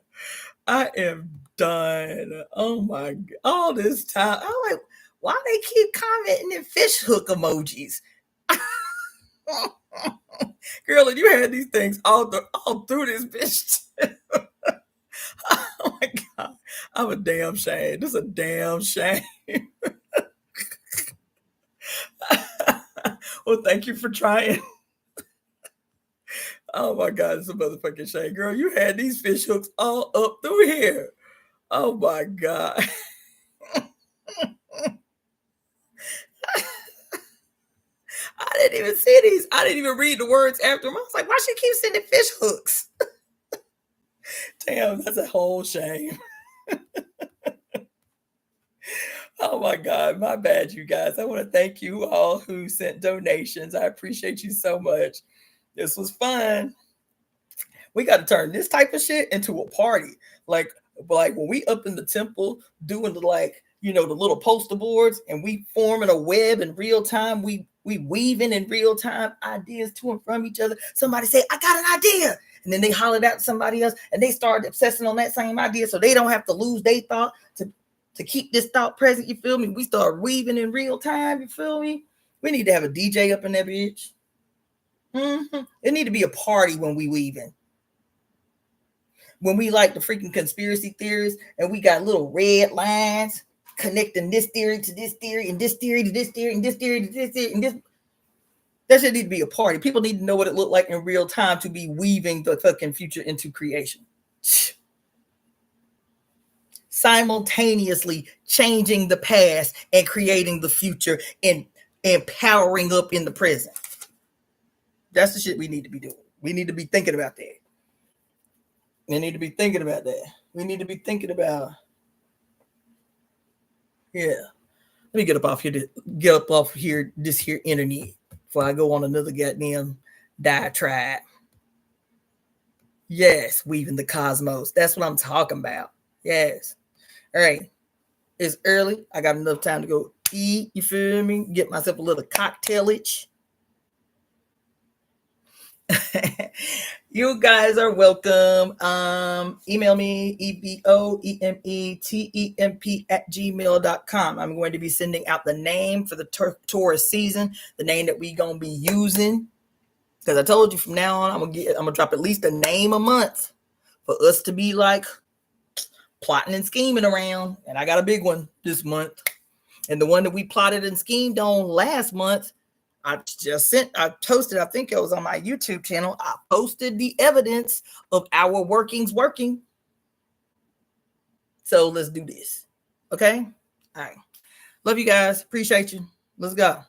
I am done. Oh my God, all this time. I'm like, why they keep commenting in fish hook emojis? Girl, and you had these things all through this bitch. Oh my God, I'm a damn shame. This is a damn shame. Well, thank you for trying. Oh my God, it's a motherfucking shame. Girl, you had these fish hooks all up through here. Oh my God. I didn't even see these. I didn't even read the words after them. I was like, why she keep sending fish hooks? Damn, that's a whole shame. Oh my God, my bad, you guys. I want to thank you all who sent donations. I appreciate you so much. This was fun. We got to turn this type of shit into a party. Like when we up in the temple doing the the little poster boards and we forming a web in real time. We weaving in real time ideas to and from each other. Somebody say, I got an idea. And then they hollered out to somebody else and they started obsessing on that same idea so they don't have to lose their thought to keep this thought present. You feel me? We start weaving in real time. You feel me? We need to have a DJ up in that bitch. It need to be a party when we weaving. When we like the freaking conspiracy theories and we got little red lines connecting this theory to this theory and this theory to this theory and this theory to this theory and this. That should need to be a party. People need to know what it looked like in real time to be weaving the fucking future into creation. Simultaneously changing the past and creating the future and powering up in the present. That's the shit we need to be doing. We need to be thinking about that. We need to be thinking about that. We need to be thinking about, yeah. Let me get up off here, this here internet before I go on another goddamn diatribe. Yes, weaving the cosmos. That's what I'm talking about. Yes. All right. It's early. I got enough time to go eat. You feel me? Get myself a little cocktailage. You guys are welcome. Email me evoemetemp at gmail.com. I'm going to be sending out the name for the Taurus season, the name that we gonna be using. Because I told you from now on, I'm gonna drop at least a name a month for us to be like plotting and scheming around. And I got a big one this month. And the one that we plotted and schemed on last month, I posted, I think it was on my YouTube channel. I posted the evidence of our workings working. So let's do this. Okay? All right. Love you guys. Appreciate you. Let's go.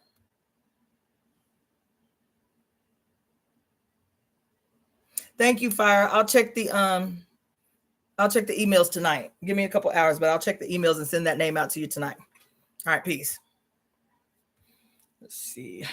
Thank you, Fire. I'll check the emails tonight. Give me a couple hours, but I'll check the emails and send that name out to you tonight. All right, peace. Let's see.